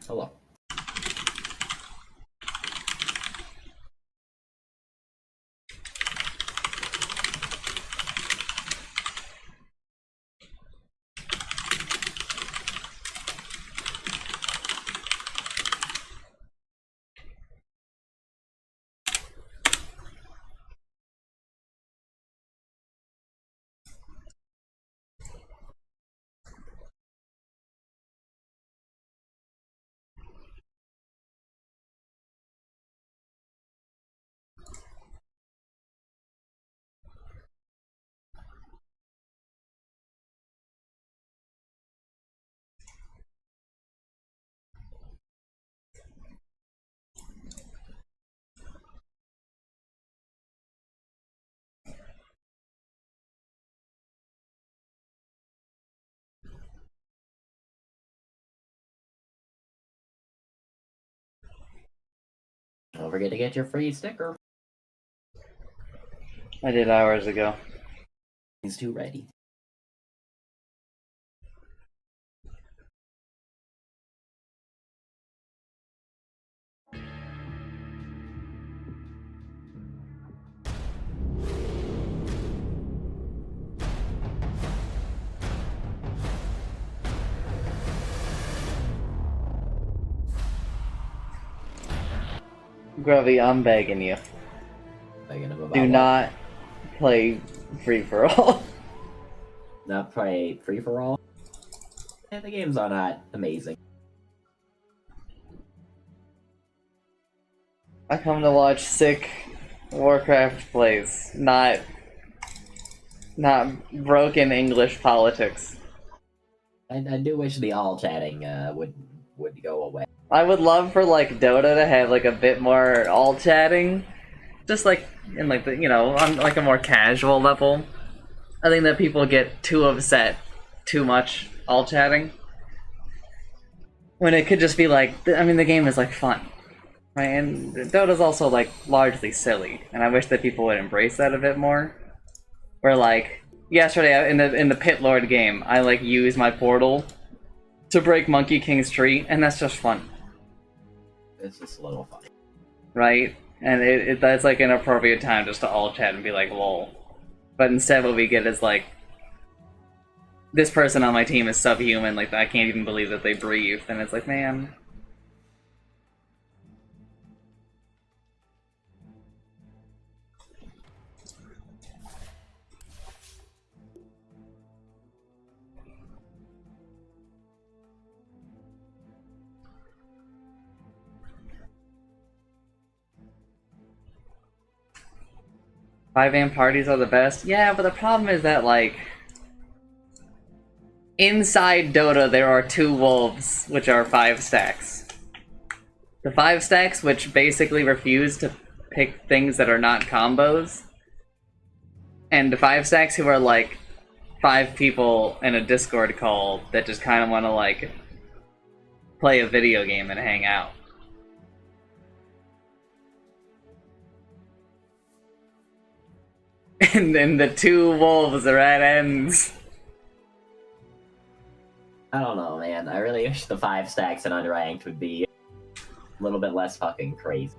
Hello. Don't forget to get your free sticker. I did hours ago. He's too ready. Grubby, I'm begging you. Begging him about Do what? not play free for all. Not play free for all. Yeah, the games are not amazing. I come to watch sick Warcraft plays, not broken English politics. I do wish the all chatting would go away. I would love for like Dota to have like a bit more all chatting, just like in like the on like a more casual level. I think that people get too upset, too much all chatting, when it could just be like, I mean, the game is like fun, right? And Dota's also like largely silly, and I wish that people would embrace that a bit more. Where like yesterday in the Pit Lord game, I like used my portal to break Monkey King's tree, and that's just fun. It's just a little funny. Right? And that's like an appropriate time just to all chat and be like, lol. But instead what we get is like, this person on my team is subhuman, like I can't even believe that they breathe, and it's like, man. Five-man parties are the best. Yeah, but the problem is that, like, inside Dota there are 2 wolves, which are 5 stacks. The 5 stacks, which basically refuse to pick things that are not combos. And the 5 stacks who are, like, 5 people in a Discord call that just kind of want to, like, play a video game and hang out. And then the 2 wolves are at ends. I don't know, man. I really wish the 5 stacks and unranked would be a little bit less fucking crazy.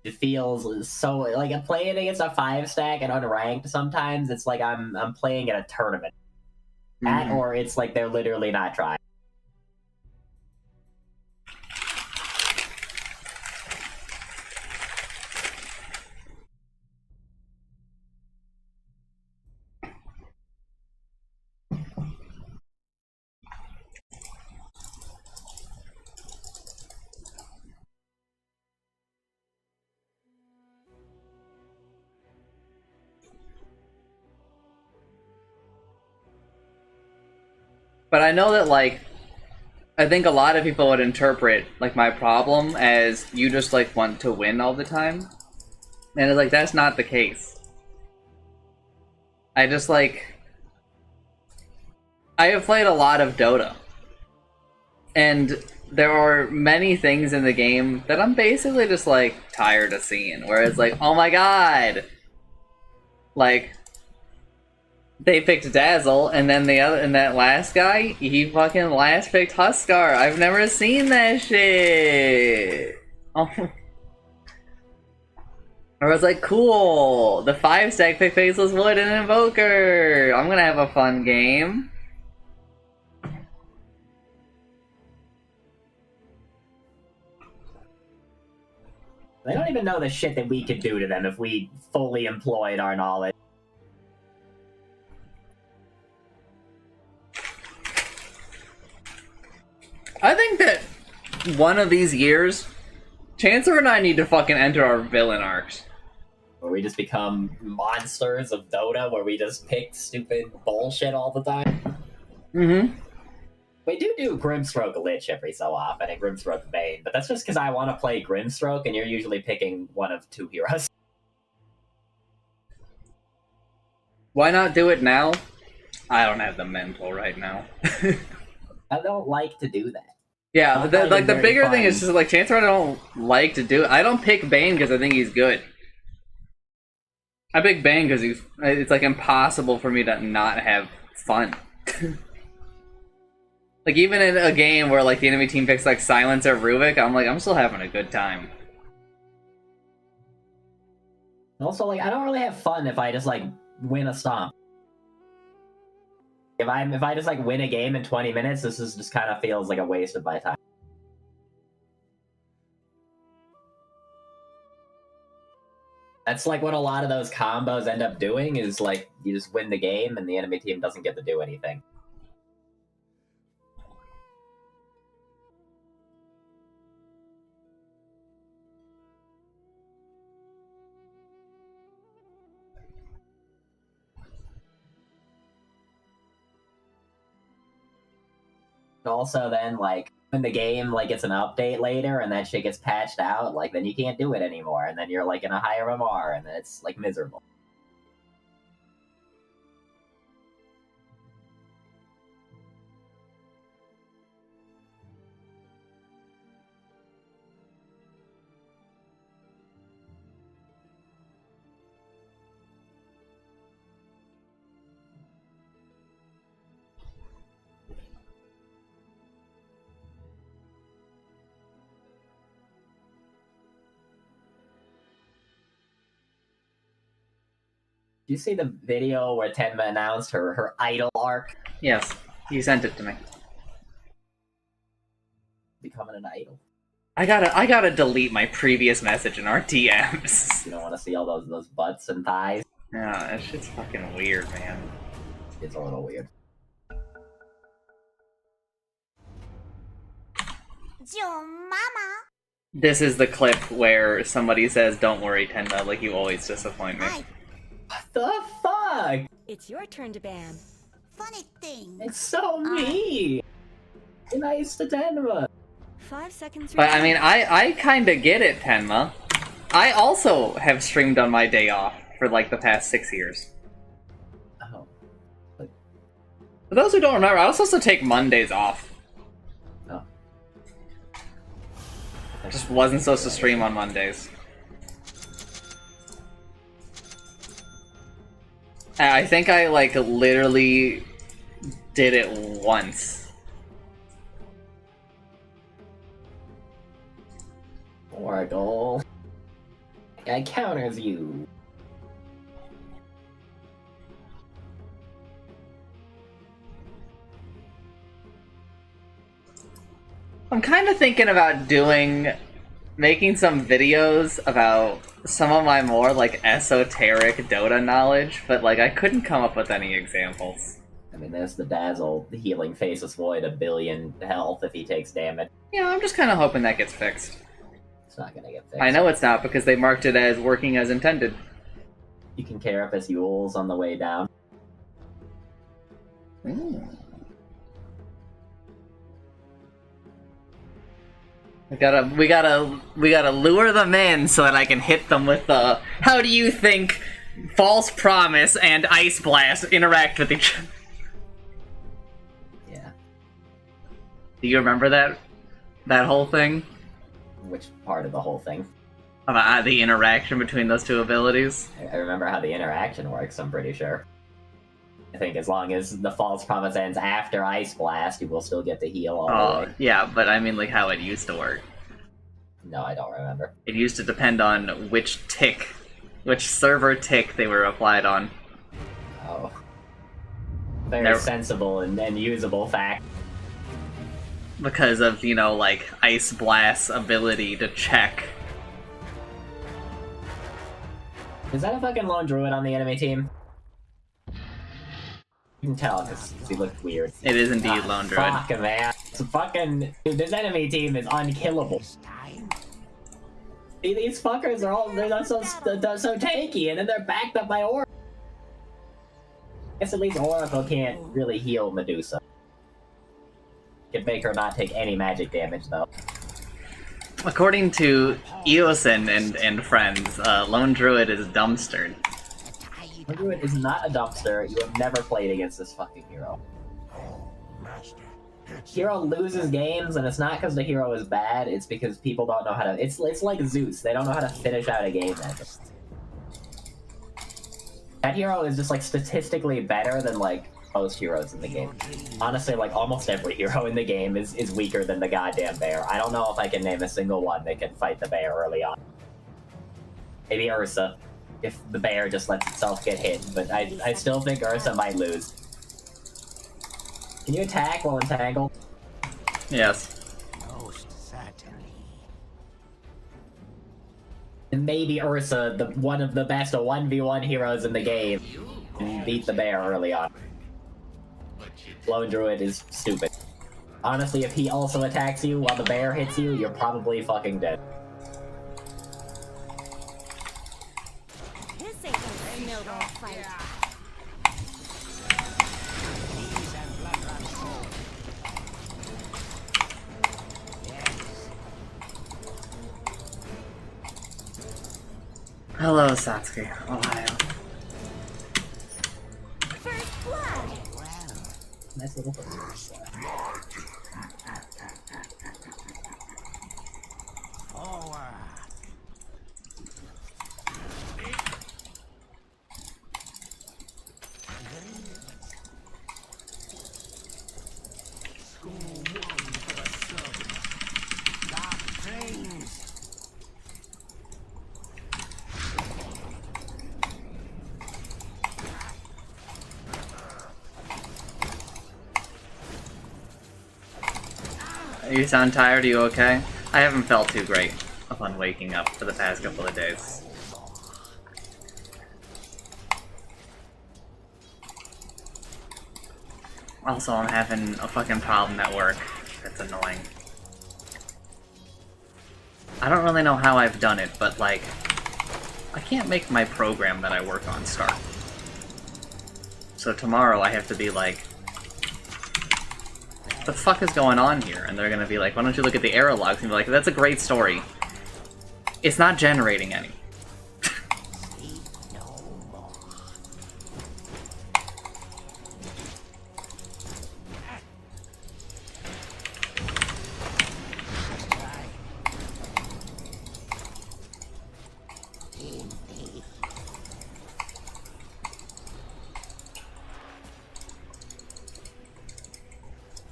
It feels so like I'm playing against a 5 stack and unranked. Sometimes it's like I'm playing at a tournament, or it's like they're literally not trying. But I know that, like, I think a lot of people would interpret, like, my problem as you just, like, want to win all the time. And it's like, that's not the case. I just, like... I have played a lot of Dota. And there are many things in the game that I'm basically just, like, tired of seeing. Where it's like, oh my god! Like... They picked Dazzle, and then that last guy, he fucking last picked Huskar. I've never seen that shit. Oh. I was like, cool. The 5-stack picked Faceless Void and Invoker. I'm gonna have a fun game. They don't even know the shit that we could do to them if we fully employed our knowledge. I think that one of these years, Chancellor and I need to fucking enter our villain arcs. Where we just become monsters of Dota, where we just pick stupid bullshit all the time. Mm-hmm. We do Grimstroke Lich every so often, and Grimstroke Bane, but that's just because I want to play Grimstroke, and you're usually picking one of 2 heroes. Why not do it now? I don't have the mental right now. I don't like to do that. Yeah, the bigger thing is just like Chancellor I don't like to do it. I don't pick Bane because I think he's good. I pick Bane because it's like impossible for me to not have fun. Like even in a game where like the enemy team picks like Silence or Ruvik, I'm still having a good time. Also, like, I don't really have fun if I just like win a stomp. If I just like win a game in 20 minutes, this is just kind of feels like a waste of my time. That's like what a lot of those combos end up doing is like you just win the game and the enemy team doesn't get to do anything. Also then like when the game like gets an update later and that shit gets patched out, like then you can't do it anymore and then you're like in a higher MR and then it's like miserable. Did you see the video where Tenma announced her idol arc? Yes, you sent it to me. Becoming an idol. I gotta delete my previous message in our DMs. You don't want to see all those butts and thighs? Yeah, that shit's fucking weird, man. It's a little weird. Mama. This is the clip where somebody says, "Don't worry, Tenma, like you always disappoint me." What the fuck? It's your turn to ban. Funny thing. It's so mean. Nice to Tenma. 5 seconds. But I mean, I kind of get it, Tenma. I also have streamed on my day off for like the past 6 years. Oh. For those who don't remember, I was supposed to take Mondays off. Oh. I just wasn't supposed to stream on Mondays. I think I like literally did it once. Oracle. I counters you. I'm kind of thinking about making some videos about some of my more like esoteric Dota knowledge, but like I couldn't come up with any examples. I mean, there's the Dazzle healing Faceless Void 1 billion health if he takes damage. Yeah, I'm just kind of hoping that gets fixed. It's not gonna get fixed. I know it's not because they marked it as working as intended. You can Carapace Yules on the way down. Ooh. We gotta lure them in so that I can hit them with the how do you think False Promise and Ice Blast interact with each other? Yeah. Do you remember that whole thing? Which part of the whole thing? About the interaction between those two abilities? I remember how the interaction works, I'm pretty sure. I think as long as the false promise ends after Ice Blast, you will still get to heal all the Oh, way. yeah, but I mean, like, how it used to work. No, I don't remember. It used to depend on which server tick they were applied on. Oh. Very Never- sensible and usable fact. Because of, you know, like, Ice Blast's ability to check. Is that a fucking lone druid on the enemy team? You can tell because he looked weird. It is indeed Lone Druid. Fuck, man. It's fucking... Dude, this enemy team is unkillable. These fuckers are all... They're not so tanky, and then they're backed up by Oracle. I guess at least Oracle can't really heal Medusa. Can make her not take any magic damage, though. According to Eosin and friends, Lone Druid is dumpstered. Lone Druid is not a dumpster. You have never played against this fucking hero. Hero loses games, and it's not because the hero is bad, it's because people don't know how to... It's like Zeus. They don't know how to finish out a game. That hero is just, like, statistically better than, like, most heroes in the game. Honestly, like, almost every hero in the game is weaker than the goddamn bear. I don't know if I can name a single one that can fight the bear early on. Maybe Ursa, if the bear just lets itself get hit, but I still think Ursa might lose. Can you attack while entangled? Yes. Most certainly. And maybe Ursa, one of the best 1v1 heroes in the game, can beat the bear early on. Lone Druid is stupid. Honestly, if he also attacks you while the bear hits you, you're probably fucking dead. This ain't no snowball fight. These and blood run cold. Yes. Hello, Satsuki. Ohio. First blood. Well, Nice little person. forward. School one for the service. Dark trains. You sound tired, are you okay? I haven't felt too great upon waking up for the past couple of days. Also, I'm having a fucking problem at work that's annoying. I don't really know how I've done it, but like, I can't make my program that I work on start. So tomorrow I have to be like, the fuck is going on here? And they're gonna be like, why don't you look at the error logs and be like, that's a great story. It's not generating any. Sleep no more.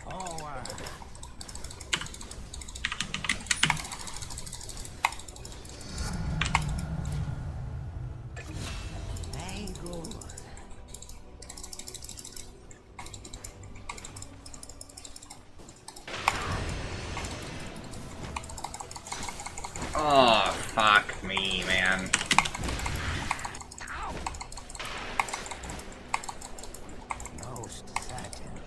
Forward. Very good. Oh, fuck me, man. Most certainly.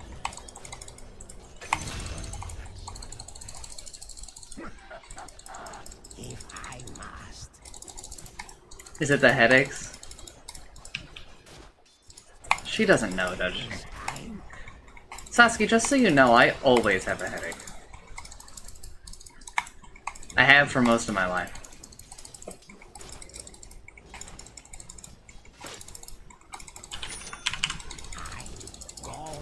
If I must. Is it the headaches? She doesn't know, does she? Time. Sasuke, just so you know, I always have a headache. I have for most of my life. I go.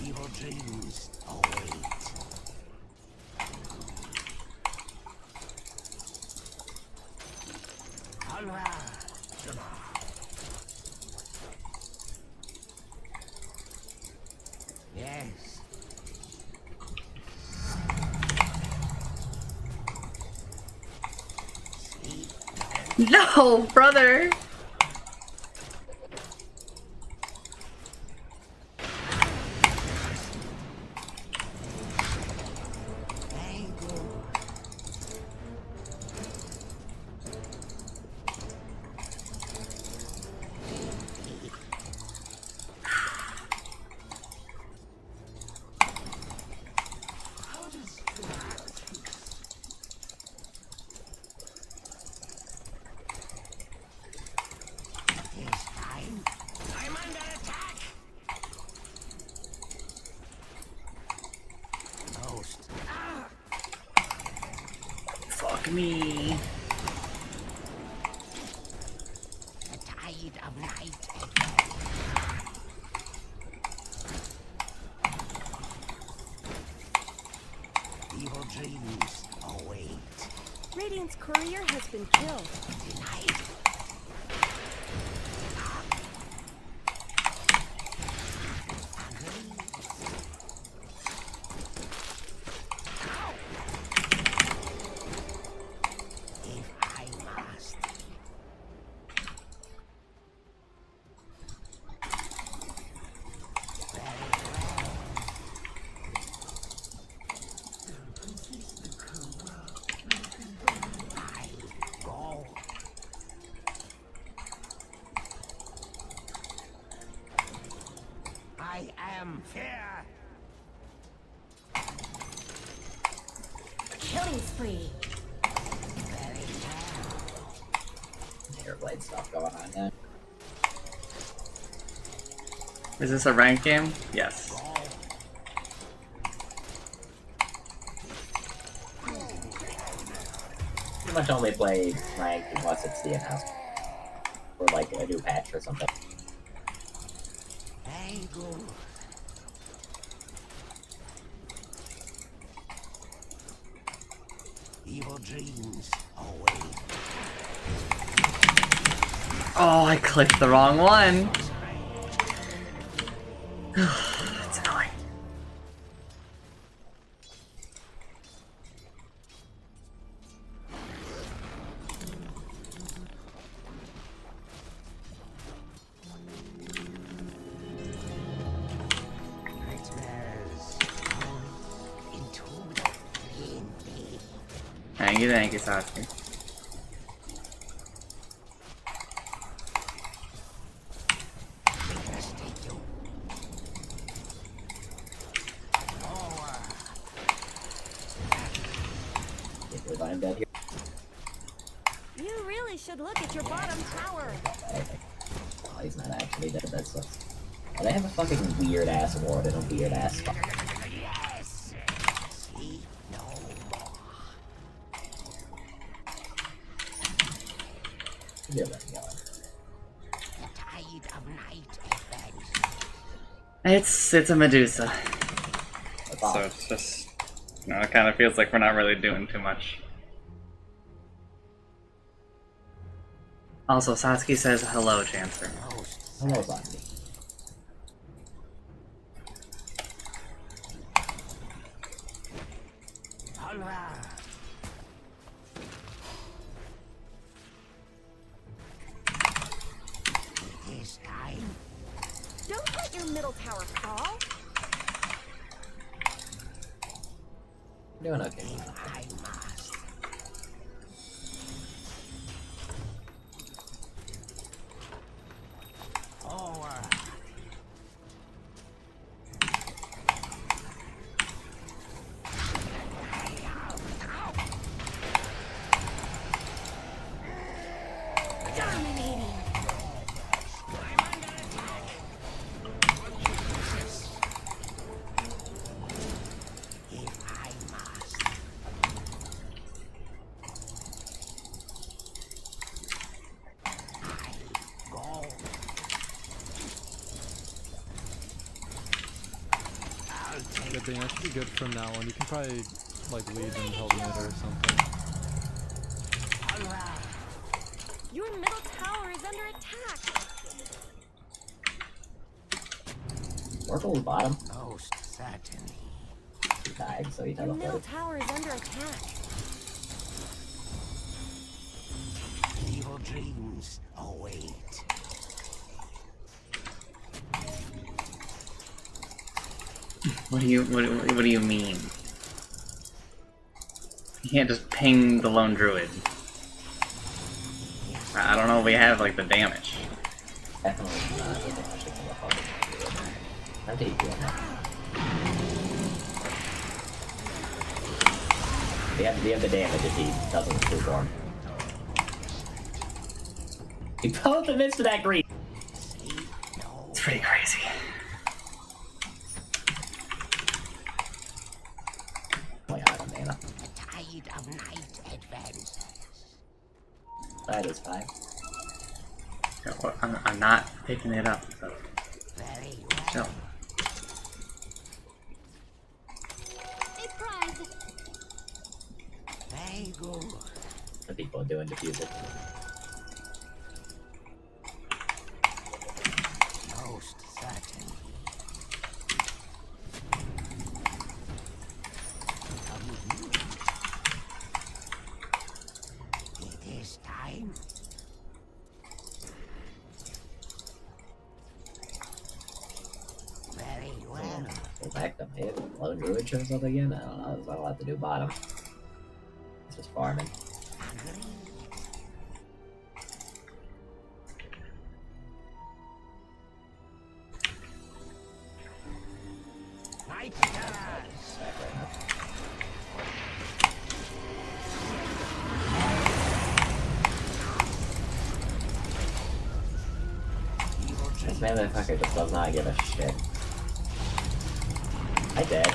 Evil dreams await. Yes. No, brother. Thank you. This time, I'm under attack. Ghost. Fuck me. The tide of night. Evil dreams await. Radiant's courier has been killed. Tonight. If I must. I go. I am fear. Killing spree. Very well. Airblade stuff going on there. Is this a ranked game? Yes. Pretty much only play ranked unless it's the in-house. Or like a new patch or something. Thank you. Evil dreams await. Oh, I clicked the wrong one. It's annoying. Nightmares into the green. Thank you, Sasuke. Mistake you. Can't believe I'm dead here. You really should look at your bottom tower. Oh, he's not actually dead, that sucks. Oh, they have a fucking weird ass ward and a weird ass spot. Yes. See no more. You're letting go. The tide of night advances. It's a Medusa. That's So all. it's just, you know, it kind of feels like we're not really doing too much. Also, Sasuke says hello, Chancer. Ghosts. Hello, Zombie. Honra. This time, Don't let your middle tower fall. Doing okay. I must. Forward. Dominating. I'm under attack. If I must. I go. I'll take Good thing, that should be good from now on. You can probably like lead and help mid or something. Honra. Your Your middle tower is under attack. Oracle's bottom. Most certainly. He died, so he Your middle teleported. tower is under attack. Evil dreams await. What do you mean? You can't just ping the lone druid. I don't know if we have like the damage. Definitely not. How do you do that? We have the damage if he doesn't perform. We both missed that green. It's pretty crazy. Oh my god, mana. Tide of night advances. That is 5. I'm not picking it up, so Very well. chill. A prize. Very good. The people doing diffuse it. Most certainly. It is time. Very well. Go back to mid. Lone Druid shows up again? I don't know. I'll have to do bottom. It's just farming. Agreed. Night terrors. Back right now. Evil This dreams. motherfucker just does not give a shit. I dead.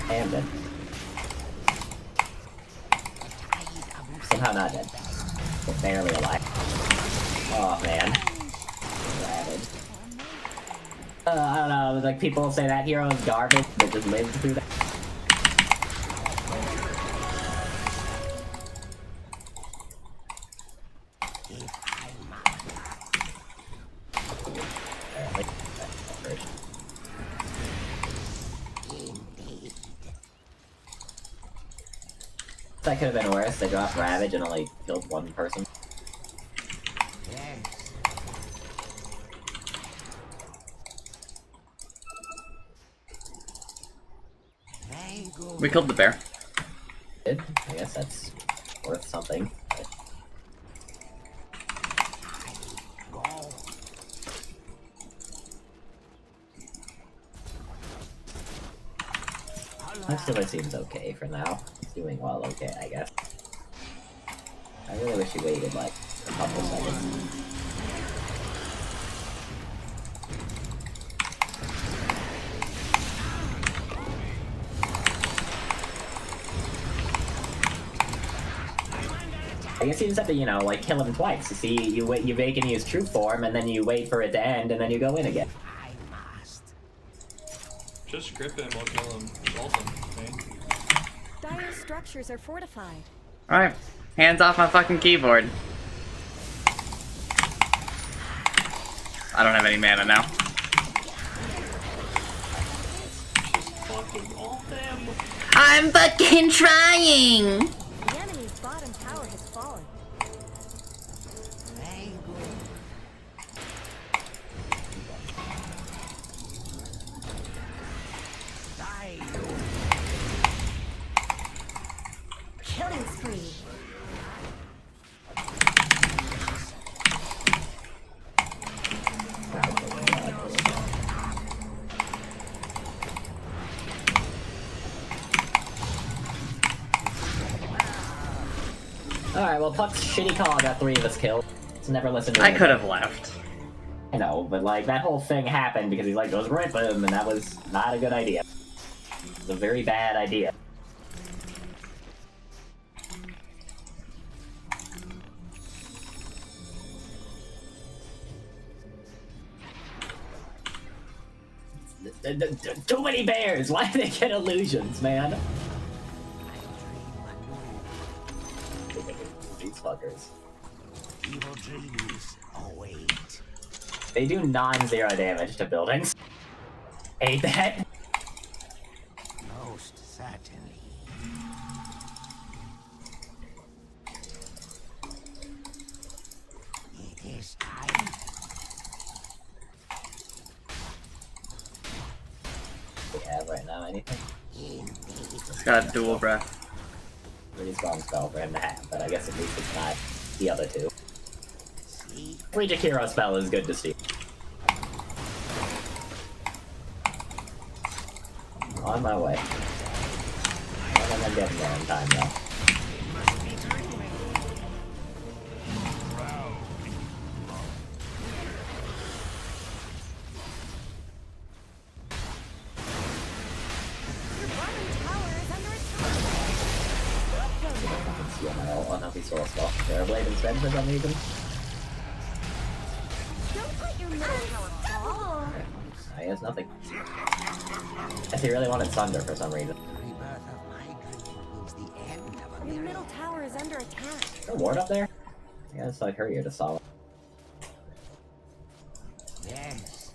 I am dead. Somehow not dead. But barely alive. Oh man. Rabid. I don't know, like people say that hero is garbage, but just lived through that. If I Apparently. First. indeed. That could have been worse. They dropped Ravage and only killed one person. Yes. Very good. We killed the bear. Did? I guess that's worth something. Go. Actually, seems okay for now. It's doing well, okay, I guess. I really wish he waited like a couple seconds. I guess you just have to, you know, like kill him twice. You see, you wait, you make him use true form, and then you wait for it to end, and then you go in again. I must. Just grip him or kill him. It's awesome, man. Dire structures are fortified. Alright, hands off my fucking keyboard. I don't have any mana now. Fucking all them. I'm fucking trying! The enemy's bottom tower has fallen. Very good. Die. Killing spree. Alright, well, Puck's shitty call got 3 of us killed. Let's never listen to him. I could have left. I know, but like, that whole thing happened because he's like, goes rip him, and that was not a good idea. It was a very bad idea. Too many bears! Why do they get illusions, man? These fuckers. Evil dreams await. They do non-zero damage to buildings. Hate that. Most certainly. It is time. We have right now anything? It's got dual breath. Pretty strong spell for him to have, but I guess at least it's not the other two. Sleep. Reject hero spell is good to see. On my way. I don't think I'm getting there in time though. Must be dreaming. Your bottom tower is under attack. I can steal my ult. Oh no, he stole a spell. Terrorblade instead for some reason. Don't let your middle tower fall. He has nothing. Guess he really wanted Thunder for some reason. The rebirth of my dream means the end of a Your myriad. middle tower is under attack. Is there a ward up there? Yeah, it's like her here to solve. Yes.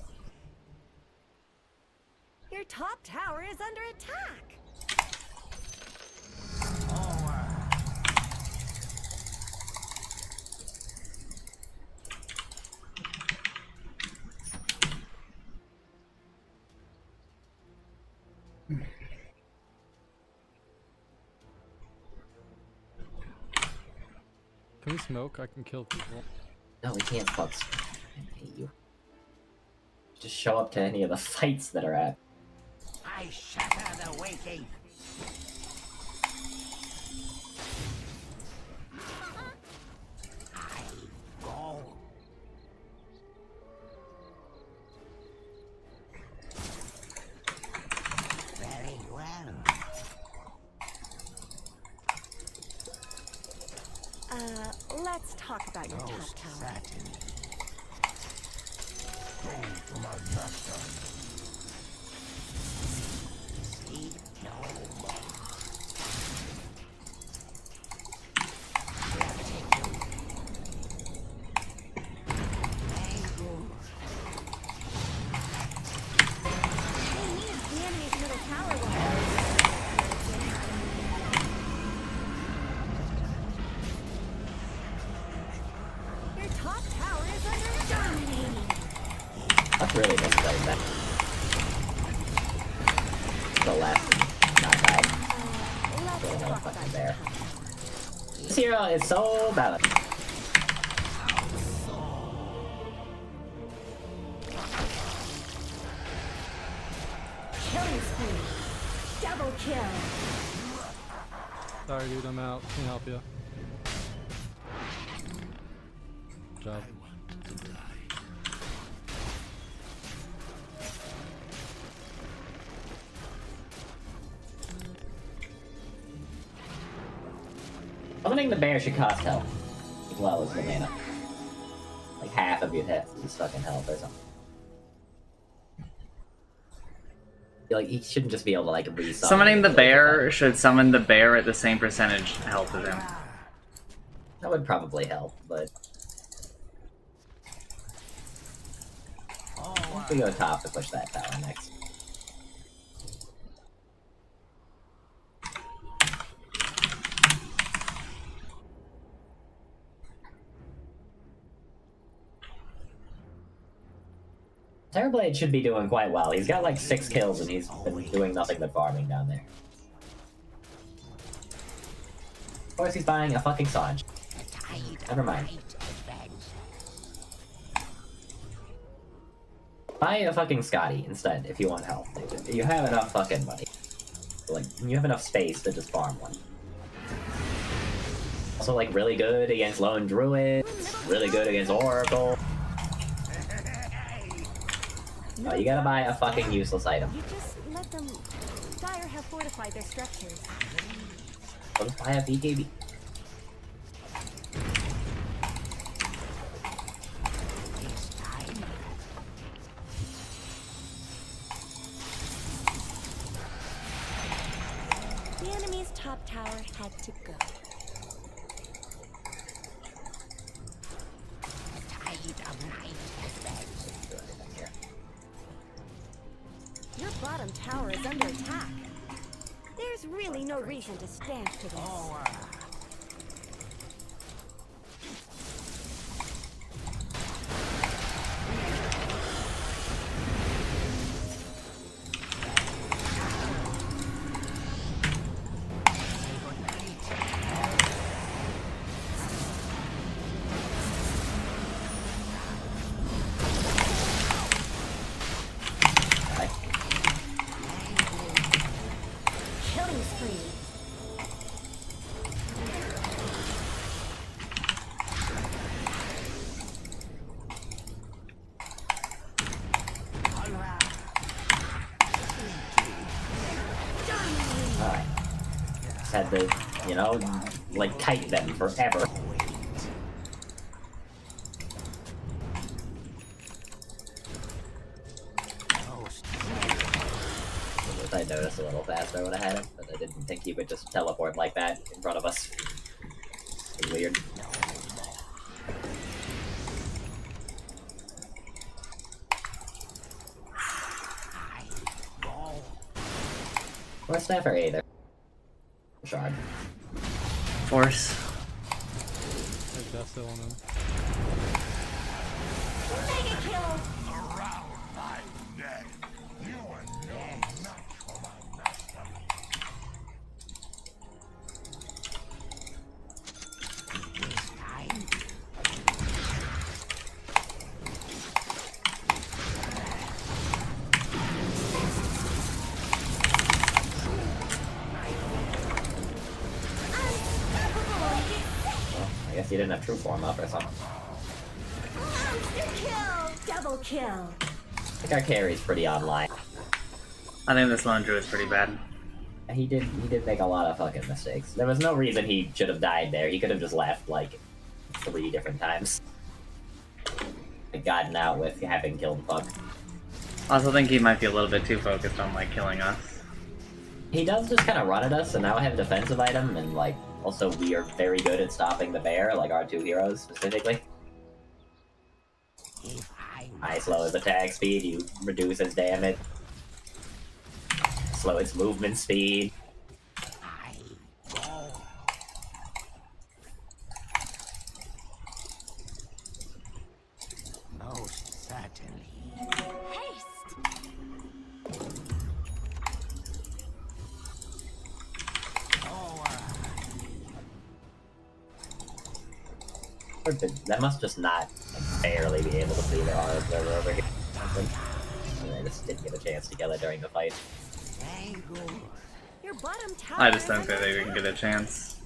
Your top tower is under attack. Can we smoke? I can kill people. No, we can't fuck. I hate you. Just show up to any of the fights that are at. I shatter the waking. I go. Very well. Let's talk about your top Most tower. certainly. Go to my master. Sleep no more. Very good. Hey, means the enemy's middle tower will fall. Your top tower is under dominating. That's really misplaced that. The left knockout. Let's Really no talk fucking about bear. your top tower. This hero is so balanced. Killing spree. Double kill. Sorry, dude, I'm out. Can't help you. Good job. Summoning the bear should cost health, as well as the mana. Like half of your hits is fucking health or something. Like he shouldn't just be able to like resummon. Summoning the bear should summon the bear at the same percentage health as him. That would probably help, but we go top to push that tower next. Terrorblade should be doing quite well. He's got like 6 kills and he's been doing nothing but farming down there. Of course he's buying a fucking Sanj. Never mind. Buy a fucking Scotty instead if you want health. You have enough fucking money. Like, you have enough space to just farm one. Also, like, really good against Lone Druids, really good against Oracle. Oh, you gotta buy a fucking useless item. You just let them. Dire have fortified their structures. I'll just buy a BKB. The enemy's top tower had to go. bottom tower is under attack. There's really no reason to stand for this. Killing spree. Alright. Just had to, you know, like kite them forever. If I noticed a little faster, I would have had him, but I didn't think he would just teleport like that in front of us. It's weird. Or staff or either. Shard. Force. There's Dessa on him. Mega kill. Around my neck. You are no match for my master. This time. Well, I guess he didn't have true form up or something. Monster kill. Double kill. I think our carry's pretty online. I think this lone druid is pretty bad. He did make a lot of fucking mistakes. There was no reason he should have died there. He could have just left like 3 different times. And gotten out with having killed Puck. I also think he might be a little bit too focused on like killing us. He does just kind of run at us, and now I have a defensive item, and like also we are very good at stopping the bear, like our 2 heroes specifically. If I I slow his attack speed, you reduce his damage. Slow its movement speed. go. Most certainly. Haste. That must just not like, barely be able to see their arms that were over here. And I just didn't get a chance to kill it during the fight. Very good. Your bottom tower. I just is don't think under they didn't attack. get a chance.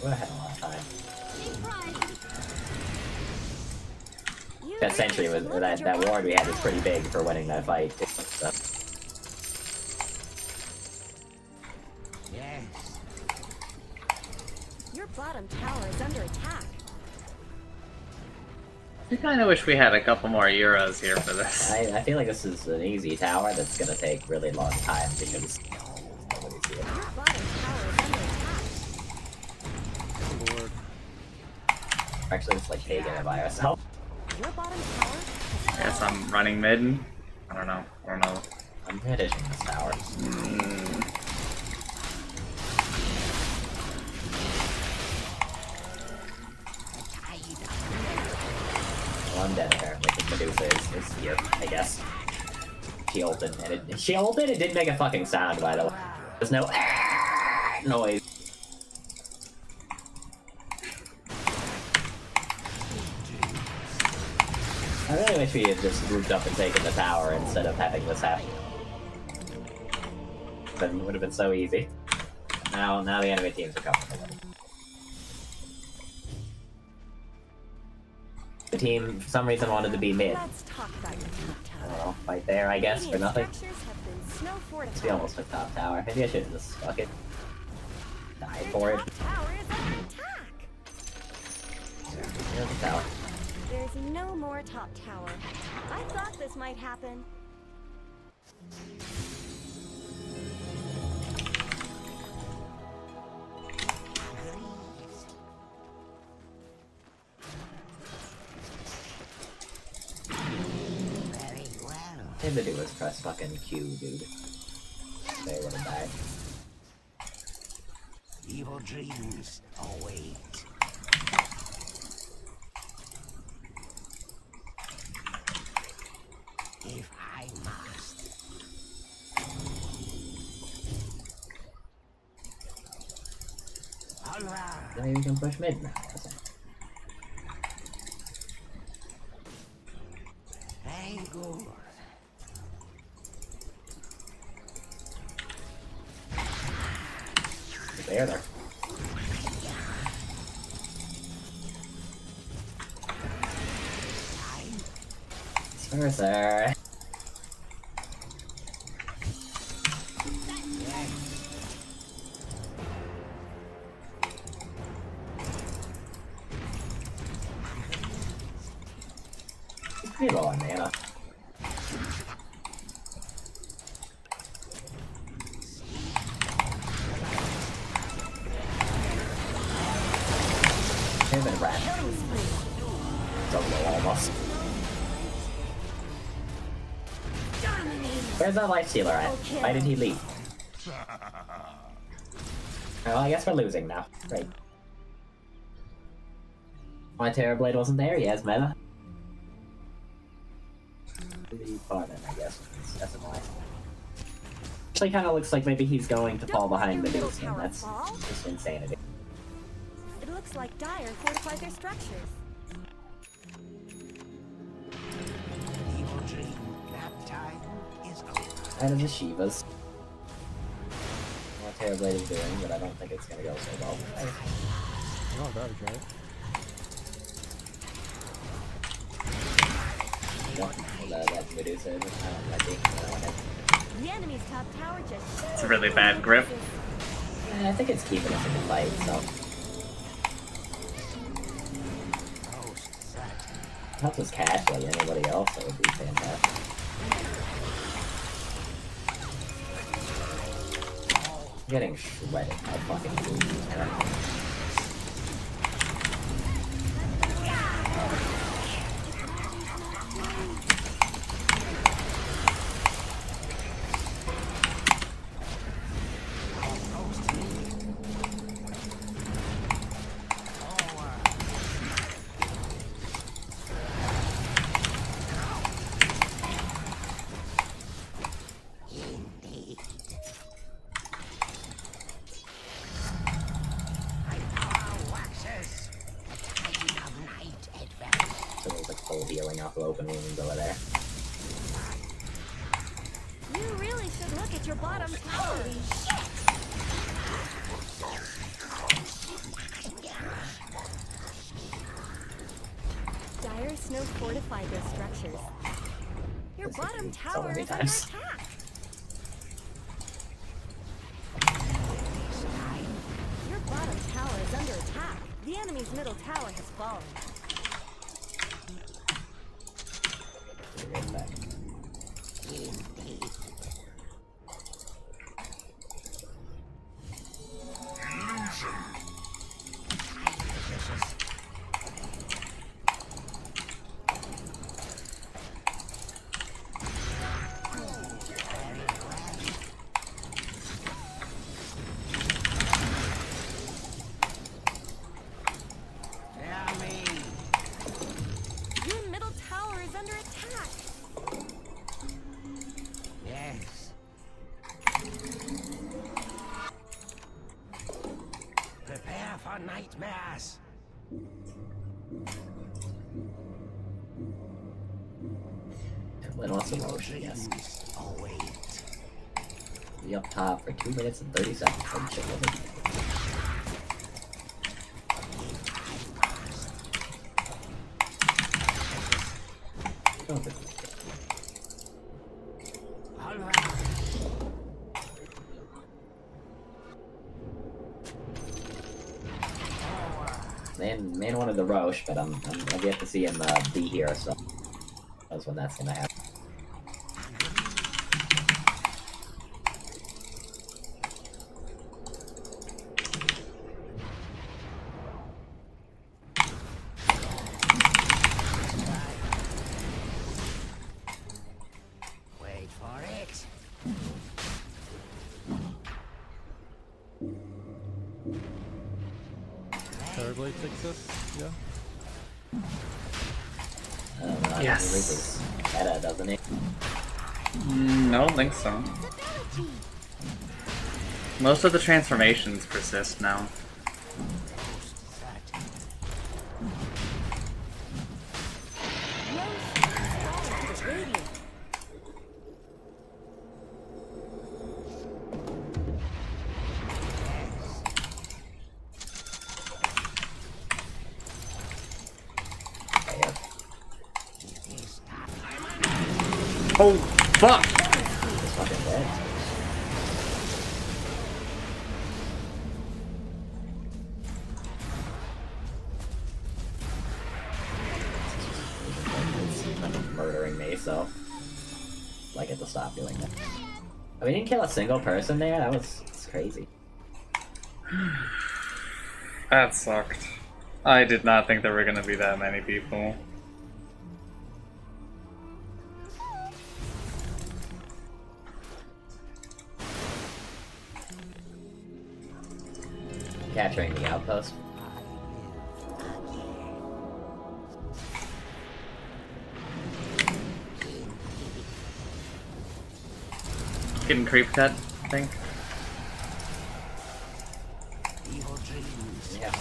We had a lot of time. Big prize. You That sentry really was should look at that your ward we had was bottom pretty big for winning that fight. So, Yes. tower. Your bottom tower is under attack. I kind of wish we had a couple more euros here for this. I feel like this is an easy tower that's gonna take really long time because nobody's here. Your bottom tower is under attack. Lord. We're actually just like taking it by ourselves. Your bottom tower has Guess I'm running mid. I don't know. I'm finishing this tower. Well, I'm dead apparently because Medusa is here, I guess. She ulted, and it didn't make a fucking sound, by the way. There's no noise. I really wish we had just grouped up and taken the tower instead of having this happen. Then it would have been so easy. Now the enemy teams are coming. The team, for some reason, wanted to be mid. Let's talk about your top tower. Well, fight there, I guess, for Radiant nothing. structures have been snow fortified. We almost took top tower. Maybe I should have just fucking died Your for it. top tower is under attack. Here's the tower. There's no more top tower. I thought this might happen. Very well. All they do is press fucking Q, dude. They would have died. Evil dreams await. If I must. Alright. Now you can push mid now. Very good. There. Sir. Pretty low on mana. Him and Rat. Double almost. Where's that life stealer at? Why did he leave? Well, I guess we're losing now. Great. My Terrorblade wasn't there, yes, meta. Pretty far then, I guess. That's why. Actually, kind of looks like maybe he's going to fall behind the Deuce, and that's just insanity. It looks like Dire fortified their structures. Evil dream. Nap time is over. That is the Shivas. What Terrorblade is doing, but I don't think it's gonna go so well. You're not garbage, right? That's Medusa. I don't think. The enemy's top tower just. It's a really bad grip. I think it's keeping us in the fight, so. Helps us cash like anybody else, that would be fantastic. I'm getting shredded by fucking food. Healing off the open wounds over there. You really should look at your bottom tower. Dire Snow fortified their structures. Your bottom tower is under attack. Your bottom tower is under attack. The enemy's middle tower has fallen. Nightmares. Let off the motion, yes. Be up top for 2 minutes and 30 seconds. Holy shit, what is it? Man wanted the Roche, but I've yet to see him be here, so that's when that's gonna happen. Starblade takes this, yeah? I don't know. Yes. He loses meta, doesn't he? I don't think so. Most of the transformations persist now. Oh, fuck! It's fucking dead. He's like murdering me, so I get to stop doing that. I mean, we didn't kill a single person there. That was crazy. That sucked. I did not think there were gonna be that many people. Capturing the outpost. Getting creeped at, I think. Yeah.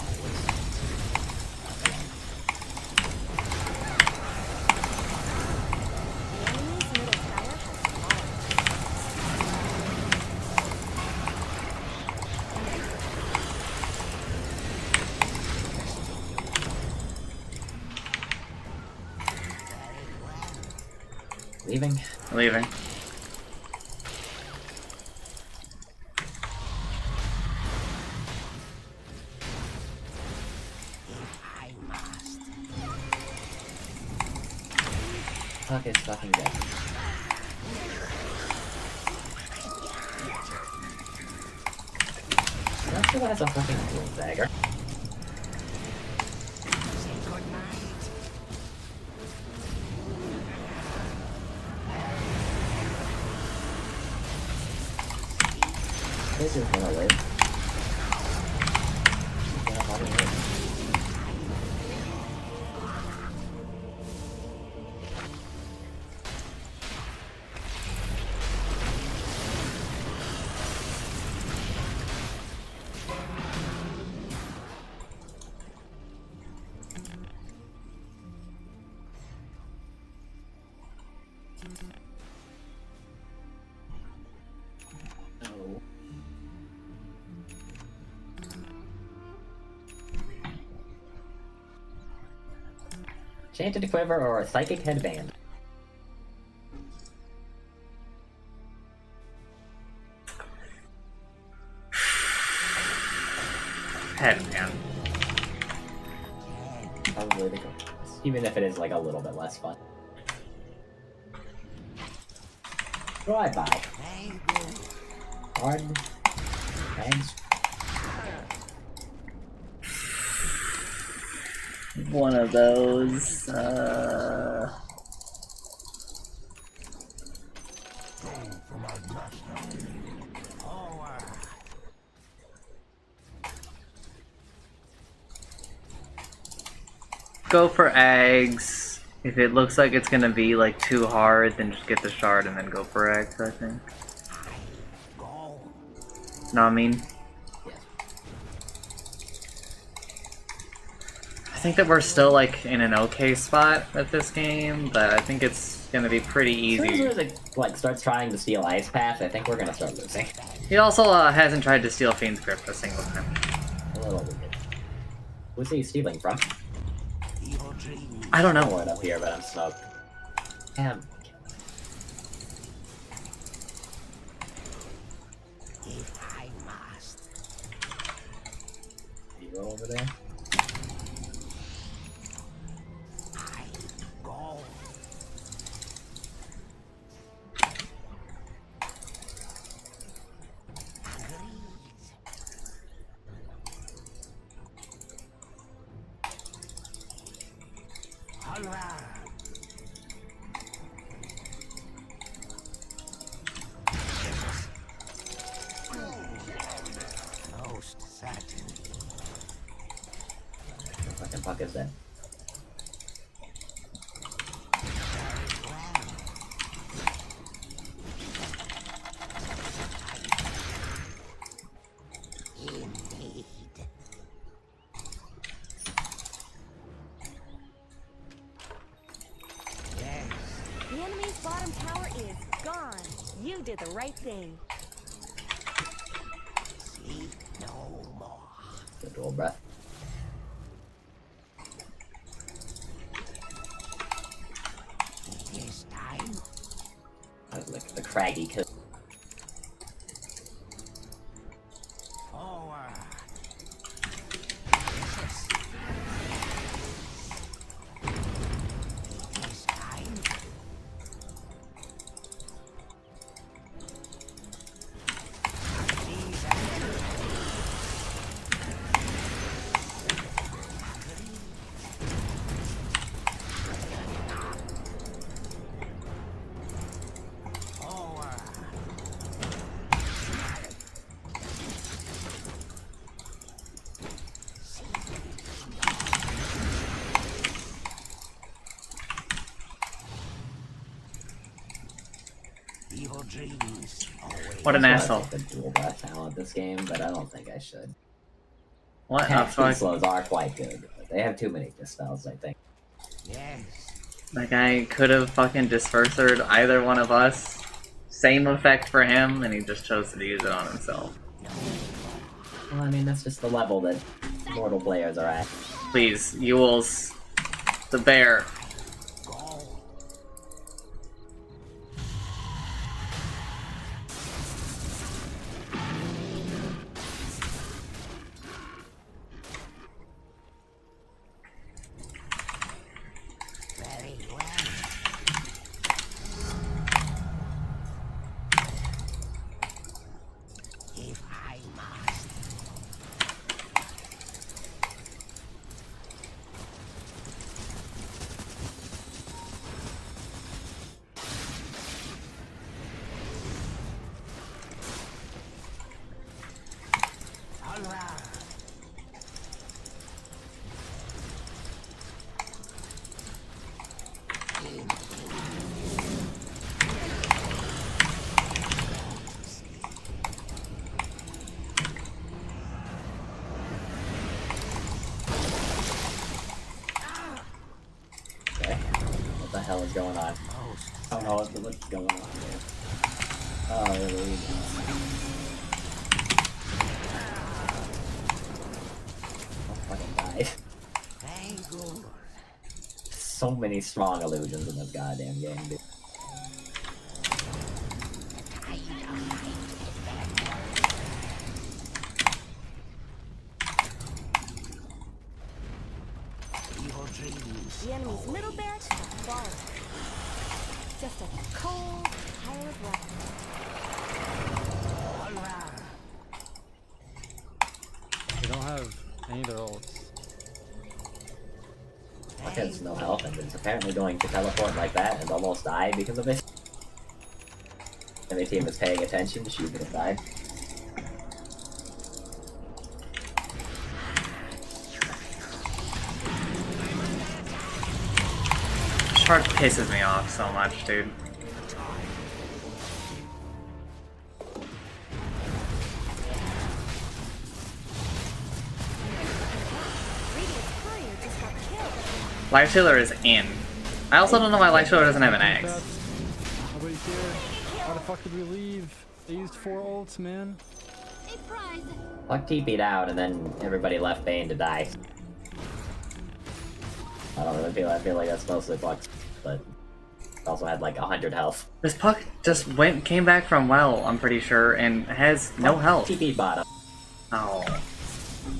Leaving. Leaving. Fuck, it's fucking dead. Not sure that's a fucking cool dagger. This is gonna live. She's gonna fucking live. No. Enchanted Quiver or a Psychic Headband? Headband. Probably the goal. Even if it is like a little bit less fun. What do I buy? Card? Bags? One of those, Go for my master. Forward. go for eggs. If it looks like it's gonna be like too hard, then just get the shard and then go for eggs, I think. Go. Know what I mean? Yes. I think that we're still like in an okay spot at this game, but I think it's gonna be pretty As soon easy. as it like starts trying to steal Ice Path, I think we're gonna start losing. He also hasn't tried to steal Fiend's Grip a single time. A little bit. Who's he stealing from? Evil dreams. I don't No know. one up here, but I'm smoked. Damn. If I must. You go over there. I go. Hurrah! Most certainly. And Puck is dead. The enemy's bottom tower is gone. You did the right thing. Sleep no more. The dual breath. It is time. I was like the craggy kill. Forward. It is time. These forward. Evil dreams always. What an I asshole. take the dual breath talent this game, but I don't think I should. What the Attack speed fuck? slows are quite good, but they have too many dispels, I think. Yes. That guy could have fucking dispersored either one of us. Same effect for him, and he just chose to use it on himself. Well, I mean, that's just the level that mortal players are at. Please, Yules. The bear. Go. Very well. If I must. All right. Okay. What the hell is going on? I don't know what's going on here. Oh, really? I fucking died. Very good. So many strong illusions in this goddamn game, dude. Evil dreams. The enemy's middle barracks have fallen. Just a cold pile of rubble. All right. They don't have any of their ults. Puck has no health and is apparently going to teleport like that and almost die because of it. And the team is paying attention, she would have died. Shark pisses me off so much, dude. Radiant's courier just got killed. Life Stealer is in. I also don't know why Life Stealer doesn't have an X. Nobody's here. How the fuck did we leave? They used 4 ults, man. A prize. Puck TP'd out and then everybody left Bane to die. I don't really I feel like that's mostly Puck, but also had like 100 health. This Puck just came back from well, I'm pretty sure, and has no health. TP bottom. Oh.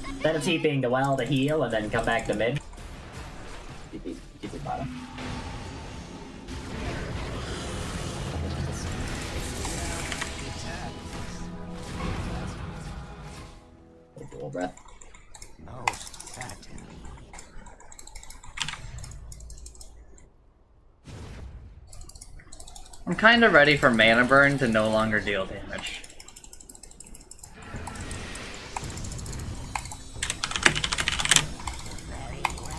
Instead of TPing to well to heal and then come back to mid. TP bottom. Dual breath. Most certainly. I'm kind of ready for Mana Burn to no longer deal damage. Very well.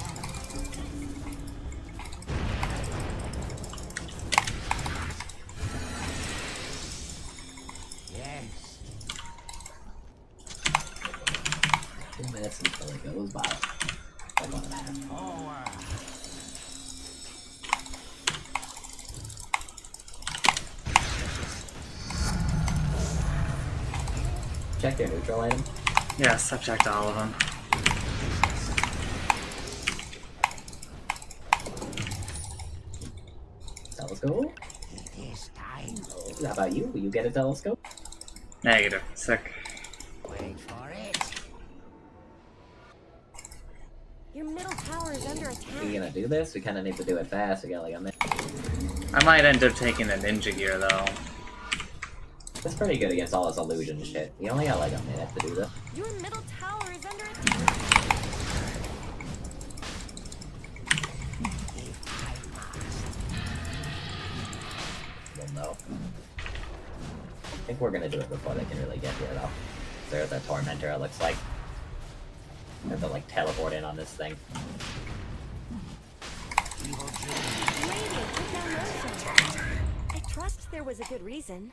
check their neutral item? Yes, I've checked all of them. Telescope? It is time. Oh, how about you? Will you get a telescope? Negative. Sick. Wait for it. Your middle tower is under Are attack. we gonna do this? We kinda need to do it fast. We got like a minute. I might end up taking the ninja gear though. That's pretty good against all this illusion shit. We only got like a minute to do this. Your middle tower is under attack. Well, no. I think we're gonna do it before they can really get here, though. There's a tormentor, it looks like. We have to, like, teleport in on this thing. Radiant took down Roshan. I trust there was a good reason.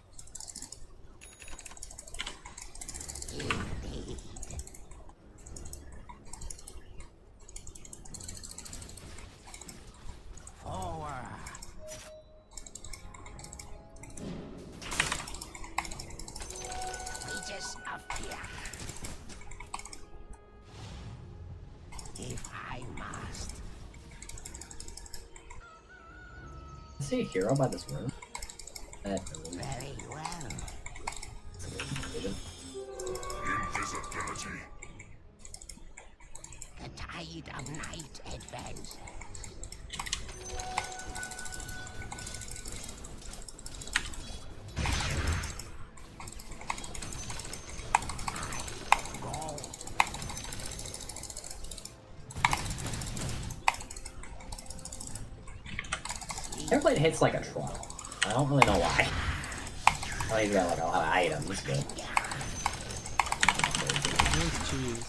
Forward. We just appear. If I must. I see a hero by this room. Very well. Invisibility. The tide of night advances. Airplane hits like a truck. I don't really know why. Oh, he's got like a lot of items. Good. Where's cheese?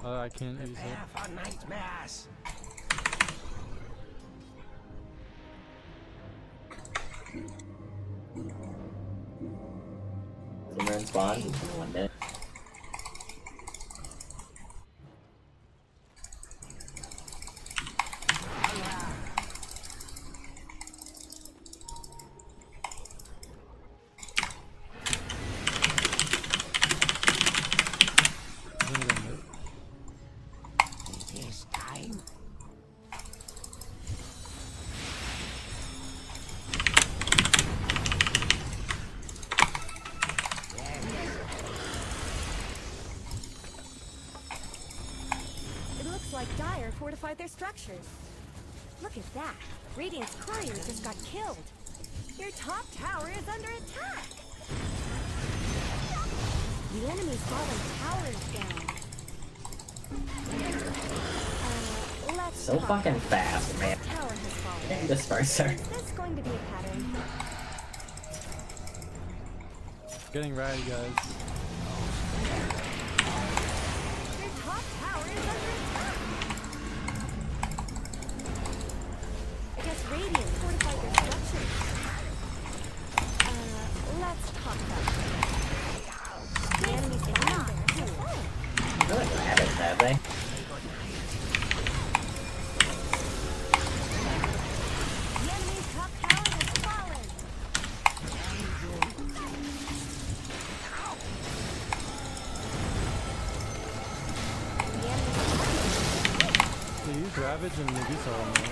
I can't use it. Prepare for nightmares. Zimmer and spawn. 1 minute. It is time. It looks like Dire fortified their structures. Look at that. Radiant's courier just got killed. Your top tower is under attack. The enemy's bottom tower is down. Let's So talk. fucking fast, man. Tower has fallen. Disperser. Is this going to be a pattern? Getting ready, guys. Your top tower is under attack. I guess Radiant fortified their structures. Let's talk about it. The enemy's down there. They're like rabbits, have they? The enemy's top tower has fallen. The enemy's They use Ravage and Medusa ult on me.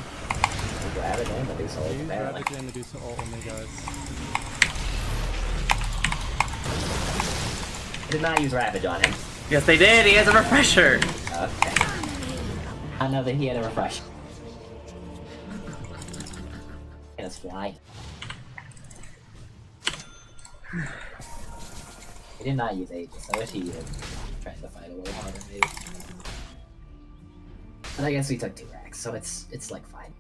Rabbit and Medusa, They use apparently. Ravage and Medusa ult on me, guys. I did not use Ravage on him. Yes, they did. He has a refresher. Okay. I know that he had a refresh. And it's fly. He did not use Aegis. I wish he had tried to fight a little harder, maybe. But I guess we took 2 racks, so it's like fine.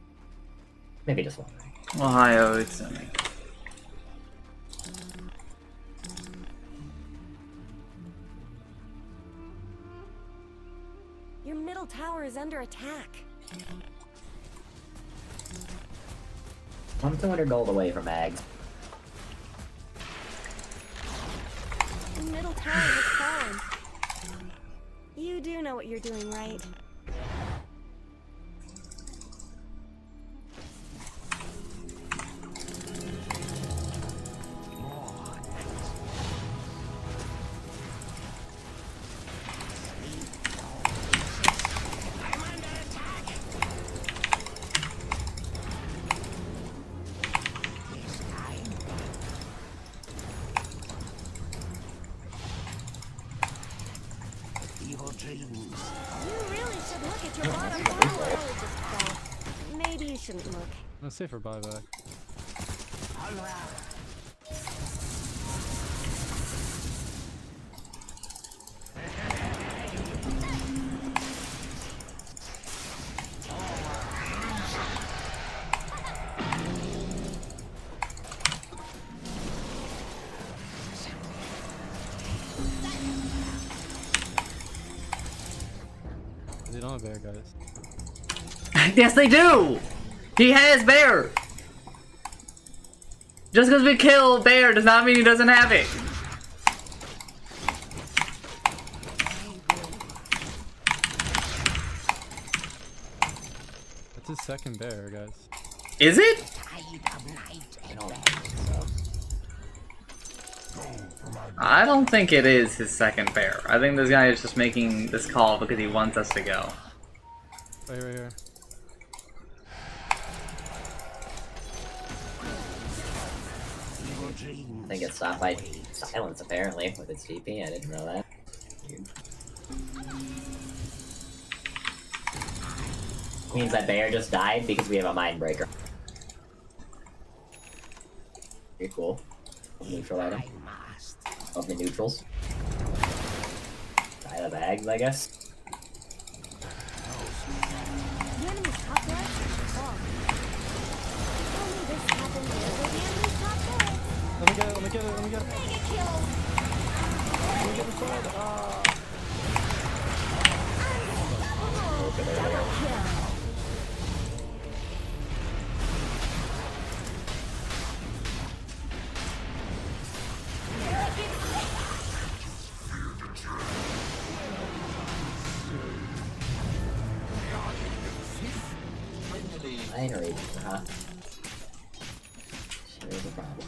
Maybe just 1 rack. Ohio, it's me. Your middle tower is under attack. I'm 200 gold away from Ags. The middle tower has fallen. You do know what you're doing, right? The bottom bar will probably just fall. Maybe you shouldn't look. Let's say for buyback. They don't have bear, guys. Yes, they do! He has bear! Just because we kill bear does not mean he doesn't have it. That's his second bear, guys. Is it? I don't think so. I don't think it is his second bear. I think this guy is just making this call because he wants us to go. Right here. I think it's stopped by silence apparently with its TP. I didn't know that. Weird. Means that bear just died because we have a mind breaker. Pretty cool. Neutral item. Of the neutrals. Die the bags, I guess. The enemy's top leg is off. Only this happened over the enemy's top leg. Let me get it, let me get it, let me get it. Mega kill! Let me get the sword. Kill! Binary, huh? Sure is a problem.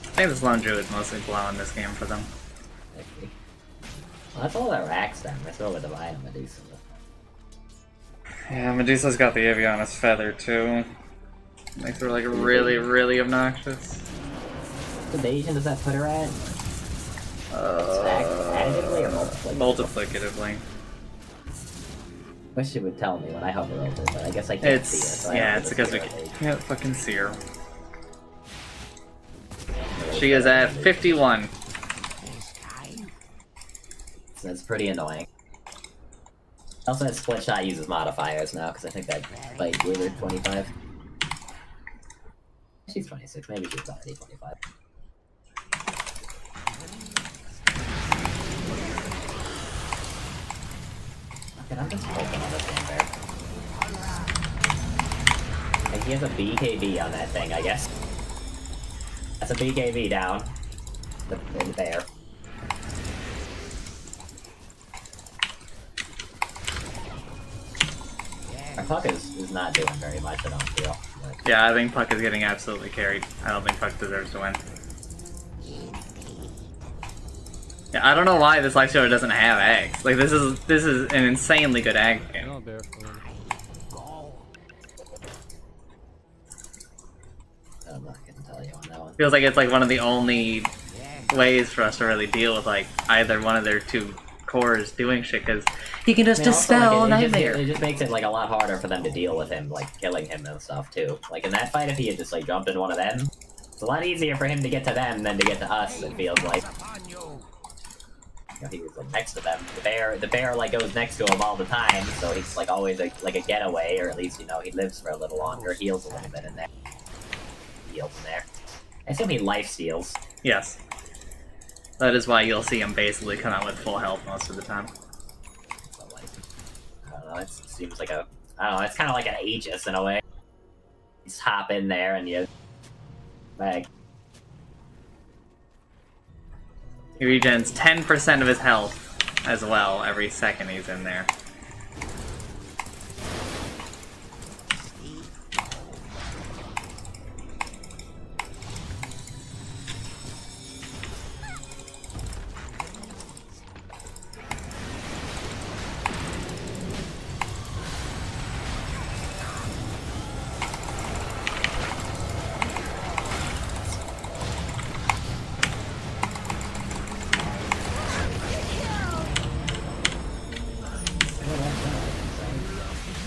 I think this lone druid mostly blowing this game for them. Likely. Well, that's all that racks them. We're still with the Divine Medusa. Yeah, Medusa's got the Aviana's feather too. Makes her like really, really obnoxious. What evasion does that put her at? Additively or multiplicatively? Multiplicatively. Wish she would tell me when I hover over, but I guess I can't see her. It's So I yeah, don't it's get because we to see her can't fucking see her. She is at 51. So that's pretty annoying. Also, that split shot uses modifiers now, because I think that fight grew 25. She's 26, maybe she's already 25. Okay, I'm just hoping on this damn bear. And he has a BKB on that thing, I guess. That's a BKB down. The bear. Our Puck is not doing very much, I don't feel. But Yeah, I think Puck is getting absolutely carried. I don't think Puck deserves to win. Yeah, I don't know why this Lexio doesn't have eggs. Like this is an insanely good egg game. No bear for him. I'm not gonna tell you on that one. Feels like it's like one of the only ways for us to really deal with like either one of their two cores doing shit, because he can just I mean, also, dispel like, Nightmare. it just makes it like a lot harder for them to deal with him, like killing him and stuff too. Like in that fight, if he had just like jumped into one of them, it's a lot easier for him to get to them than to get to us. It feels like. You know, he was like next to them. The bear like goes next to him all the time, so he's like always like a getaway, or at least you know he lives for a little longer, heals a little bit in there. Heals in there. I assume he life steals. Yes. That is why you'll see him basically come out with full health most of the time. So like, I don't know. It seems like a I don't know. It's kind of like an Aegis in a way. You just hop in there and you like. He regens 10% of his health as well every second he's in there.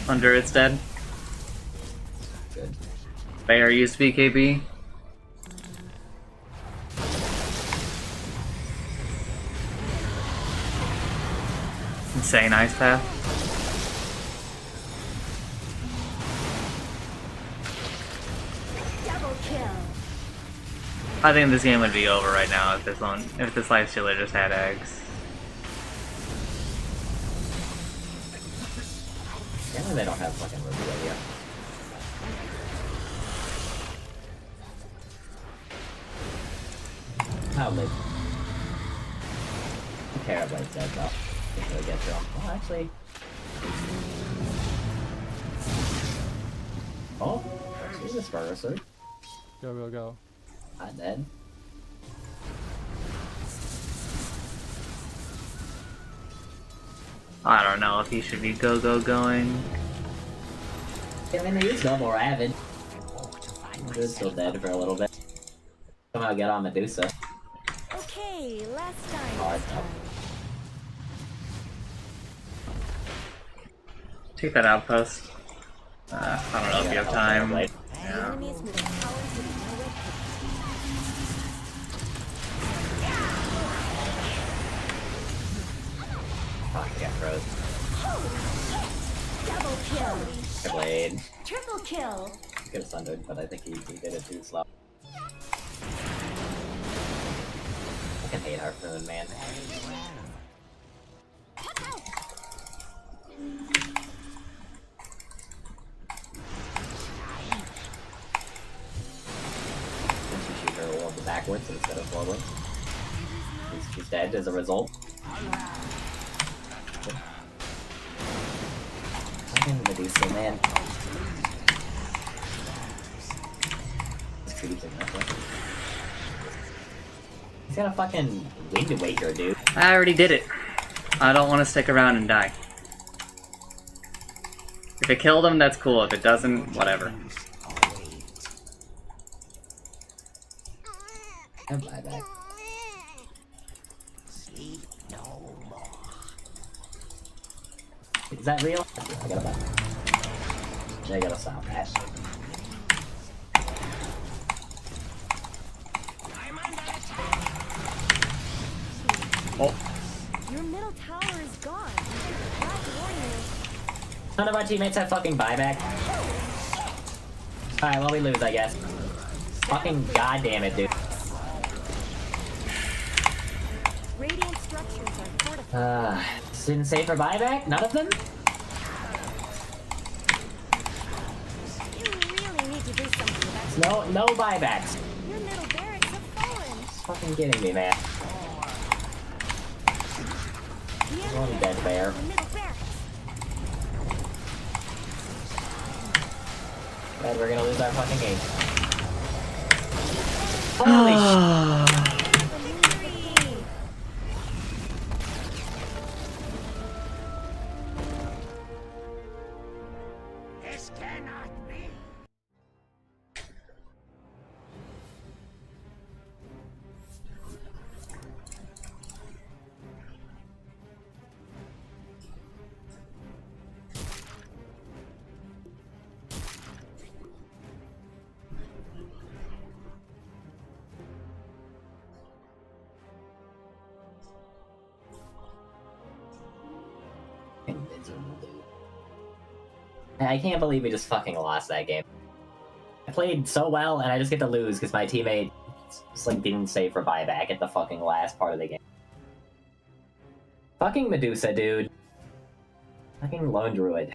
Under it's dead. Good. Bear used to be KB. Insane ice path. Double kill. I think this game would be over right now if this life stealer just had eggs. Apparently they don't have fucking Rubio yet. Probably. Terablade's dead though. Can't really get to him. Oh, actually. Oh, here's a Spurger. Go, go, go. Not dead. I don't know if he should be going. I mean, they use no more Avid. Dude's still dead for a little bit. Somehow get on Medusa. Okay, last time. Oh, it's up. Take that outpost. I don't know if you have time. Like, The enemy's middle tower is nowhere fuck, I got froze. Double kill. Blade. Triple kill. Could have sundered, but I think he did it too slow. I can hate Harpoon, man. Since you shoot her a little bit backwards instead of forward. She's dead as a result. Fucking Medusa, man. He's got a fucking Wind Waker, dude. I already did it. I don't want to stick around and die. If it killed him, that's cool. If it doesn't, whatever. Have buyback. Is that real? I gotta buy. I gotta stop that. Oh. Your middle tower is gone. Last warrior. None of our teammates have fucking buyback. Alright, well we lose, I guess. Fucking goddamn it, dude. Radiant structures are fortified. Didn't say for buyback? None of them? You really need to do something about No buybacks. your middle barracks have fallen. Fucking kidding me, man. The One enemy dead bear. the middle barracks. Bad, we're gonna lose our fucking game. Holy Three. This cannot be. I can't believe we just fucking lost that game. I played so well, and I just get to lose because my teammate just, like, didn't save for buyback at the fucking last part of the game. Fucking Medusa, dude. Fucking Lone Druid.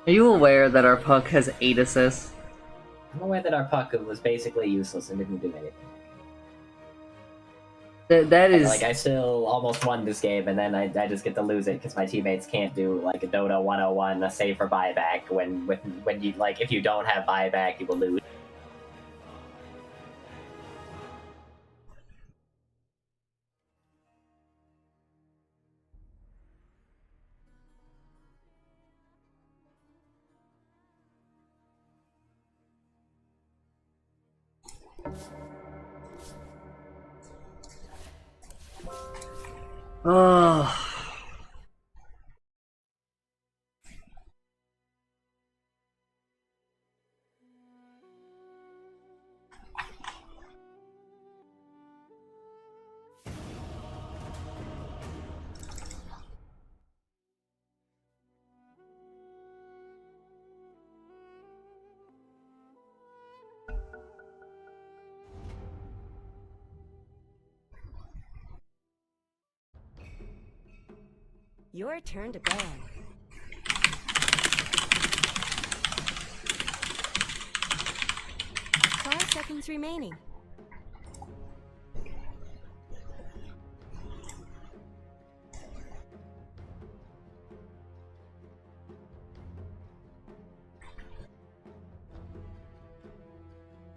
Are you aware that our puck has 8 assists? I'm aware that our puck was basically useless and didn't do anything. That is... Like, I still almost won this game, and then I just get to lose it because my teammates can't do, like, a Dota 101, a save for buyback, when you, like, if you don't have buyback, you will lose. Oh. Your turn to ban. 5 seconds remaining.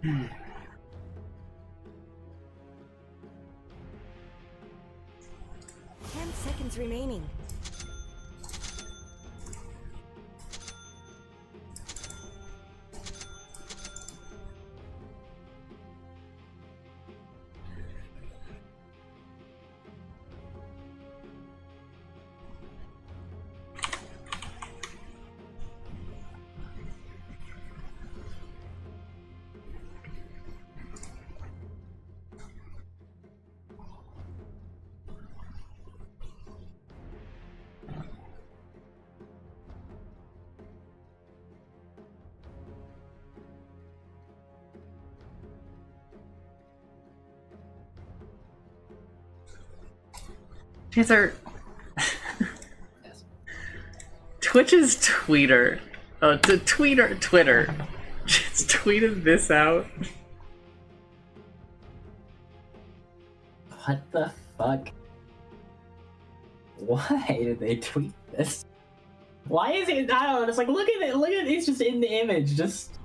Hmm. 10 seconds remaining. These are Yes. Twitch's tweeter. Oh, Twitter. Just tweeted this out. What the fuck? Why did they tweet this? Why is it? I don't know. It's like, look at it. Look at it. It's just in the image. Just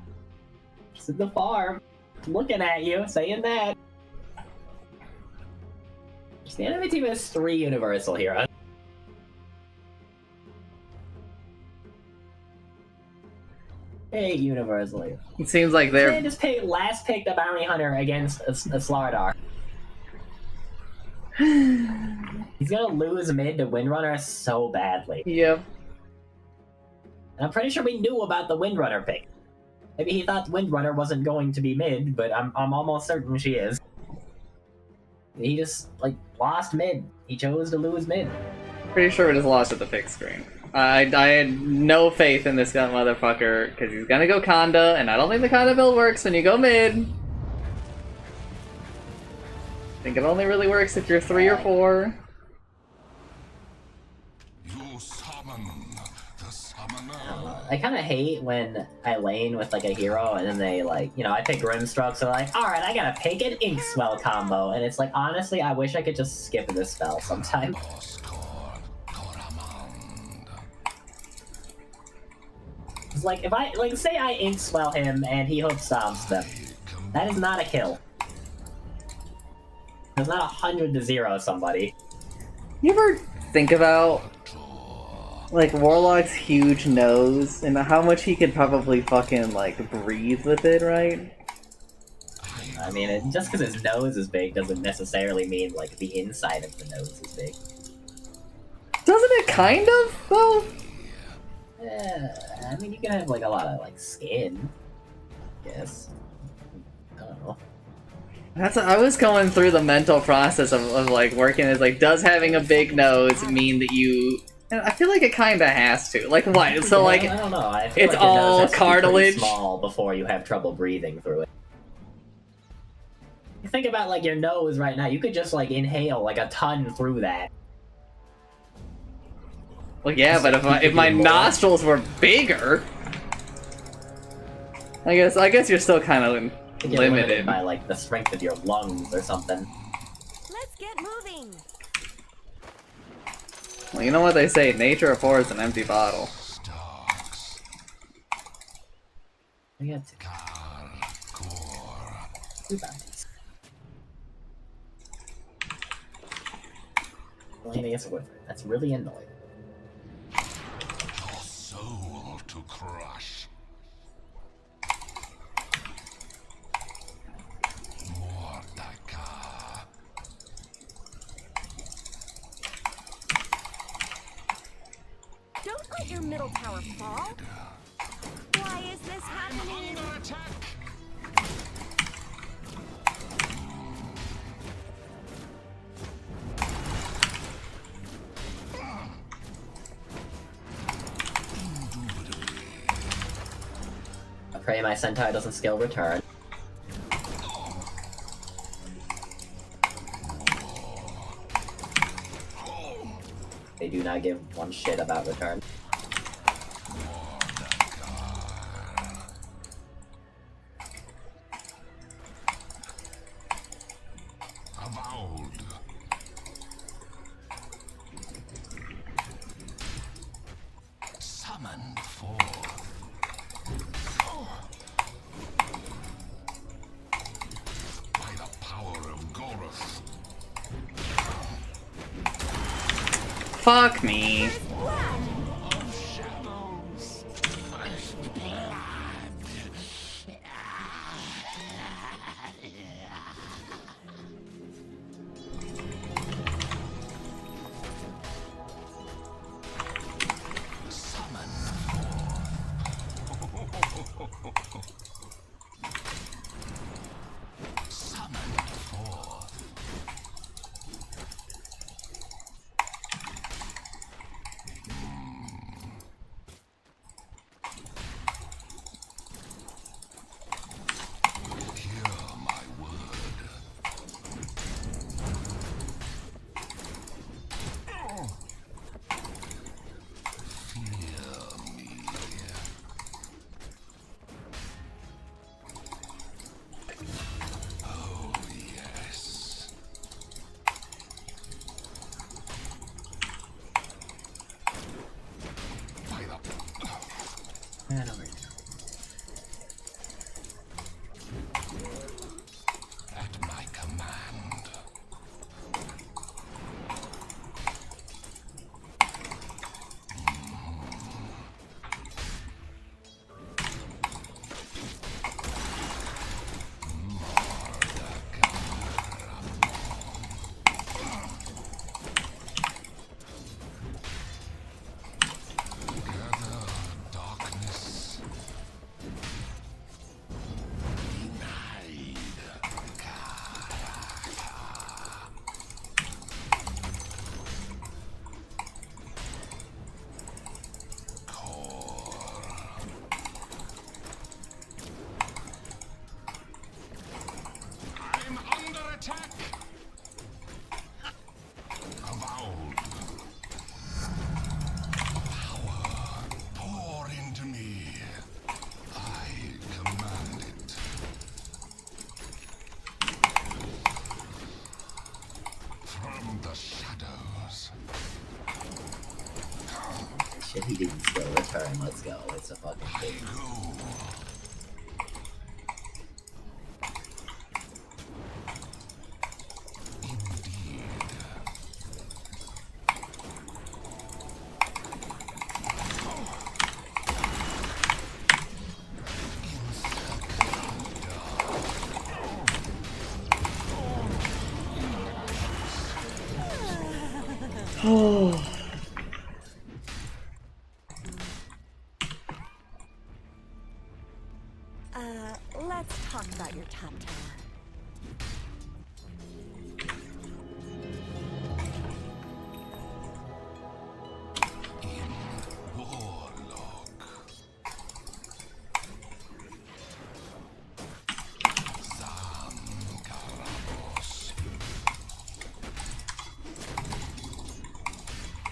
in the farm. Looking at you, saying that. The enemy team has 3 universal heroes. Hey, universal heroes. It seems like They they're just last pick the bounty hunter against a Slardar. He's gonna lose mid to Windrunner so badly. Yep. And I'm pretty sure we knew about the Windrunner pick. Maybe he thought Windrunner wasn't going to be mid, but I'm almost certain she is. He just, like, lost mid. He chose to lose mid. Pretty sure we just lost at the pick screen. I had no faith in this gun motherfucker, because he's gonna go Conda, and I don't think the Conda build works when you go mid. I think it only really works if you're 3 or 4. You summon the summoner. I kind of hate when I lane with, like, a hero, and then they, like, you know, I pick Grimstrokes, so like, alright, I gotta pick an Ink Swell combo, and it's like, honestly, I wish I could just skip this spell sometime. It's like, if I, like, say I Ink Swell him, and he hook stomps them. That is not a kill. It's not 100 to 0 somebody. You ever think about, like, Warlock's huge nose, and how much he could probably fucking, like, breathe with it, right? I mean, just because his nose is big doesn't necessarily mean, like, the inside of the nose is big. Doesn't it kind of, though? Yeah, I mean, you can have, like, a lot of, like, skin. I guess. I don't know. I was going through the mental process of like, working as, like, does having a big nose mean that you... And I feel like it kinda has to. Like, what? So, like, I don't know. I feel it's like your nose all has to be pretty cartilage? small before you have trouble breathing through it. You think about, like, your nose right now. You could just, like, inhale, like, a ton through that. Well, yeah, but if my nostrils were bigger... I guess you're still kind of You're limited. by, like, the strength of your lungs or something. Let's get moving. Well, you know what they say, nature affords an empty bottle. Stocks. We got Core. 2 bounties. Landing is worth it. That's really annoying. Your soul to crush. let your middle tower fall? Why is this happening? Under attack! I pray my Sentai doesn't skill return. They do not give one shit about return. Avowed. Summoned forth. By the power of Goruth. Fuck me. Of shadows. First blood. Summon forth. Summoned forth. Hear my word. Fear me. Oh, yes. By the Man, over here. at my command. Gather darkness. Denied. I'm under attack. Avowed. Power pour into me. I command it. From the shadows. Shit, he didn't skill return. Let's go. It's a fucking I thing. go. Indeed. Let's talk about your top tower. Warlock. Zangarabos.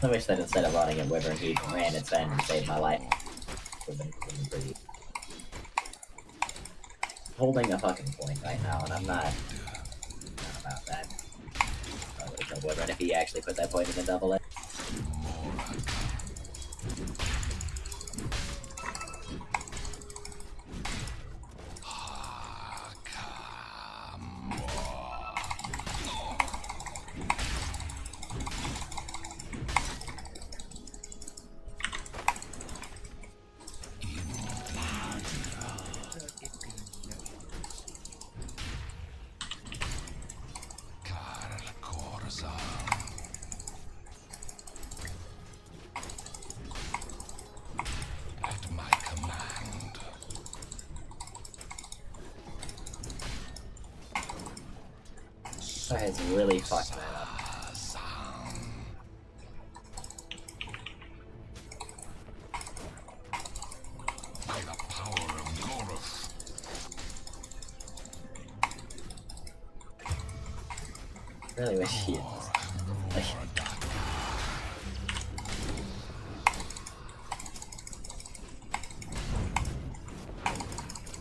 I wish that instead of running at Wyvern, he ran its end and saved my life. Would've been pretty. Holding a fucking point right now, and I'm not about that. I would have killed Wyvern if he actually put that point in the double it. has really fucked that up. By the power of Goroth. Really wish he had like,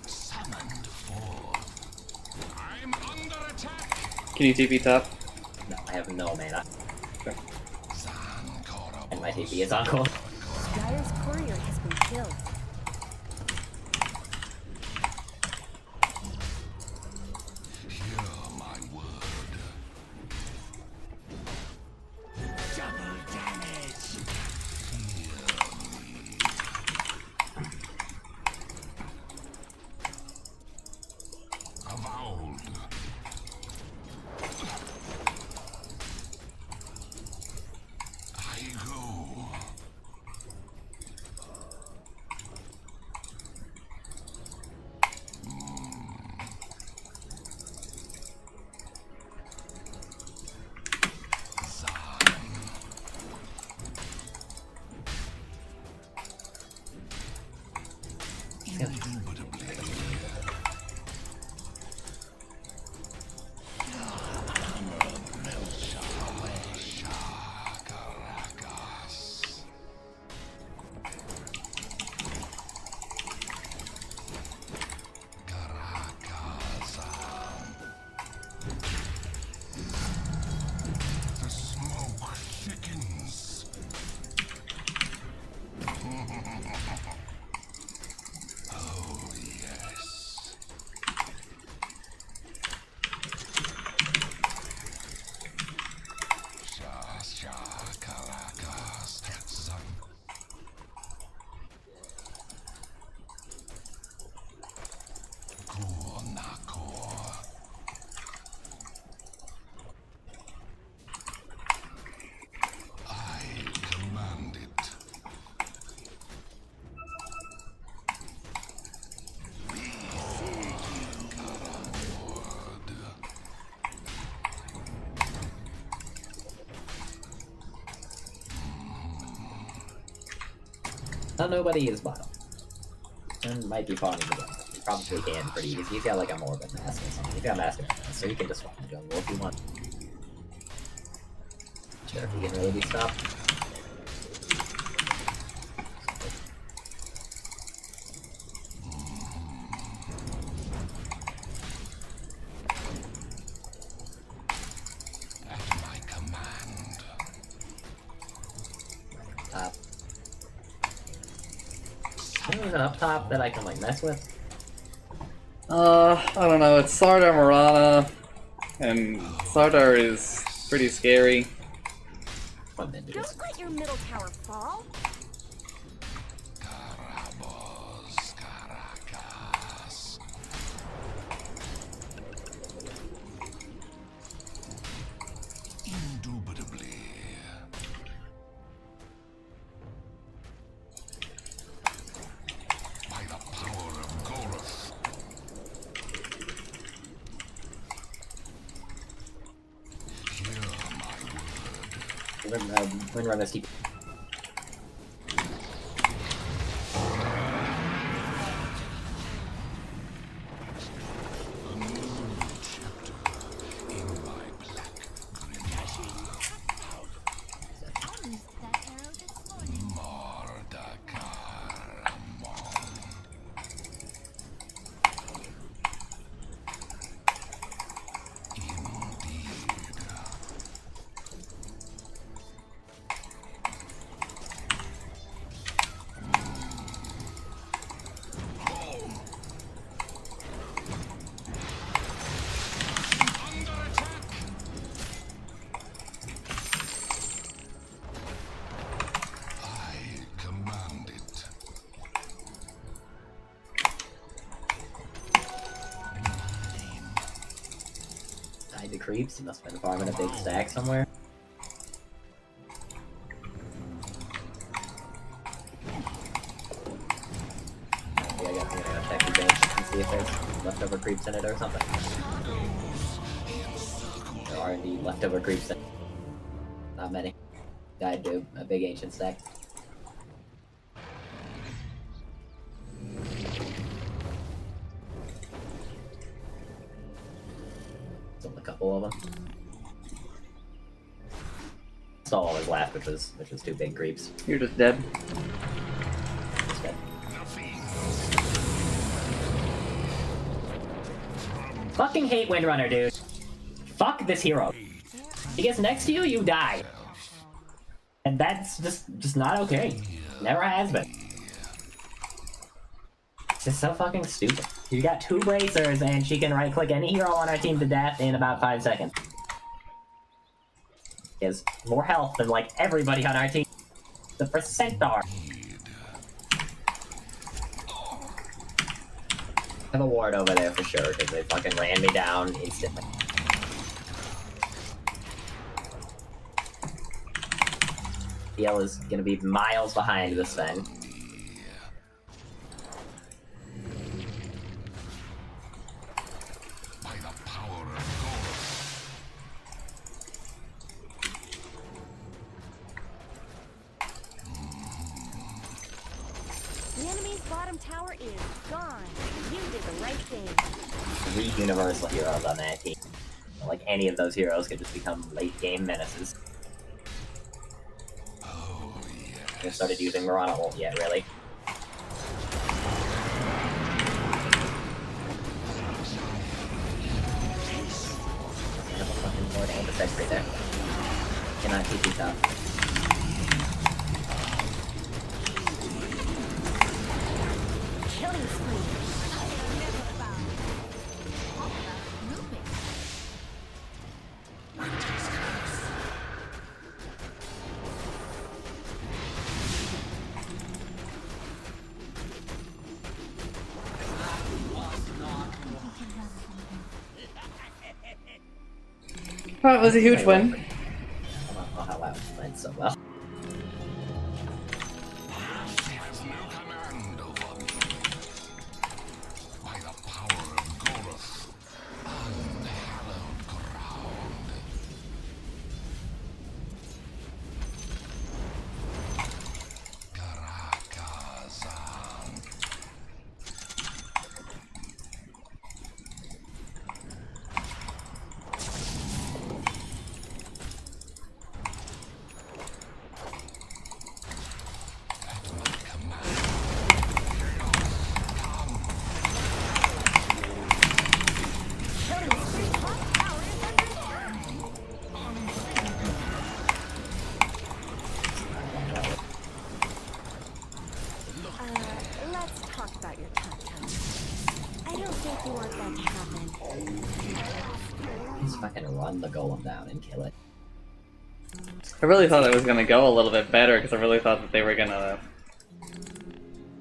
Summoned forth. I'm under attack. Can you TP top? no, I have no mana. Zankora. And my TP is on cold. Dire's courier has been killed. Hear my word. Double damage. Fear me. Avowed. I go. Indubitably. The smoke thickens. Oh, yes. Caracas, Texan. Nakor. I command it. Nobody is bottom. And might be farming the jungle. You probably can pretty easy. He's got like a Morbid Mask or something. He's got Mask, so you can just farm the jungle if you want. Sure if he can really be stopped. At my command. Anything up top that I can like mess with? I don't know. It's Sardar Marana, and Sardar is pretty scary. What then, dude? Don't let your middle tower fall. Carabos, Caracas. Indubitably. By the power of Goroth. Hear my word. When run this TP. A new chapter in my black I used that arrow this morning. Mordakaramon. Indeed. Under attack. I command it. Died to creeps. He must have been farming a big stack somewhere. Maybe I gotta check the bench and see if there's leftover creeps in it or something. R&D leftover creeps. Not many. Died to a big ancient stack. Still a couple of them. Saw all his left, which was two big creeps. You're just dead. Just dead. Fucking hate Windrunner, dude. Fuck this hero. He gets next to you, you die. And that's just not okay. Never has been. It's just so fucking stupid. You got 2 bracers and she can right click any hero on our team to death in about 5 seconds. He has more health than like everybody on our team. The percentar. I have a ward over there for sure, because they fucking ran me down instantly. DL is gonna be miles behind this thing. By the power of Horus. The enemy's bottom tower is gone. You did the right thing. 3 universal heroes on that team. Like any of those heroes could just become late game menaces. I started using Mirana ult yet, really. I have a fucking Lord and a Sentry there. Cannot keep these up. Killing spree. Oh, it was a huge win. I don't know how I went so well. Has no command over me. By the power of Horus. Unhallowed ground. Karakazan. Let's talk about your top tower. I don't think you want that to happen. Just fucking run the golem down and kill it. I really thought it was gonna go a little bit better because I really thought that they were gonna.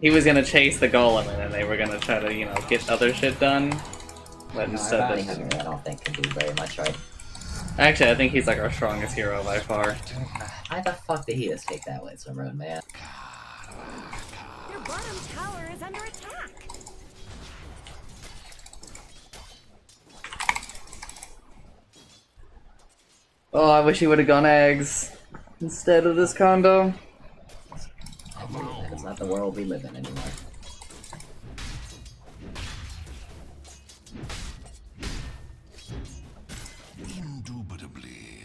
He was gonna chase the golem and then they were gonna try to, you know, get other shit done. But No, instead, our bounty they... hunter, I don't think can do very much right. Actually, I think he's like our strongest hero by far. Why the fuck did he just take that with some rune, man? Your bottom tower is under attack. Oh, I wish he would have gone eggs instead of this condo. It's not the world we live in anymore. Indubitably.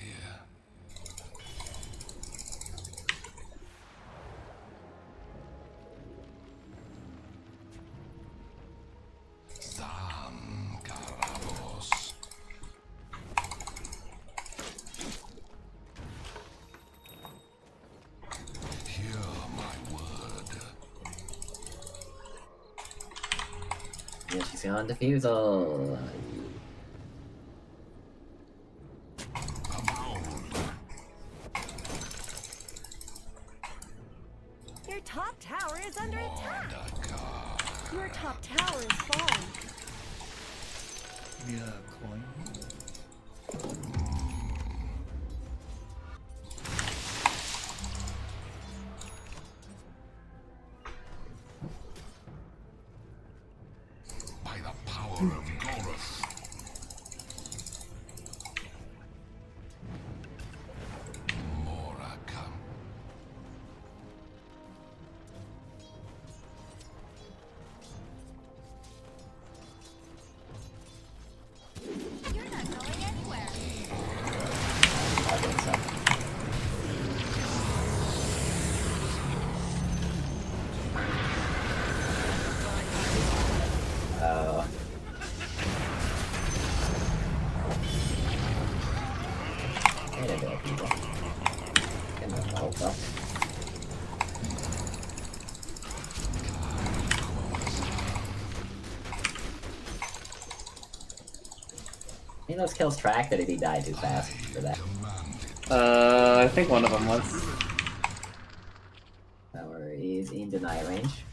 Zan Karabos. Hear my word. Yeah, she's gone defusal. Your top tower is under attack. Your top tower is falling. Yeah, coin. By the power of Gorus. I hope so. I think those kills tracked, or did he die too fast for that? I think one of them was. Or he's in deny range.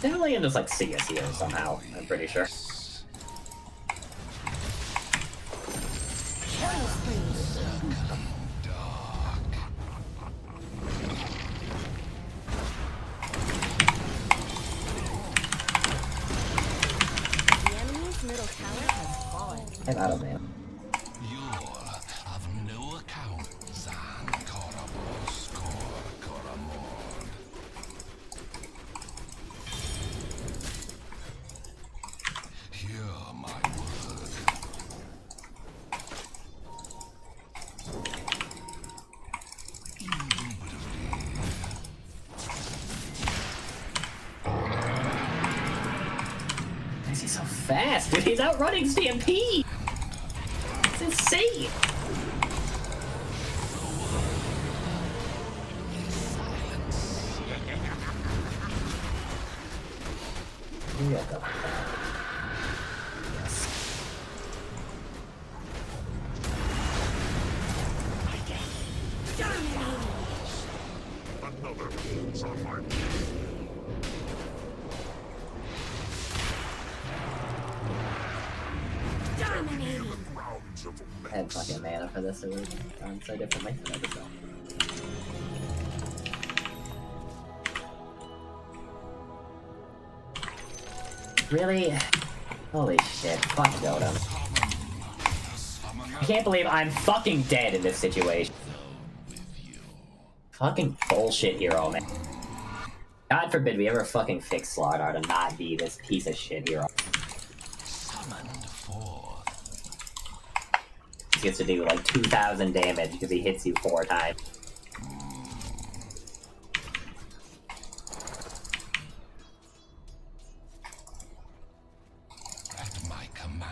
Definitely can just like see us here somehow, I'm pretty sure. The enemy's middle tower has fallen. I'm out of man. Why is he so fast? Dude, he's outrunning Stampede! It's insane! Maybe I'll go. Yes. Another means on my grounds of I had fucking mana for this, it would have gone so differently. Really? Holy shit, fuck Dota. I can't believe I'm fucking dead in this situation. Fucking bullshit hero, man. God forbid we ever fucking fix Slardar to not be this piece of shit hero. He gets to do like 2,000 damage because he hits you 4 times. at my command.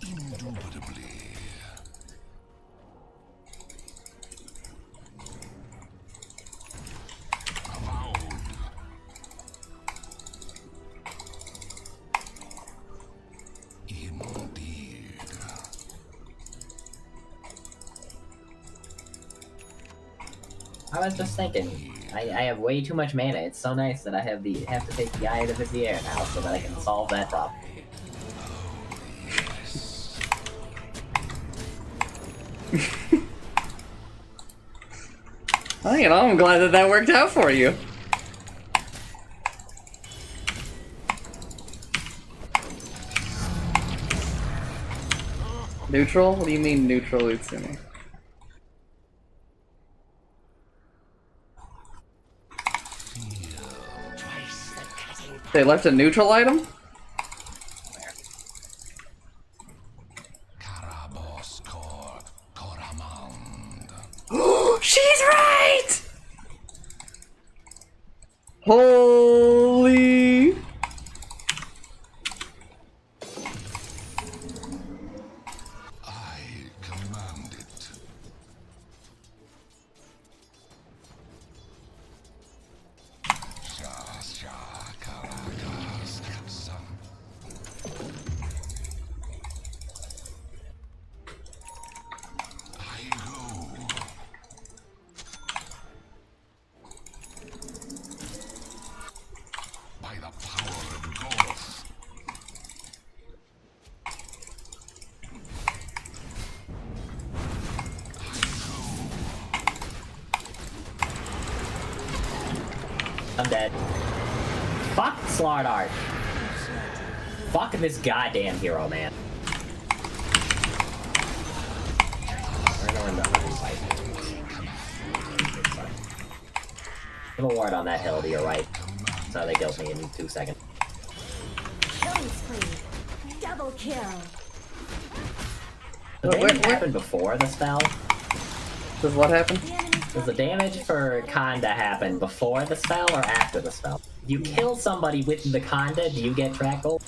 Indubitably. Avowed. Indeed. I was just thinking, I have way too much mana. It's so nice that I have to take the Eye of the Vizier now so that I can solve that problem. Well, you know, I'm glad that that worked out for you. Neutral? What do you mean neutral, Utsumi? They left a neutral item? Karabos Kor Koramand. She's right! Holy... I command it. Sha Sha Karakas Sam. I go. By the power of Goth. I'm dead. Fuck Slardar. Fuck this goddamn hero, man. We're going to fight. Give a ward on that hill to your right. So they killed me in 2 seconds. Killing spree. Double kill. The damage happened before the spell. Does what happen? The enemy's Does the damage for Conda happen before the spell or after the spell? If you kill somebody with the Conda, do you get track gold?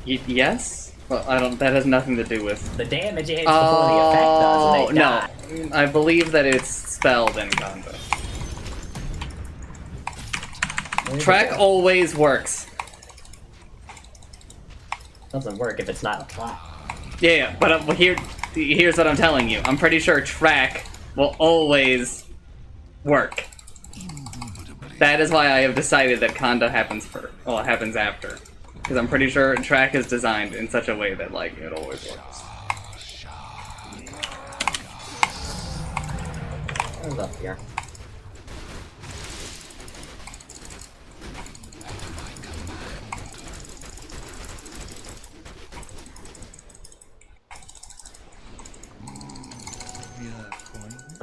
Yes? Well, I don't. That has nothing to do with. The damage hits before the effect does, and they die. No. I believe that it's spelled in Conda. Track always works. Doesn't work if it's not a track. Yeah, but here's what I'm telling you. I'm pretty sure track will always work. That is why I have decided that Conda happens happens after. Because I'm pretty sure track is designed in such a way that, like, it always works. What's up here?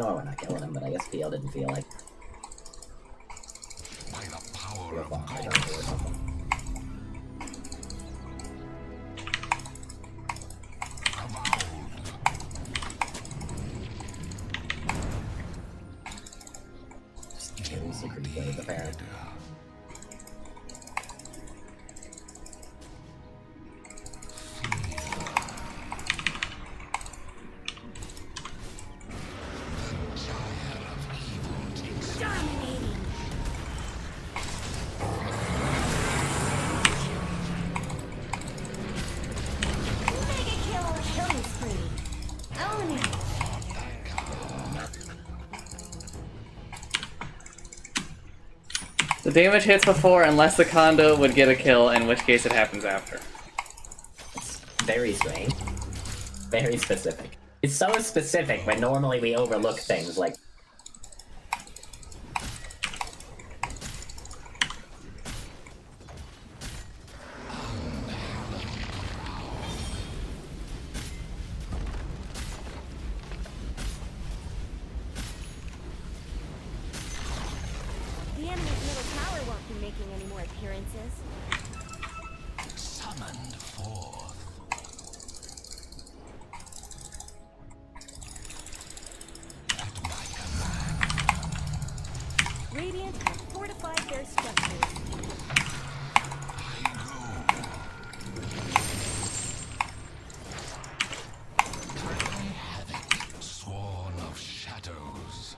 Oh, we're not killing him, but I guess PL didn't feel like. By the power of I don't do something. Just kills the creep wave, apparently. dominating. Mega kill or killing spree. Own it. The damage hits before unless the Kondo would get a kill, in which case it happens after. It's very strange. Very specific. It's so specific, but normally we overlook things like. The enemy's middle tower won't be making any more appearances. summoned forth. At my command, Radiant have fortified their structures. havoc, sworn of shadows.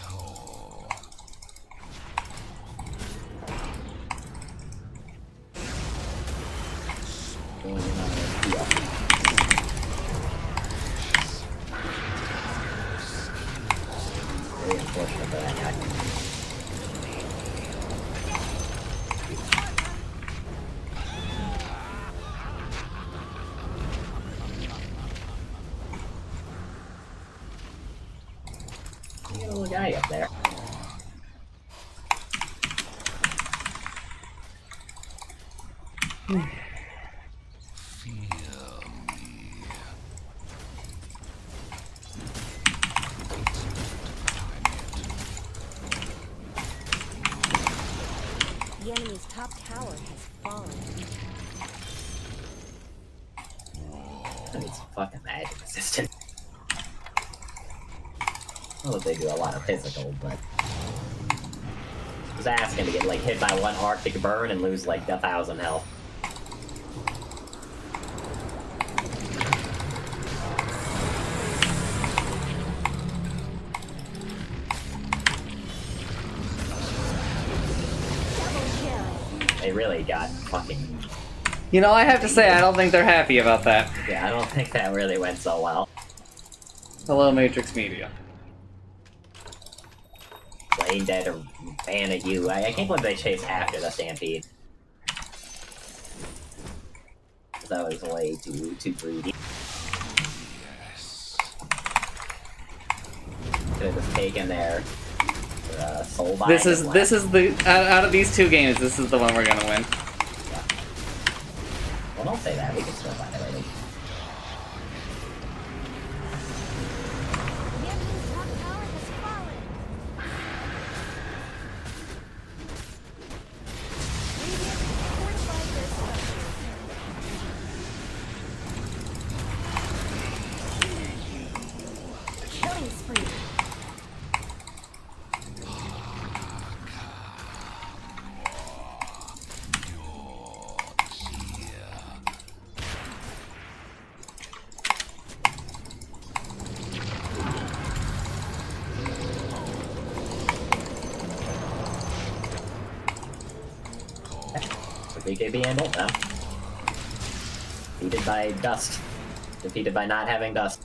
Go. Very unfortunate for that guy. Got a little guy up there. The enemy's top tower has fallen. It's fucking magic resistant. Well, they do a lot of physical, but his ass gonna get like hit by one Arctic burn and lose like 1,000 health. Double kill. They really got fucking. You know, I have to say, I don't think they're happy about that. Yeah, I don't think that really went so well. Hello, Matrix Media. Brain dead or fan of you. I can't believe they chased after the Stampede. That was way too greedy. Could have just taken their soul bind. This is the out of these two games, this is the one we're gonna win. Well, don't say that. We can still find it later. BKB handle? No. Defeated by dust. Defeated by not having dust.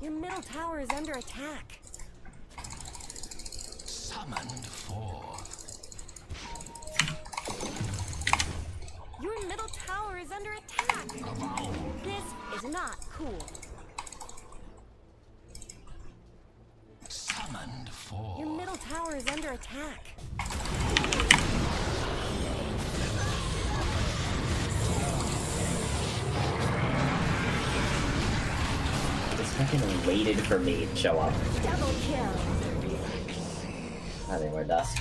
Your middle tower is under attack. Summoned forth. Your middle tower is under attack. This is not cool. Summoned forth. Your middle tower is under attack. Just fucking waited for me to show up. Double kill. I think we're dust.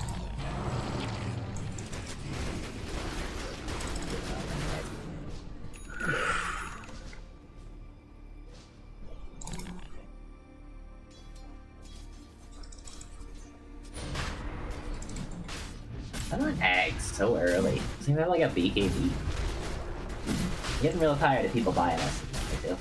I want eggs so early. Does he have like a BKB? I'm getting real tired of people buying us. I do.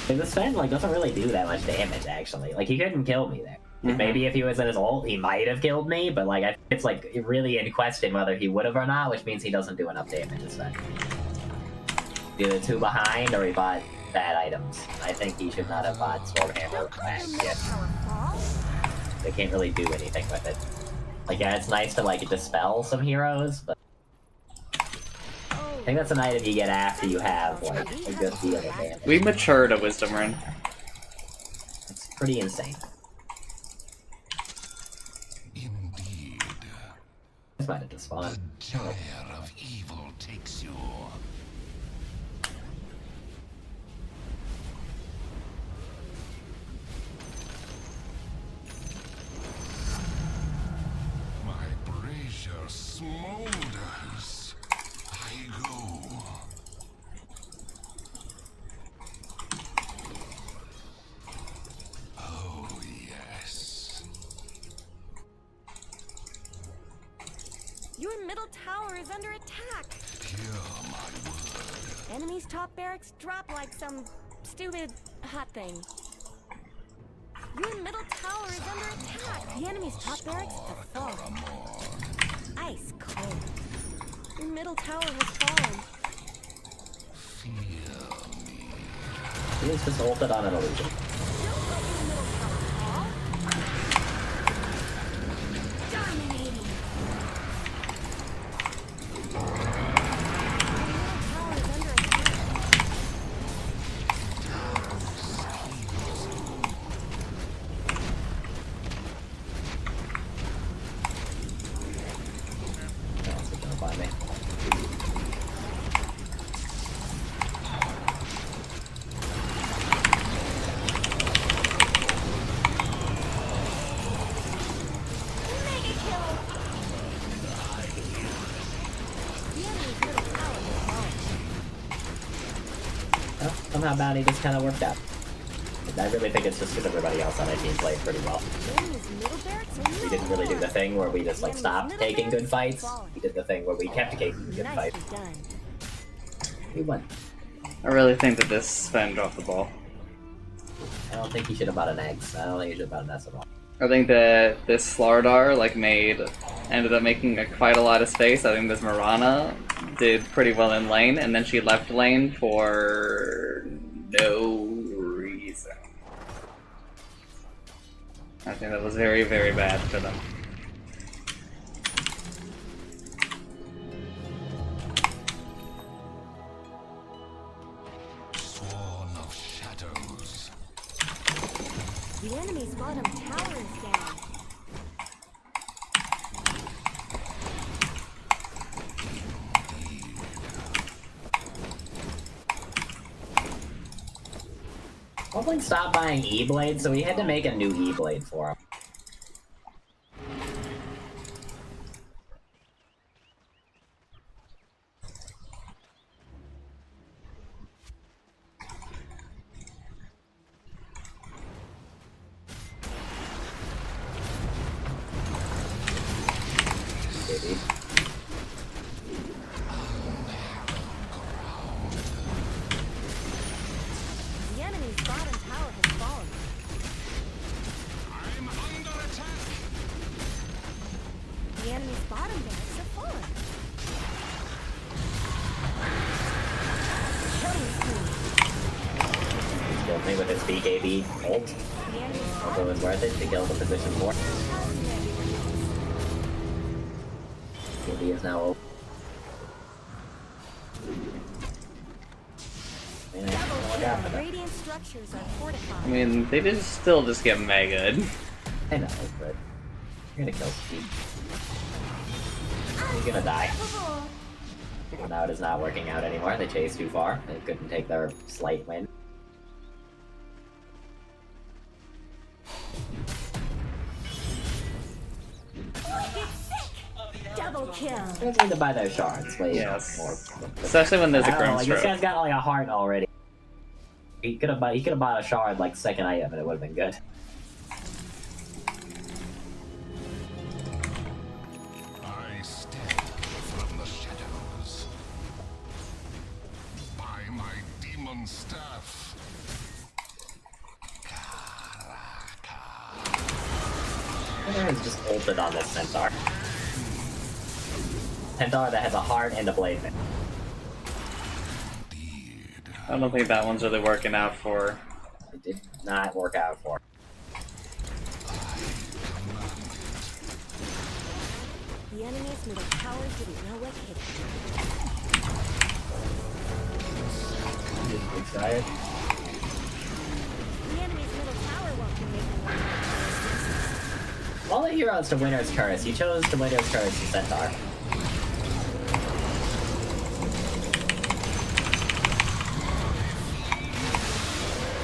Like, the Sven like doesn't really do that much damage actually. Like he couldn't kill me there. Maybe if he was in his ult, he might have killed me, but like I think it's like really in question whether he would have or not, which means he doesn't do enough damage as Sven. Either too behind or he bought bad items. I think he should not have bought Sword Hammer back yet. They can't really do anything with it. Like yeah, it's nice to like dispel some heroes, but I think that's an item you get after you have like a good deal of damage. We matured a Wisdom Rune. It's pretty insane. Indeed. This might have just spawned. The gyre of evil takes you. My brazier smolders. I go. Oh, yes. Your middle tower is under attack. Hear my word. Enemy's top barracks drop like some stupid hot thing. Your middle tower is under attack. The enemy's top barracks have fallen. Ice cold. Your middle tower has fallen. Feel me. He was just ulted on an illusion. Don't let your middle tower fall. Dominating. Your middle tower is under attack. No one's gonna find me. Mega kill. The enemy's middle tower has fallen. Well, somehow Bounty just kind of worked out. I really think it's just because everybody else on our team played pretty well. The enemy's middle barracks are We didn't really do the thing where we just like stopped taking good fights. We did the thing where we kept taking good fights. Nicely done. We won. I really think that this Sven dropped the ball. I don't think he should have bought an eggs. I don't think he should have bought an S at all. I think that this Slardar ended up making quite a lot of space. I think this Mirana did pretty well in lane, and then she left lane for no reason. I think that was very, very bad for them. Sworn of shadows. The enemy's bottom tower is down. Goblin stopped buying E-Blade, so we had to make a new E-Blade for him. speed. The enemy's bottom tower has fallen. I'm under attack. The enemy's bottom barracks have fallen. Killing spree. He's killed me with his BKB ult. The enemy's Although it was worth it to kill the position 4. BKB is now ult. Man, I have to look out for that. Radiant structures are fortified. I mean, they did still just get mega. I know, but you're gonna kill Steve. He's gonna die. Well, now it is not working out anymore. They chased too far. They couldn't take their slight win. Double kill. They need to buy their shards. Way Yes. more. Especially when there's a I don't know, Grim like, this Stroke. guy's got like a heart already. He could have bought a shard like second item and it would have been good. I step from the shadows. By my demon staff. Centaur is just ulted on this Centaur. Centaur that has a heart and a blade. I don't think that one's really working out for. It did not work out for him. The enemy's middle tower didn't know what hit it. He's excited. The enemy's middle tower won't be making All the heroes to Winter's Curse. You chose to Winter's Curse to Centaur.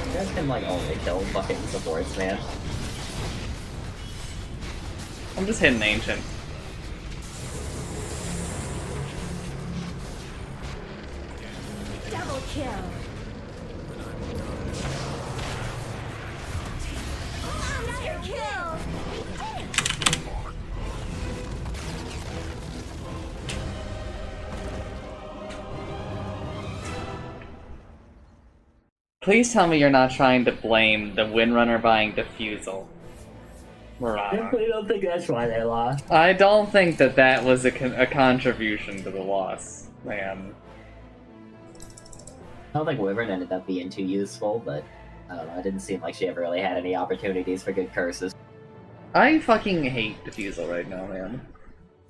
You guys can like only kill fucking supports, man. I'm just hitting Ancient. double kill. Another kill. Please tell me you're not trying to blame the Windrunner buying Diffusal. I Murata. definitely don't think that's why they lost. I don't think that that was a contribution to the loss, man. I don't think Wyvern ended up being too useful, but I don't know. It didn't seem like she ever really had any opportunities for good curses. I fucking hate Diffusal right now, man.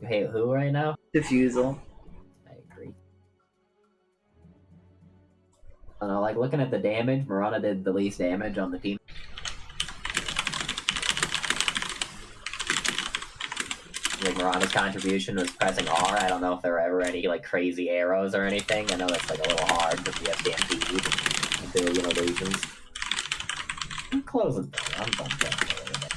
You hate who right now? Diffusal. I agree. I don't know, like looking at the damage, Mirana did the least damage on the team. I think Mirana's contribution was pressing R. I don't know if there were ever any like crazy arrows or anything. I know that's like a little hard because we have Stampede and billion illusions. I'm closing down. I'm done playing a little bit.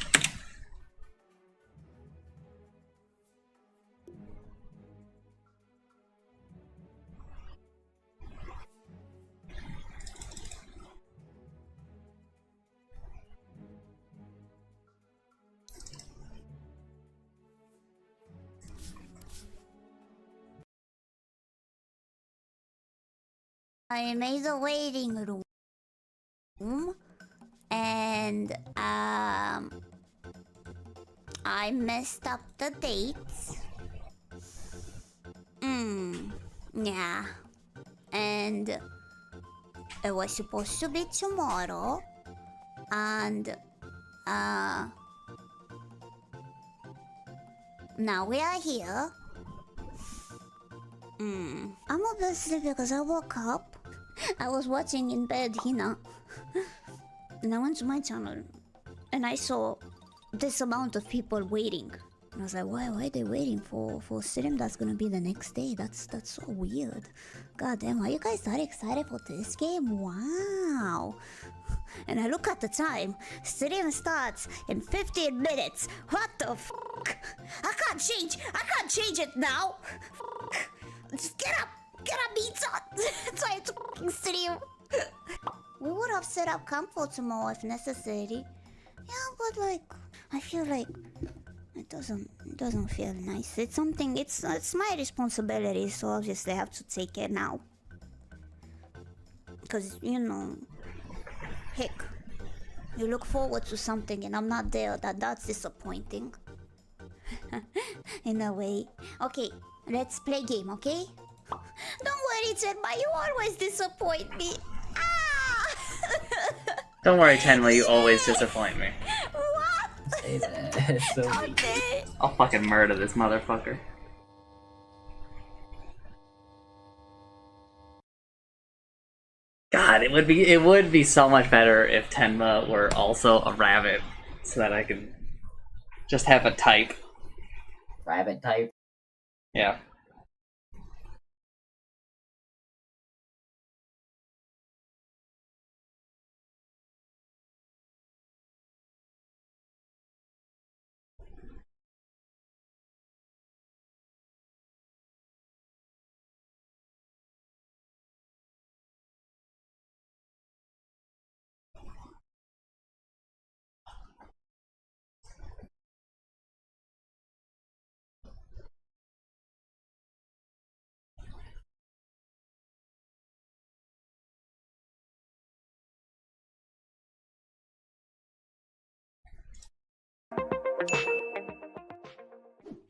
I made the waiting room, and I messed up the dates. Yeah, and it was supposed to be tomorrow, and now we are here. I'm a bit sleepy because I woke up. I was watching in bed, and I went to my channel, and I saw this amount of people waiting. And I was like, why are they waiting for stream that's gonna be the next day? That's so weird. God damn, are you guys that excited for this game? Wow. And I look at the time. Stream starts in 15 minutes. What the fuck? I can't change it now. Just get up, pizza. Try to fucking stream. We would have set up camp for tomorrow if necessary. Yeah, but like, I feel like It doesn't feel nice. It's something. It's my responsibility, so obviously I have to take it now. Cause you know, heck, you look forward to something and I'm not there. That's disappointing. In a way. Okay, let's play game. Okay. Don't worry, Chenma. You always disappoint me. Ah! Don't worry, Tenma, you always disappoint me. What? Say that. It's so weak. Okay. I'll fucking murder this motherfucker. God, it would be so much better if Tenma were also a rabbit, so that I could just have a type. Rabbit type. Yeah.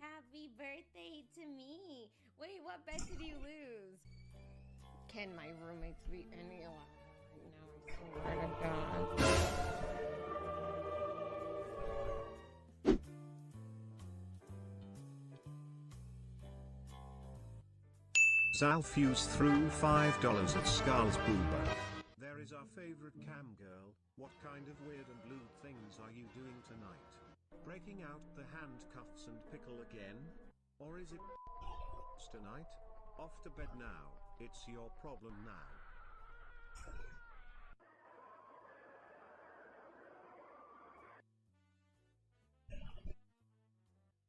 Happy birthday to me. Wait, what bet did you lose? Can my roommates be any louder right now? I swear to God. Zalfuse threw $5 at Scarl's Boober. There is our favorite cam girl. What kind of weird and lewd things are you doing tonight? Breaking out the handcuffs and pickle again? Or is it tonight? Off to bed now. It's your problem now.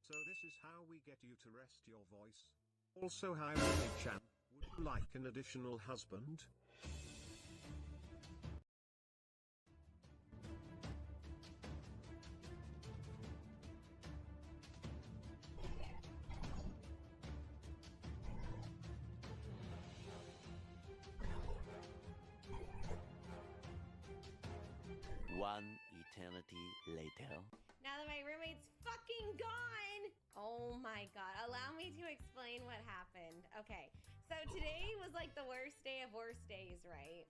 So this is how we get you to rest your voice. Also, hi Chan. Would you like an additional husband? One eternity later. Now that my roommate's fucking gone! Oh my god. Allow me to explain what happened. Okay, so today was like the worst day of worst days, right?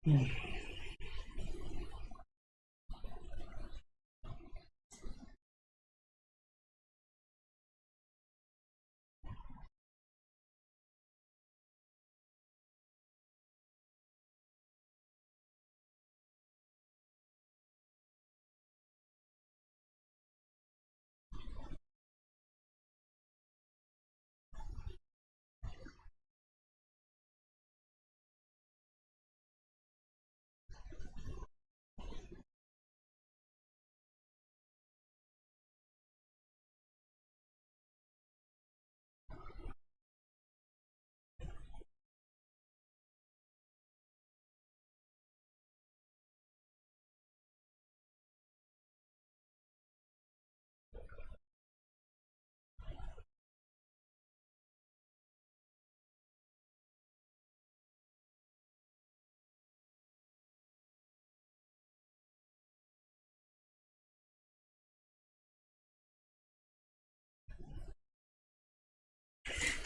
Do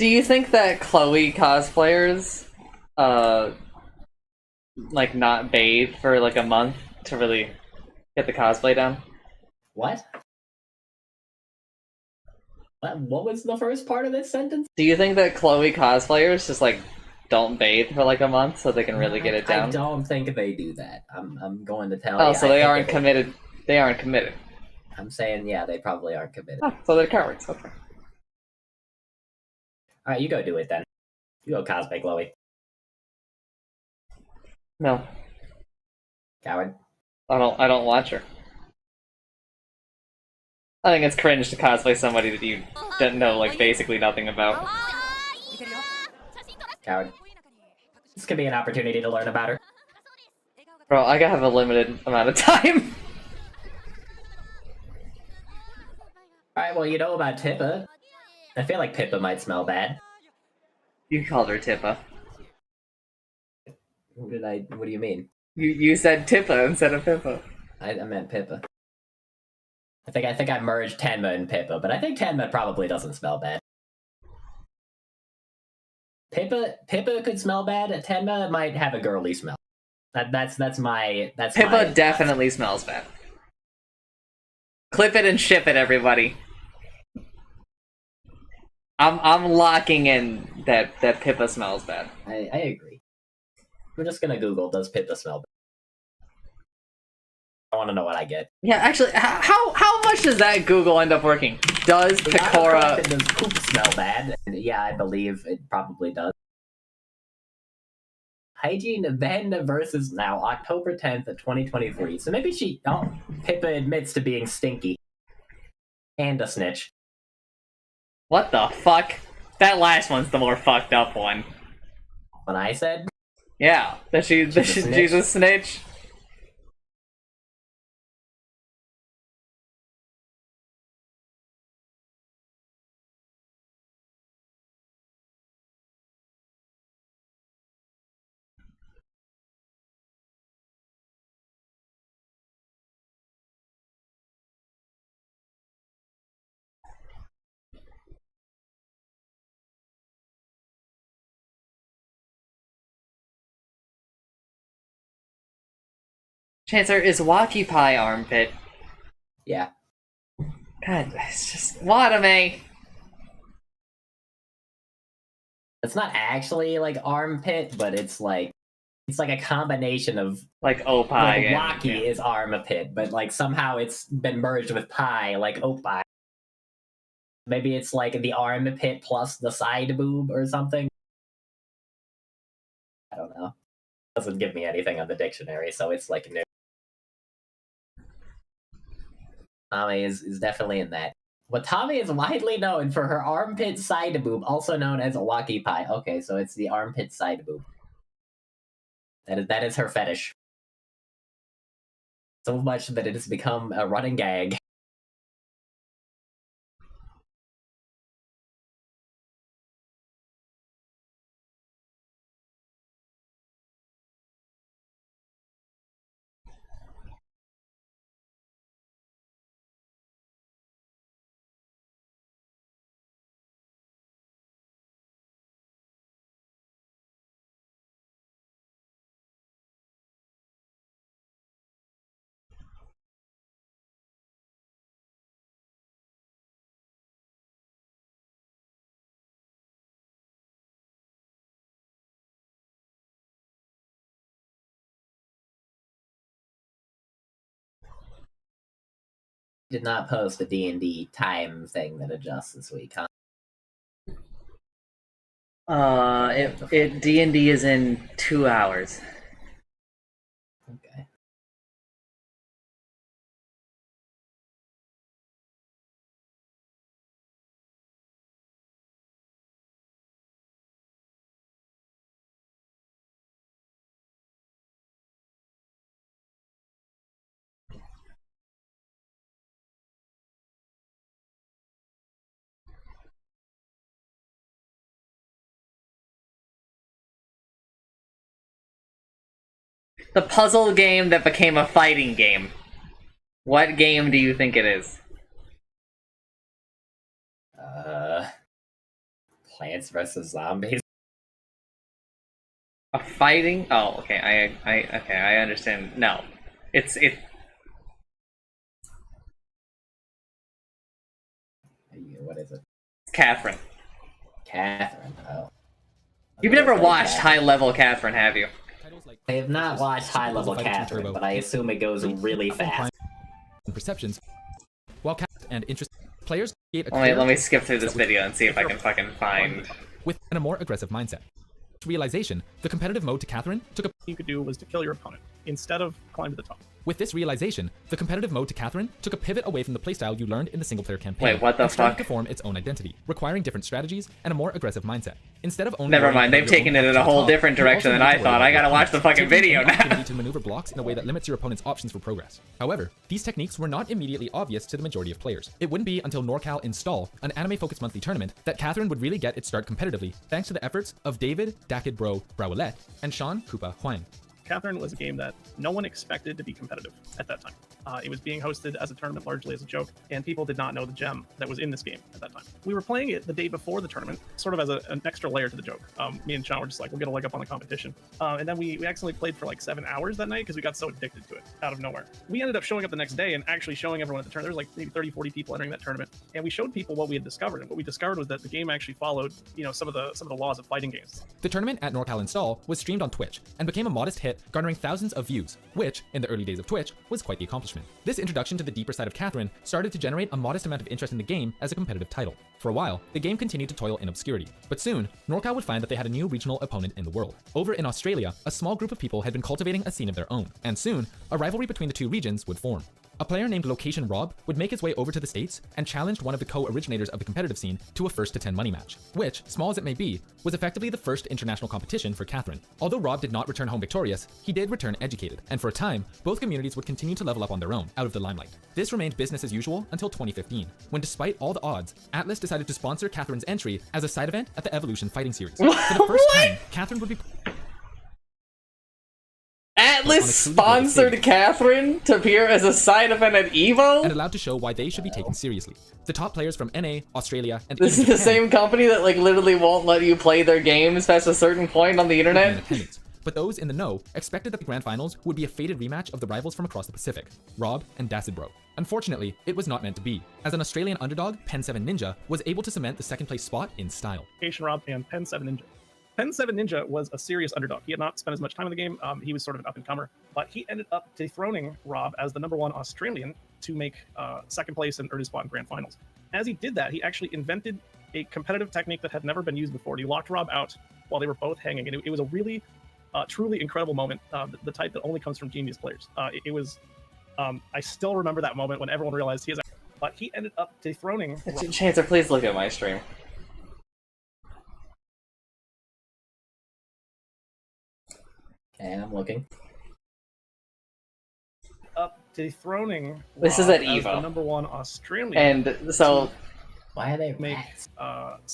you think that Chloe cosplayers, like not bathe for like a month to really get the cosplay down? What? What was the first part of this sentence? Do you think that Chloe cosplayers just like don't bathe for like a month so they can really get it down? I don't think they do that. I'm going to tell Oh, you. so they aren't committed. They aren't committed. I'm saying, yeah, they probably aren't committed. Oh, so they're cowards. Okay. Alright, you go do it then. You go cosplay Chloe. No, Coward. I don't watch her. I think it's cringe to cosplay somebody that you don't know like basically nothing about. Coward. This could be an opportunity to learn about her. Bro, I gotta have a limited amount of time. Alright, well, you know about Tippa. I feel like Pippa might smell bad. You called her Tippa. What do you mean? You said Tippa instead of Pippa. I meant Pippa. I think I merged Tenma and Pippa, but I think Tenma probably doesn't smell bad. Pippa could smell bad. Tenma might have a girly smell. That's Pippa definitely smells bad. Clip it and ship it, everybody. I'm locking in that Pippa smells bad. I agree. We're just gonna Google, does Pippa smell bad? I want to know what I get. Yeah, actually, how much does that Google end up working? Does Picora... Does poop smell bad? Yeah, I believe it probably does. Hygiene then versus now, October 10th, 2023. So maybe Pippa admits to being stinky. And a snitch. What the fuck? That last one's the more fucked up one. When I said? Yeah, she's a snitch. Chancer, is Waki Pie armpit? Yeah. God, it's just... Watame! It's not actually like armpit, but it's like a combination of like Opie. Like Waki is armpit, but like somehow it's been merged with pie, like Opie. Maybe it's like the armpit plus the side boob or something. I don't know. Doesn't give me anything on the dictionary, so it's like new. Tommy is definitely in that. Watami is widely known for her armpit side boob, also known as a Waki Pie. Okay, so it's the armpit side boob. That is her fetish. So much that it has become a running gag. did not post a D&D time thing that adjusts this week, huh? D&D is in 2 hours. Okay. The puzzle game that became a fighting game. What game do you think it is? Plants vs. Zombies. A fighting? Oh, okay. I understand. No, it's What is it? Catherine. Catherine. Oh. You've never watched High Level Catherine, have you? I have not watched High Level Catherine, but I assume it goes really fast. Perceptions. While cast and interest players create a let me skip through this video and see if I can fucking find with a more aggressive mindset. Realization, the competitive mode to Catherine took a you could do was to kill your opponent instead of climb to the top. With this realization, the competitive mode to Catherine took a pivot away from the playstyle you learned in the single-player campaign. Wait, what the and started fuck? to form its own identity, requiring different strategies and a more aggressive mindset. Instead of only Never mind, they've taken it in a whole different direction than I thought. I gotta watch the fucking video now. To maneuver blocks in a way that limits your opponent's options for progress. However, these techniques were not immediately obvious to the majority of players. It wouldn't be until NorCal Install, an anime-focused monthly tournament, that Catherine would really get its start competitively, thanks to the efforts of David Dakid Bro Browillet and Sean Koopa Huang. Catherine was a game that no one expected to be competitive at that time. It was being hosted as a tournament largely as a joke, and people did not know the gem that was in this game at that time. We were playing it the day before the tournament, sort of as an extra layer to the joke. Me and Sean were just like, we'll get a leg up on the competition. And then we accidentally played for like 7 hours that night because we got so addicted to it out of nowhere. We ended up showing up the next day and actually showing everyone at the tournament. There was like maybe 30, 40 people entering that tournament, and we showed people what we had discovered. And what we discovered was that the game actually followed, some of the laws of fighting games. The tournament at NorCal Install was streamed on Twitch and became a modest hit, garnering thousands of views, which, in the early days of Twitch, was quite the accomplishment. This introduction to the deeper side of Catherine started to generate a modest amount of interest in the game as a competitive title. For a while, the game continued to toil in obscurity, but soon, NorCal would find that they had a new regional opponent in the world. Over in Australia, a small group of people had been cultivating a scene of their own, and soon, a rivalry between the two regions would form. A player named Location Rob would make his way over to the States and challenged one of the co-originators of the competitive scene to a 1-to-10 money match, which, small as it may be, was effectively the first international competition for Catherine. Although Rob did not return home victorious, he did return educated, and for a time, both communities would continue to level up on their own, out of the limelight. This remained business as usual until 2015, when despite all the odds, Atlas decided to sponsor Catherine's entry as a side event at the Evolution Fighting Series. For the first time, Catherine would be Atlas sponsored Catherine to appear as a side event at EVO? And allowed to show why they should be taken seriously. The top players from NA, Australia, and this is the same company that like literally won't let you play their games past a certain point on the internet? But those in the know expected that the grand finals would be a fated rematch of the rivals from across the Pacific, Rob and Dacid Bro. Unfortunately, it was not meant to be, as an Australian underdog, Pen 7 Ninja, was able to cement the second place spot in style. Location Rob and Pen 7 Ninja. Pen 7 Ninja was a serious underdog. He had not spent as much time in the game. He was sort of an up-and-comer, but he ended up dethroning Rob as the #1 Australian to make second place and earn his spot in grand finals. As he did that, he actually invented a competitive technique that had never been used before. He locked Rob out while they were both hanging, and it was a really, truly incredible moment, the type that only comes from genius players. It was, I still remember that moment when everyone realized he is, but he ended up dethroning Rob. Chancer, please look at my stream. Okay, I'm looking. Up dethroning. This Rob is at as EVO. the #1 Australian. And so why are they make, rats?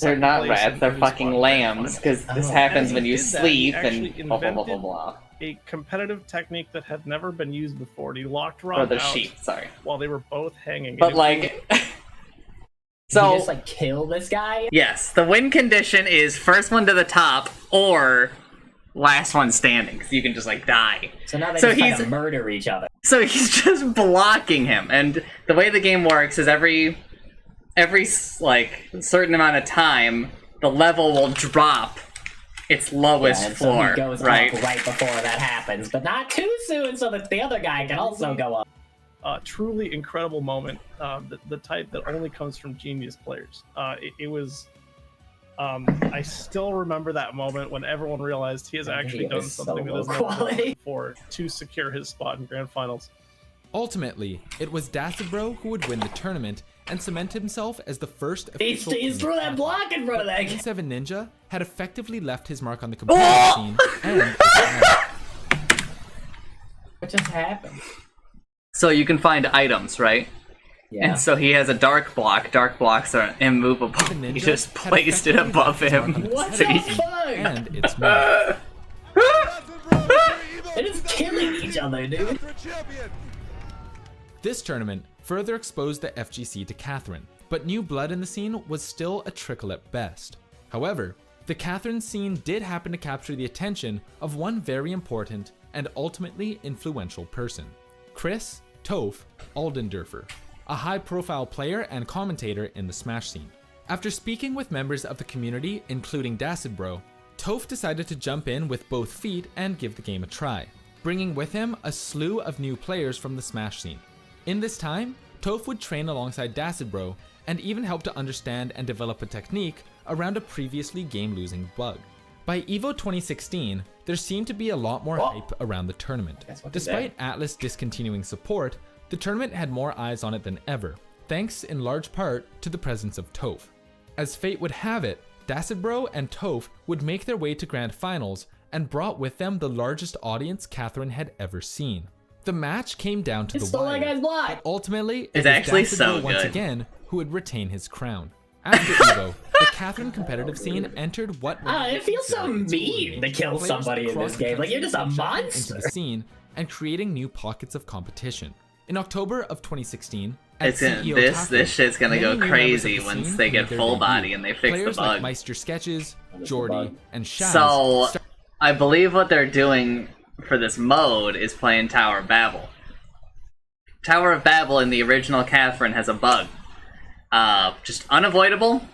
they're not rats, they're fucking lambs, because this happens when you sleep and blah blah blah blah blah. A competitive technique that had never been used before. He locked Rob Or the out sheep, sorry. while they were both hanging. But like so you just like kill this guy? Yes, the win condition is first one to the top or last one standing, because you can just like die. So now they just try to murder each other. So he's just blocking him, and the way the game works is every like certain amount of time, the level will drop its lowest and floor, so he goes right? up right before that happens, but not too soon, so that the other guy can also go up. Truly incredible moment, the type that only comes from genius players. It was. I still remember that moment when everyone realized he has actually done something that is quality to secure his spot in grand finals. Ultimately, it was Dasibro who would win the tournament and cement himself as the first official He's threw that block in front of that. 10-7 Ninja had effectively left his mark on the competitive scene and What just happened? So you can find items, right? Yeah. And so he has a dark block. Dark blocks are immovable. He just placed it above him. What So the he- fuck? and its move. They're just killing each other, dude. This tournament further exposed the FGC to Catherine, but new blood in the scene was still a trickle at best. However, the Catherine scene did happen to capture the attention of one very important and ultimately influential person, Chris Toph Aldendorfer, a high-profile player and commentator in the Smash scene. After speaking with members of the community, including Dasibro, Toph decided to jump in with both feet and give the game a try, bringing with him a slew of new players from the Smash scene. In this time, Toph would train alongside Dasibro and even help to understand and develop a technique around a previously game-losing bug. By EVO 2016, there seemed to be a lot more hype around the tournament. Despite Atlas discontinuing support, the tournament had more eyes on it than ever, thanks in large part to the presence of Toph. As fate would have it, Dasibro and Toph would make their way to grand finals and brought with them the largest audience Catherine had ever seen. The match came down to the wire, but ultimately it was actually Dasibro so once good. again who would retain his crown. After EVO, the Catherine competitive scene entered what It feels so mean to kill Players somebody in across this the game. Like, you're just a country jumping monster. into the scene and creating new pockets of competition. In October of 2016, at CEO this shit's gonna many go new members crazy of the once scene they made get their full debut. body and they fix the Players bug. like Meister Sketches, Jordy, and Shaz. So, I believe what they're doing for this mode is playing Tower of Babel. Tower of Babel in the original Catherine has a bug. Just unavoidable,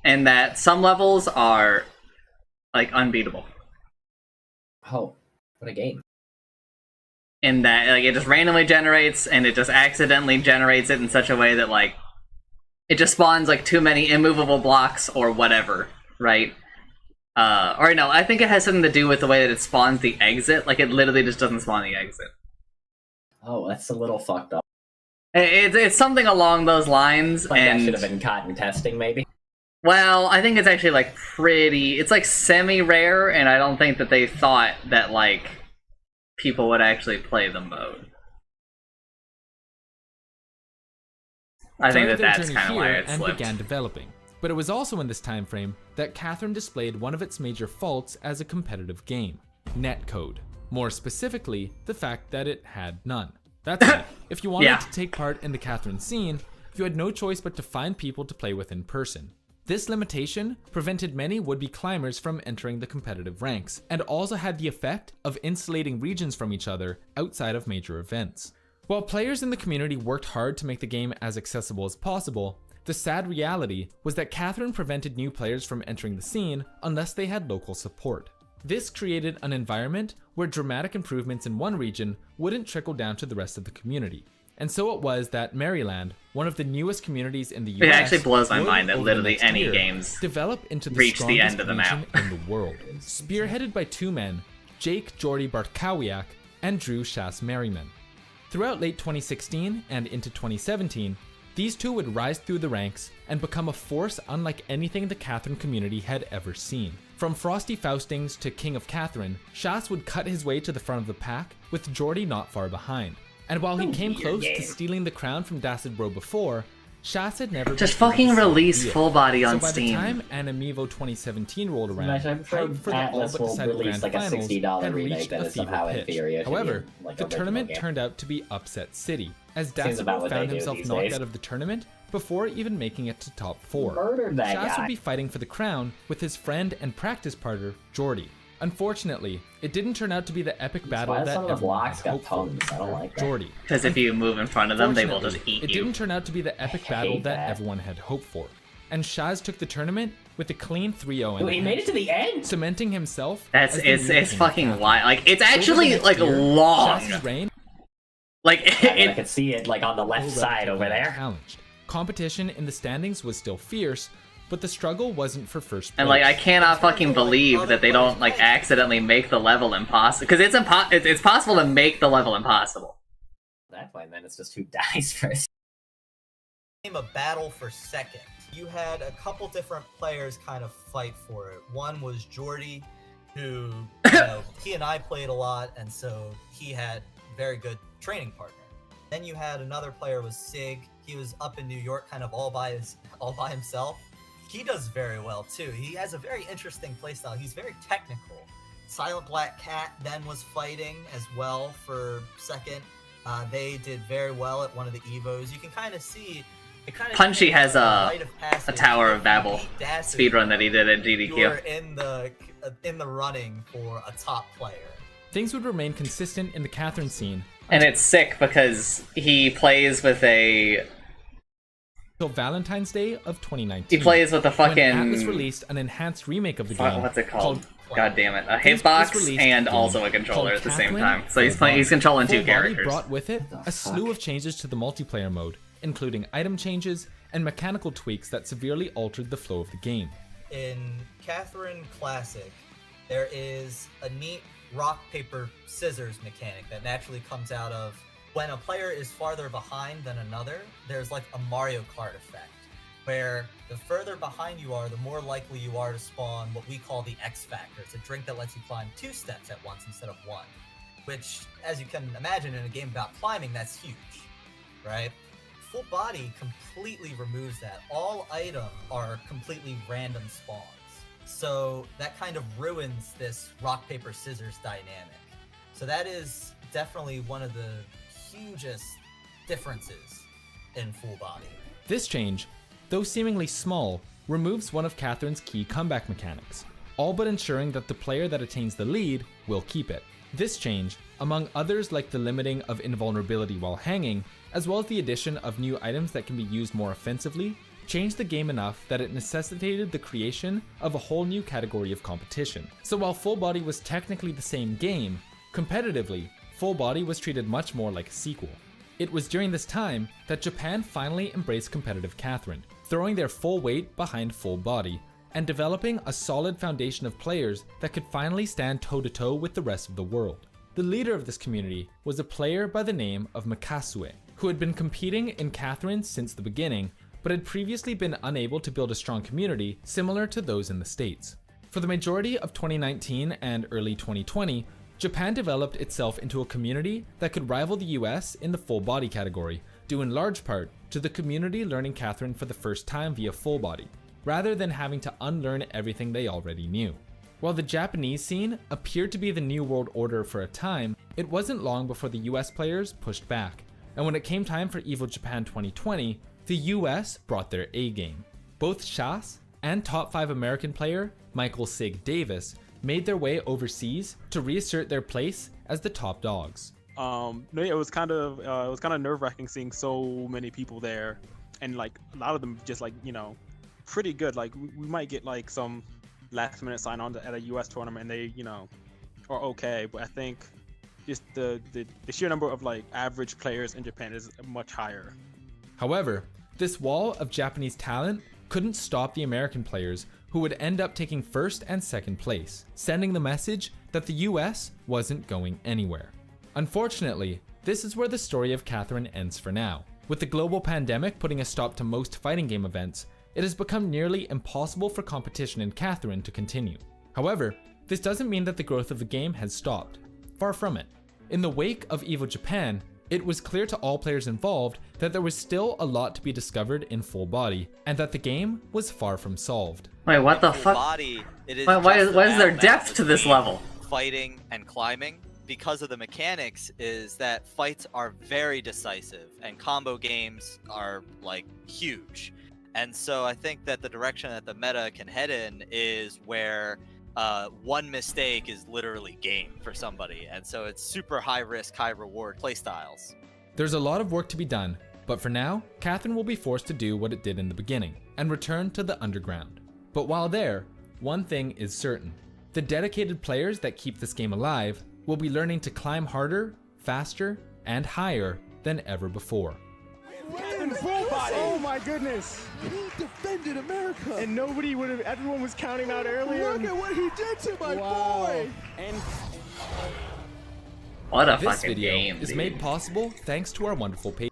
and that some levels are, like, unbeatable. Oh, what a game. In that, like, it just randomly generates, and it just accidentally generates it in such a way that, like, it just spawns, like, too many immovable blocks or whatever, right? Or no, I think it has something to do with the way that it spawns the exit. Like, it literally just doesn't spawn the exit. Oh, that's a little fucked up. It's something along those lines, Like, and that should have been caught in testing, maybe. well, I think it's actually like it's like semi-rare, and I don't think that they thought that like people would actually play the mode. I think Started their that's journey kind of why here it and slipped. began developing. But it was also in this time frame that Catherine displayed one of its major faults as a competitive game: netcode. More specifically, the fact that it had none. That's right. If you wanted to take part in the Catherine scene, you had no choice but to find people to play with in person. This limitation prevented many would-be climbers from entering the competitive ranks, and also had the effect of insulating regions from each other outside of major events. While players in the community worked hard to make the game as accessible as possible, the sad reality was that Catherine prevented new players from entering the scene unless they had local support. This created an environment where dramatic improvements in one region wouldn't trickle down to the rest of the community. And so it was that Maryland, one of the newest communities in the US, It actually blows my would, mind that over the literally next any year, games develop into the reach the strongest end of the region map. in the world, spearheaded by two men, Jake Jordy Bartkowiak and Drew Shas Merriman. Throughout late 2016 and into 2017, these two would rise through the ranks and become a force unlike anything the Catherine community had ever seen. From Frosty Faustings to King of Catherine, Shas would cut his way to the front of the pack, with Jordy not far behind. And while he came close to stealing the crown from Dasibro before, Shas had never Just been fucking able to release seal full body on so by Steam. the time Animivo 2017 rolled around, I'm sure hype for the all Atlas but will decided release grand like a finals $60 had remake reached that a is fever somehow pitch. inferior to However, the, like, the original tournament game. turned out to be Upset City, as Seems about Dasibro what they found do himself these knocked days. out of the tournament before even making it to top 4. Murdered that Shas guy. would be fighting for the crown with his friend and practice partner, Jordy. Unfortunately, it didn't turn out to be the epic battle Why that some of the everyone blocks had got hoped for. tongues? I don't like that. Jordy. Because if you move in front of them, they will just Unfortunately, eat it you. didn't turn out to be the epic battle that everyone had hoped for. And Shaz took the tournament with a clean 3-0 in Dude, he the made end, it to the end. cementing himself That's as the new it's king. fucking wild. Like it's Over the actually next like year, long. Shaz's reign Like I could see it like on the left Still side over relatively there. Challenged. Competition in the standings was still fierce, but the struggle wasn't for first place. And like I cannot fucking believe that they don't like accidentally make the level impossible, because it's possible to make the level impossible. That point, then it's just who dies first. A battle for second. You had a couple different players kind of fight for it. One was Jordy, who he and I played a lot, and so he had very good training partner. Then you had another player was Sig. He was up in New York, kind of all by himself. He does very well too. He has a very interesting playstyle. He's very technical. Silent Black Cat then was fighting as well for second. They did very well at one of the Evos. You can kind of see. Punchy has a Tower of Babel speedrun that he did at GDQ. You're in the running for a top player. Things would remain consistent in the Catherine scene. And it's sick because he plays with a... Till Valentine's Day of 2019. He plays with a fucking... When Atlas released an enhanced remake of the game. What's it called? God damn it. A hitbox and also a controller at the same time. So he's controlling two characters. Brought with it a slew of changes to the multiplayer mode, including item changes and mechanical tweaks that severely altered the flow of the game. In Catherine Classic, there is a neat rock, paper, scissors mechanic that naturally comes out of when a player is farther behind than another. There's like a Mario Kart effect, where the further behind you are, the more likely you are to spawn what we call the X Factor. It's a drink that lets you climb 2 steps at once instead of 1, which, as you can imagine, in a game about climbing, that's huge, right? Full Body completely removes that. All items are completely random spawns. So that kind of ruins this rock, paper, scissors dynamic. So that is definitely one of the hugest differences in Full Body. This change, though seemingly small, removes one of Catherine's key comeback mechanics, all but ensuring that the player that attains the lead will keep it. This change, among others like the limiting of invulnerability while hanging, as well as the addition of new items that can be used more offensively, changed the game enough that it necessitated the creation of a whole new category of competition. So while Full Body was technically the same game, competitively, Full Body was treated much more like a sequel. It was during this time that Japan finally embraced competitive Catherine, throwing their full weight behind Full Body, and developing a solid foundation of players that could finally stand toe-to-toe with the rest of the world. The leader of this community was a player by the name of Makasue, who had been competing in Catherine since the beginning, but had previously been unable to build a strong community similar to those in the States. For the majority of 2019 and early 2020, Japan developed itself into a community that could rival the US in the Full Body category, due in large part to the community learning Catherine for the first time via Full Body, rather than having to unlearn everything they already knew. While the Japanese scene appeared to be the new world order for a time, it wasn't long before the US players pushed back, and when it came time for EVO Japan 2020, the US brought their A game. Both Shas and top 5 American player Michael Sig Davis made their way overseas to reassert their place as the top dogs. It was kind of nerve-wracking seeing so many people there, and like a lot of them just like pretty good. Like we might get like some last-minute sign-on at a US tournament, and they are okay. But I think just the sheer number of like average players in Japan is much higher. However, this wall of Japanese talent couldn't stop the American players, who would end up taking first and second place, sending the message that the US wasn't going anywhere. Unfortunately, this is where the story of Catherine ends for now. With the global pandemic putting a stop to most fighting game events, it has become nearly impossible for competition in Catherine to continue. However, this doesn't mean that the growth of the game has stopped. Far from it. In the wake of EVO Japan, it was clear to all players involved that there was still a lot to be discovered in Full Body, and that the game was far from solved. Wait, what the fuck? Why is there depth to this level? Fighting and climbing, because of the mechanics, is that fights are very decisive, and combo games are like huge. And so I think that the direction that the meta can head in is where one mistake is literally game for somebody, and so it's super high risk, high reward playstyles. There's a lot of work to be done, but for now, Catherine will be forced to do what it did in the beginning, and return to the underground. But while there, one thing is certain. The dedicated players that keep this game alive will be learning to climb harder, faster, and higher than ever before. Oh my goodness! He defended America. And nobody would have. Everyone was counting him out earlier. Look at what he did to my boy. And What a This fucking video game, is dude. made possible thanks to our wonderful patrons.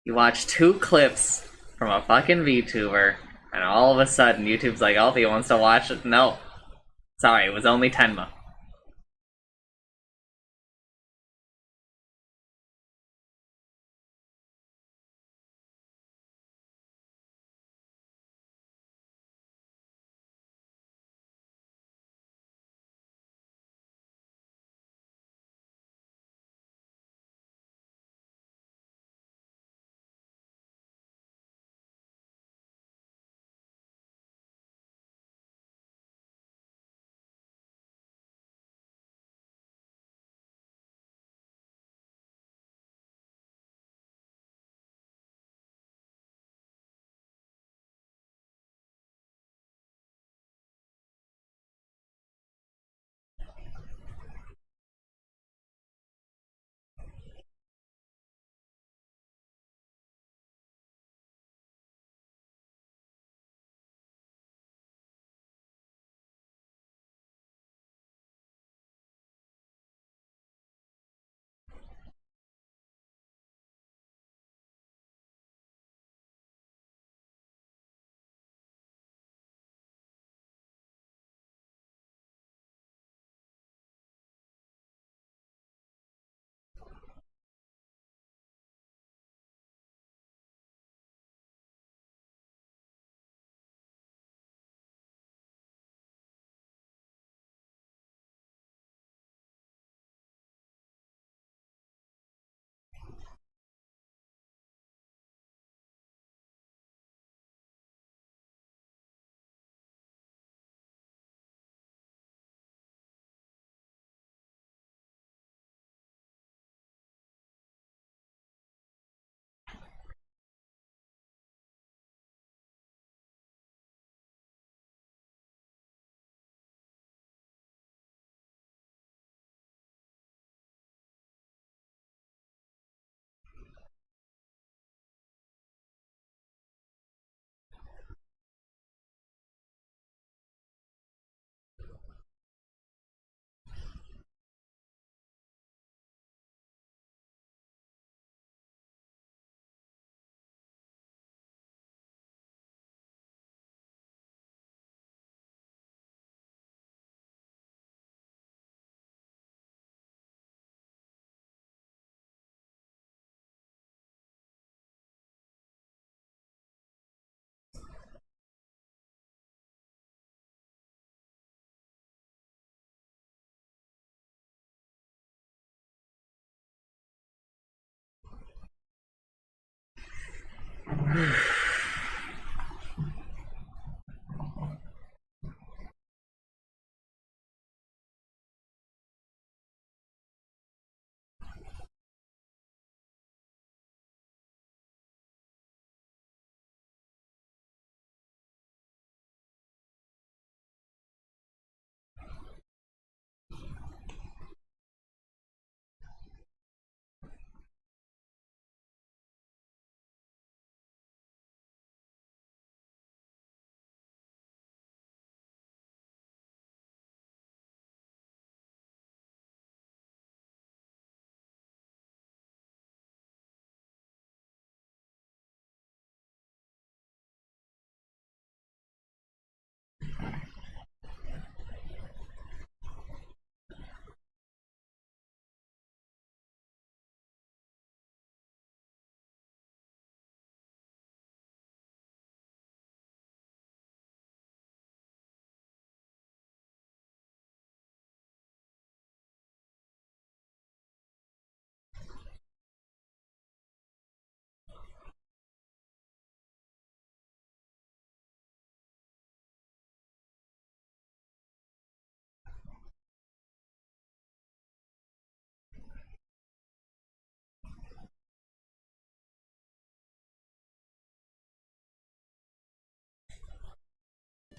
You watch 2 clips from a fucking VTuber, and all of a sudden YouTube's like, oh, he wants to watch it. No. Sorry, it was only Tenma.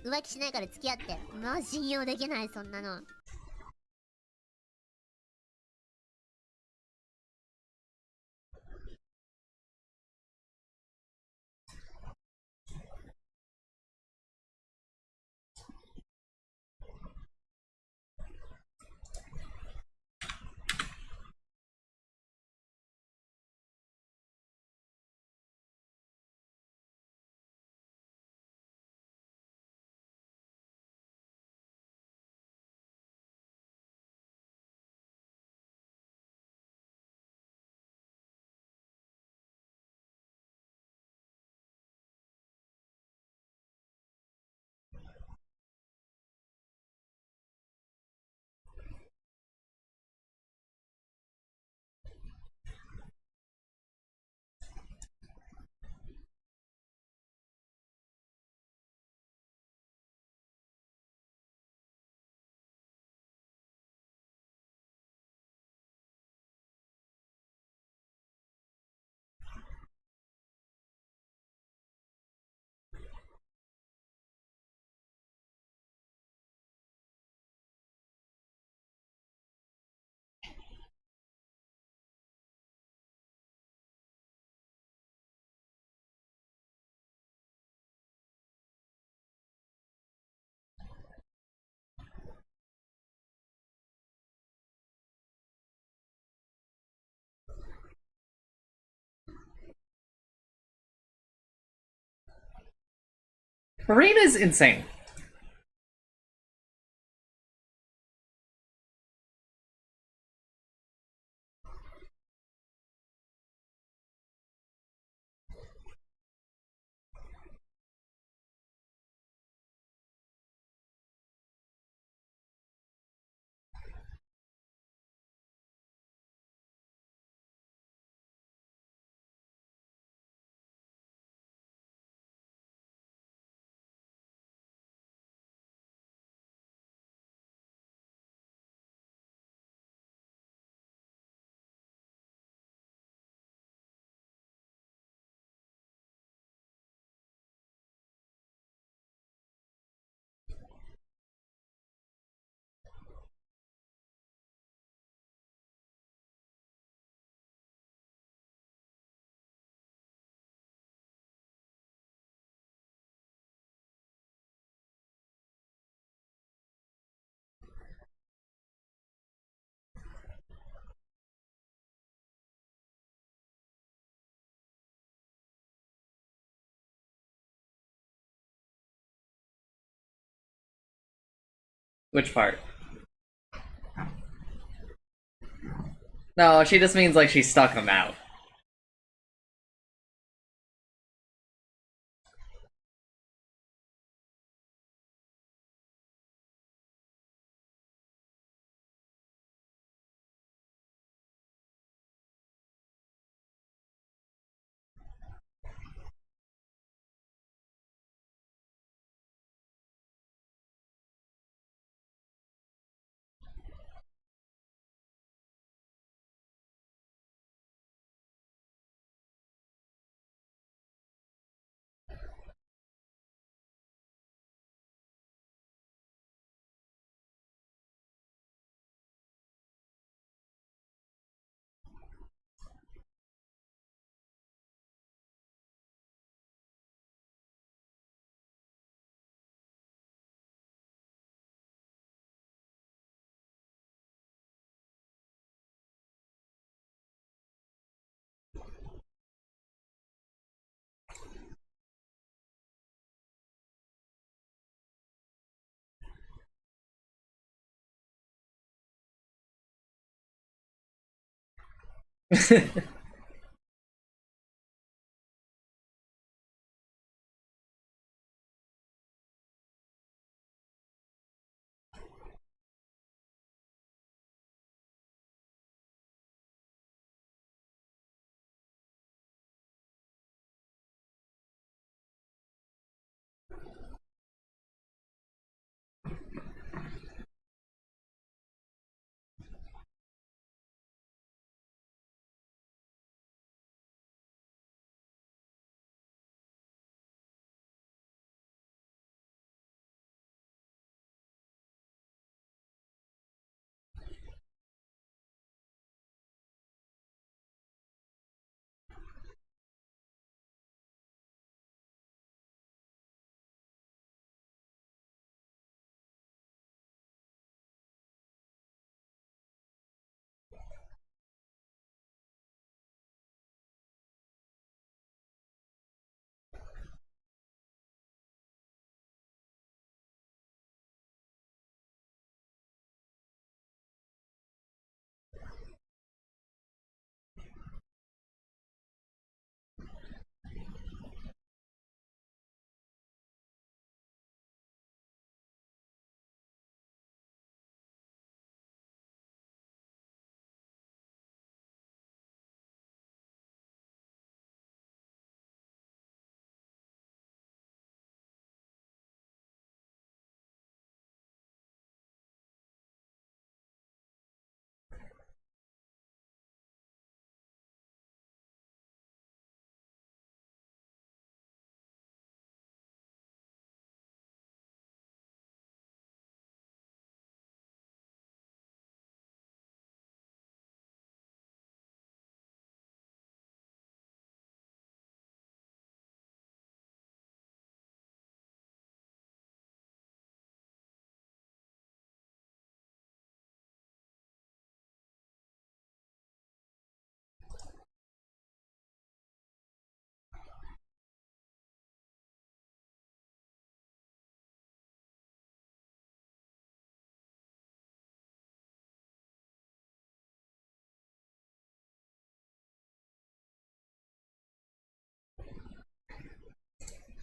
浮気しないから付き合って。まあ信用できない、そんなの。Arena's insane. Which part? No, she just means like she stuck him out.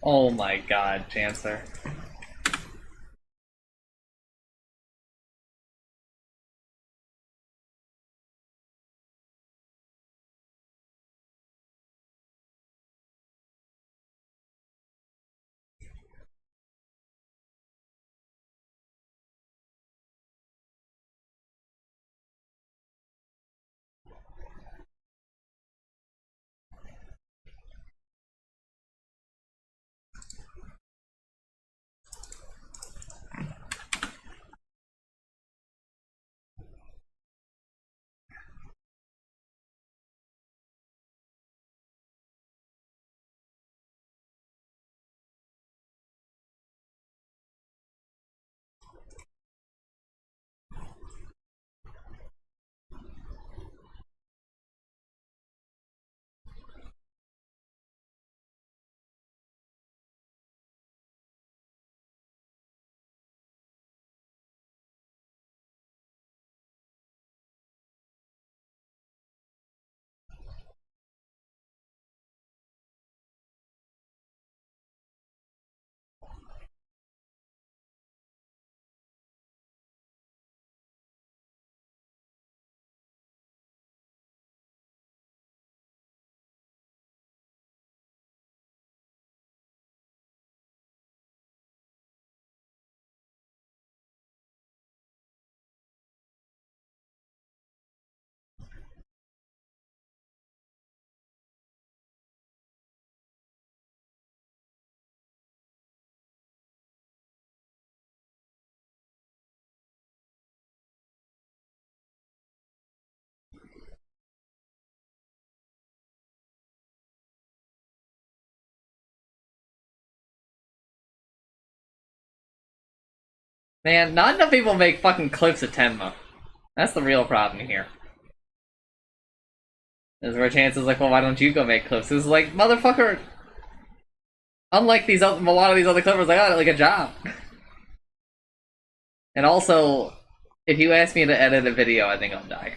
Oh my god, Chancellor. Man, not enough people make fucking clips of Tenma. That's the real problem here. Is where Chance is like, well, why don't you go make clips? It's like, motherfucker. Unlike these other, a lot of these other clippers, I got it like a job. And also, if you ask me to edit a video, I think I'll die.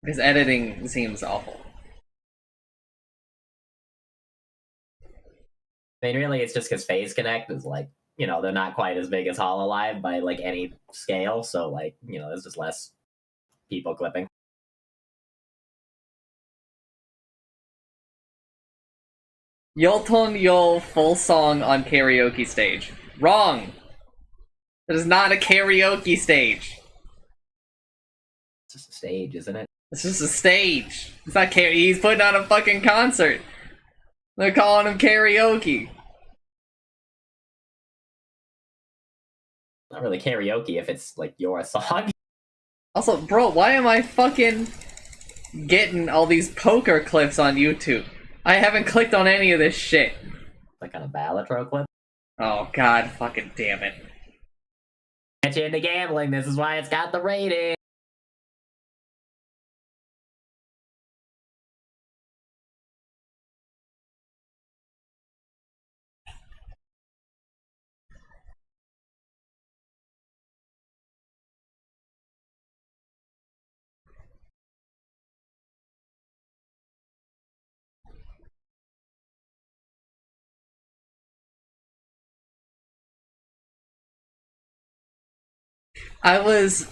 Because editing seems awful. I mean, really, it's just because Phase Connect is like, you know, they're not quite as big as Hololive by like any scale, so like, you know, there's just less people clipping. Yolton Yol full song on karaoke stage. Wrong! It is not a karaoke stage. It's just a stage, isn't it? It's just a stage. It's not karaoke. He's putting on a fucking concert. They're calling him karaoke. Not really karaoke if it's like your song. Also, bro, why am I fucking getting all these poker clips on YouTube? I haven't clicked on any of this shit. Like on a Balatro clip? Oh god, fucking damn it. Get you into gambling, this is why it's got the rating. I was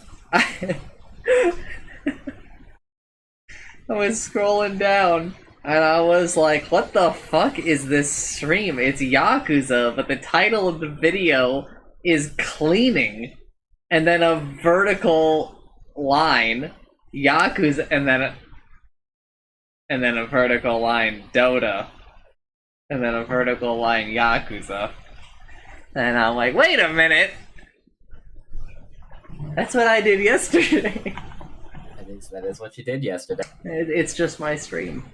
scrolling down and I was like, what the fuck is this stream? It's Yakuza, but the title of the video is cleaning and then a vertical line Yakuza and then a vertical line Dota and then a vertical line Yakuza. And I'm like, wait a minute. That's what I did yesterday. That is what you did yesterday. It's just my stream.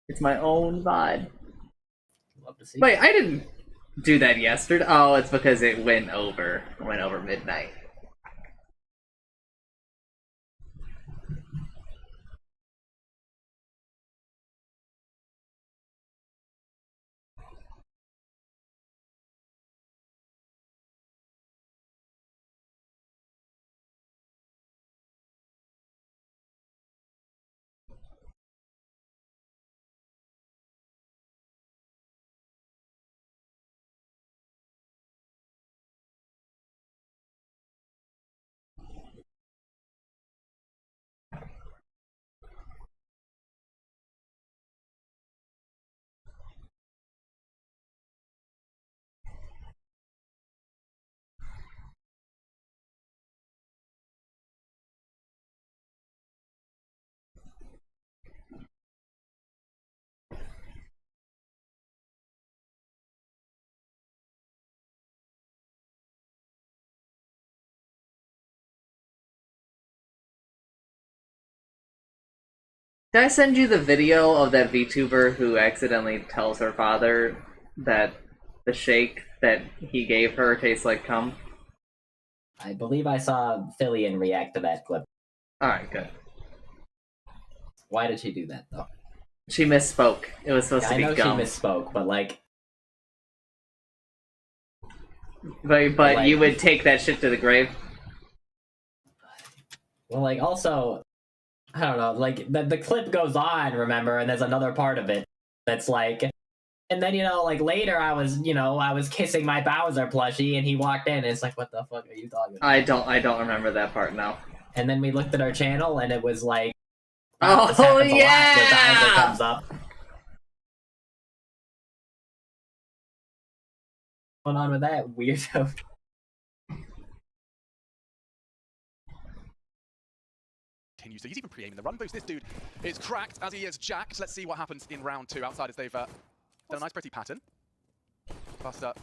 It's my own VOD. Love to see. Wait, I didn't do that yesterday. Oh, it's because it went over midnight. Did I send you the video of that VTuber who accidentally tells her father that the shake that he gave her tastes like cum? I believe I saw Fillion react to that clip. Alright, good. Why did she do that, though? She misspoke. It was supposed to be I know gum. she misspoke, but like... But like, you would take that shit to the grave? Well, like, also... I don't know, like, the clip goes on, remember, and there's another part of it that's like... And then, you know, like, later I was kissing my Bowser plushie, and he walked in, and it's like, what the fuck are you talking about? I don't remember that part now. And then we looked at our channel, and it was like... Oh, this happens a lot, yeah! the times it comes up. What's going on with that weirdo? Continues to, he's even pre-aiming the run boost. This dude is cracked as he is jacked. Let's see what happens in round 2. Outsiders, they've done a nice pretty pattern. Buster.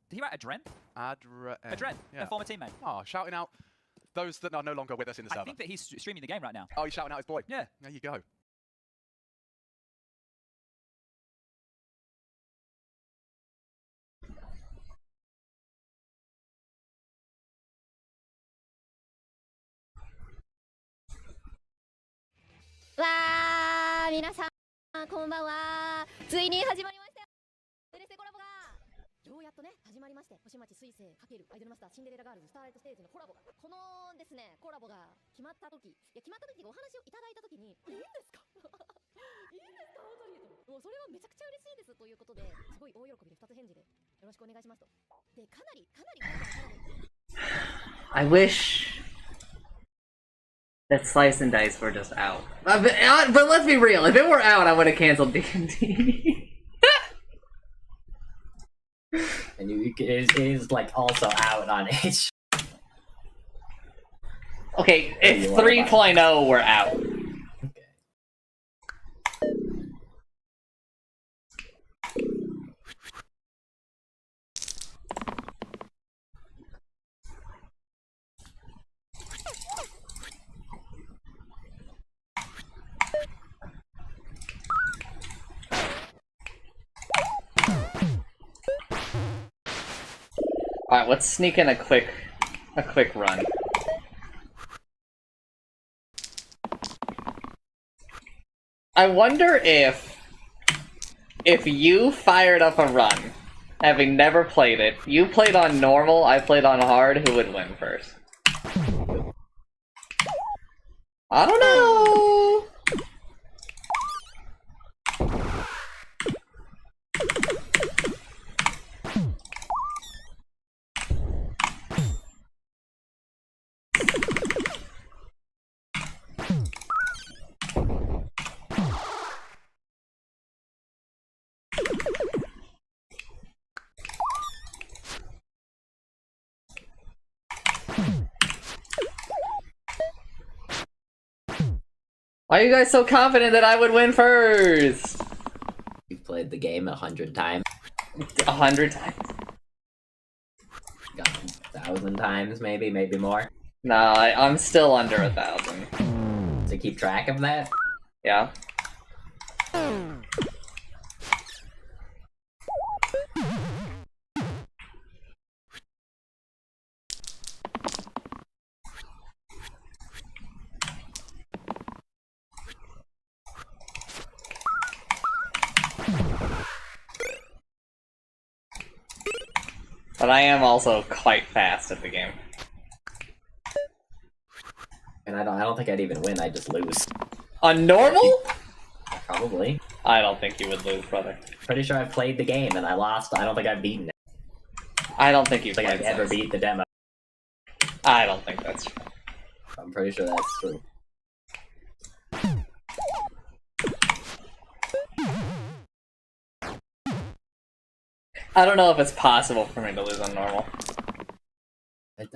Did he write Adren? Adren, a former teammate. Oh, shouting out those that are no longer with us in the server. I think that he's streaming the game right now. Oh, he's shouting out his boy. Yeah. There you go. Wow, 皆さんこんばんは。ついに始まりましたよ。テレセコラボがようやっとね始まりまして、星町水星×アイドルマスターシンデレラガールズスターライトステージのコラボがこのですねコラボが決まった時、決まった時お話をいただいた時にいいんですか？いいんですか本当に？もうそれはめちゃくちゃ嬉しいですということで、すごい大喜びで2つ返事でよろしくお願いしますと。でかなりI wish that Slice and Dice were just out. But let's be real, if it were out, I would have canceled D&D. And it is like also out on H. Okay, if 3.0 were out. Alright, let's sneak in a quick run. I wonder if you fired up a run, having never played it, you played on normal, I played on hard, who would win first? I don't know! Why are you guys so confident that I would win first? You've played the game 100 times. 100 times? Got 1,000 times, maybe more. Nah, I'm still under 1,000. To keep track of that? Yeah. But I am also quite fast at the game. And I don't think I'd even win, I'd just lose. On normal? Probably. I don't think you would lose, brother. Pretty sure I've played the game and I lost. I don't think I've beaten it. I don't think you've I've ever beat the demo. I don't think that's true. I'm pretty sure that's true. I don't know if it's possible for me to lose on normal.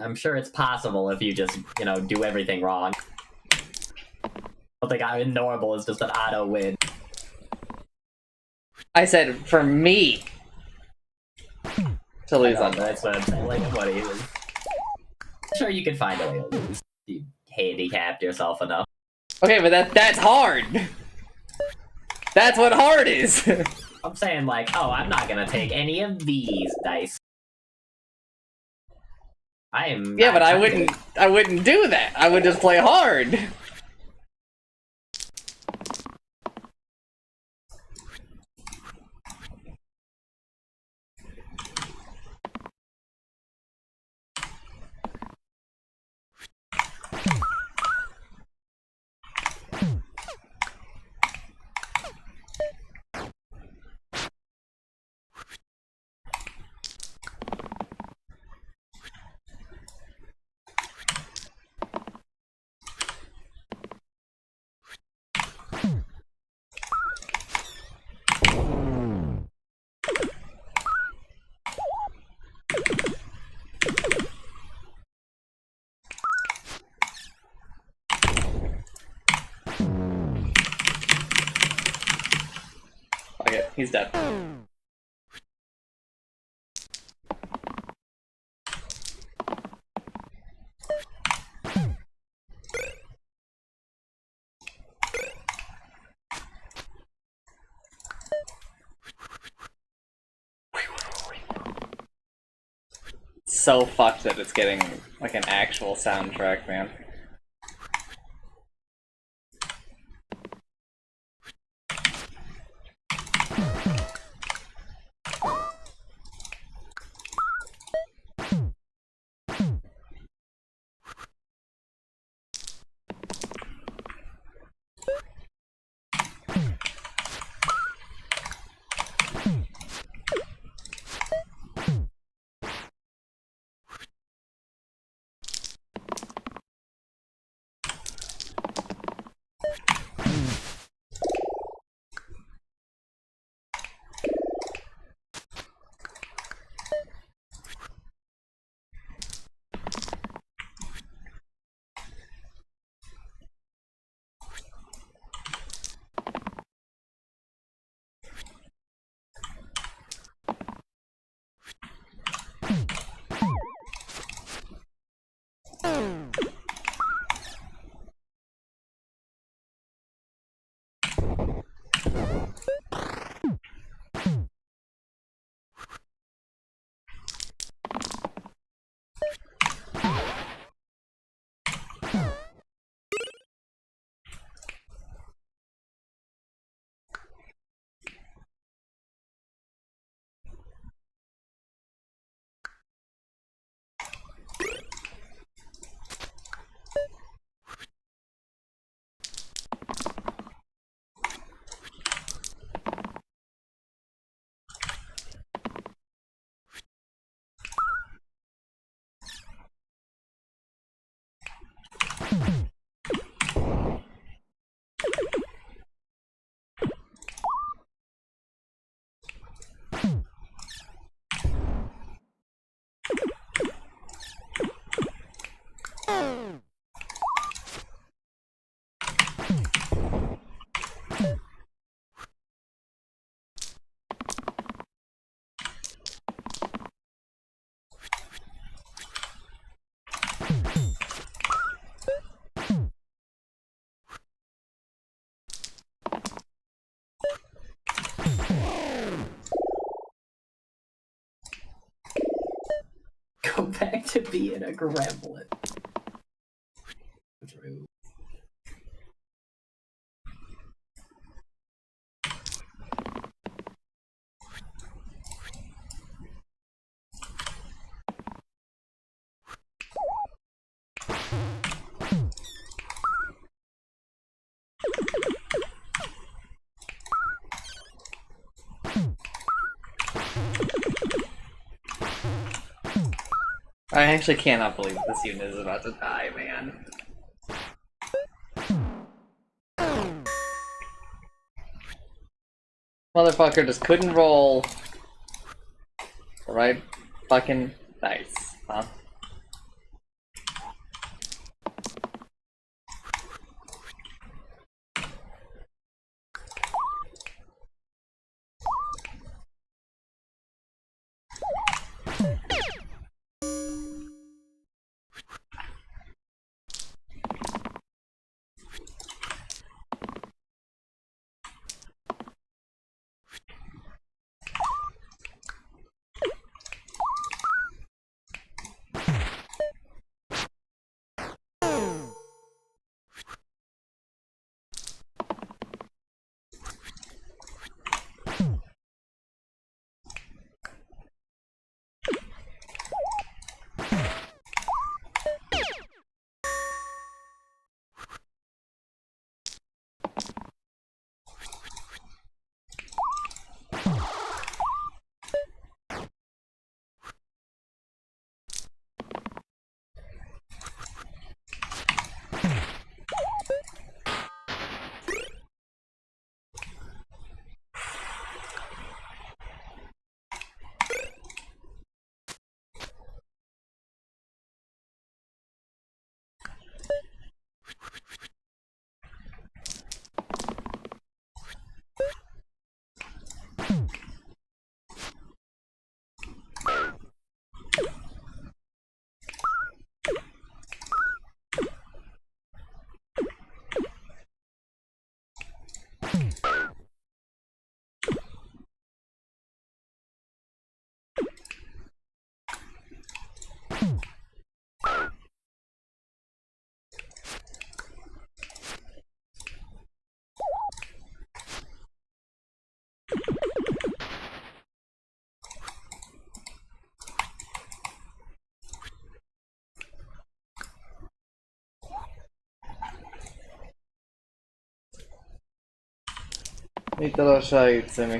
I'm sure it's possible if you just, do everything wrong. I don't think in normal is just an auto win. I said for me to lose on that's what I'm saying. Like, what is? Sure, you can find a way to lose. You handicapped yourself enough. Okay, but that's hard. That's what hard is. I'm saying like, oh, I'm not gonna take any of these dice. I am. Yeah, but I wouldn't do that. I would just play hard. Okay, he's dead. So fucked that it's getting like an actual soundtrack, man. Go back to being a gremlin. True. I actually cannot believe this unit is about to die, man. Motherfucker just couldn't roll the right fucking dice, huh? いってらっしゃい、つみ。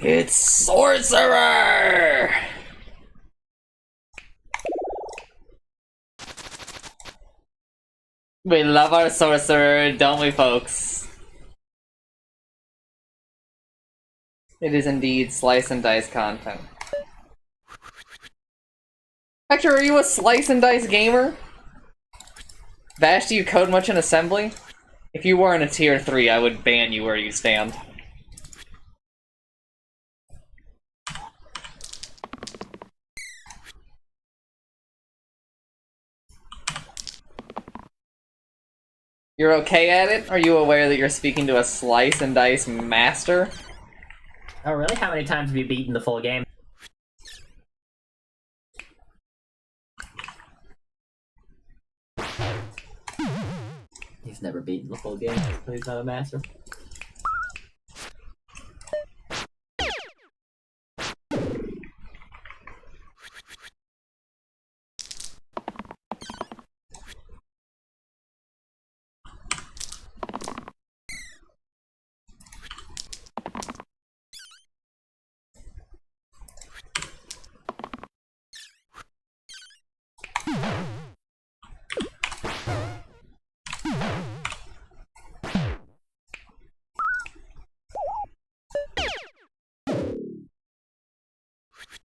It's Sorcerer! We love our Sorcerer, don't we, folks? It is indeed slice and dice content. Hector, are you a slice and dice gamer? Vash, do you code much in assembly? If you weren't a tier 3, I would ban you where you stand. You're okay at it? Are you aware that you're speaking to a slice and dice master? Oh, really? How many times have you beaten the full game? He's never beaten the full game, so he's not a master.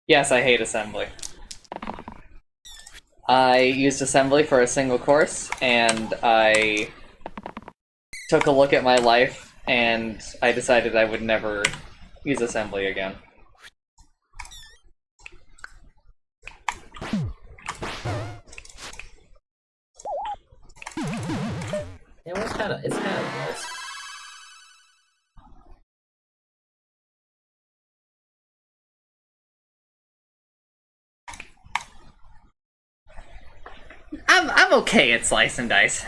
Yes, I hate assembly. I used assembly for a single course, and I took a look at my life, and I decided I would never use assembly again. It's kind of gross. I'm okay at slice and dice.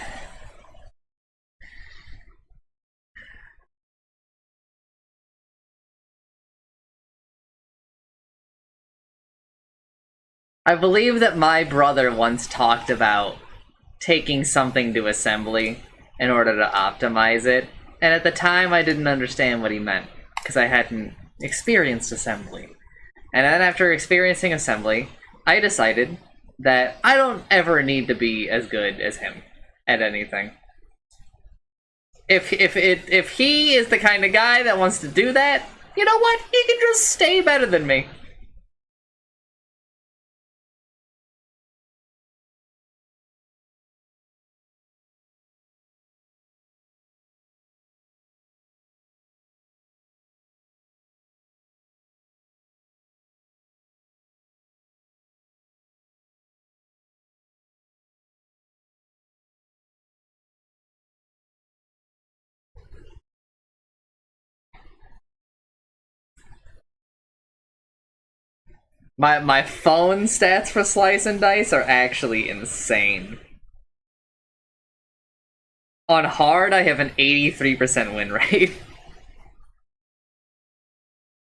I believe that my brother once talked about taking something to assembly in order to optimize it, and at the time I didn't understand what he meant, because I hadn't experienced assembly. And then after experiencing assembly, I decided that I don't ever need to be as good as him at anything. If he is the kind of guy that wants to do that, you know what? He can just stay better than me. My phone stats for Slice and Dice are actually insane. On hard, I have an 83% win rate.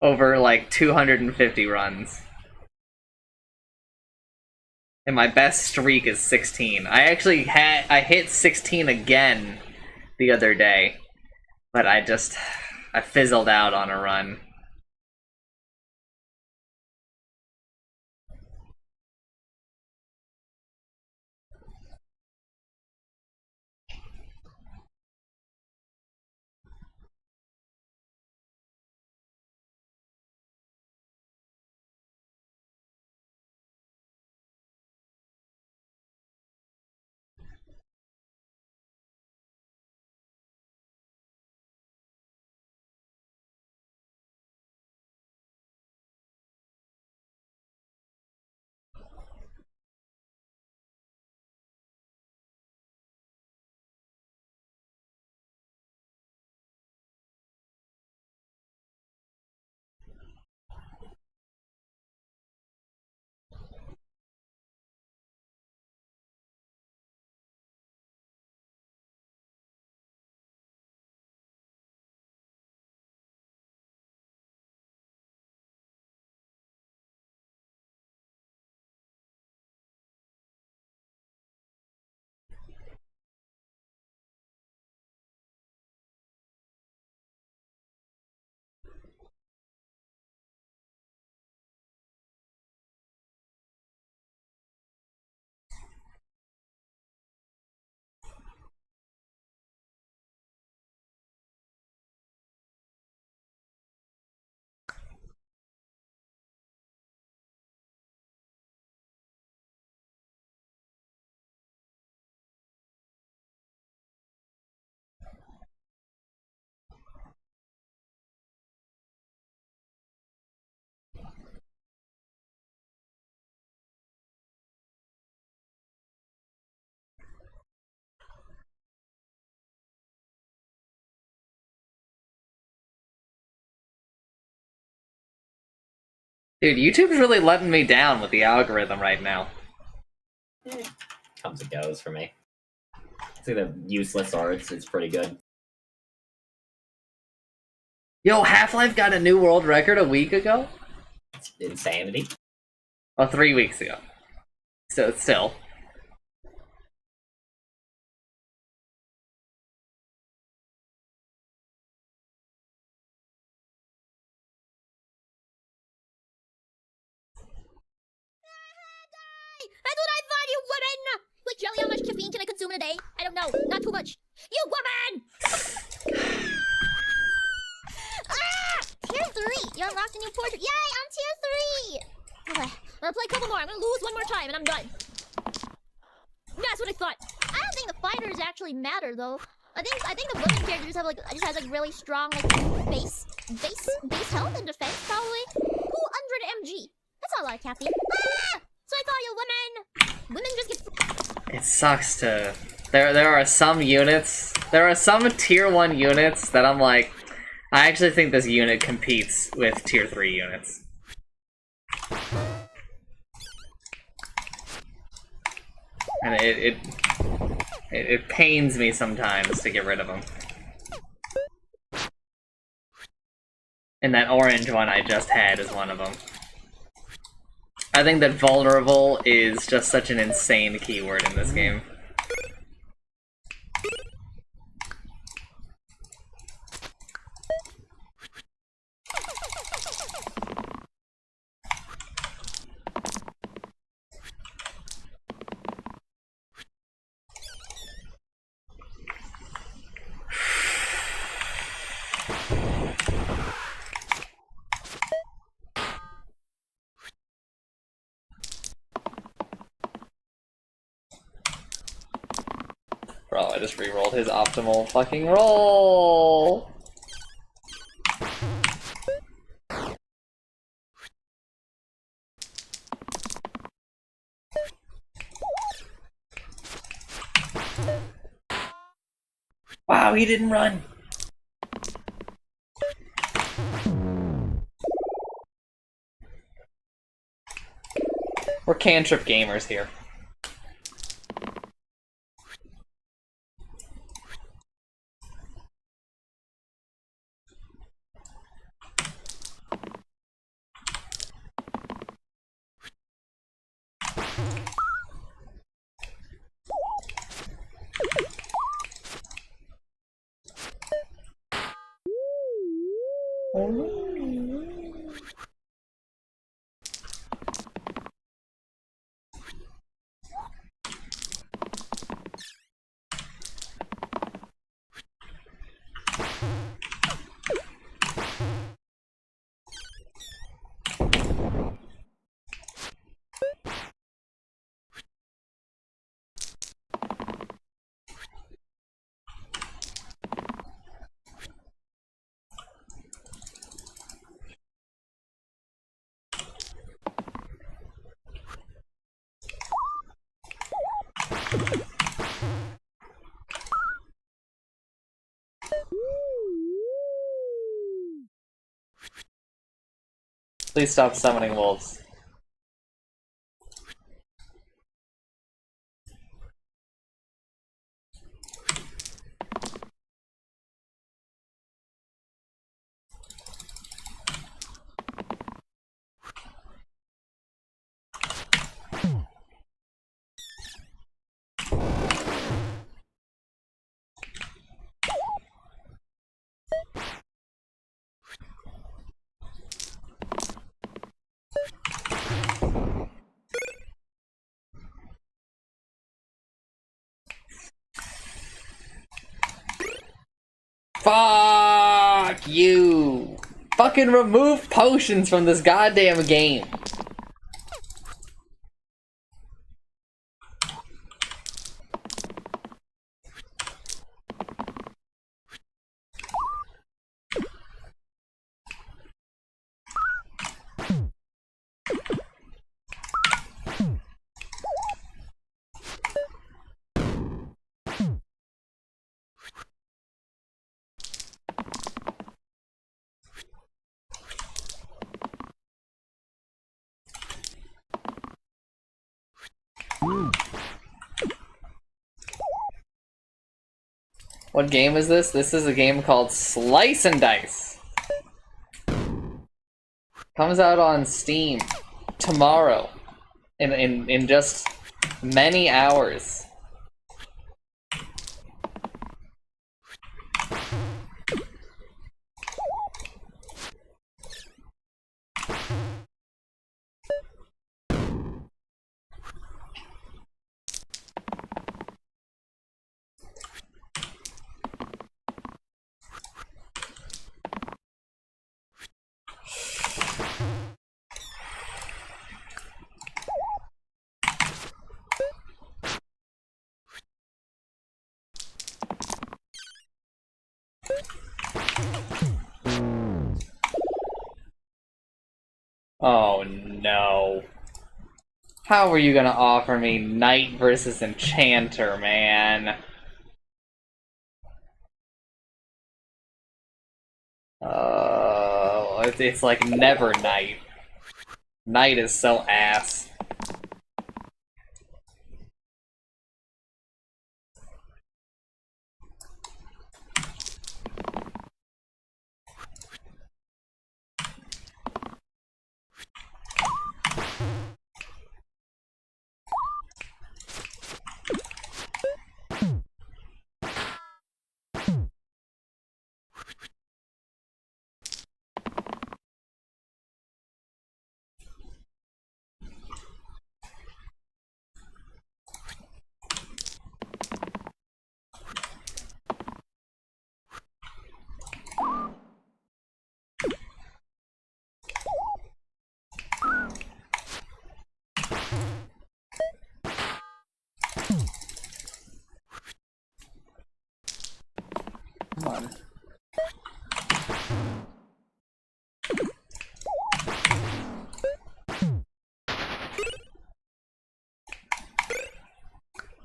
Over like 250 runs. And my best streak is 16. I hit 16 again the other day. But I fizzled out on a run. Dude, YouTube's really letting me down with the algorithm right now. Comes and goes for me. It's either useless or it's pretty good. Yo, Half-Life got a new world record a week ago? It's insanity. Oh, 3 weeks ago. So, still. That's what I thought, you woman! Like, jelly, how much caffeine can I consume in a day? I don't know. Not too much. You woman! Ah! Tier 3! You unlocked a new portrait. Yay! I'm tier 3! Okay, I'm gonna play a couple more. I'm gonna lose one more time and I'm done. That's what I thought. I don't think the fighters actually matter, though. I think the women character just has like really strong like base health and defense probably. 200 mg. That's not a lot of caffeine. Ah! So I thought you women just get. It sucks to. There are some units. There are some tier 1 units that I'm like, I actually think this unit competes with tier 3 units. And it pains me sometimes to get rid of them. And that orange one I just had is one of them. I think that vulnerable is just such an insane keyword in this game. Bro, I just re-rolled his optimal fucking roll! Wow, he didn't run! We're cantrip gamers here. Please stop summoning wolves. Fuck you! Fucking remove potions from this goddamn game! What game is this? This is a game called Slice and Dice. Comes out on Steam tomorrow. In just many hours. Oh no. How are you gonna offer me Knight versus Enchanter, man? It's like never Knight. Knight is so ass. Come on.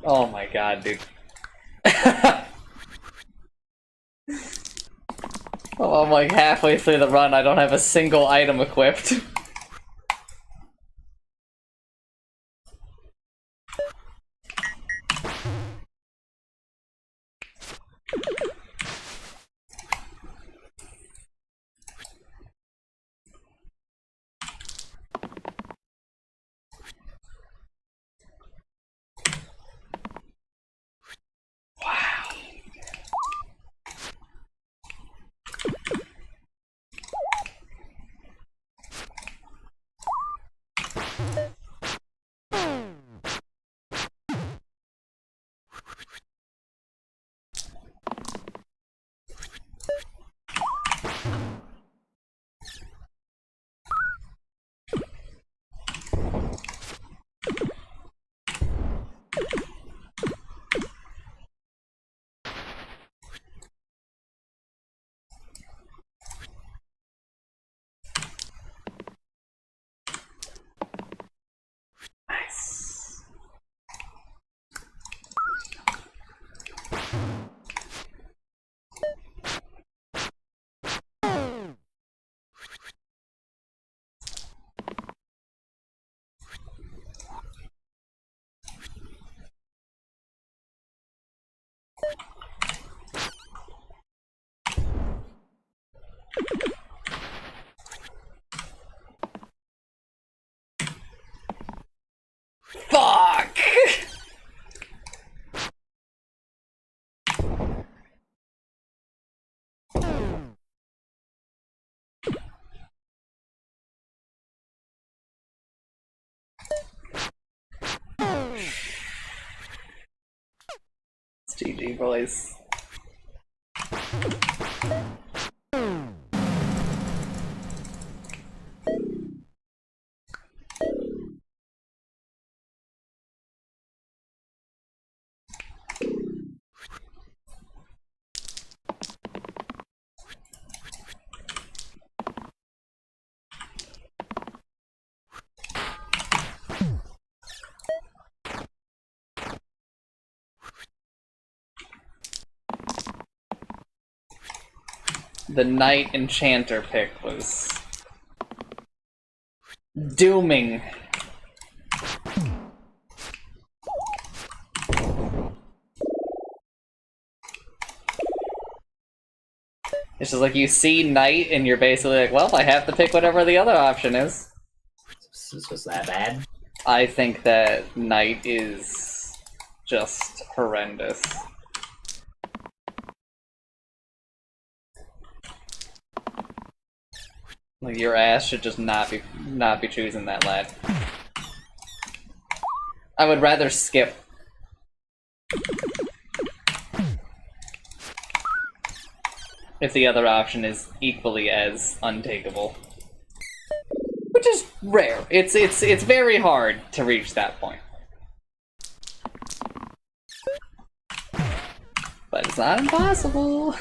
Oh my god, dude. Oh, I'm like halfway through the run, I don't have a single item equipped. Fuck! It's GG, boys. The Knight Enchanter pick was dooming. It's just like you see Knight and you're basically like, well, I have to pick whatever the other option is. Is was that bad? I think that Knight is just horrendous. Like your ass should just not be choosing that lad. I would rather skip. If the other option is equally as untakeable. Which is rare. It's very hard to reach that point. But it's not impossible.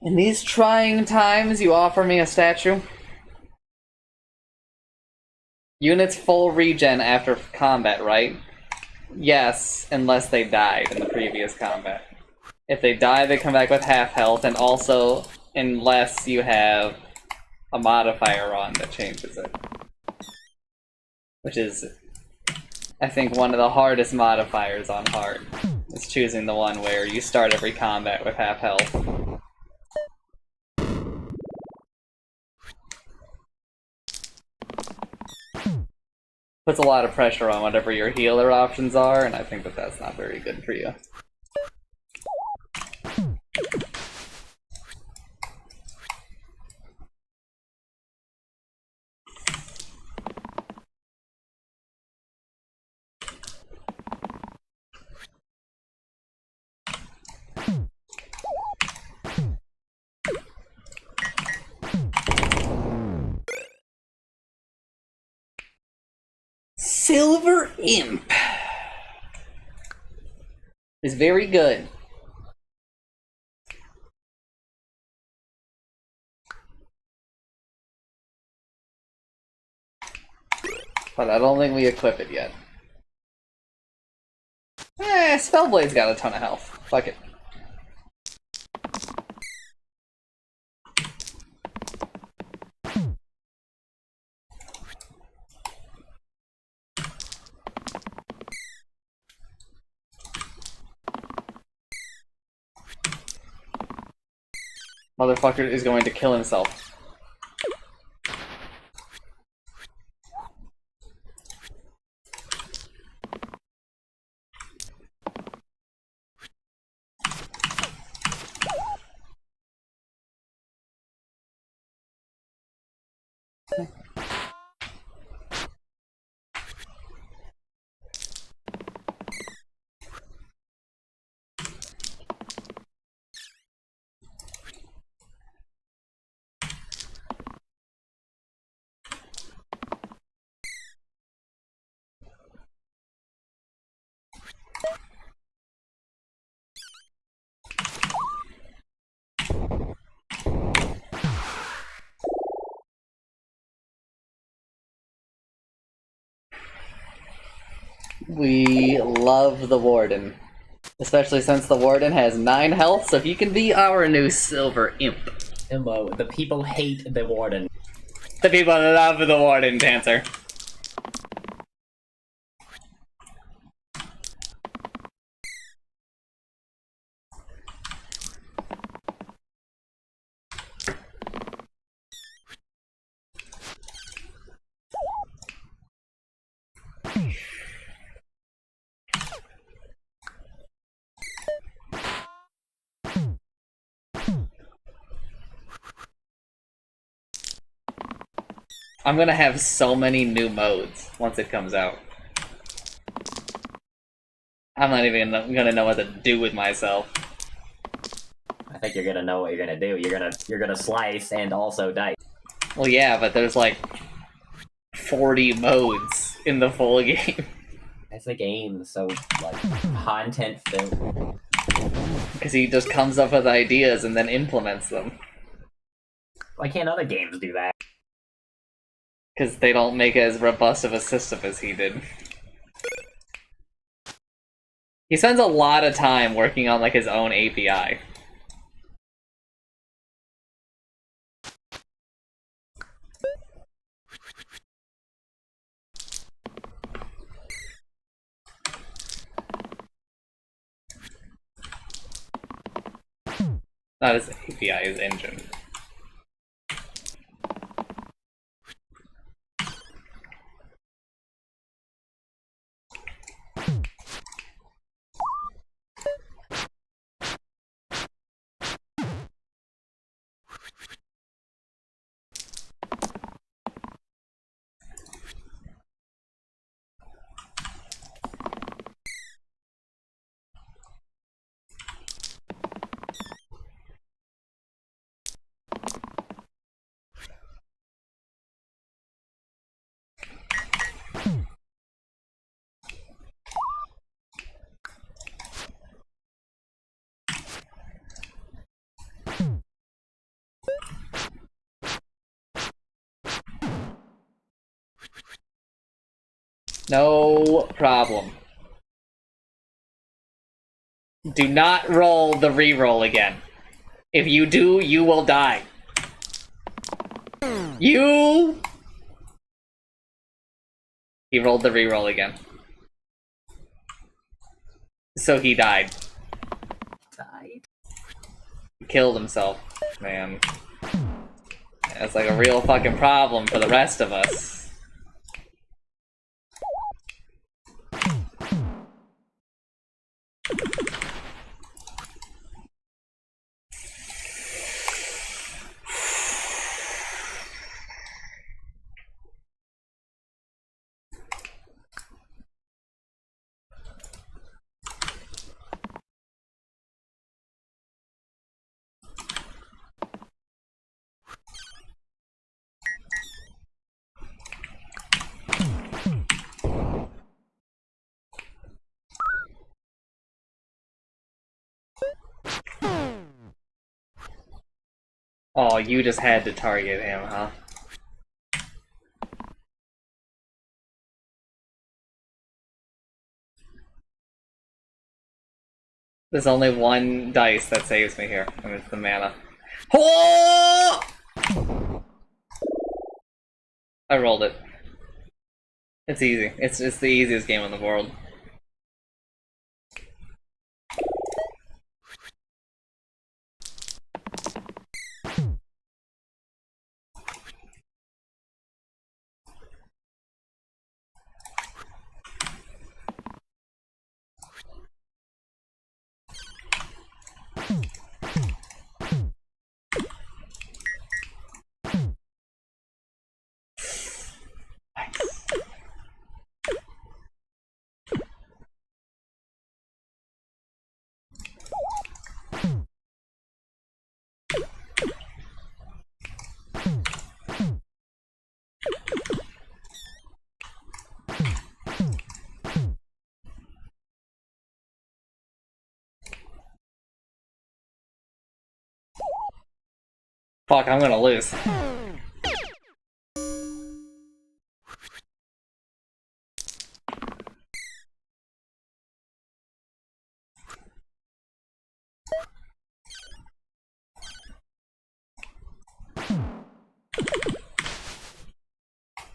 In these trying times, you offer me a statue? Units full regen after combat, right? Yes, unless they died in the previous combat. If they die, they come back with half health, and also unless you have a modifier on that changes it. Which is, I think, one of the hardest modifiers on hard. Is choosing the one where you start every combat with half health. Puts a lot of pressure on whatever your healer options are, and I think that that's not very good for you. Silver Imp is very good. But I don't think we equip it yet. Spellblade's got a ton of health. Fuck it. Motherfucker is going to kill himself. We love the Warden. Especially since the Warden has 9 health, so he can be our new Silver Imp. Hello, the people hate the Warden. The people love the Warden, Dancer. I'm gonna have so many new modes once it comes out. I'm not even gonna know what to do with myself. I think you're gonna know what you're gonna do. You're gonna slice and also dice. Well, yeah, but there's like 40 modes in the full game. It's a game, so like content filled. Because he just comes up with ideas and then implements them. Why can't other games do that? Because they don't make as robust of a system as he did. He spends a lot of time working on like his own API. Not his API, his engine. No problem. Do not roll the reroll again. If you do, you will die. You... He rolled the reroll again. So he died. He killed himself. Man. That's like a real fucking problem for the rest of us. Oh, you just had to target him, huh? There's only one dice that saves me here, and it's the mana. Oh! I rolled it. It's easy. It's the easiest game in the world. Fuck, I'm gonna lose.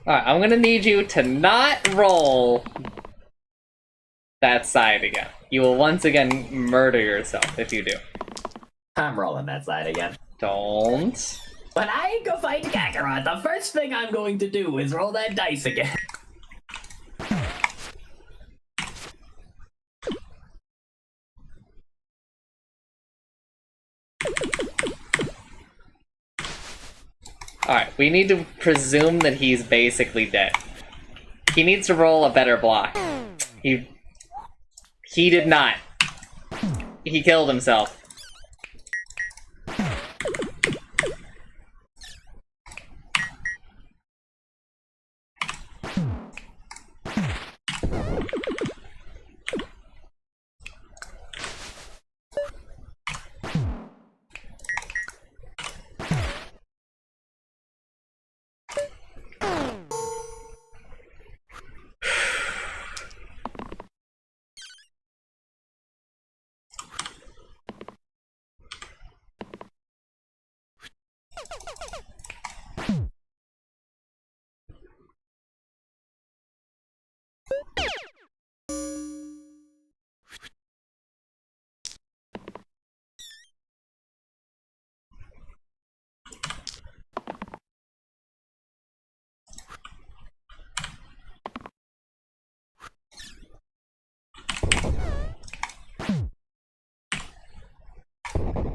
Alright, I'm gonna need you to not roll that side again. You will once again murder yourself if you do. I'm rolling that side again. Don't. When I go fight Kakarot, the first thing I'm going to do is roll that dice again. Alright, we need to presume that he's basically dead. He needs to roll a better block. He did not. He killed himself.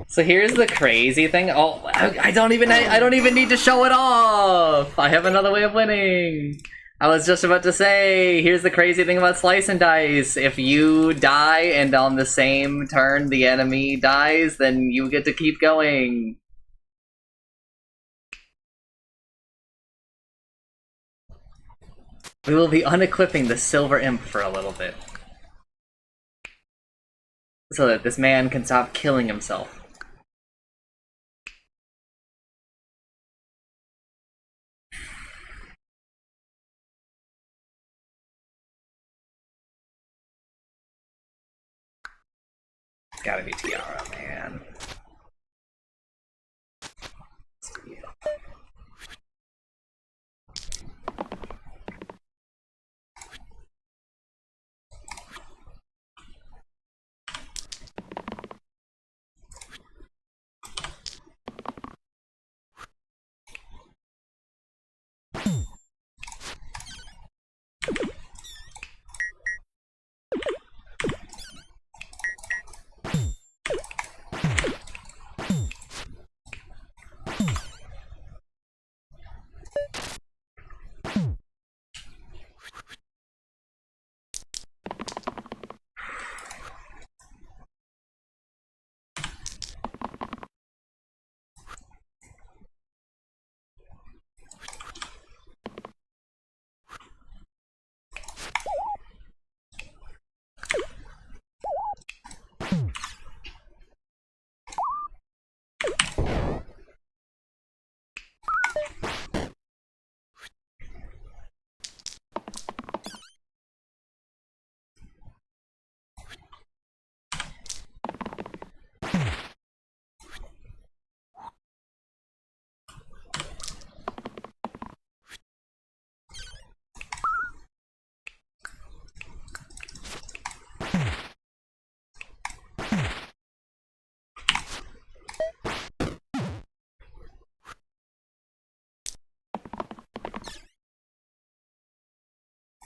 So here's the crazy thing. Oh, I don't even need to show it off. I have another way of winning. I was just about to say, here's the crazy thing about Slice and Dice. If you die and on the same turn the enemy dies, then you get to keep going. We will be unequipping the Silver Imp for a little bit, so that this man can stop killing himself. It's gotta be Tiara, man.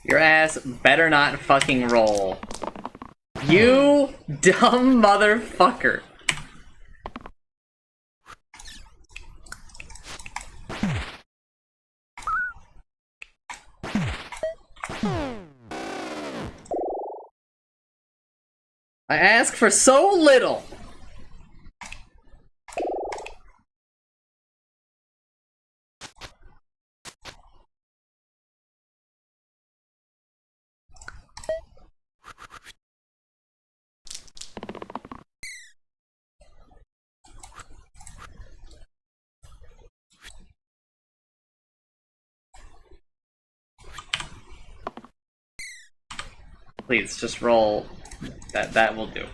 Your ass better not fucking roll. You dumb motherfucker. I ask for so little. Please, just roll. That will do.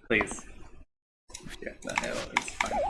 Please. Yeah, no, it's fine.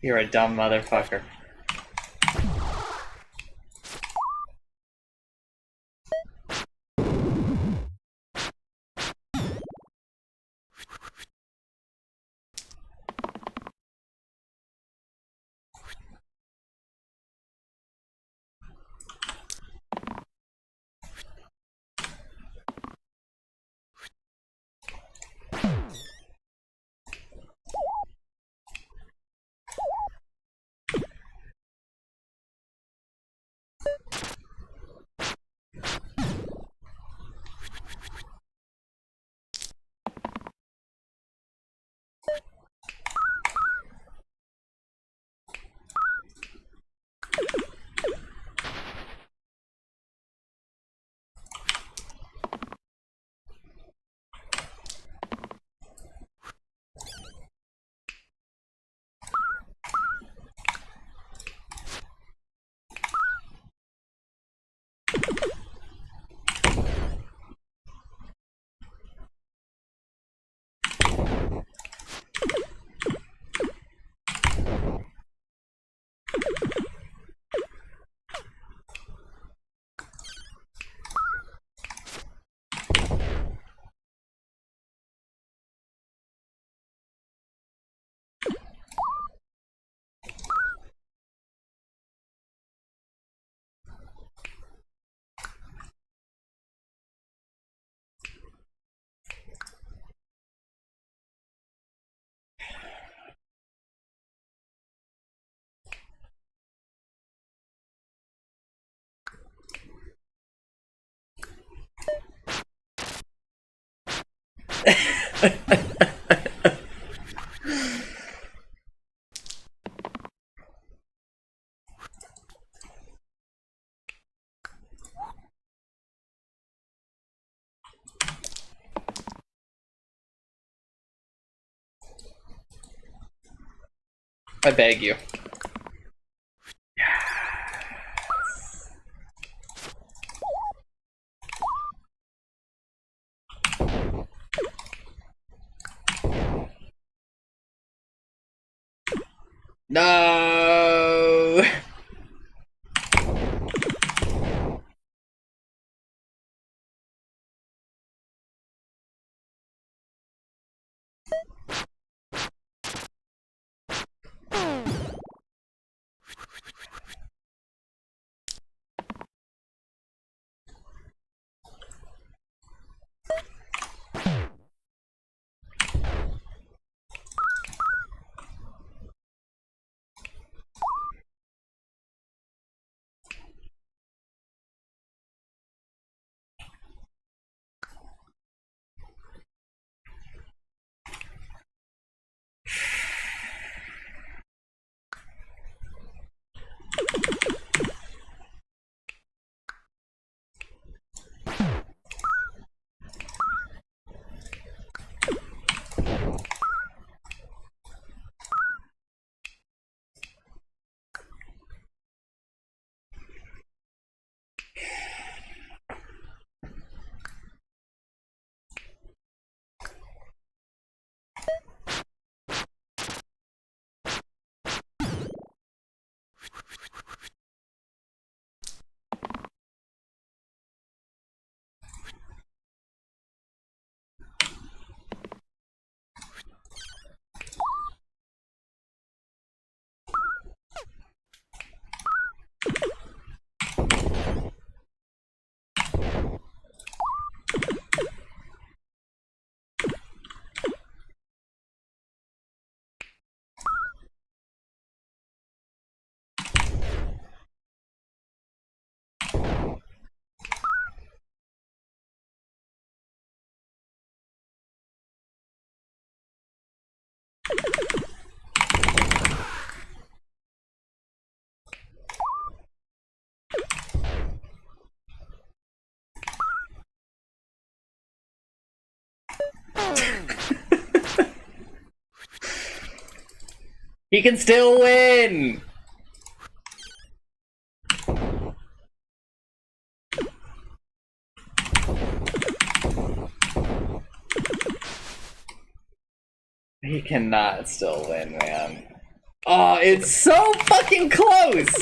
You're a dumb motherfucker. I beg you. No. He can still win! He cannot still win, man. Oh, it's so fucking close!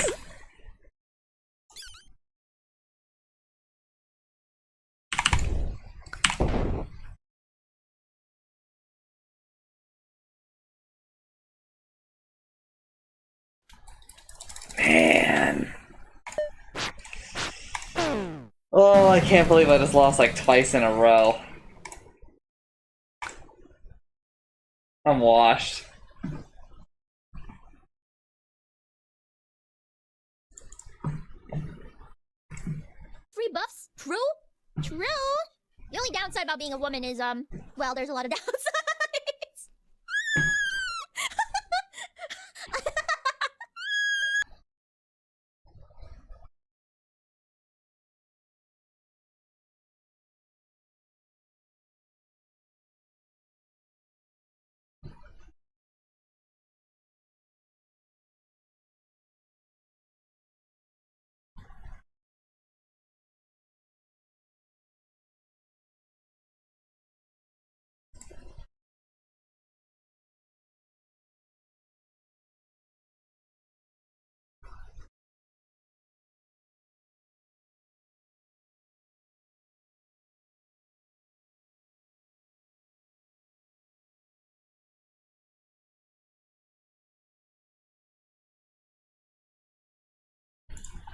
Man. Oh, I can't believe I just lost like twice in a row. I'm washed. Free buffs? True? True? The only downside about being a woman is, well, there's a lot of downsides.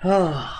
Oh.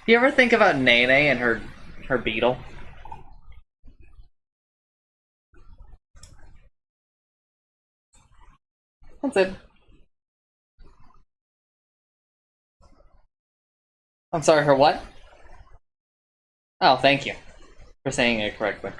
Do you ever think about Nene and her beetle? That's it. I'm sorry, her what? Oh, thank you for saying it correctly.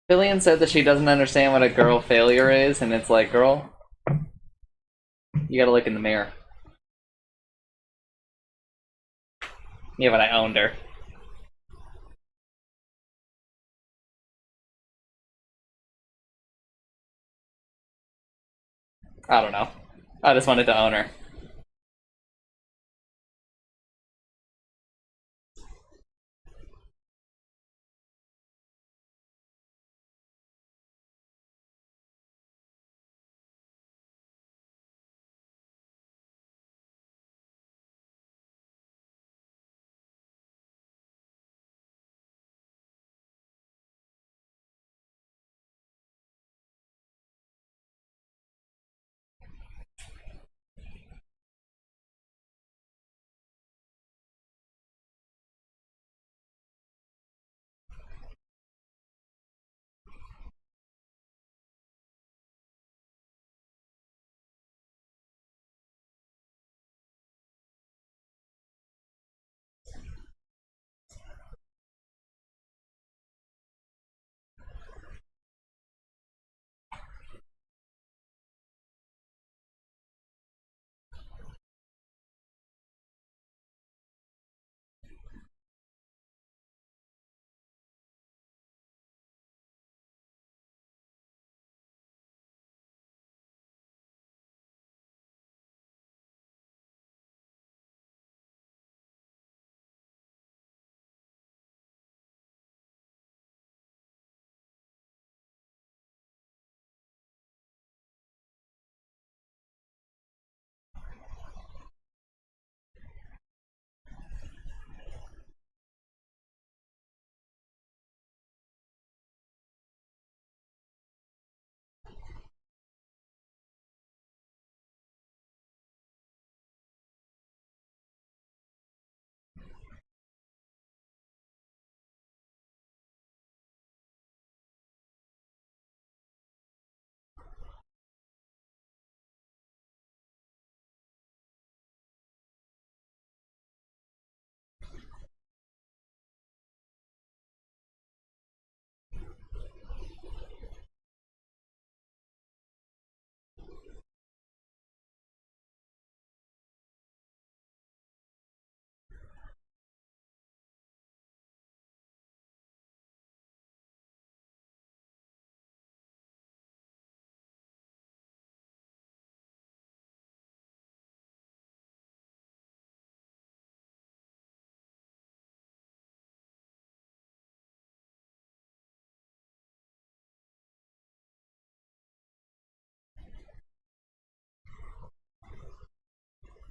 Fillion said that she doesn't understand what a girl failure is, and it's like, girl, you gotta look in the mirror. Yeah, but I owned her. I don't know. I just wanted to own her.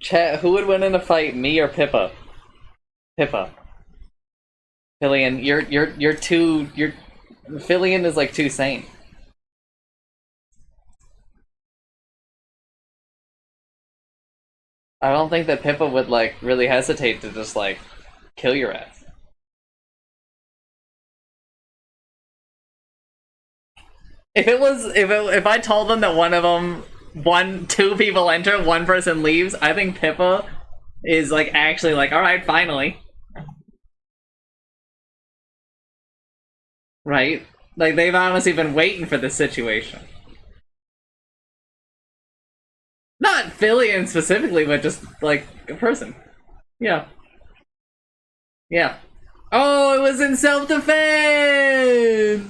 Chat, who would win in a fight, me or Pippa? Pippa. Fillion, Fillion is like too sane. I don't think that Pippa would like really hesitate to just like kill your ass. If I told them that one of them, two people enter, one person leaves, I think Pippa is like actually like, all right, finally. Right? Like they've honestly been waiting for this situation. Not Fillion specifically, but just like a person. Yeah. Yeah. Oh, it was in self-defense!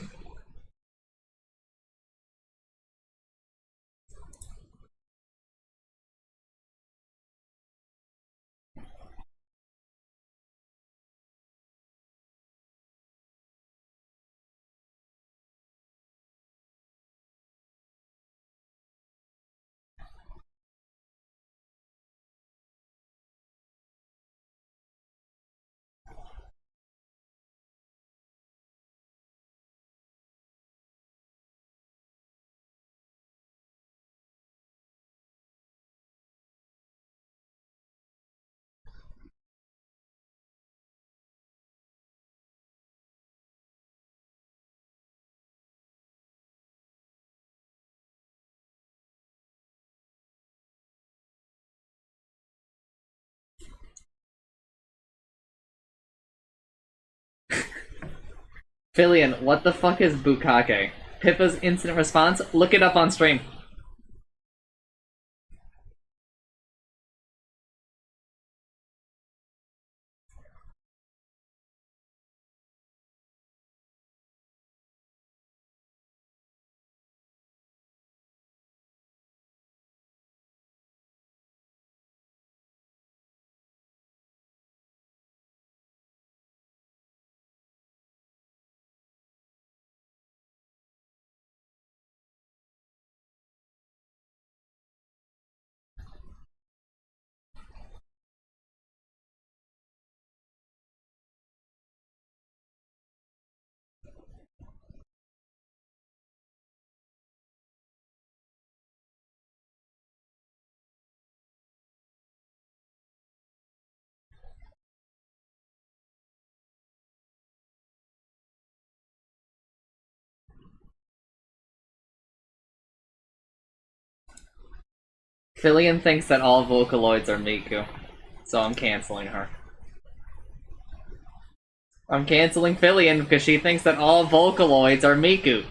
Fillion, what the fuck is Bukake? Pippa's instant response? Look it up on stream. Fillion thinks that all Vocaloids are Miku, so I'm canceling her. I'm canceling Fillion because she thinks that all Vocaloids are Miku.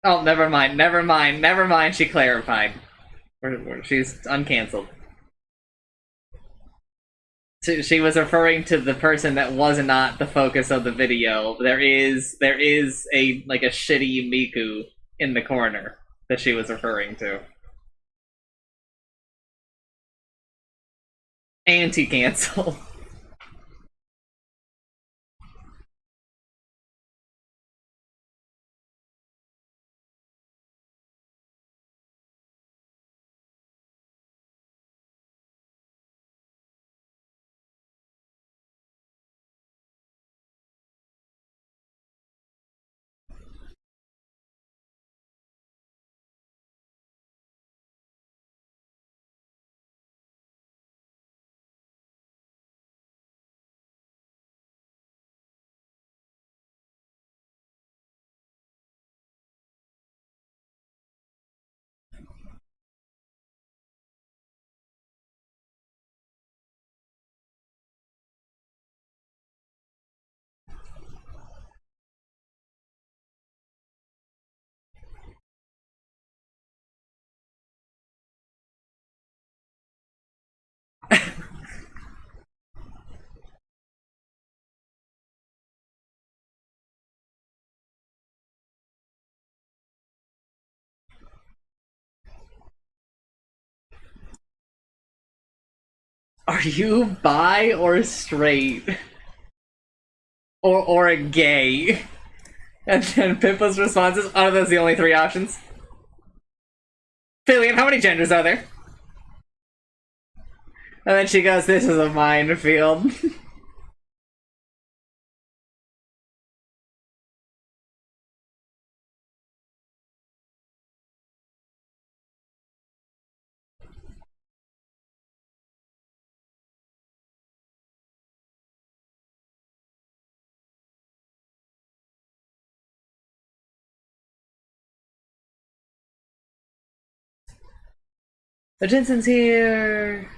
Oh, never mind, she clarified. She's uncancelled. She was referring to the person that was not the focus of the video. There is a like a shitty Miku in the corner that she was referring to. Anti-cancel. Are you bi or straight? Or a gay? And then Pippa's response is, are those the only three options? Fillion, how many genders are there? And then she goes, this is a minefield. The Jensen's here.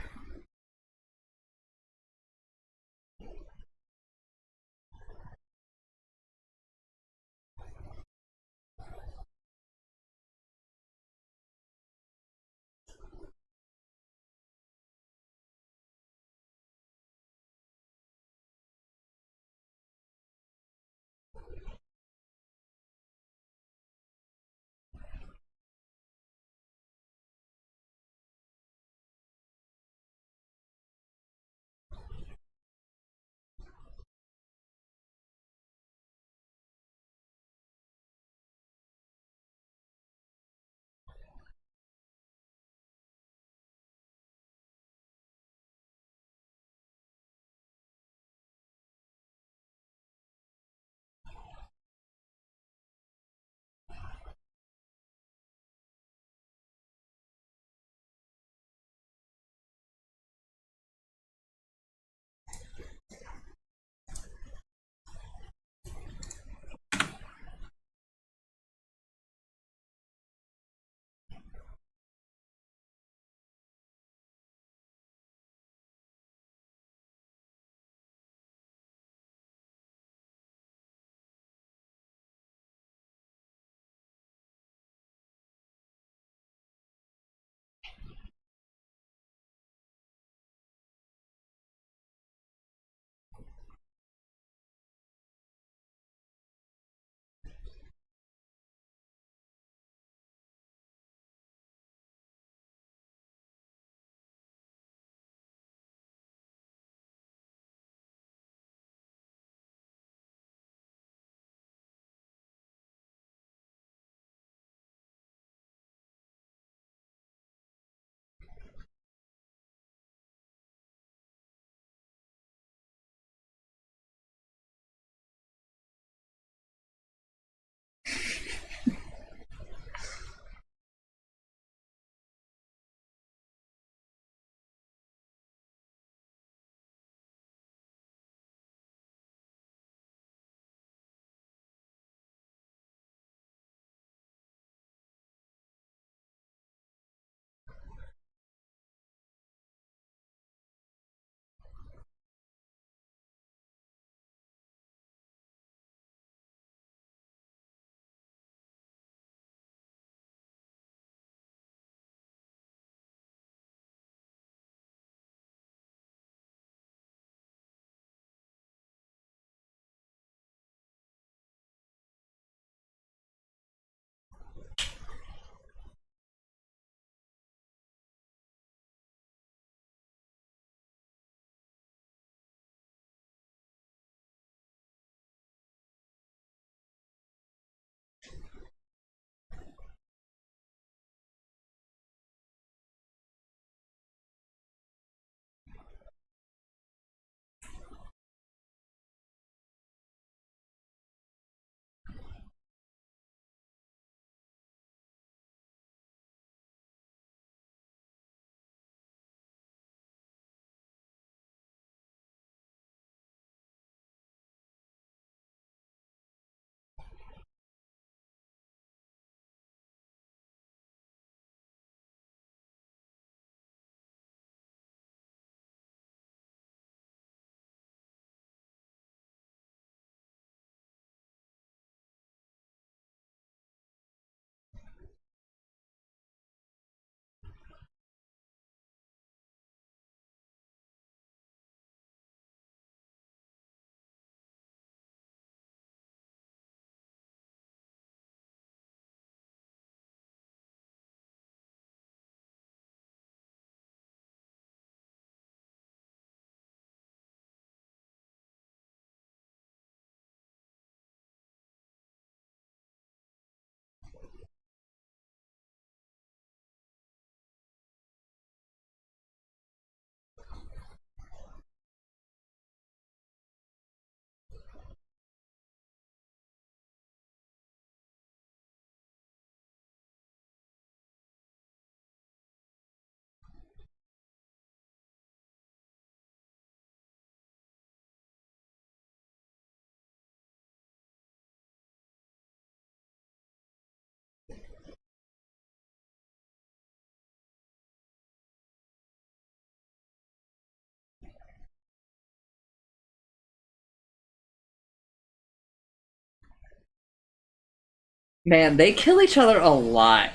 Man, they kill each other a lot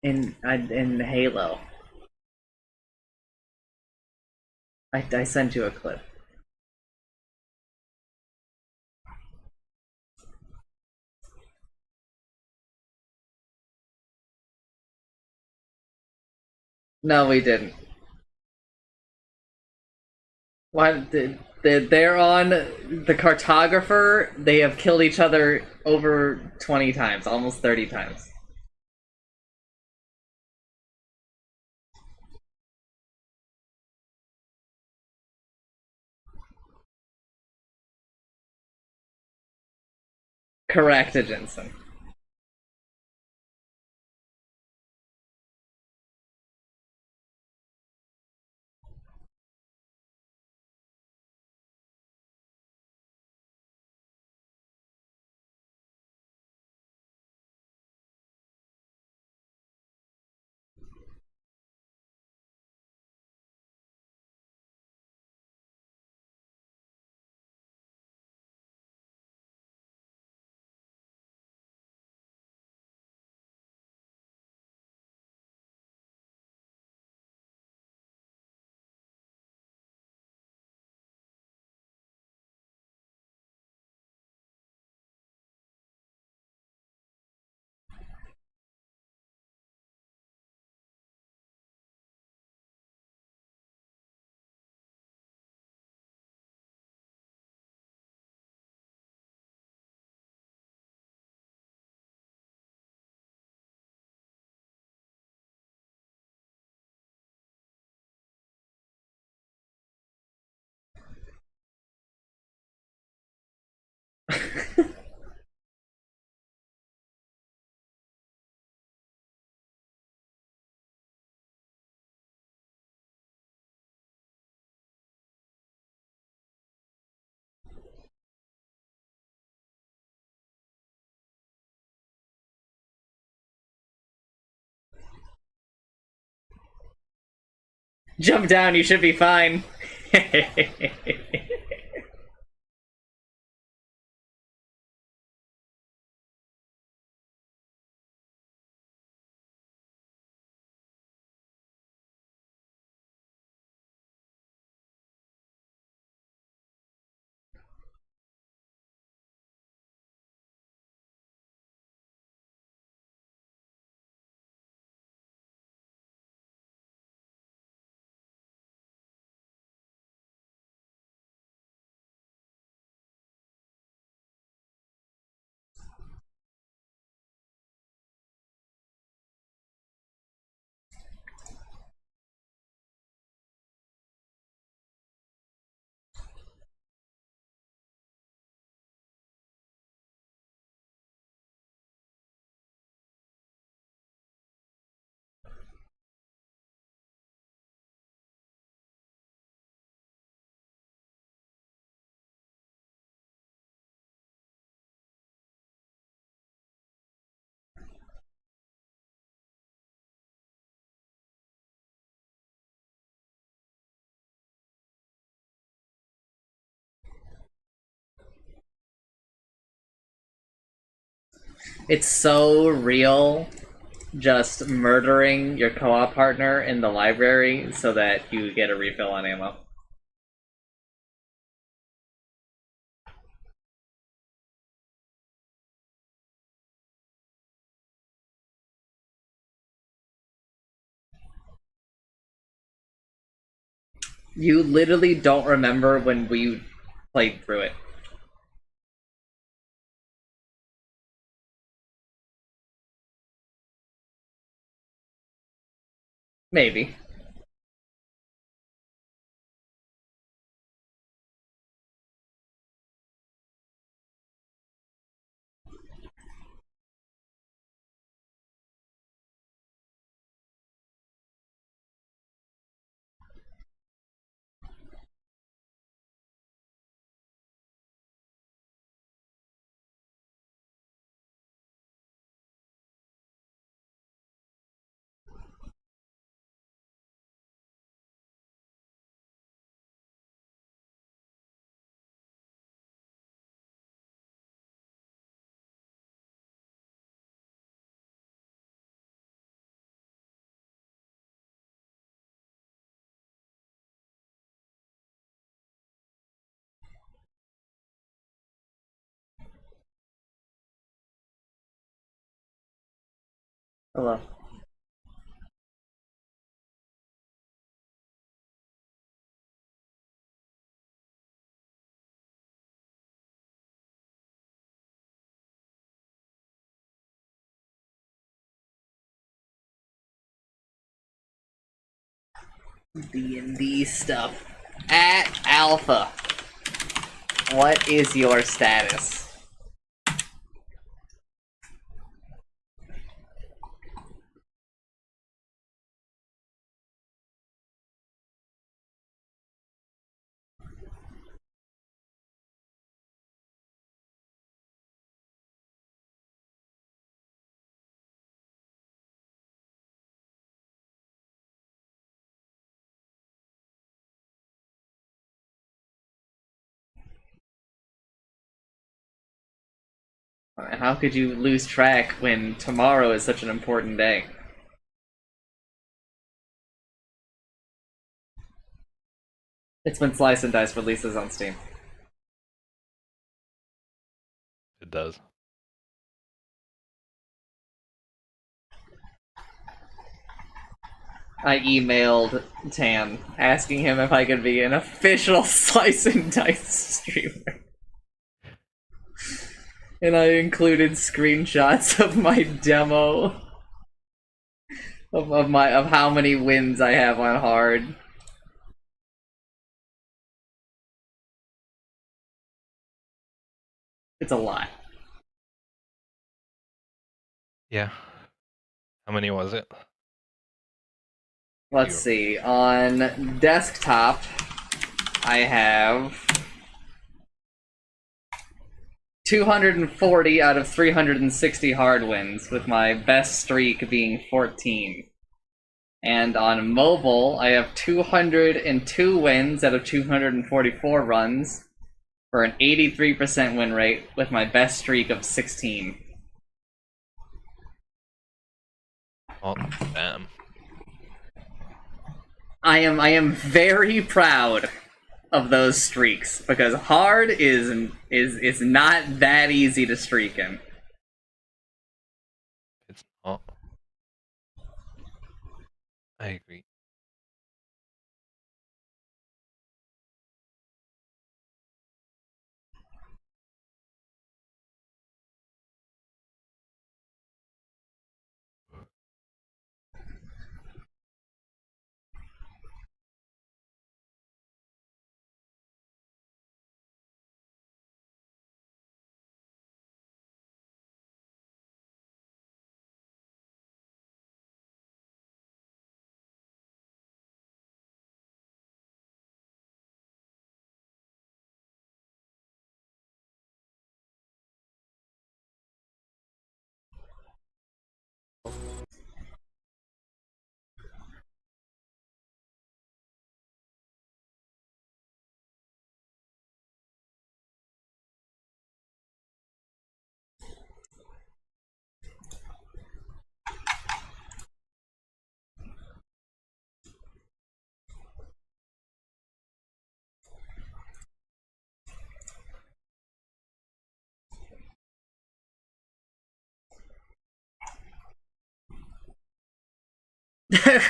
in Halo. I sent you a clip. No, we didn't. Why? They're on the cartographer. They have killed each other over 20 times, almost 30 times. Correct, Jensen. Jump down, you should be fine. It's so real, just murdering your co-op partner in the library so that you get a refill on ammo. You literally don't remember when we played through it. Maybe. Hello. D&D stuff. At Alpha, what is your status? How could you lose track when tomorrow is such an important day? It's when Slice and Dice releases on Steam. It does. I emailed Tan asking him if I could be an official Slice and Dice streamer. And I included screenshots of my demo of how many wins I have on hard. It's a lot. Yeah. How many was it? Let's see. On desktop, I have 240 out of 360 hard wins, with my best streak being 14. And on mobile, I have 202 wins out of 244 runs, for an 83% win rate, with my best streak of 16. Oh, damn. I am very proud of those streaks, because hard is not that easy to streak in. It's not. I agree.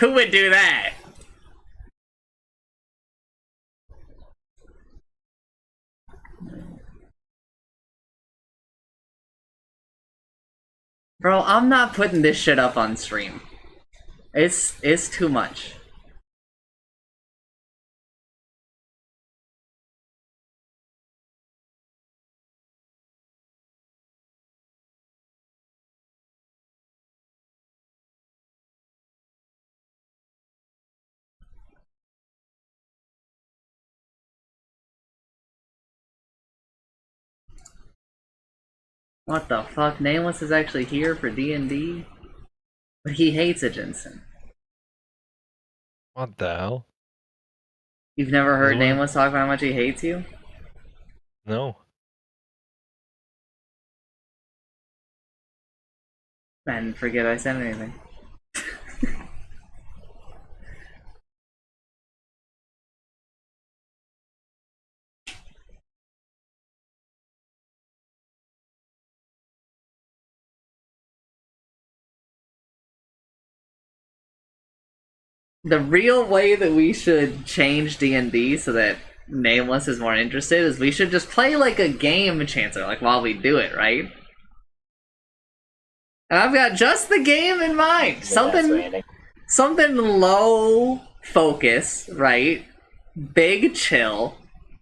Who would do that? Bro, I'm not putting this shit up on stream. It's too much. What the fuck? Nameless is actually here for D&D? But he hates it, Jensen. What the hell? You've never heard What? Nameless talk about how much he hates you? No. Man, forget I said anything. the real way that we should change D&D so that Nameless is more interested is we should just play like a game, Chancellor, like while we do it, right? And I've got just the game in mind. Something low focus, right? Big chill,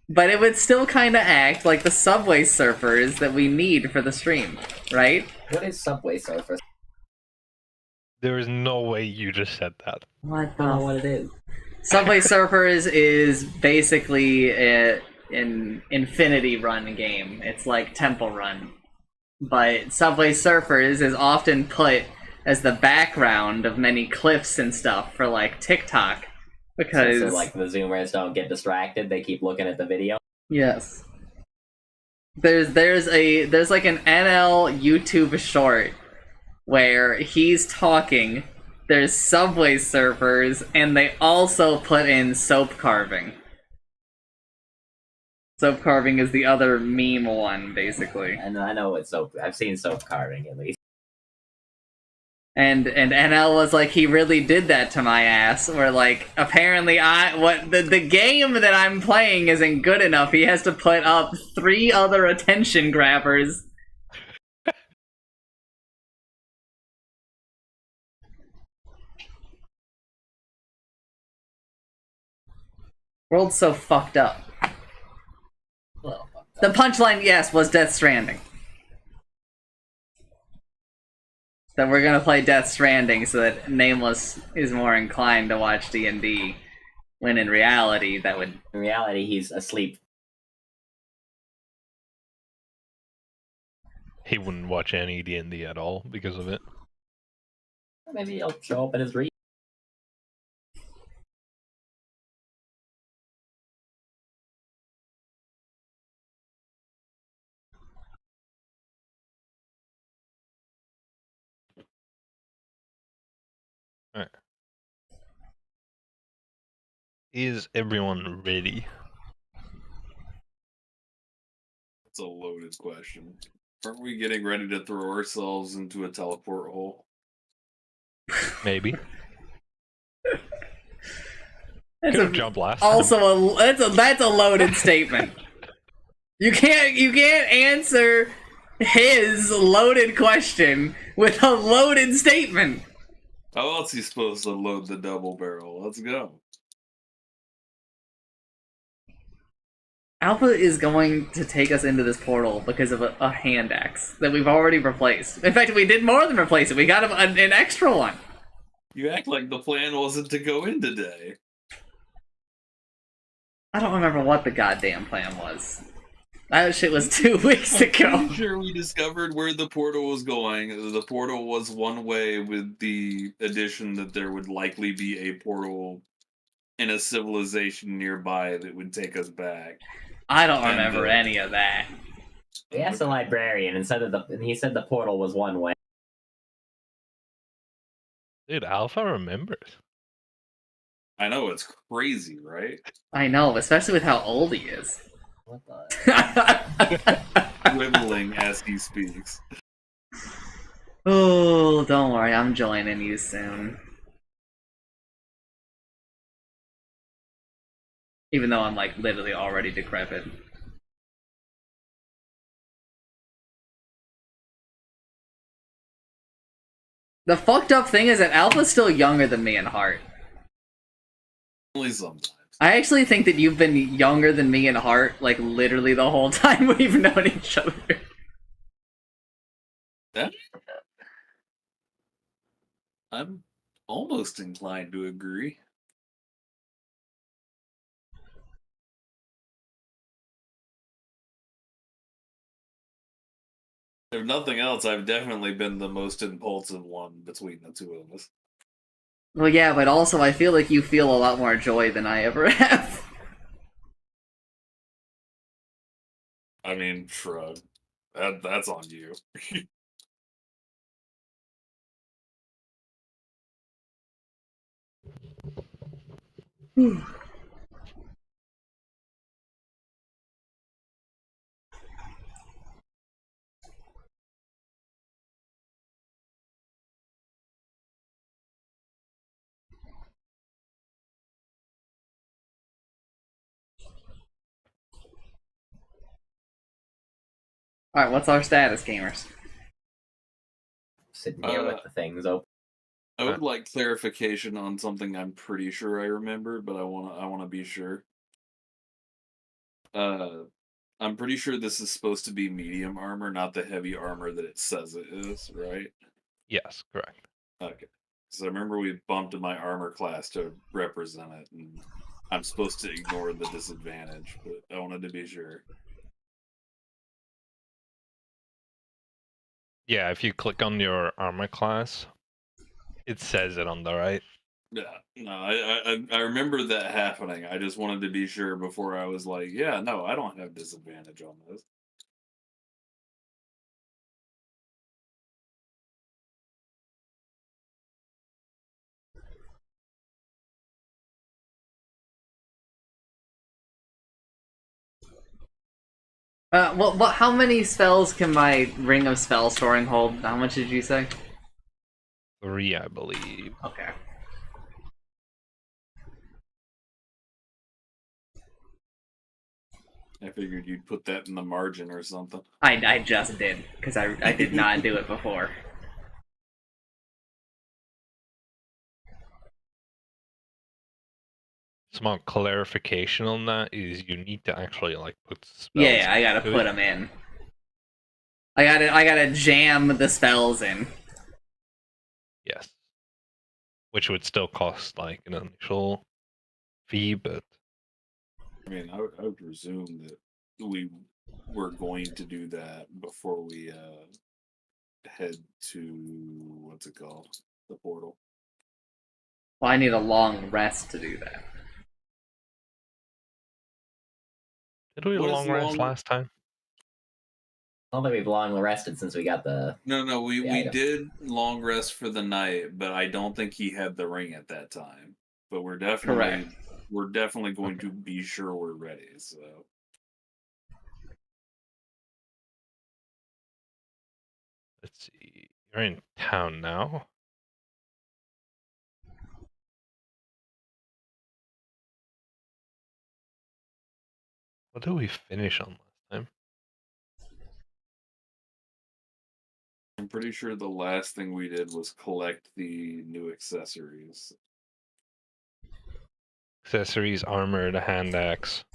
but it would still kind of act like the Subway Surfers that we need for the stream, right? What is Subway Surfers? There is no way you just said that. What? I don't know what it is. Subway Surfers is basically an Infinity Run game. It's like Temple Run. But Subway Surfers is often put as the background of many clips and stuff for like TikTok. Because So like the Zoomers don't get distracted, they keep looking at the video. yes. There's like an NL YouTube short where he's talking, there's Subway Surfers, and they also put in soap carving. Soap carving is the other meme one, basically. And I know what soap. I've seen soap carving at least. And NL was like, he really did that to my ass. Where like, apparently the game that I'm playing isn't good enough. He has to put up 3 other attention grabbers. World's so fucked up. The punchline, yes, was Death Stranding. That we're gonna play Death Stranding so that Nameless is more inclined to watch D&D, when in reality, that would... In reality, he's asleep. He wouldn't watch any D&D at all because of it. Maybe he'll show up in his dream. Alright. Is everyone ready? That's a loaded question. Aren't we getting ready to throw ourselves into a teleport hole? Maybe. That's Could have jumped last time. also that's a loaded statement. You can't answer his loaded question with a loaded statement. How else are you supposed to load the double barrel? Let's go. Alpha is going to take us into this portal because of a hand axe that we've already replaced. In fact, we did more than replace it. We got an extra one. You act like the plan wasn't to go in today. I don't remember what the goddamn plan was. That shit was 2 weeks ago. I'm sure we discovered where the portal was going. The portal was one way with the addition that there would likely be a portal in a civilization nearby that would take us back. I don't remember any of that. He asked the librarian and he said the portal was one way. Dude, Alpha remembers. I know, it's crazy, right? I know, especially with how old he is. What the? Wibbling as he speaks. Oh, don't worry, I'm joining you soon. Even though I'm like literally already decrepit. The fucked up thing is that Alpha's still younger than me in heart. Only sometimes. I actually think that you've been younger than me in heart, like literally the whole time we've known each other. That? I'm almost inclined to agree. If nothing else, I've definitely been the most impulsive one between the two of us. Well, yeah, but also I feel like you feel a lot more joy than I ever have. I mean, shrug. That's on you. Alright, what's our status, gamers? Sitting here with the things open. I would like clarification on something I'm pretty sure I remember, but I wanna be sure. I'm pretty sure this is supposed to be medium armor, not the heavy armor that it says it is, right? Yes, correct. Okay. Because I remember we bumped my armor class to represent it, and I'm supposed to ignore the disadvantage, but I wanted to be sure. Yeah, if you click on your armor class, it says it on the right. Yeah, no, I remember that happening. I just wanted to be sure before I was like, yeah, no, I don't have disadvantage on this. Well, how many spells can my Ring of Spell Storing hold? How much did you say? 3, I believe. Okay. I figured you'd put that in the margin or something. I just did, because I did not do it before. Small clarification on that is you need to actually like put spells. Yeah, I gotta put them in. I gotta jam the spells in. Yes. Which would still cost like an initial fee, but I mean, I would presume that we were going to do that before we head to what's it called, the portal. Well, I need a long rest to do that. did we What is long rest long- last time? I don't think we've long rested since we got the. No, we item. did long rest for the night, but I don't think he had the ring at that time. But we're definitely going to be sure we're ready. So Let's see. You're in town now. What did we finish on last time? I'm pretty sure the last thing we did was collect the new accessories. Accessories, armor, the hand axe.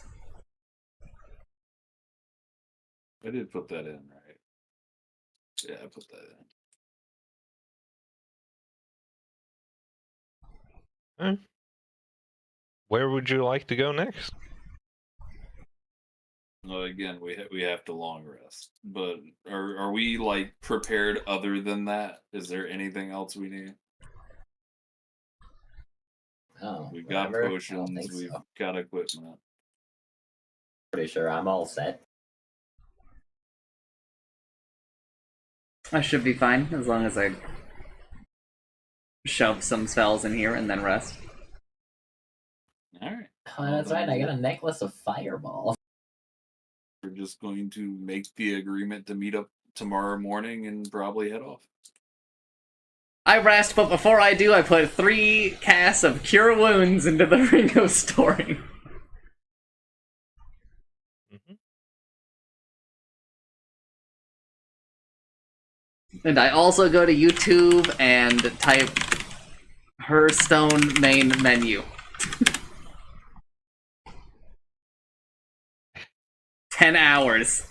I did put that in, right? Yeah, I put that in. Where would you like to go next? Well, again, we have to long rest. But are we like prepared other than that? Is there anything else we need? Oh, We've got remember? I don't potions, think we've so. got equipment. Pretty sure I'm all set. I should be fine, as long as I shove some spells in here and then rest. Alright. Oh, that's right. I got a necklace of fireballs. We're just going to make the agreement to meet up tomorrow morning and probably head off. I rest, but before I do, I put 3 casts of Cure Wounds into the Ring of Storing. And I also go to YouTube and type Hearthstone main menu. 10 hours.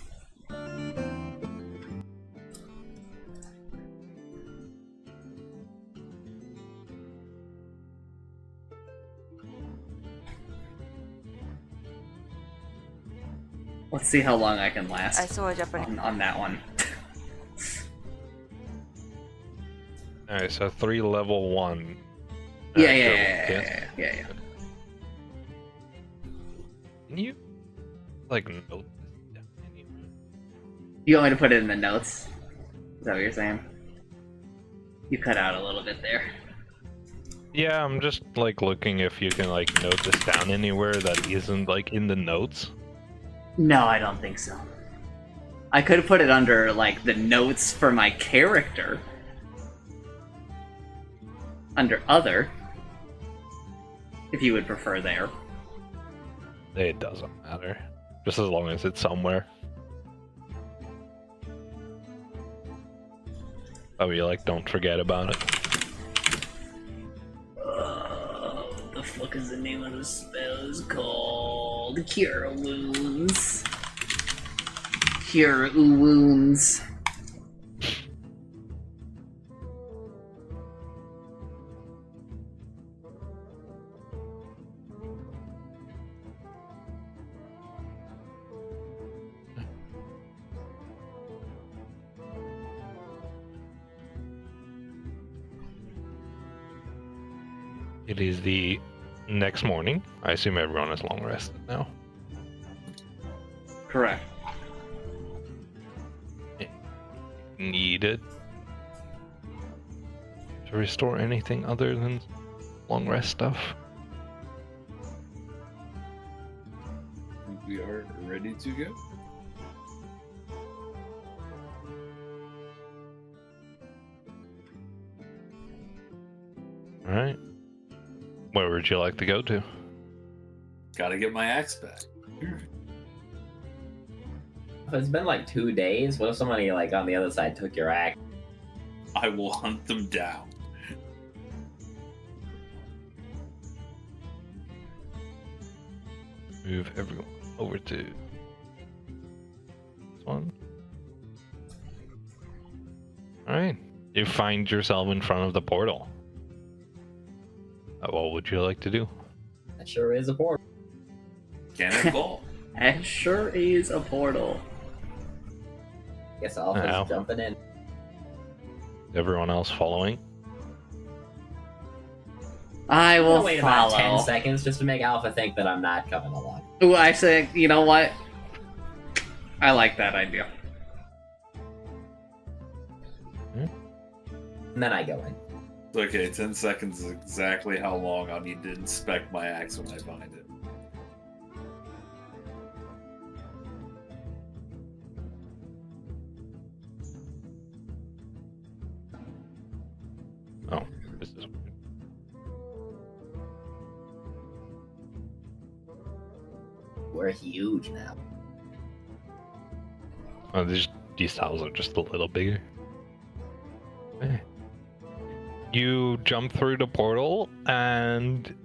Let's see how long I can last I saw a Japanese on that one. Alright, so 3 level 1. Yeah. Can you like note this? You want me to put it in the notes? Is that what you're saying? You cut out a little bit there. Yeah, I'm just like looking if you can like note this down anywhere that isn't like in the notes. No, I don't think so. I could put it under like the notes for my character. Under other. If you would prefer there. It doesn't matter. Just as long as it's somewhere. Oh, you like don't forget about it. What the fuck is the name of the spell? It's called Cure Wounds. Cure Wounds. It is the next morning. I assume everyone is long rested now. Correct. Needed to restore anything other than long rest stuff. I think we are ready to go. All right. Where would you like to go to? Gotta get my axe back. It's been like 2 days. What if somebody like on the other side took your axe? I will hunt them down. Move everyone over to this one. Alright. You find yourself in front of the portal. What would you like to do? That sure is a portal. Cannonball. That sure is a portal. Guess Alpha's jumping in. Everyone else following? I I'm will gonna wait follow. about 10 seconds just to make Alpha think that I'm not coming along. Ooh, actually, you know what? I like that idea. And then I go in. Okay, 10 seconds is exactly how long I'll need to inspect my axe when I find it. Oh, this is... We're huge now. Oh, these tiles are just a little bigger. Okay. You jump through the portal, and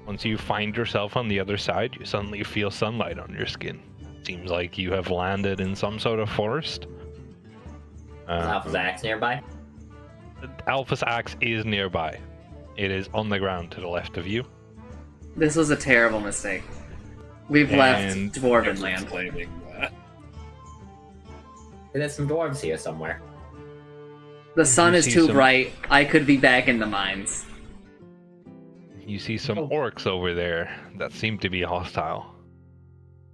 once you find yourself on the other side, you suddenly feel sunlight on your skin. Seems like you have landed in some sort of forest. Is Alpha's axe nearby? Alpha's axe is nearby. It is on the ground to the left of you. This was a terrible mistake. We've left And Dwarven Land. Claiming that. There's some dwarves here somewhere. The sun You is see too some- bright. I could be back in the mines. You see some orcs over there that seem to be hostile.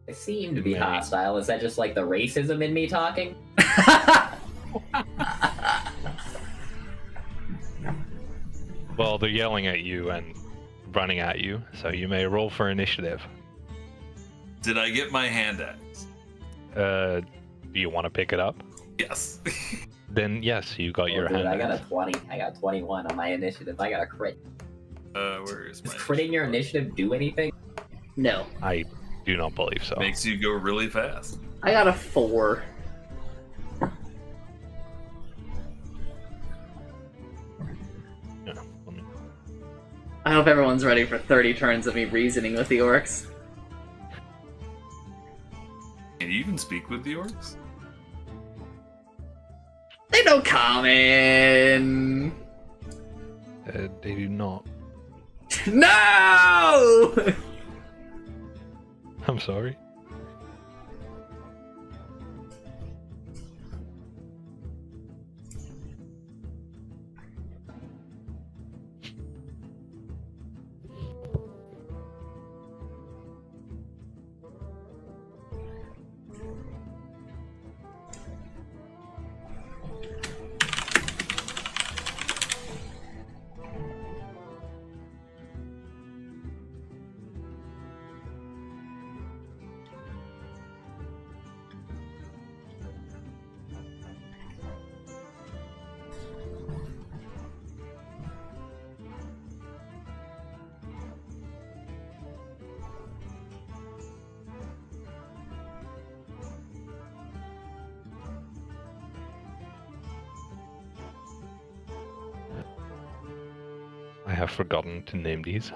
They seem to be hostile. Is that just like the racism in me talking? Well, they're yelling at you and running at you, so you may roll for initiative. Did I get my hand axe? Do you want to pick it up? Yes. Then yes, you got your Dude, hand I got axe. a 20. I got 21 on my initiative. I got a crit. Where is Does my critting your initiative do anything? No. I do not believe so. Makes you go really fast. I got a 4. Yeah, let me- I hope everyone's ready for 30 turns of me reasoning with the orcs. Can you even speak with the orcs? They know common. They do not. No! I'm sorry. have forgotten to name these.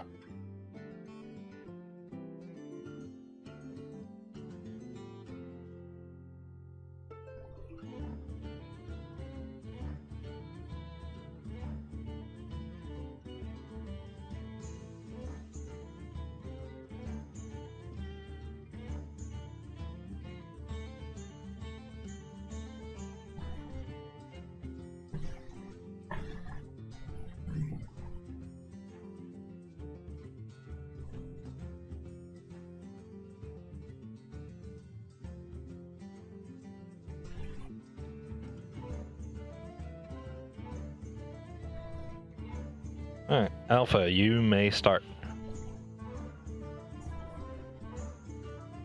Alright, Alpha, you may start.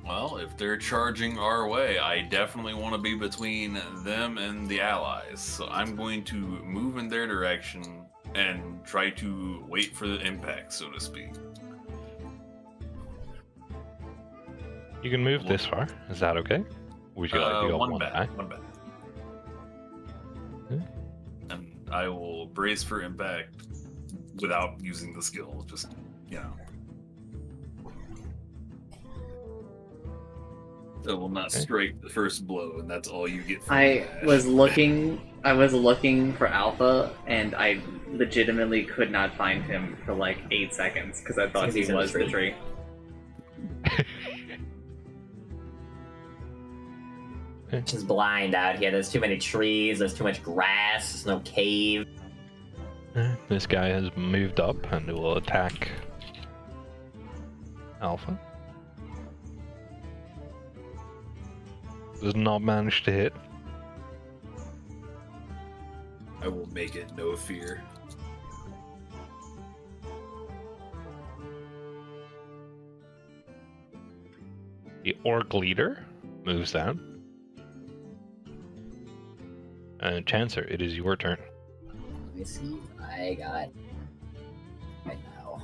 Well, if they're charging our way, I definitely want to be between them and the allies. So I'm going to move in their direction and try to wait for the impact, so to speak. You can move this far. Is that okay? Would you like to go one one back, back? one back. And I will brace for impact without using the skill, just, you know. It will not strike the first blow, and that's all you get from I was looking for Alpha, and I legitimately could not find him for like 8 seconds because I thought he was the tree. Just blind out here. There's too many trees, there's too much grass, there's no cave. This guy has moved up and will attack Alpha. Does not manage to hit. I will make it no fear. The Orc leader moves down. And Chancer, it is your turn. Let me see what I got right now.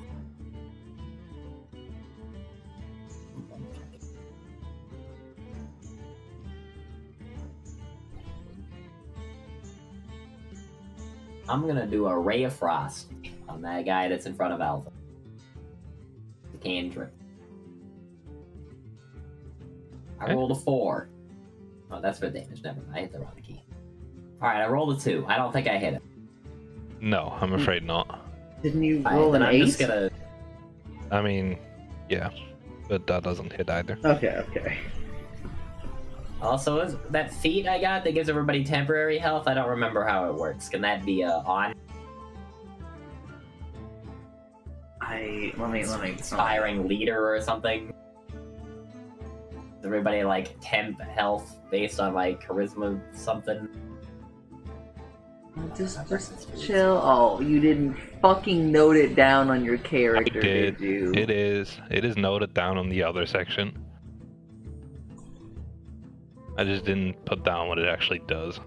I'm gonna do a Ray of Frost on that guy that's in front of Alpha. The cantrip. I rolled a 4. Oh, that's for damage. Never mind. I hit the wrong key. Alright, I rolled a 2. I don't think I hit it. No, I'm afraid not. Didn't you Alright, roll then an I'm 8? just gonna... I mean, yeah, but that doesn't hit either. Okay. Also, is that feat I got that gives everybody temporary health? I don't remember how it works. Can that be on? Let me. Inspiring leader or something? Is everybody like temp health based on like charisma something? Just chill. Oh, you didn't fucking note it down on your character, did you? It is noted down on the other section. I just didn't put down what it actually does.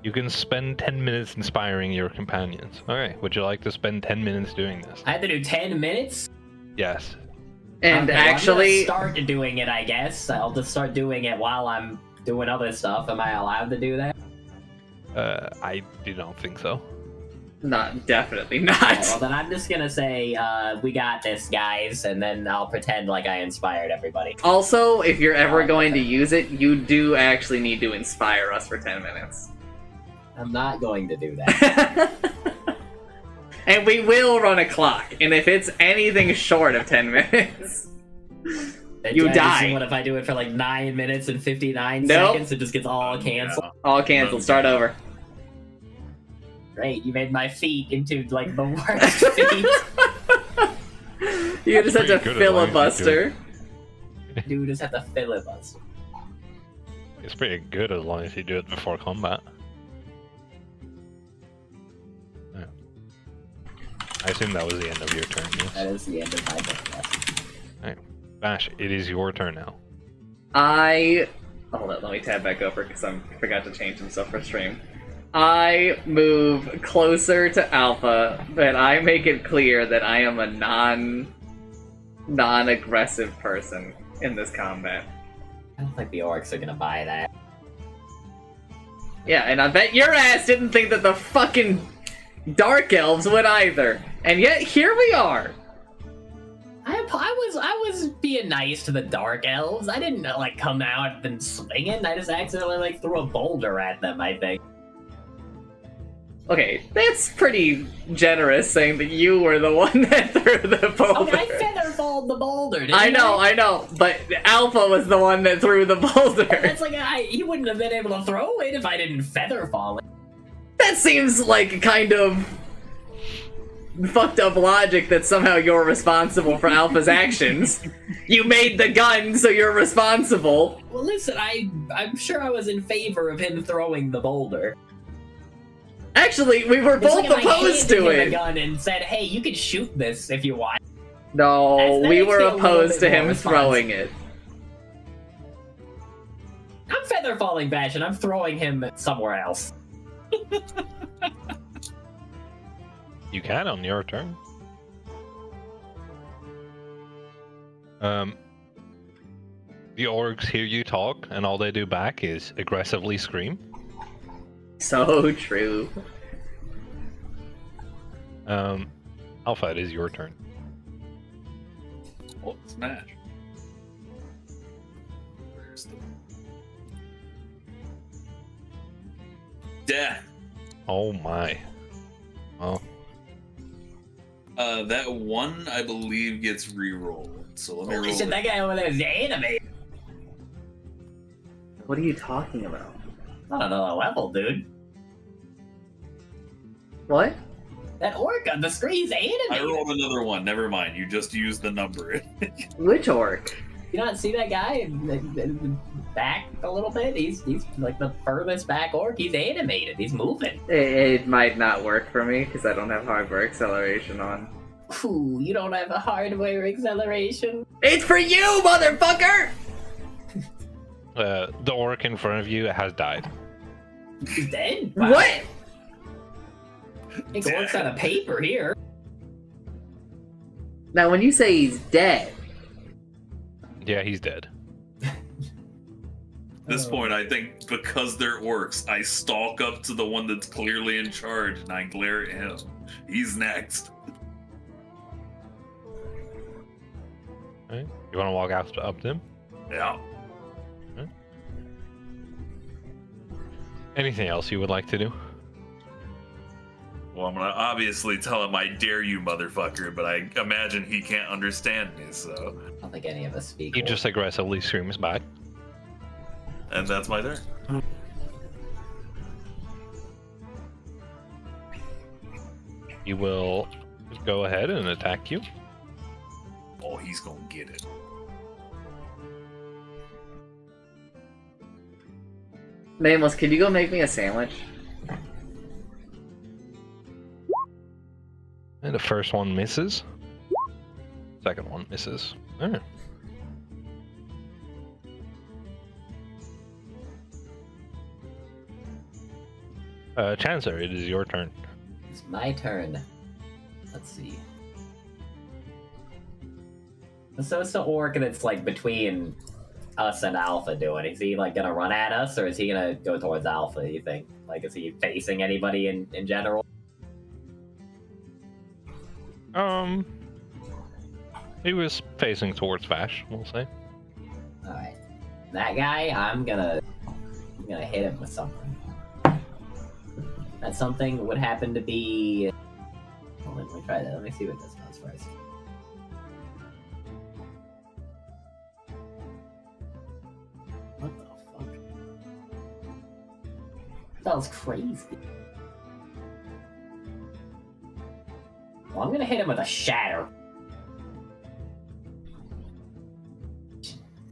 You can spend 10 minutes inspiring your companions. Alright, would you like to spend 10 minutes doing this? I have to do 10 minutes? Yes. And okay, actually... well, I'm gonna start doing it, I guess. I'll just start doing it while I'm doing other stuff. Am I allowed to do that? I do not think so. Definitely not. Okay, well, then I'm just gonna say, we got this, guys, and then I'll pretend like I inspired everybody. Also, if you're ever going to use it, you do actually need to inspire us for 10 minutes. I'm not going to do that. And we will run a clock, and if it's anything short of 10 minutes, you die. What if I do it for like 9 minutes and 59 Nope. seconds? It just gets all canceled? All canceled. Start over. Great, you made my feet into like the worst feet. You just had to Pretty good as long as you do filibuster. Dude, just have to filibuster. It's pretty good as long as you do it before combat. Yeah. I assume that was the end of your turn, yes? That is the end of my turn, yes. Alright. Vash, it is your turn now. Hold on, let me tab back over because I forgot to change some stuff for stream. I move closer to Alpha, but I make it clear that I am a non-aggressive person in this combat. I don't think the orcs are gonna buy that. Yeah, and I bet your ass didn't think that the fucking Dark Elves would either. And yet, here we are. I was being nice to the Dark Elves. I didn't, like, come out and swinging. I just accidentally, like, threw a boulder at them, I think. Okay, that's pretty generous, saying that you were the one that threw the boulder. Okay, I featherfalled the boulder, didn't I know, but Alpha was the one that threw the boulder. That's like, he wouldn't have been able to throw it if I didn't feather fall it. That seems like kind of fucked up logic that somehow you're responsible for Alpha's actions. You made the gun, so you're responsible. Well, listen, I'm sure I was in favor of him throwing the boulder. Actually, we were both opposed to him it. A gun and said, "Hey, you can shoot this if you want." No, That we makes were me a little opposed bit to more him throwing it. I'm feather falling Vash, and I'm throwing him somewhere else. You can on your turn. The orcs hear you talk, and all they do back is aggressively scream. So true. Alpha, it is your turn. Oh, smash. Where's the... Death. Oh my. Oh. That one, I believe, gets re-rolled. So let me Holy roll shit, it. that guy over there is animated. What are you talking about? Not another level, dude. What? That orc on the screen's animated. I rolled another one. Never mind. You just used the number. Which orc? You don't see that guy back a little bit? He's like the furthest back orc. He's animated. He's moving. It might not work for me because I don't have hardware acceleration on. Ooh, you don't have a hardware acceleration? It's for you, motherfucker! The orc in front of you has died. He's dead? Wow. What? I think orc's out of paper here. Now, when you say he's dead... Yeah, he's dead. At this point, I think because they're orcs, I stalk up to the one that's clearly in charge and I glare at him. He's next. Right. You want to walk up to him? Yeah. Right. Anything else you would like to do? Well, I'm gonna obviously tell him I dare you, motherfucker, but I imagine he can't understand me, so... I don't think any of us speak. He just aggressively screams back. And that's my turn. He will go ahead and attack you. Oh, he's gonna get it. Nameless, can you go make me a sandwich? And the first one misses. Second one misses. Alright. Chancellor, it is your turn. It's my turn. Let's see. So it's the orc that's like between us and Alpha doing. Is he like gonna run at us, or is he gonna go towards Alpha, you think? Like, is he facing anybody in general? He was facing towards Vash, we'll say. Alright. That guy, I'm gonna hit him with something. That something would happen to be... Well, let me try that. Let me see what this does first. What the fuck? That was crazy. Well, I'm gonna hit him with a shatter.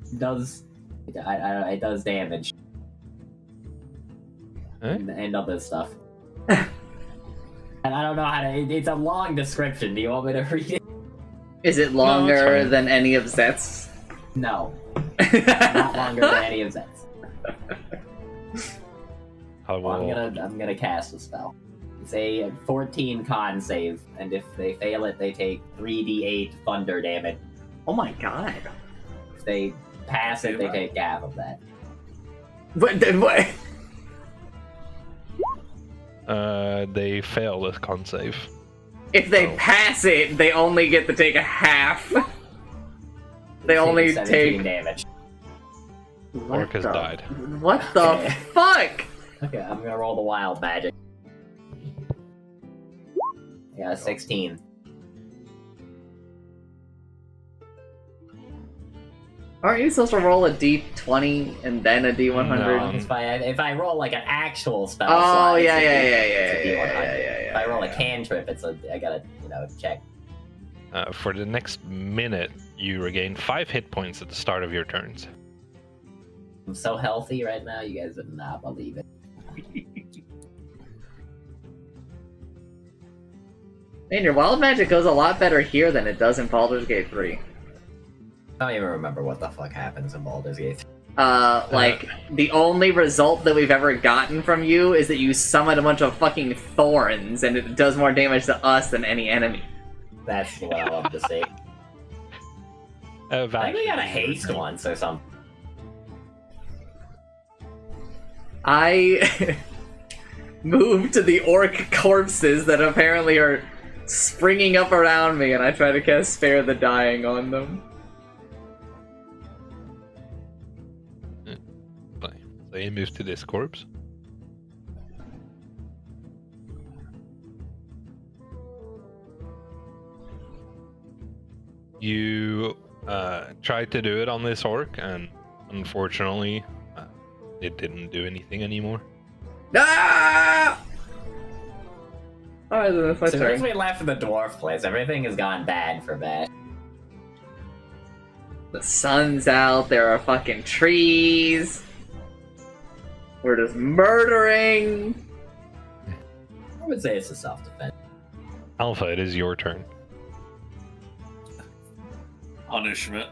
It does damage. And other stuff. And I don't know how to. It's a long description. Do you want me to read it? Is it longer than any of Zet's? No. Not longer than any of Zet's. Well, I'm gonna cast a spell. It's a 14 con save, and if they fail it, they take 3d8 thunder damage. Oh my god. If they pass it, they take half of that. What? They fail this con save. If they pass it, they only get to take a half. They only 17 take. damage. Orc has died. What the fuck? Okay, I'm gonna roll the wild magic. Yeah, 16. Aren't you supposed to roll a d20 and then a d100? If I roll like an actual spell Oh, slot, it's yeah, a yeah, D- yeah, it's a yeah, D100. yeah, If I roll a cantrip, I gotta check. For the next minute, you regain 5 hit points at the start of your turns. I'm so healthy right now, you guys would not believe it. Man, your wild magic goes a lot better here than it does in Baldur's Gate 3. I don't even remember what the fuck happens in Baldur's Gate. Like, the only result that we've ever gotten from you is that you summon a bunch of fucking thorns, and it does more damage to us than any enemy. That's what I love to see. I think we got a haste once or something. I move to the orc corpses that apparently are springing up around me, and I try to cast Spare the Dying on them. So you move to this corpse. You tried to do it on this orc, and unfortunately, it didn't do anything anymore. Ah! Alright, then that's my So turn. once we left the dwarf place, everything has gone bad for Vash. The sun's out, there are fucking trees. We're just murdering. I would say it's a self-defense. Alpha, it is your turn. Punishment.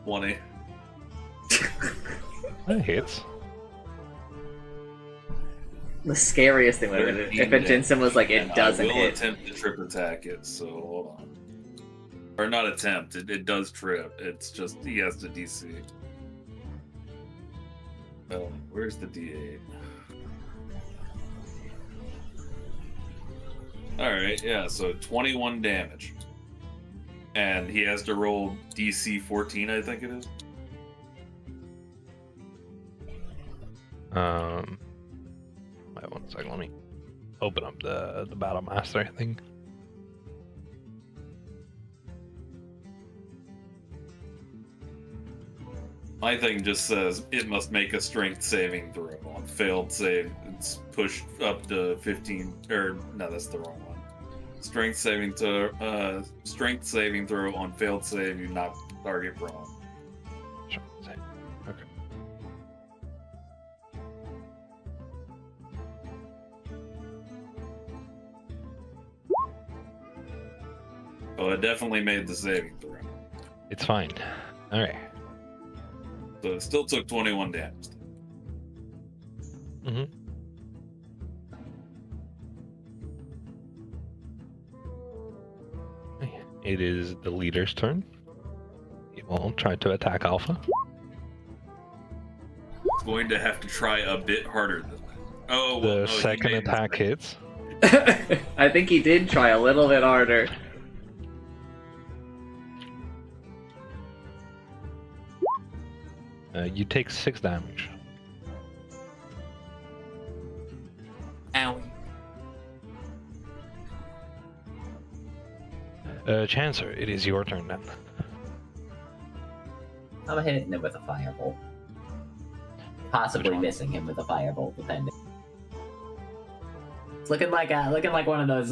20. That hits. The scariest thing would have been if a Jensen was like, it doesn't I will hit. attempt to trip attack it, so hold on. Or not attempt, it does trip. It's just he has to DC. Where's the D8? Alright, yeah, so 21 damage. And he has to roll DC 14, I think it is. Wait 1 second, let me open up the Battle Master thing. My thing just says it must make a strength saving throw. On failed save, it's pushed up to 15. Or no, that's the wrong one. Strength saving throw on failed save. You knock target prone. Okay. Oh, it definitely made the saving throw. It's fine. All right. So it still took 21 damage. Mm-hmm. It is the leader's turn. He will try to attack Alpha. It's going to have to try a bit harder than that. Oh, The well, no, second attack hits. I think he did try a little bit harder. You take 6 damage. Owie. Chancer, it is your turn then. I'm hitting him with a firebolt. Possibly missing him with a firebolt, depending. It's looking like one of those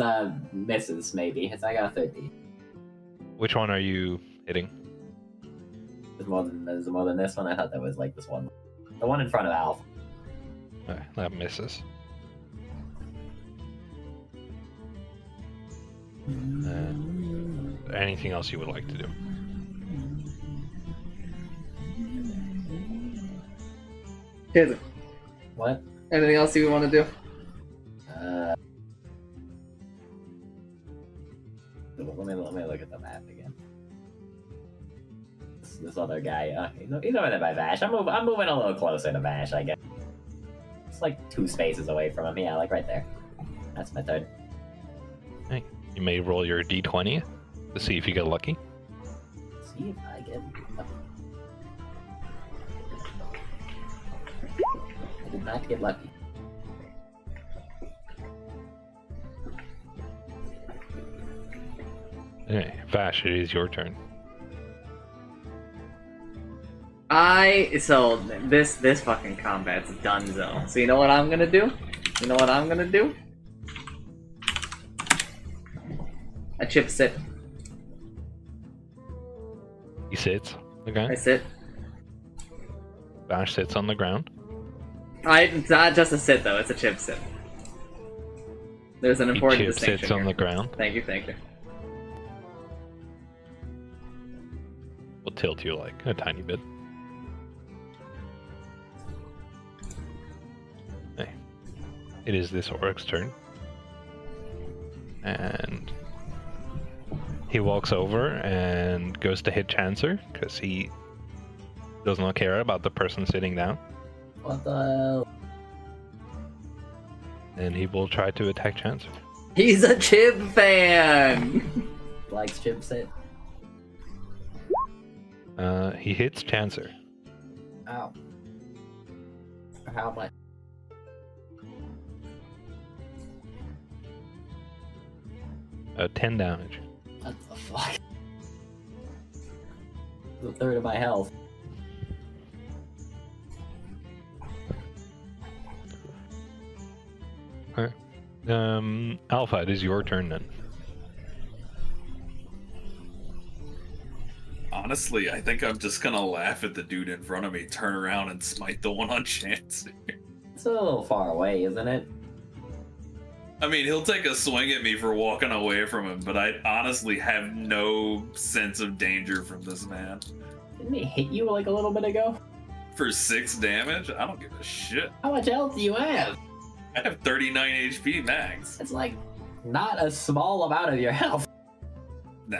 misses, maybe. I got a 13. Which one are you hitting? There's more than this one. I thought that was like this one. The one in front of Alpha. That misses. Anything else you would like to do? Here's What? Anything else you want to do? Let me look at the map again. This other guy, he's over there by Vash. I'm moving a little closer to Vash, I guess. It's like 2 spaces away from him. Yeah, like right there. That's my third. Hey, you may roll your d20 to see if you get lucky. See if I get lucky. I did not get lucky. Okay, Vash, it is your turn. So this fucking combat's donezo. So you know what I'm gonna do? You know what I'm gonna do? I chip sit. He sits. Okay. I sit. Vash sits on the ground. It's not just a sit though, it's a chip sit. There's an important Chip distinction sits on here. the ground. Thank you, thank you. We'll tilt you like a tiny bit. Hey, it is this orc's turn, and he walks over and goes to hit Chancer because he does not care about the person sitting down. What the hell? And he will try to attack Chancer. He's a chip fan! Likes chip sit. He hits Chancer. Ow. How much? Uh, 10 damage. What the fuck? The third of my health. Alright. Alpha, it is your turn then. Honestly, I think I'm just gonna laugh at the dude in front of me, turn around and smite the one on Chance. It's a little far away, isn't it? I mean, he'll take a swing at me for walking away from him, but I honestly have no sense of danger from this man. Didn't he hit you like a little bit ago? For 6 damage? I don't give a shit. How much health do you have? I have 39 HP max. It's like not a small amount of your health. Nah.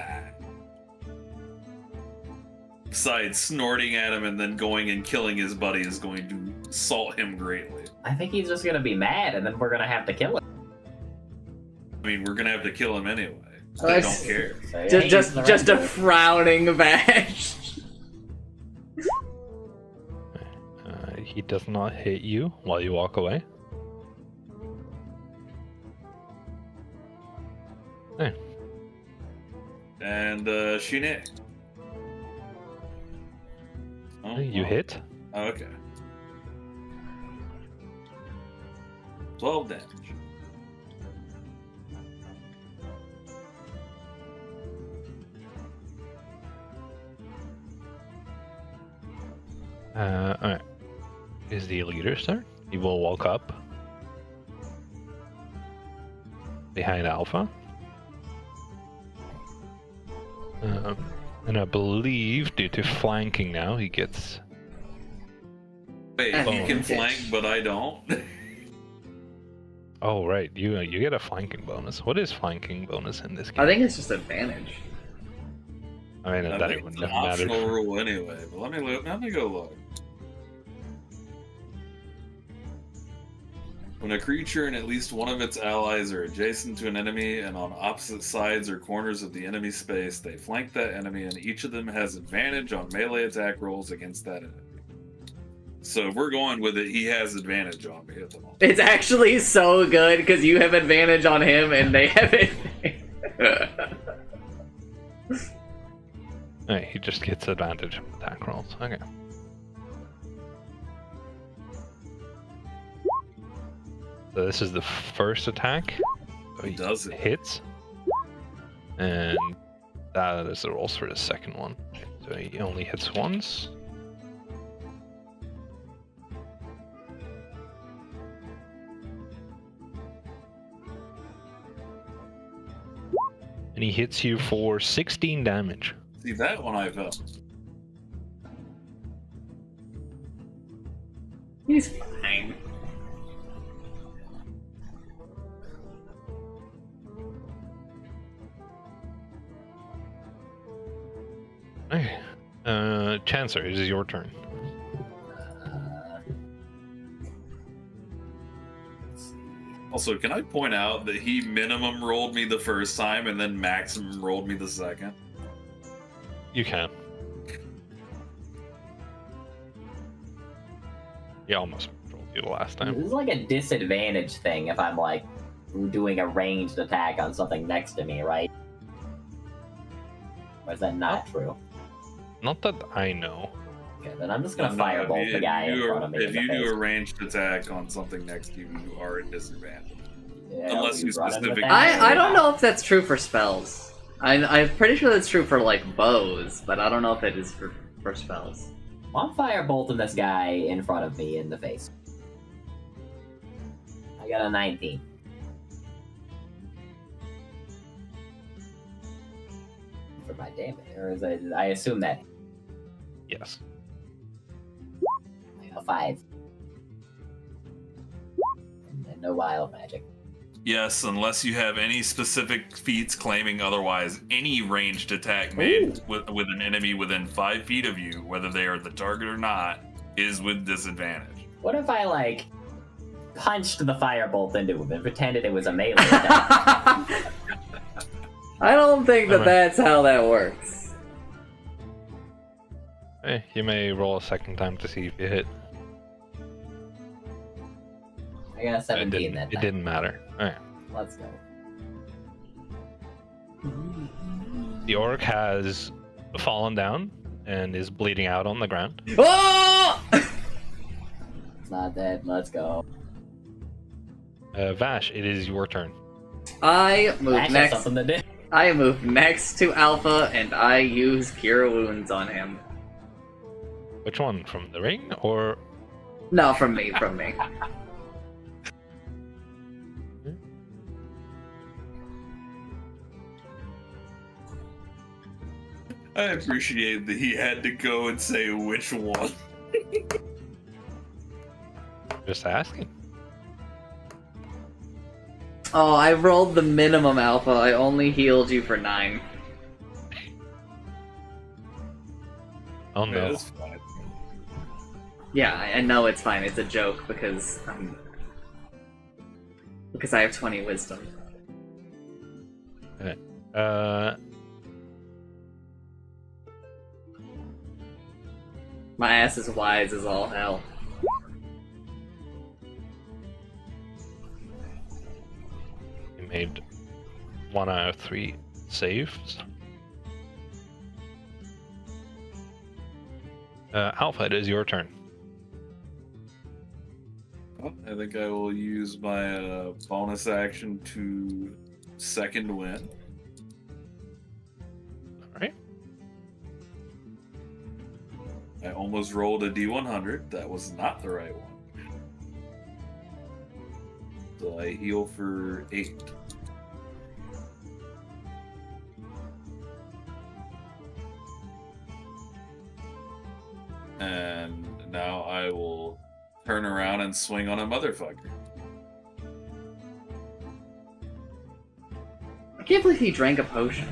Besides, snorting at him and then going and killing his buddy is going to salt him greatly. I think he's just gonna be mad, and then we're gonna have to kill him. I mean, we're gonna have to kill him anyway. So I don't care. So, Just a frowning Vash. He does not hit you while you walk away. Hey. And Shine. Oh, You hit. Oh, okay. 12 damage. Alright. Is the leader's turn? He will walk up behind Alpha. And I believe, due to flanking now, he gets... Wait, he can flank, but I don't? Oh, right. You get a flanking bonus. What is flanking bonus in this game? I think it's just advantage. I mean, I that think wouldn't it's an have mattered. optional rule anyway, but let me go look. When a creature and at least one of its allies are adjacent to an enemy and on opposite sides or corners of the enemy space, they flank that enemy and each of them has advantage on melee attack rolls against that enemy. So if we're going with it, he has advantage on me at the moment. It's actually so good because you have advantage on him and they have advantage. Alright, he just gets advantage on attack rolls. Okay. So this is the first attack. So he does it. Hits. And that is the rolls for the second one. So he only hits once. And he hits you for 16 damage. See, that one I felt. He's fine. Okay. Chancer, it is your turn. Also, can I point out that he minimum rolled me the first time and then maximum rolled me the second? You can. He almost rolled you the last time. This is like a disadvantage thing if I'm like doing a ranged attack on something next to me, right? Or is that not true? Not that I know. Okay, then I'm just gonna No, firebolt the guy in front of me. If you do a ranged attack on something next to you, you are at disadvantage. Yeah, Unless you specifically. I don't know if that's true for spells. I'm pretty sure that's true for like bows, but I don't know if it is for spells. I'm firebolting this guy in front of me in the face. I got a 19. For my damage, or is it, I assume that. Yes. I got a 5. And no wild magic. Yes, unless you have any specific feats claiming otherwise, any ranged attack made with an enemy within 5 feet of you, whether they are the target or not, is with disadvantage. What if I, like, punched the firebolt into him and pretended it was a melee attack? I don't think that that's how that works. Hey, you may roll a second time to see if you hit. I got a 17 that It time. didn't matter. Alright. Let's go. The orc has fallen down and is bleeding out on the ground. Oh! It's not dead. Let's go. Vash, it is your turn. I move Vash has next. something to do. I move next to Alpha, and I use Cure Wounds on him. Which one? From the ring or? No, from me. I appreciate that he had to go and say which one. Just asking. Oh, I rolled the minimum Alpha. I only healed you for 9. Oh no. That's fine. Yeah, I know it's fine. It's a joke because I have 20 wisdom. Okay. My ass is wise as all hell. You made 1 out of 3 saves. Alpha, it is your turn. Well, I think I will use my bonus action to second win. Alright. I almost rolled a D100. That was not the right one. So I heal for 8. And now I will turn around and swing on a motherfucker. I can't believe he drank a potion.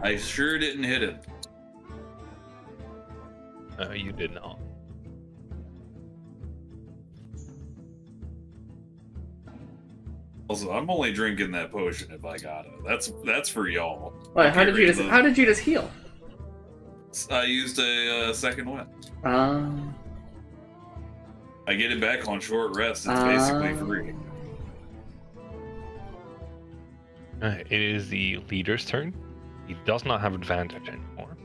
I sure didn't hit him. You did not. Also, I'm only drinking that potion if I gotta. That's for y'all. Wait, how did you just heal? I used a second win. I get it back on short rest. It's basically free. It is the leader's turn. He does not have advantage anymore.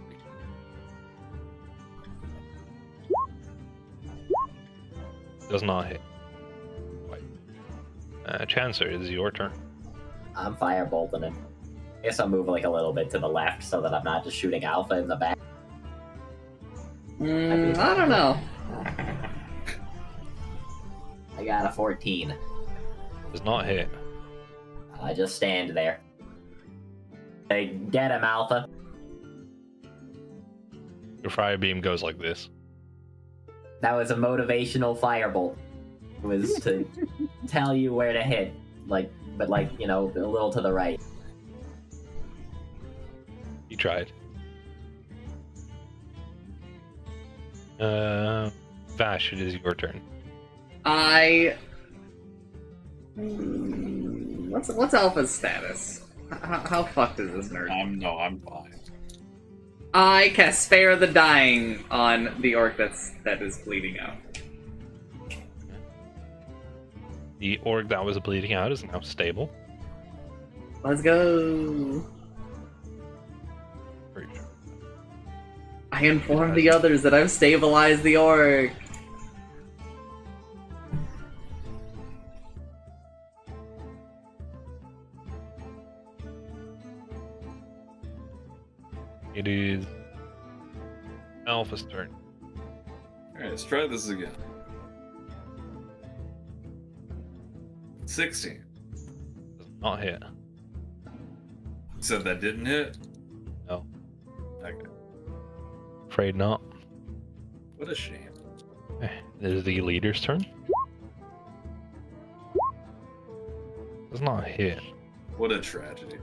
Does not hit. Chancer, it is your turn. I'm firebolting him. I guess I'll move like a little bit to the left so that I'm not just shooting Alpha in the back. I don't know. I got a 14. Does not hit. I just stand there. Hey, get him, Alpha. Your fire beam goes like this. That was a motivational firebolt. It was to tell you where to hit, but a little to the right. You tried. Vash, it is your turn. I What's Alpha's status? How fucked is this nerd? I'm fine. I cast Spare the Dying on the orc that is bleeding out. The orc that was bleeding out is now stable. Let's go. Pretty sure. I informed the others that I've stabilized the orc. It is Alpha's turn. Alright, let's try this again. 16. Does not hit. Said that didn't hit? No. Okay. Afraid not. What a shame. Okay, this is the leader's turn. Does not hit. What a tragedy.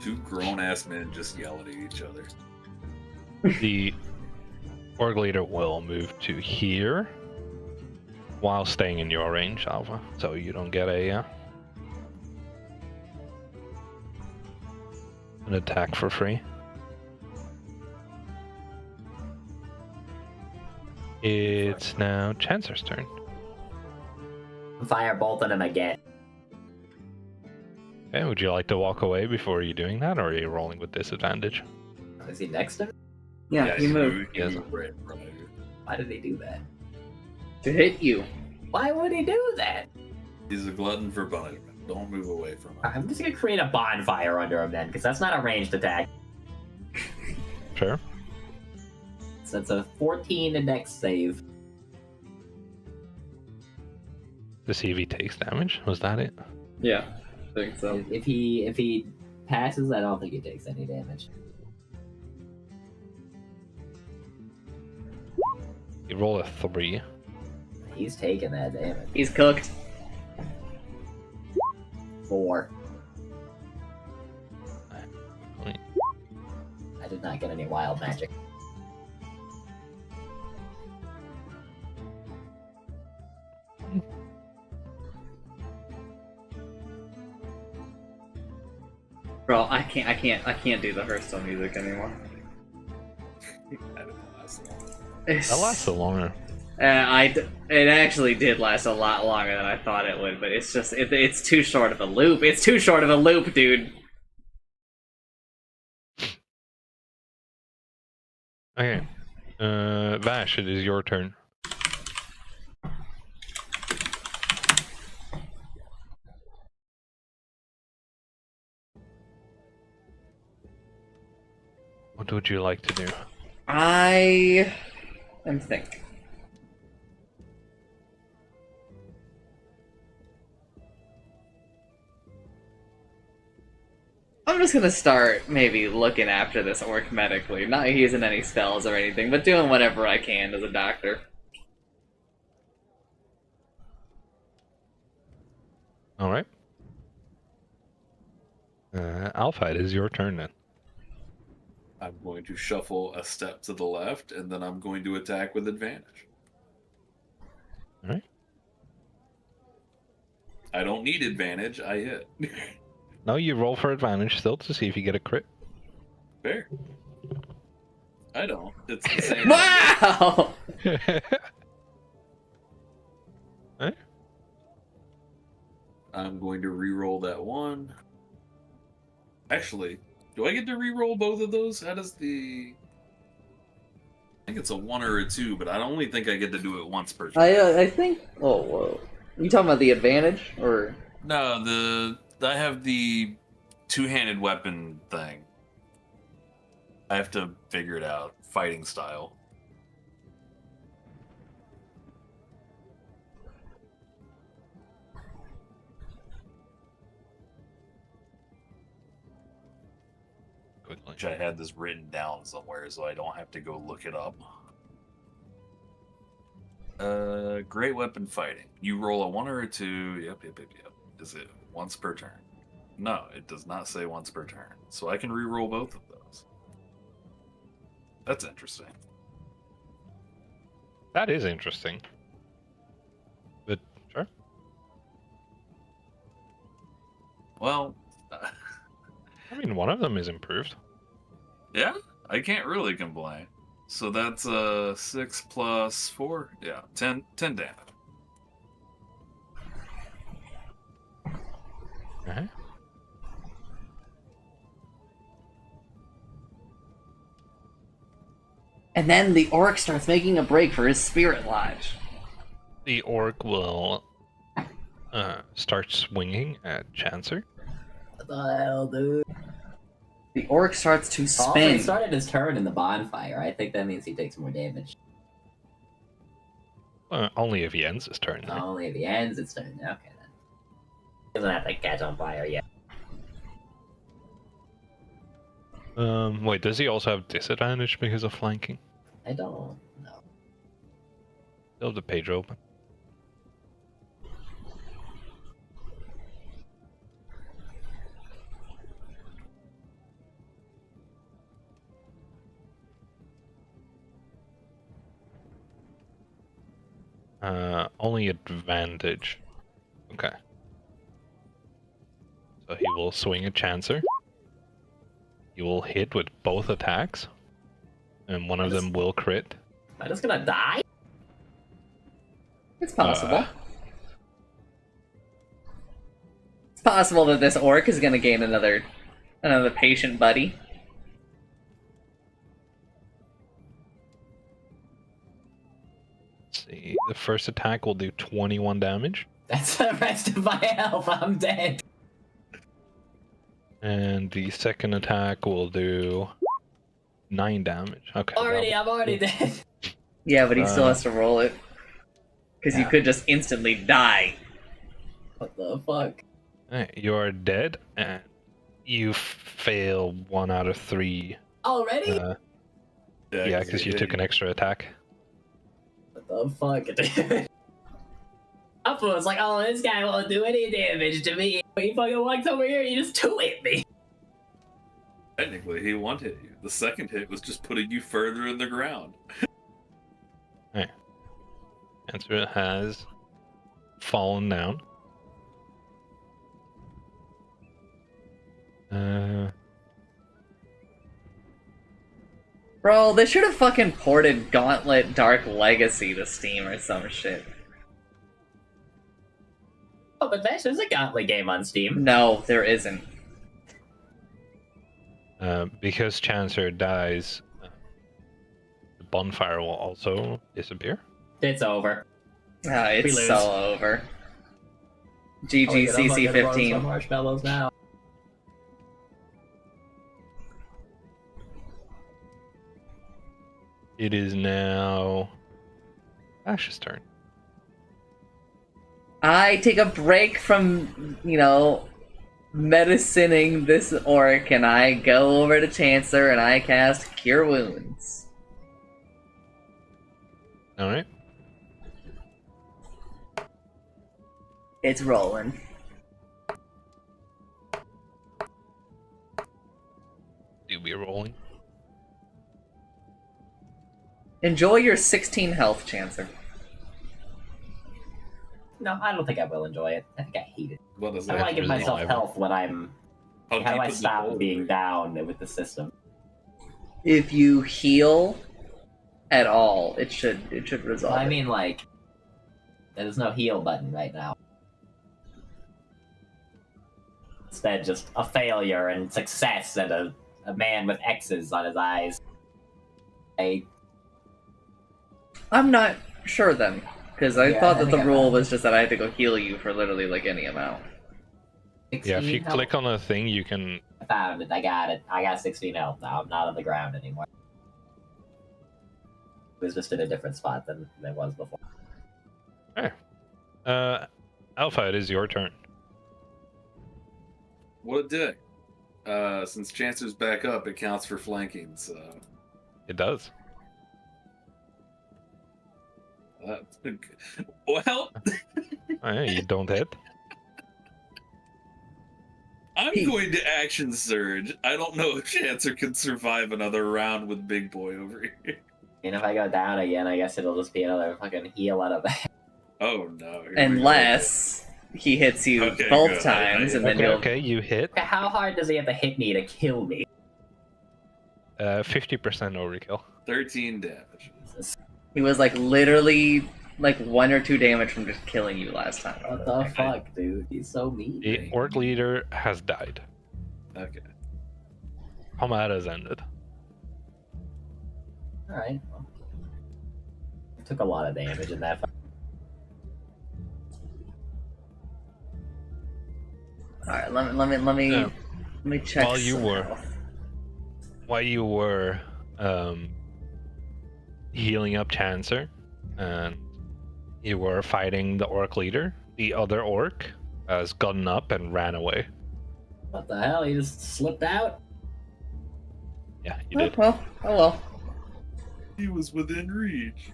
Two grown-ass men just yelling at each other. The orc leader will move to here while staying in your range, Alpha, so you don't get an attack for free. It's now Chancer's turn. Fire bolt on him again. Okay, would you like to walk away before you doing that, or are you rolling with disadvantage? Is he next to me? Yeah, he moved. He moved right in front of you. Why did he do that? To hit you. Why would he do that? He's a glutton for punishment. Don't move away from him. I'm just gonna create a bonfire under him then, because that's not a ranged attack. Sure. So it's a 14 to dex save. To see if he takes damage. Was that it? Yeah, I think so. If he passes, I don't think he takes any damage. You roll a 3. He's taking that damage. He's cooked. 4. Right. I did not get any wild magic. Bro, I can't do the Hearthstone music anymore. That didn't last long. That lasts so longer. It actually did last a lot longer than I thought it would, but it's just it's too short of a loop. It's too short of a loop, dude. Okay. Vash, it is your turn. What would you like to do? I am thinking. I'm just gonna start maybe looking after this orc medically, not using any spells or anything, but doing whatever I can as a doctor. Alright. Alpha, it is your turn then. I'm going to shuffle a step to the left, and then I'm going to attack with advantage. Alright. I don't need advantage, I hit. No, you roll for advantage still to see if you get a crit. Fair. I don't. It's the same. Wow! Right? I'm going to re-roll that one. Actually, do I get to re-roll both of those? How does the... I think it's a 1 or a 2, but I only think I get to do it once per turn. I think... Oh, whoa. You talking about the advantage, or...? No, I have the two-handed weapon thing. I have to figure it out. Fighting style. Which I had this written down somewhere, so I don't have to go look it up. Great weapon fighting. You roll a 1 or a 2. Yep. Is it once per turn? No, it does not say once per turn. So I can re-roll both of those. That's interesting. That is interesting. But sure. Well, I mean, one of them is improved. yeah, I can't really complain. So that's 6 plus 4. Yeah, 10 damage. Uh-huh. And then the orc starts making a break for his spirit lodge. The orc will start swinging at Chancer. What the hell, dude? The orc starts to Also, spin. he started his turn in the bonfire. I think that means he takes more damage. Only if he ends his turn. Right? Only if he ends his turn. Okay, then. Doesn't have to catch on fire yet. Wait, does he also have disadvantage because of flanking? I don't know. Still have the page open. Only advantage. Okay. So he will swing a Chancer. He will hit with both attacks. And one of them will crit. Am I just gonna die? It's possible. It's possible that this orc is gonna gain another patient buddy. Let's see. The first attack will do 21 damage. That's the rest of my health. I'm dead. And the second attack will do 9 damage. Okay. I'm already dead. Yeah, but he still has to roll it. Because you yeah. could just instantly die. What the fuck? Alright, you are dead, and you fail 1 out of 3. Already? Yeah, because you took an extra attack. What the fuck, dude? I was like, oh, this guy won't do any damage to me. He fucking walked over here, he just 2-hit me. Technically, he 1-hit you. The second hit was just putting you further in the ground. Alright. Answer has fallen down. Bro, they should have fucking ported Gauntlet Dark Legacy to Steam or some shit. Oh, but Vash, there's a Gauntlet game on Steam. No, there isn't. Because Chancer dies, the bonfire will also disappear. It's over. It's so over. GG CC15. Marshmallows now. It is now Ash's turn. I take a break from, medicining this orc, and I go over to Chancer and I cast Cure Wounds. Alright. It's rolling. Do be rolling. Enjoy your 16 health, Chancer. No, I don't think I will enjoy it. I think I hate it. What is How do I give myself Reliable. health when I'm... How do I stop being down with the system? If you heal at all, it should resolve. I mean, like, there's no heal button right now. Instead, just a failure and success and a man with X's on his eyes. I'm not sure then, because I Yeah, thought I that the think I rule found was just that I had to go heal you for literally like any amount. Yeah, if you click on a thing, you can... I found it. I got it. I got 16 health now. I'm not on the ground anymore. It was just in a different spot than it was before. Alright. Alpha, it is your turn. What a dick. Since Chancer's back up, it counts for flanking, so... It does. Well... You don't hit. I'm going to action surge. I don't know if Chancer can survive another round with Big Boy over here. And if I go down again, I guess it'll just be another fucking heal out of that. Oh no. Here we go. Unless he hits you Okay, both good. times, and then Okay, you'll. okay, you hit. How hard does he have to hit me to kill me? 50% overkill. 13 damage. He was like literally like 1 or 2 damage from just killing you last time. What the fuck, dude? He's so mean. The orc leader has died. Okay. Combat has ended. Alright. Well, I took a lot of damage in that fight. Alright, let me check. While you were healing up Chancer, and you were fighting the orc leader, the other orc has gotten up and ran away. What the hell? He just slipped out? Yeah, you did. Oh well. He was within reach.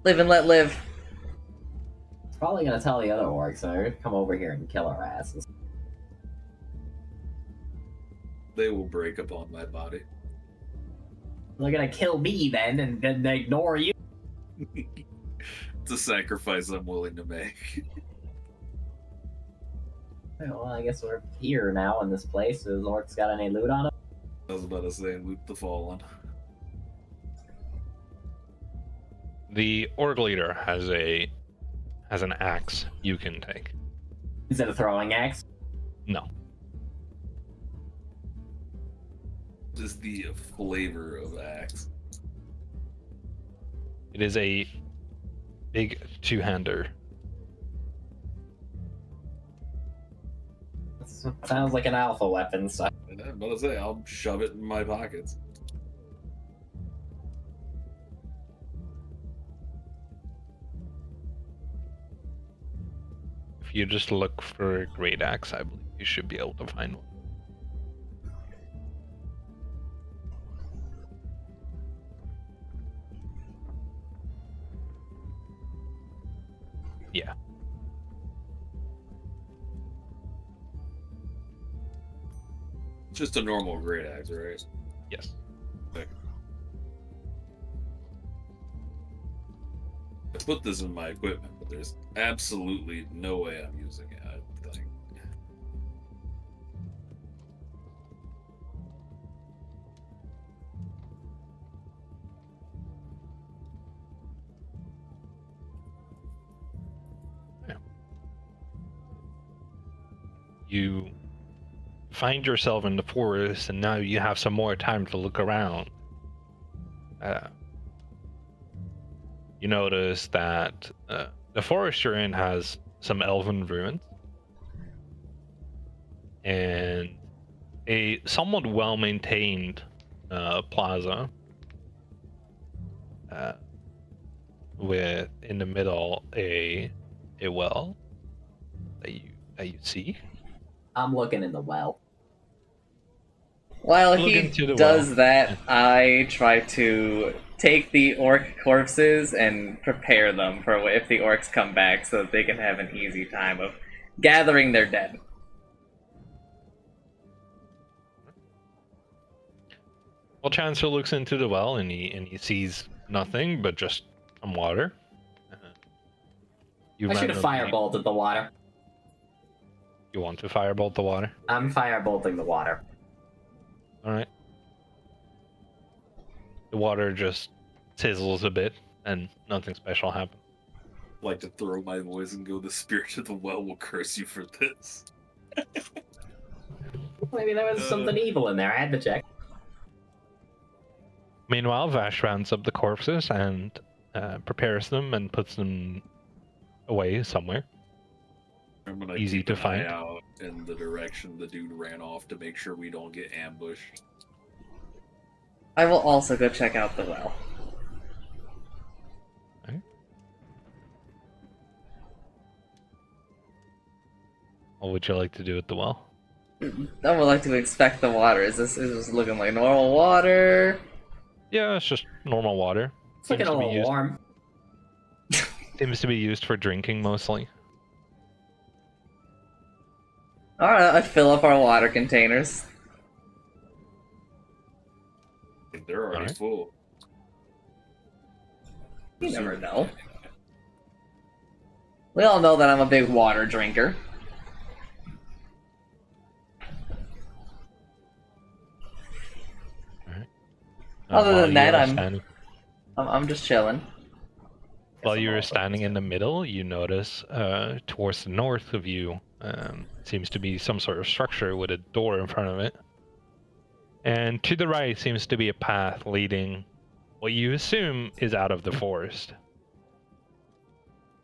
Live and let live. He's probably gonna tell the other orcs, so they're gonna come over here and kill our asses. They will break upon my body. They're gonna kill me then, and then they ignore you. It's a sacrifice I'm willing to make. Well, I guess we're here now in this place. Has orcs got any loot on them? I was about to say, loot the fallen. The orc leader has an axe you can take. Is it a throwing axe? No. Just the flavor of axe. It is a big two-hander. Sounds like an alpha weapon, so. I'm about to say, I'll shove it in my pockets. If you just look for a great axe, I believe you should be able to find one. Yeah. Just a normal great axe, right? Yes. Okay. I put this in my equipment, but there's absolutely no way I'm using it, I think. You find yourself in the forest, and now you have some more time to look around. You notice that the forest you're in has some elven ruins and a somewhat well-maintained plaza with in the middle a well that you see. I'm looking in the well. While Look he into the does well. that, I try to take the orc corpses and prepare them for if the orcs come back so that they can have an easy time of gathering their dead. Well, Chancellor looks into the well and he sees nothing but just some water. I should have firebolted the water. You want to firebolt the water? I'm firebolting the water. Alright. The water just sizzles a bit and nothing special happens. I'd like to throw my voice and go, the spirit of the well will curse you for this. Maybe there was something evil in there. I had to check. Meanwhile, Vash rounds up the corpses and prepares them and puts them away somewhere. I'm gonna Easy keep to an eye find. out in the direction the dude ran off to make sure we don't get ambushed. I will also go check out the well. What would you like to do at the well? I would like to inspect the water. Is this looking like normal water? Yeah, it's just normal water. It's looking a little warm. Seems to be used for drinking mostly. Alright, I fill up our water containers. They're already full. You never know. We all know that I'm a big water drinker. Other While than that, you were I'm just chilling. While you were standing in the middle, you notice towards the north of you seems to be some sort of structure with a door in front of it. And to the right seems to be a path leading what you assume is out of the forest.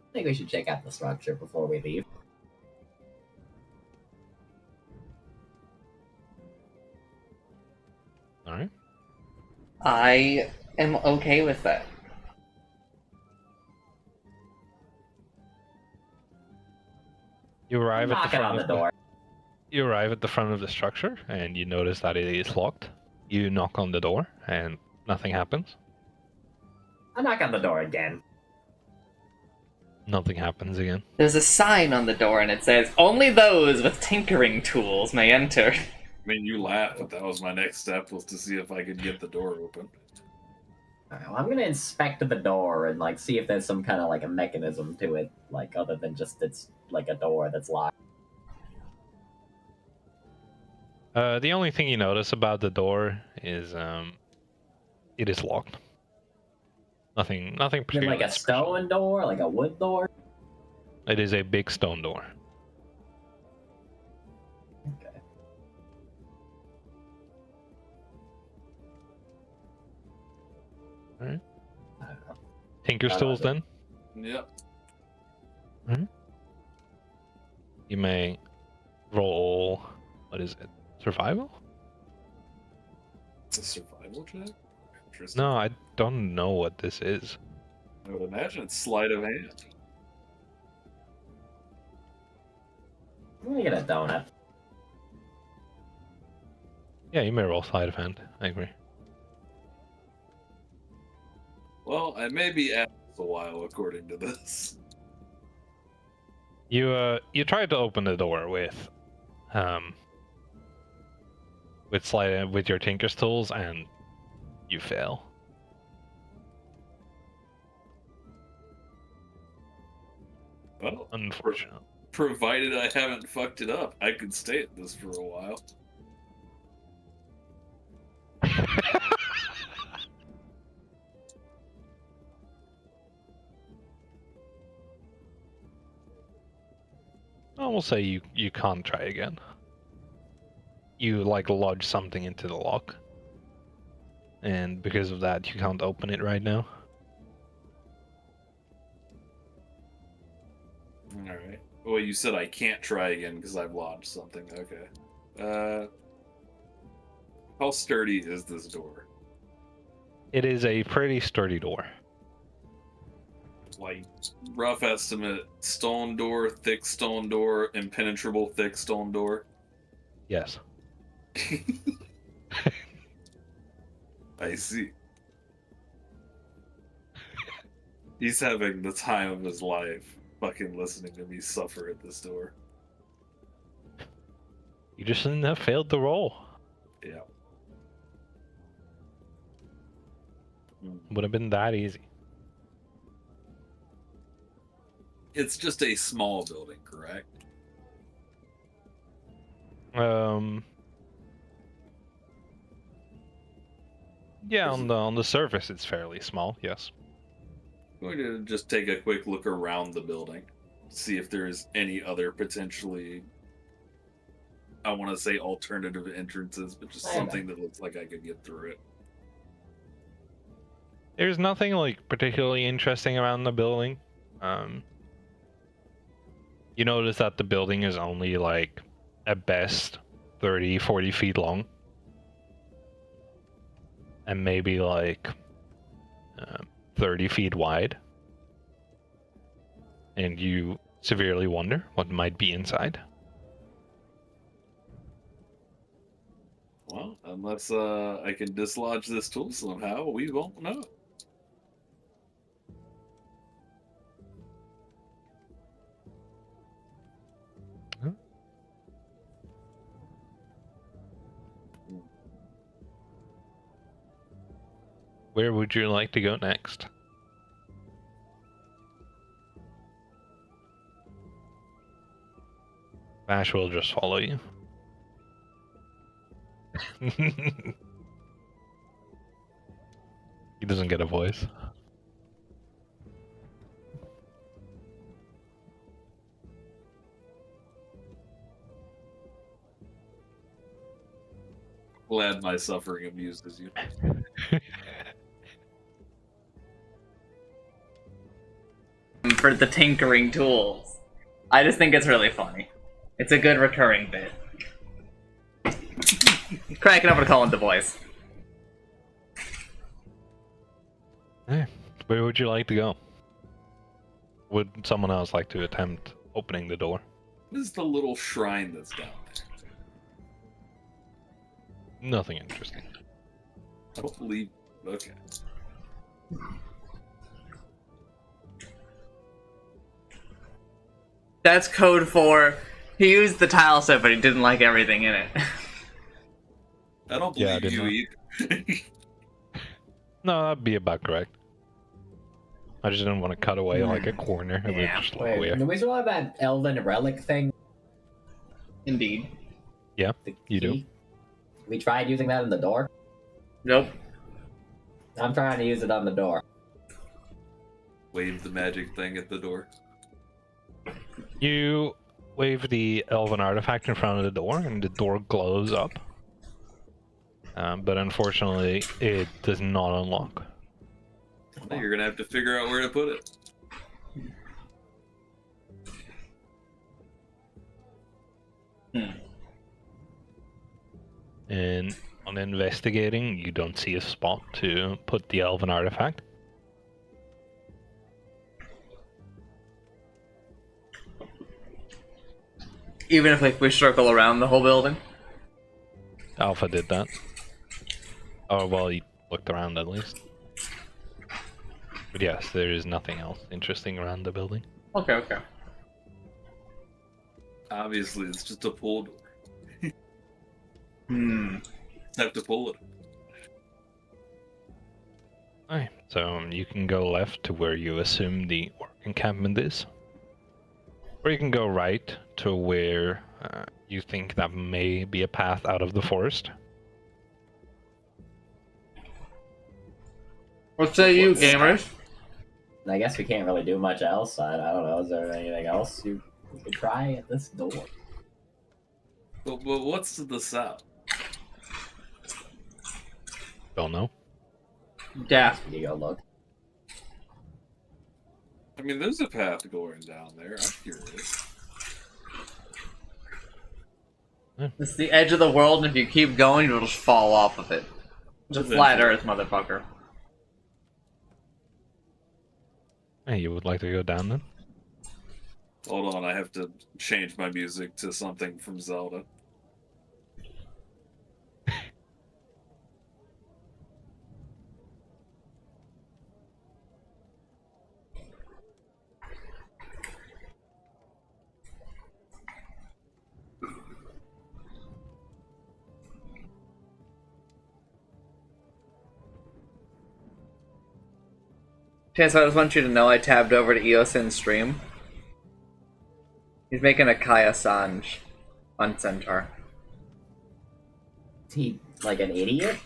I think we should check out the structure before we leave. Alright. I am okay with that. You arrive at the Knocking front on of the door. You arrive at the front of the structure and you notice that it is locked. You knock on the door and nothing happens. I knock on the door again. Nothing happens again. There's a sign on the door and it says, "Only those with tinkering tools may enter." I mean, you laugh, but that was my next step, was to see if I could get the door open. Alright, well, I'm gonna inspect the door and like see if there's some kind of like a mechanism to it, like other than just it's like a door that's locked. The only thing you notice about the door is it is locked. Nothing Is it particularly. like a stone door, like a wood door? It is a big stone door. Okay. Alright. I don't know. Tinker's tools then? Yep. Alright. You may roll, what is it? Survival? It's a survival check? Interesting. No, I don't know what this is. I would imagine it's sleight of hand. I'm gonna get a donut. Yeah, you may roll sleight of hand. I agree. Well, I may be at this a while, according to this. You tried to open the door with your Tinker's tools and you fail. Well, unfortunate. Provided I haven't fucked it up, I could stay at this for a while. I will say you can't try again. You like lodge something into the lock, and because of that, you can't open it right now. All right. Well, you said I can't try again because I've lodged something. Okay. How sturdy is this door? It is a pretty sturdy door. Like, rough estimate, stone door, thick stone door, impenetrable thick stone door? Yes. I see. He's having the time of his life, fucking listening to me suffer at this door. You just failed the roll. Yeah. Would have been that easy. It's just a small building, correct? Yeah, on the surface it's fairly small, yes. I'm going to just take a quick look around the building, see if there's any other potentially, I want to say alternative entrances, but just something that looks like I could get through it. There's nothing like particularly interesting around the building. You notice that the building is only like at best 30-40 feet long, and maybe like 30 feet wide, and you severely wonder what might be inside. Well, unless I can dislodge this tool somehow, we won't know. Where would you like to go next? Vash will just follow you. He doesn't get a voice. Glad my suffering amuses you. For the tinkering tools. I just think it's really funny. It's a good recurring bit. Cracking over to Colin the voice. Hey, where would you like to go? Would someone else like to attempt opening the door? What is the little shrine that's down there? Nothing interesting. I don't believe. Okay. That's code for he used the tile set, but he didn't like everything in it. I don't Yeah, I believe did you either. No, that'd be about correct. I just didn't want to cut away like a corner. It would just look Wait, weird. do we still have that elven relic thing? Indeed. Yeah, you do. We tried using that in the door? Nope. I'm trying to use it on the door. Wave the magic thing at the door. You wave the elven artifact in front of the door, and the door glows up. But unfortunately, it does not unlock. Well, you're gonna have to figure out where to put it. And on investigating, you don't see a spot to put the elven artifact. Even if like we circle around the whole building. Alpha did that. Oh, well, he looked around at least. But yes, there is nothing else interesting around the building. Okay, okay. Obviously, it's just a pull door. Hmm. Have to pull it. Alright, so you can go left to where you assume the orc encampment is. Or you can go right to where you think that may be a path out of the forest. What say you, gamers? I guess we can't really do much else. I don't know. Is there anything else you could try at this door? But what's to the south? Don't know. Yeah. You go look. I mean, there's a path going down there. I'm curious. It's the edge of the world, and if you keep going, you'll just fall off of it. It's a flat Earth, motherfucker. Hey, you would like to go down then? Hold on, I have to change my music to something from Zelda. Chance, I just want you to know I tabbed over to Eosin's stream. He's making a Kaya Sanj on Centaur. Is he like an idiot?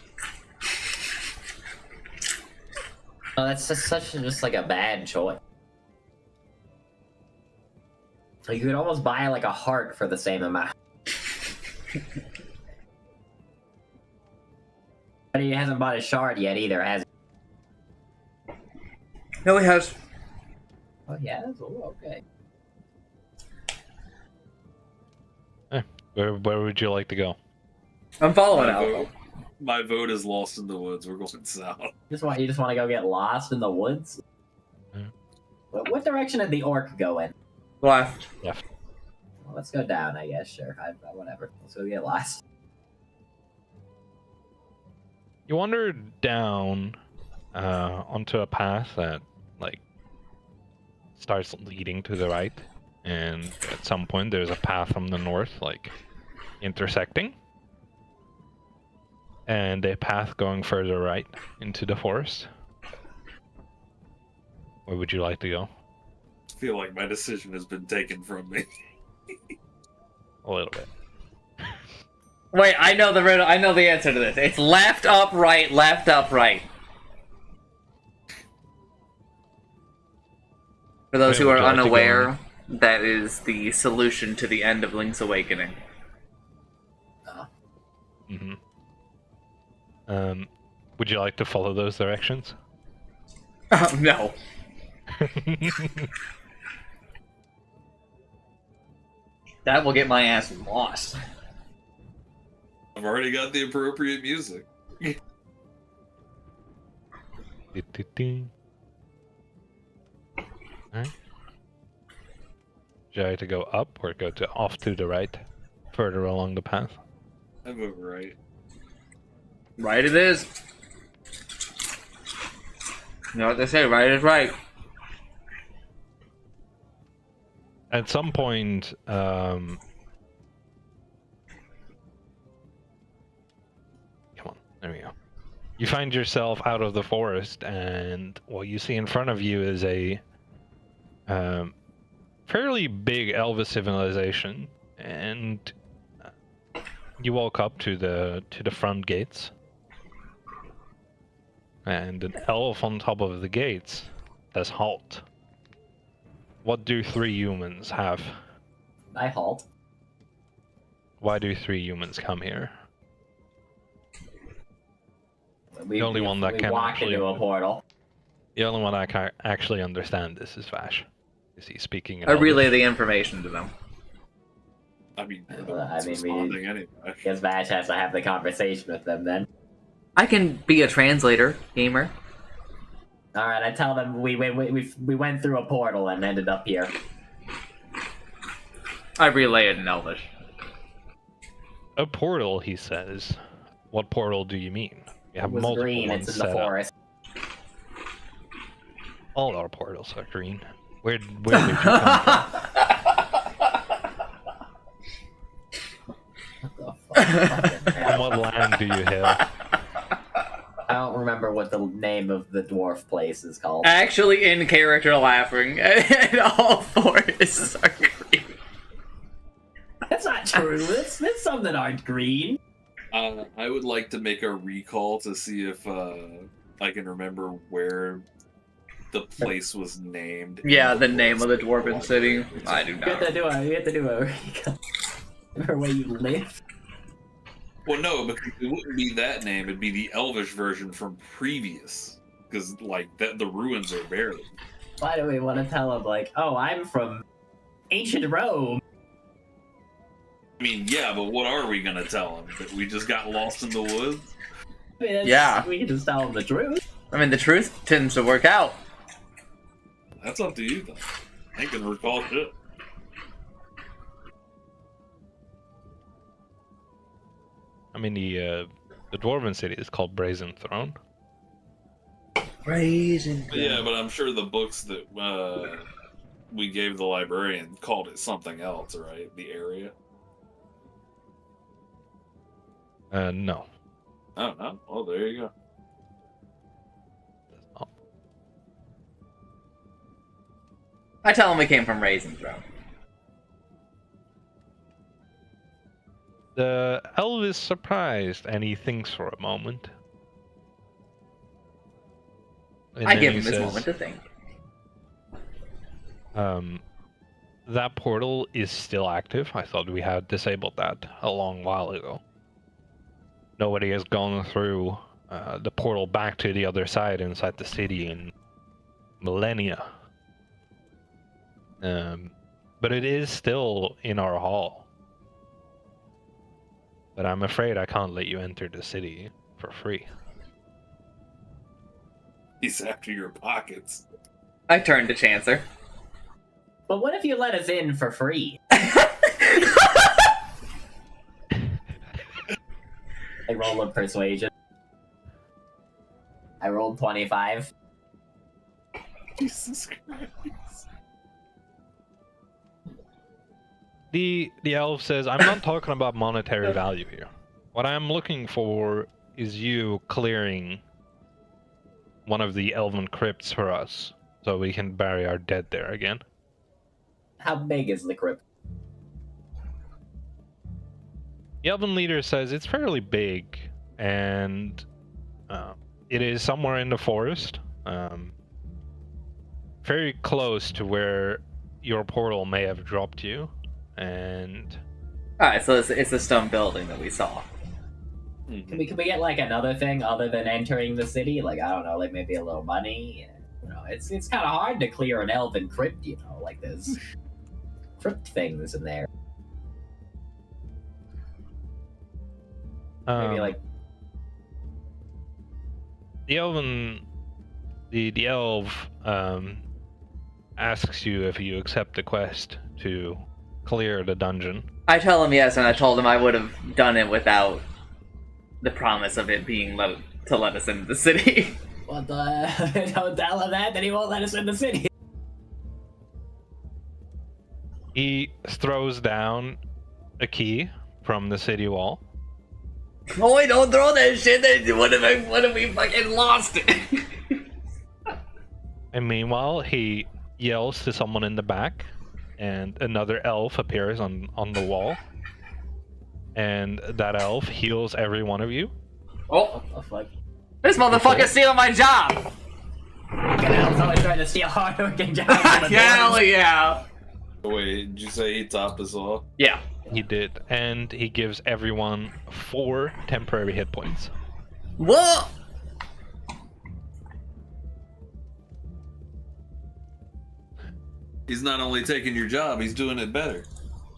Oh, that's just like a bad choice. Like you could almost buy like a heart for the same amount. But he hasn't bought a shard yet either, has he? No, he has. Oh, yeah? Oh, okay. Where would you like to go? I'm following Alpha. My vote is lost in the woods. We're going south. You just want to go get lost in the woods? What direction did the orc go in? Left. Left. Well, let's go down, I guess. Sure. Whatever. Let's go get lost. You wander down onto a path that, like, starts leading to the right, and at some point there's a path from the north, like, intersecting, and a path going further right into the forest. Where would you like to go? I feel like my decision has been taken from me. a little bit. Wait, I know the riddle. I know the answer to this. It's left, up, right, left, up, right. For those who are unaware, that is the solution to the end of Link's Awakening. Would you like to follow those directions? No. That will get my ass lost. I've already got the appropriate music. Alright. Would you like to go up or go to off to the right, further along the path? I vote right. Right it is. You know what they say, right is right. At some point, come on, there we go. You find yourself out of the forest, and what you see in front of you is a fairly big Elvis civilization, and you walk up to the front gates, and an elf on top of the gates says halt. What do 3 humans have? I halt. Why do 3 humans come here? The only one that can walk actually into a portal. The only one that can actually understand this is Vash. Is he speaking? I relay the information to them. I mean, we guess Vash has to have the conversation with them then. I can be a translator, gamer. All right, I tell them we went through a portal and ended up here. I relay it in Elvish. A portal, he says. What portal do you mean? We have It was multiple green. ones It's in the set up. forest. All our portals are green. Where did you come from? From what land do you hail? I don't remember what the name of the dwarf place is called. Actually, in character laughing, and all forests are green. That's not true. There's some that aren't green. I would like to make a recall to see if I can remember where the place was named. Yeah, the name of the dwarven city. I do You not. have to do a recall. Remember where you live? Well, no, because it wouldn't be that name. It'd be the Elvish version from previous. Because, like, the ruins are buried. Why do we want to tell them, like, oh, I'm from ancient Rome? I mean, yeah, but what are we going to tell them? That we just got lost in the woods? I mean, Yeah. We can just tell them the truth. I mean, the truth tends to work out. That's up to you, though. I can recall shit. I mean, the dwarven city is called Brazen Throne. Brazen. Yeah, but I'm sure the books that we gave the librarian called it something else, right? The area? No. Oh, no? Well, there you go. I tell him we came from Raisin Throne. The elf is surprised, and he thinks for a moment. And I then give he him this says, moment to think. That portal is still active. I thought we had disabled that a long while ago. Nobody has gone through the portal back to the other side inside the city in millennia. But it is still in our hall. But I'm afraid I can't let you enter the city for free. He's after your pockets. I turn to Chancer. But what if you let us in for free? I roll a persuasion. I rolled 25. Jesus Christ. The elf says, I'm not talking about monetary value here. What I'm looking for is you clearing one of the elven crypts for us, so we can bury our dead there again. How big is the crypt? The Elven leader says it's fairly big, and it is somewhere in the forest, very close to where your portal may have dropped you, and... Alright, so it's a stone building that we saw. Can we get like another thing other than entering the city? Like I don't know, like maybe a little money. You know, it's kind of hard to clear an elven crypt. You know, like there's crypt things in there. Maybe like the elf asks you if you accept the quest to clear the dungeon. I tell him yes, and I told him I would have done it without the promise of it being to let us into the city. What the? Don't tell him that, then he won't let us in the city. He throws down a key from the city wall. Boy, don't throw that shit! What if we fucking lost it? And meanwhile, he yells to someone in the back, and another elf appears on the wall. And that elf heals every one of you. Oh, this motherfucker's stealing my job! Elf's always trying to steal hard-working jobs. Hell yeah! Wait, did you say he topped us off? Yeah. He did, and he gives everyone 4 temporary hit points. What? He's not only taking your job, he's doing it better.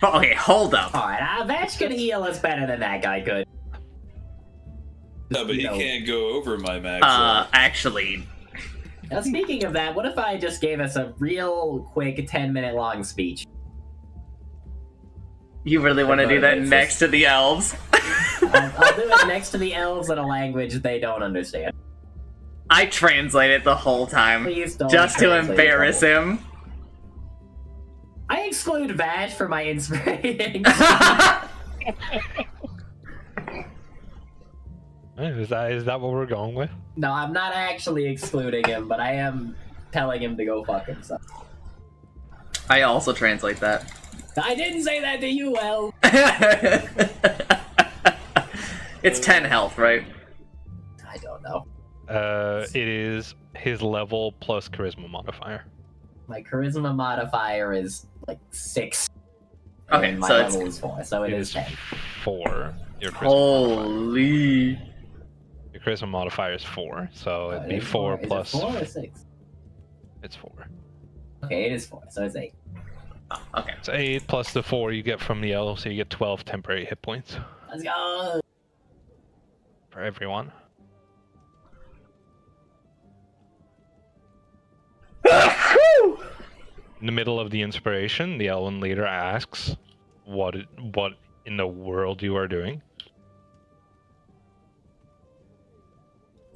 Okay, hold up. Alright, Vash can heal us better than that guy could. No, but he can't go over my max. Actually. Now, speaking of that, what if I just gave us a real quick 10-minute long speech? You really want to do that next to the elves? I'll do it next to the elves in a language they don't understand. I translate it the whole time. Please don't just to translate embarrass it. him. I exclude Vash for my inspiration. Is that what we're going with? No, I'm not actually excluding him, but I am telling him to go fuck himself. I also translate that. I didn't say that to you, El. It's 10 health, right? I don't know. It is his level plus charisma modifier. My charisma modifier is like 6. Okay, and my so level is 4, so it is 10. 4. Your charisma Holy. Your charisma modifier is 4, so it'd be 4 plus. Is it 4 or 6? It's 4. Okay, it is 4, so it's 8. Oh, okay. It's 8 plus the 4 you get from the elf, so you get 12 temporary hit points. Let's go! For everyone. In the middle of the inspiration, the elven leader asks what in the world you are doing.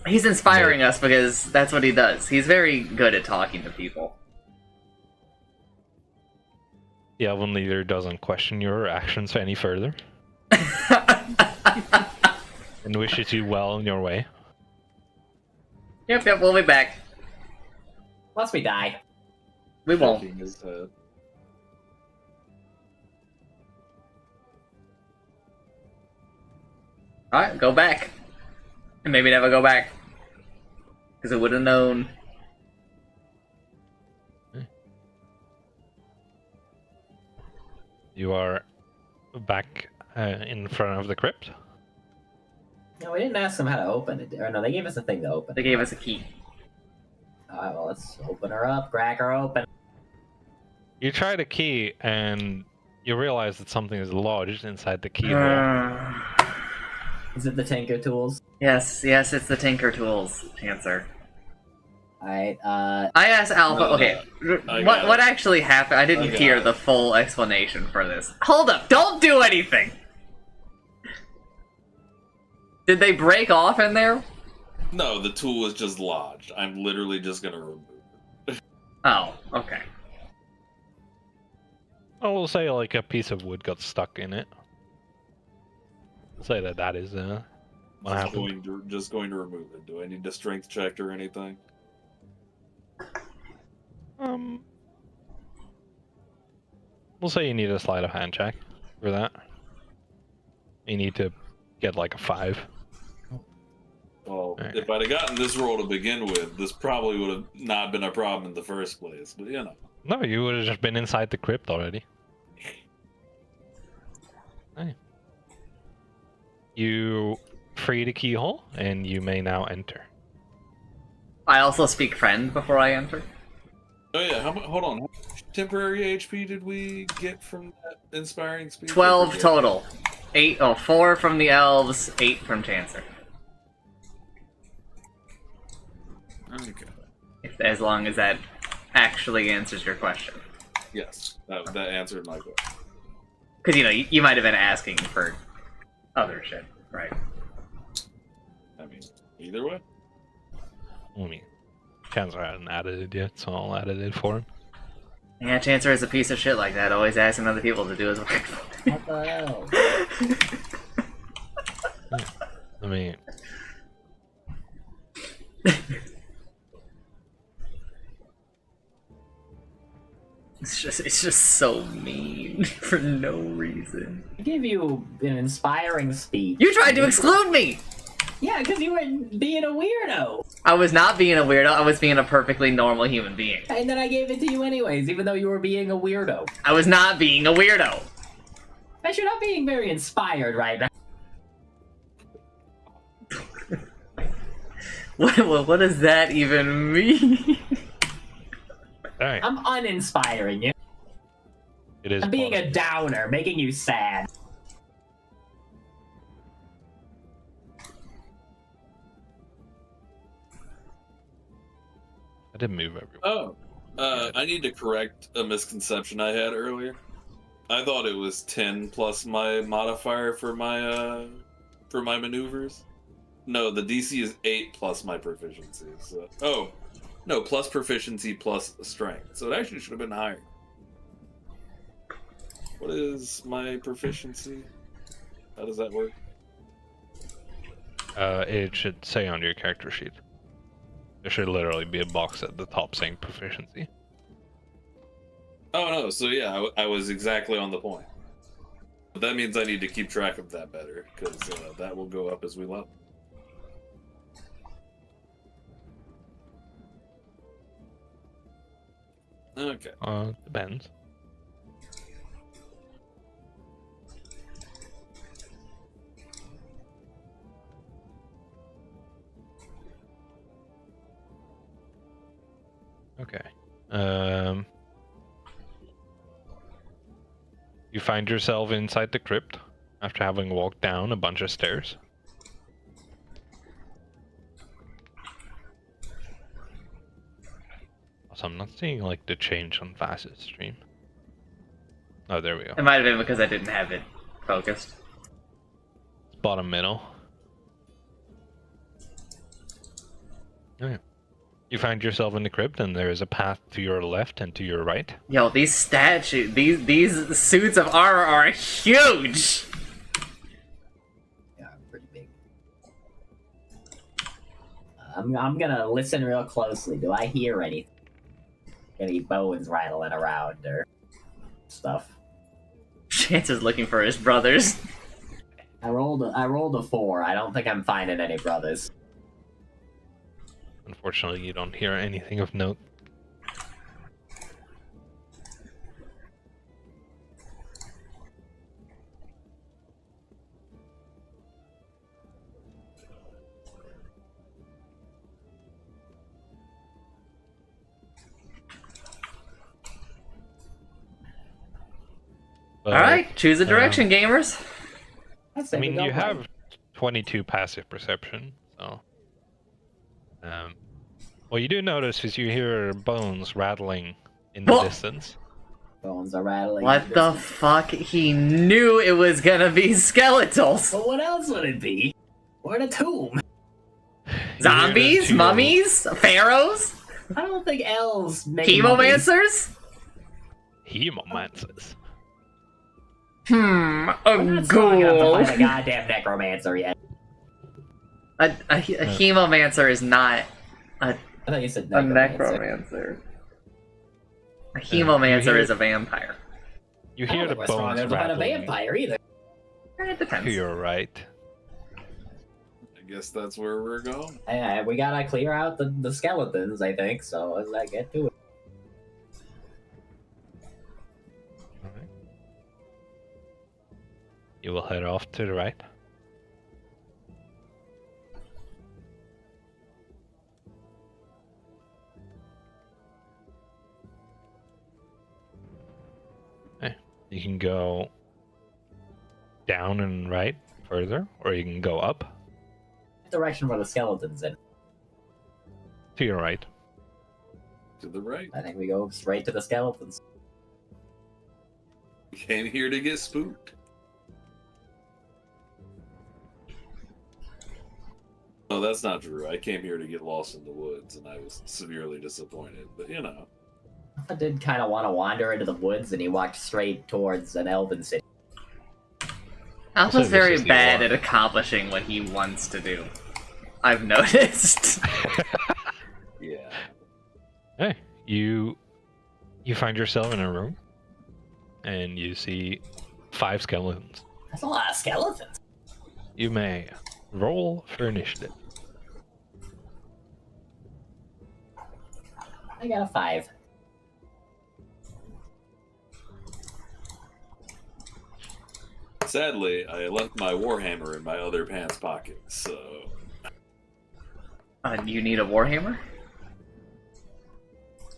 He's inspiring us because that's what he does. He's very good at talking to people. The elven leader doesn't question your actions any further. And wishes you well on your way. Yep, we'll be back. Unless we die. We won't. Alright, go back. And maybe never go back. Because it would have known. You are back in front of the crypt. No, we didn't ask them how to open it. Or no, they gave us a thing to open. They gave us a key. Alright, well, let's open her up, crack her open. You try the key, and you realize that something is lodged inside the keyhole. Is it the Tinker Tools? Yes, it's the Tinker Tools answer. Alright, I asked Alpha. Okay, what actually happened? I didn't hear the full explanation for this. Hold up! Don't do anything. Did they break off in there? No, the tool is just lodged. I'm literally just gonna remove it. Oh, okay. I will say like a piece of wood got stuck in it. Say that is what happened. Just going to remove it. Do I need a strength check or anything? We'll say you need a sleight of hand check for that. You need to get like a 5. Well, if I'd have gotten this roll to begin with, this probably would have not been a problem in the first place. But you know. No, you would have just been inside the crypt already. Hey. You free the keyhole, and you may now enter. I also speak friend before I enter. Oh yeah, hold on. How much temporary HP did we get from that inspiring speech? 12 total. 4 from the elves, 8 from Chancer. Okay. As long as that actually answers your question. Yes, that answered my question. Because, you know, you might have been asking for other shit, right? I mean, either way. I mean, Chancer hadn't added it yet, so I'll add it for him. Yeah, Chancer is a piece of shit like that, always asking other people to do his work. What the hell? I mean... It's just so mean for no reason. I gave you an inspiring speech. You tried to exclude me! Yeah, because you were being a weirdo. I was not being a weirdo, I was being a perfectly normal human being. And then I gave it to you anyways, even though you were being a weirdo. I was not being a weirdo. But you're not being very inspired right now. What does that even mean? Right. I'm uninspiring you. It is. I'm being a downer, making you sad. I didn't move everyone. Oh, I need to correct a misconception I had earlier. I thought it was 10 plus my modifier for my maneuvers. No, the DC is 8 plus my proficiency. So, oh, no, plus proficiency plus strength. So it actually should have been higher. What is my proficiency? How does that work? It should say on your character sheet. There should literally be a box at the top saying proficiency. Oh no, so yeah, I was exactly on the point. But that means I need to keep track of that better, because that will go up as we level. Okay. Depends. Okay. You find yourself inside the crypt after having walked down a bunch of stairs. So I'm not seeing like the change on Vash's stream. Oh, there we go. It might have been because I didn't have it focused. It's bottom middle. Okay. You find yourself in the crypt, and there is a path to your left and to your right. Yo, these statues, these suits of armor are huge. Yeah, pretty big. I'm gonna listen real closely. Do I hear anything? Any bones rattling around or stuff? Chance is looking for his brothers. I rolled a 4. I don't think I'm finding any brothers. Unfortunately, you don't hear anything of note. Alright, choose a direction, gamers. I mean, you have 22 passive perception, so... what you do notice is you hear bones rattling in the distance. Bones are rattling. What the fuck? He knew it was gonna be skeletals. Well, what else would it be? We're in a tomb. Zombies? Mummies? Pharaohs? I don't think elves make Hemomancers? Hemomancers. A We're not strong enough to ghoul. find a goddamn necromancer yet. A hemomancer is not I thought you said a necromancer. necromancer. A hemomancer is a vampire. You I don't hear the think we're strong bones enough to find a rattling. vampire either. It depends. To your right. I guess that's where we're going. Hey, we gotta clear out the skeletons, I think, so let's get to it. Alright. You will head off to the right. Okay. You can go down and right further, or you can go up. Direction where the skeletons in. To your right. To the right. I think we go straight to the skeletons. We came here to get spooked. No, that's not true. I came here to get lost in the woods, and I was severely disappointed. But you know, I did kind of want to wander into the woods, and he walked straight towards an elven city. Alpha's very bad at accomplishing what he wants to do. I've noticed. Yeah. Hey, you find yourself in a room, and you see 5 skeletons. That's a lot of skeletons. You may roll for initiative. I got a 5. Sadly, I left my warhammer in my other pants pocket, so You need a warhammer?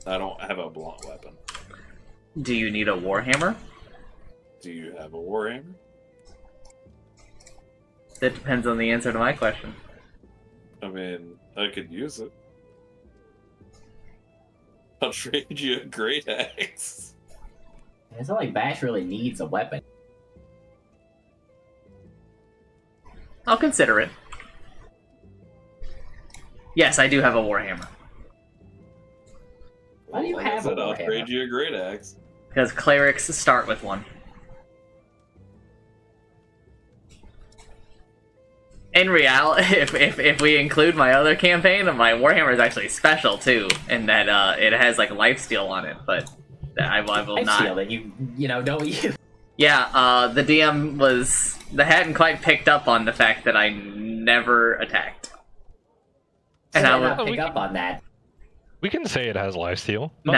I don't have a blunt weapon. Do you need a warhammer? Do you have a warhammer? That depends on the answer to my question. I mean, I could use it. I'll trade you a great axe. It's not like Vash really needs a weapon. I'll consider it. Yes, I do have a warhammer. Why do you Like I have a said, I'll warhammer? trade you a great axe. Because clerics start with one. In reality, if we include my other campaign, my warhammer is actually special too, in that it has like lifesteal on it, but I will I not. feel that you know, don't you? Yeah, the DM hadn't quite picked up on the fact that I never attacked. And I not would pick up on that. We can say it has lifesteal. No.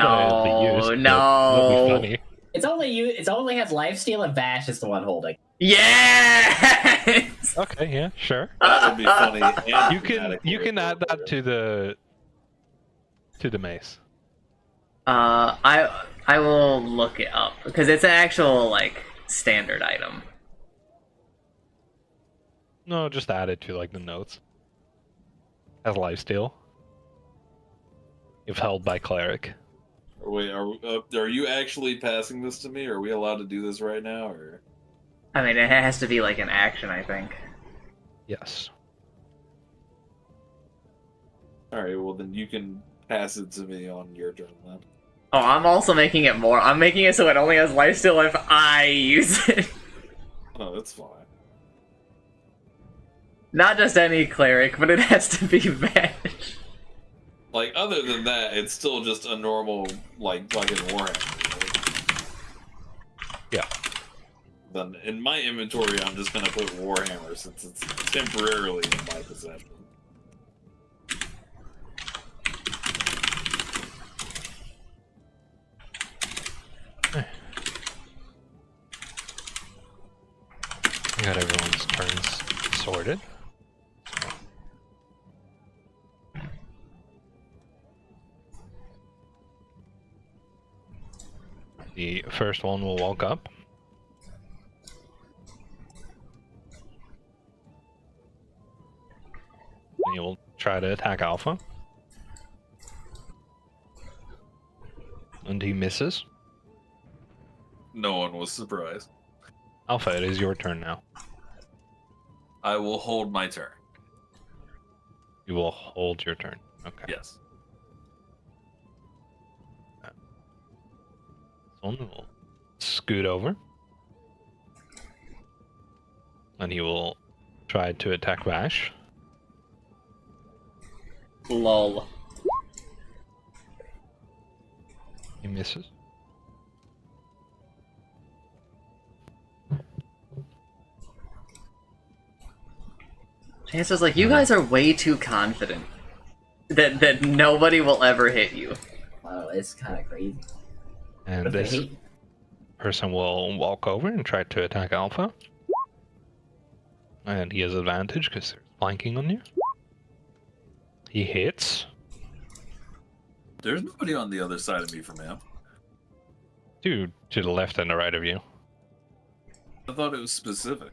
It's only has lifesteal and Vash is the one holding. Yes. Okay, yeah, sure. That would be funny. And You can add that to the mace. I will look it up because it's an actual like standard item. No, just add it to like the notes. Has lifesteal. If held by cleric. Wait, are you actually passing this to me? Are we allowed to do this right now, or? I mean, it has to be like an action, I think. Yes. All right, well then you can pass it to me on your turn then. Oh, I'm also making it more. I'm making it so it only has lifesteal if I use it. Oh, that's fine. Not just any cleric, but it has to be Vash. Like, other than that, it's still just a normal, like, fucking warhammer. Right? Yeah. Then in my inventory, I'm just gonna put warhammer since it's temporarily in my possession. I got everyone's turns sorted. The first one will walk up. And you will try to attack Alpha. And he misses. No one was surprised. Alpha, it is your turn now. I will hold my turn. You will hold your turn. Okay. Yes. One will scoot over. And he will try to attack Vash. Lol. He misses. Chance was like, you guys are way too confident that nobody will ever hit you. Wow, it's kind of crazy. And What if they this hate you? person will walk over and try to attack Alpha. And he has advantage because they're flanking on you. He hits. There's nobody on the other side of me from him. Dude, to the left and the right of you. I thought it was specific.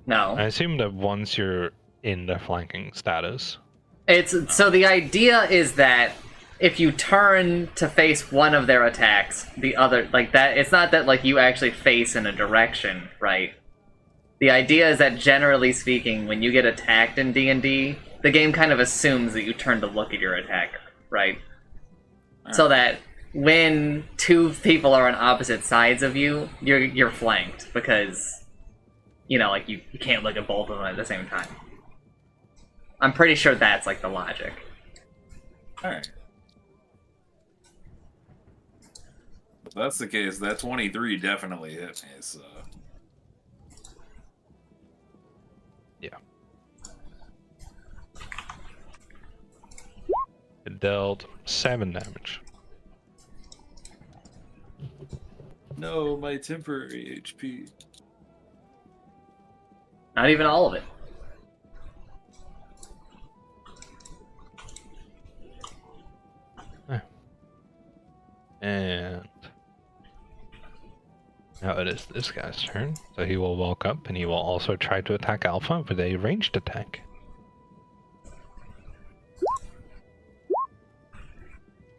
No. I assume that once you're in the flanking status. It's so the idea is that if you turn to face one of their attacks, the other like that. It's not that like you actually face in a direction, right? The idea is that generally speaking, when you get attacked in D&D, the game kind of assumes that you turn to look at your attacker, right? So that when two people are on opposite sides of you, you're flanked because you know, like you can't look at both of them at the same time. I'm pretty sure that's like the logic. Alright. If that's the case, that 23 definitely hit me, so... Yeah. It dealt 7 damage. No, my temporary HP. Not even all of it. And now it is this guy's turn. So he will walk up and he will also try to attack Alpha with a ranged attack.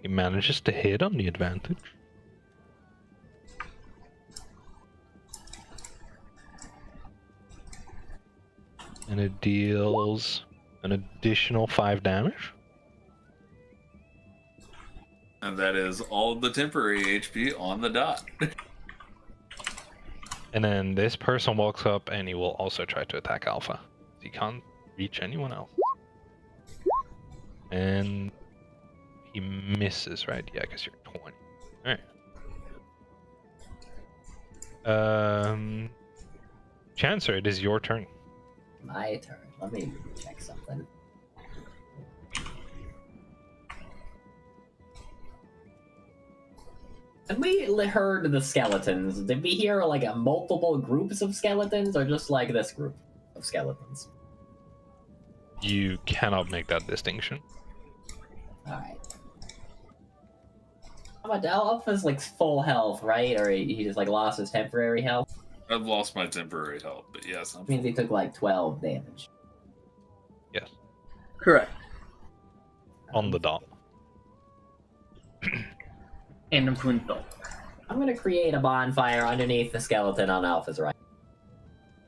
He manages to hit on the advantage. And it deals an additional 5 damage. And that is all of the temporary HP on the dot. And then this person walks up and he will also try to attack Alpha. He can't reach anyone else. And he misses, right? Yeah, because you're 20. Alright. Chancer, it is your turn. My turn. Let me check something. And we heard the skeletons. Did we hear like a multiple groups of skeletons, or just like this group of skeletons? You cannot make that distinction. Alright. How about Alpha's like full health, right? Or he just like lost his temporary health? I've lost my temporary health, but yes, I'm... Means he took like 12 damage. Yes. Correct. On the dot. En punto. I'm gonna create a bonfire underneath the skeleton on Alpha's right.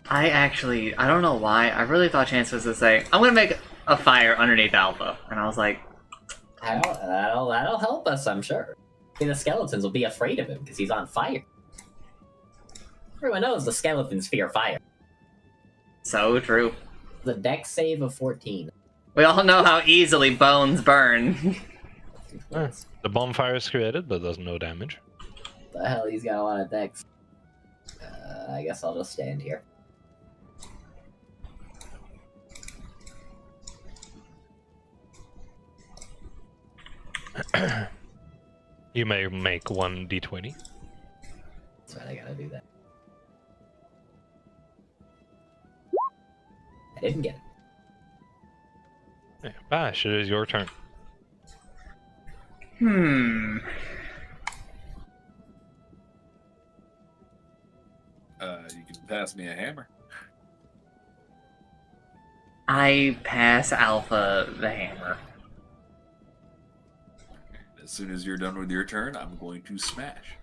I don't know why. I really thought Chance was to say, I'm gonna make a fire underneath Alpha. And I was like... That'll help us, I'm sure. I mean, the skeletons will be afraid of him because he's on fire. Everyone knows the skeletons fear fire. So true. The dex save of 14. We all know how easily bones burn. The bonfire is created, but does no damage. The hell, he's got a lot of dex. I guess I'll just stand here. You may make 1 d20. That's right, I gotta do that. I didn't get it. Yeah, Vash, it is your turn. You can pass me a hammer. I pass Alpha the hammer. As soon as you're done with your turn, I'm going to smash.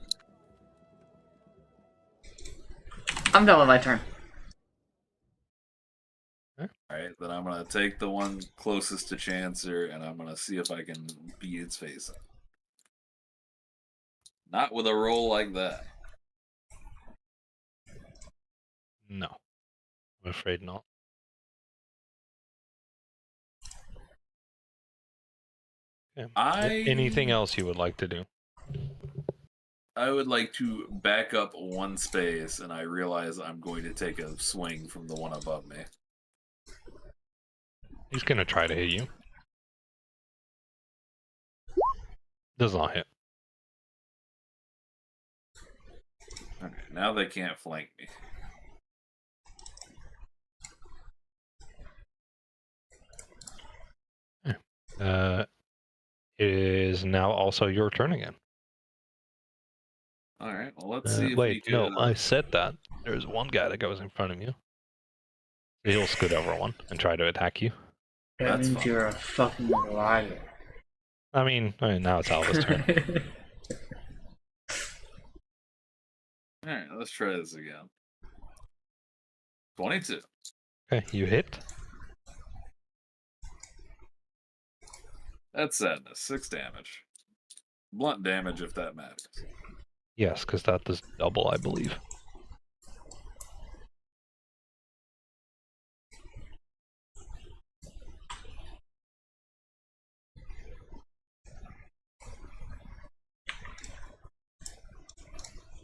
I'm done with my turn. Alright, then I'm gonna take the one closest to Chancer and I'm gonna see if I can beat its face up. Not with a roll like that. No. I'm afraid not. Okay. Anything else you would like to do? I would like to back up one space, and I realize I'm going to take a swing from the one above me. He's gonna try to hit you. Does not hit. Okay, now they can't flank me. It is now also your turn again. All right, well, let's see if Wait, we no, can. I said that. There's one guy that goes in front of you. He'll scoot over one and try to attack you. That That's means fine. you're a fucking liar. I mean now it's Alva's turn. All right, let's try this again. 22. Okay, you hit. That's sadness. 6 damage. Blunt damage, if that matters. Yes, because that does double, I believe.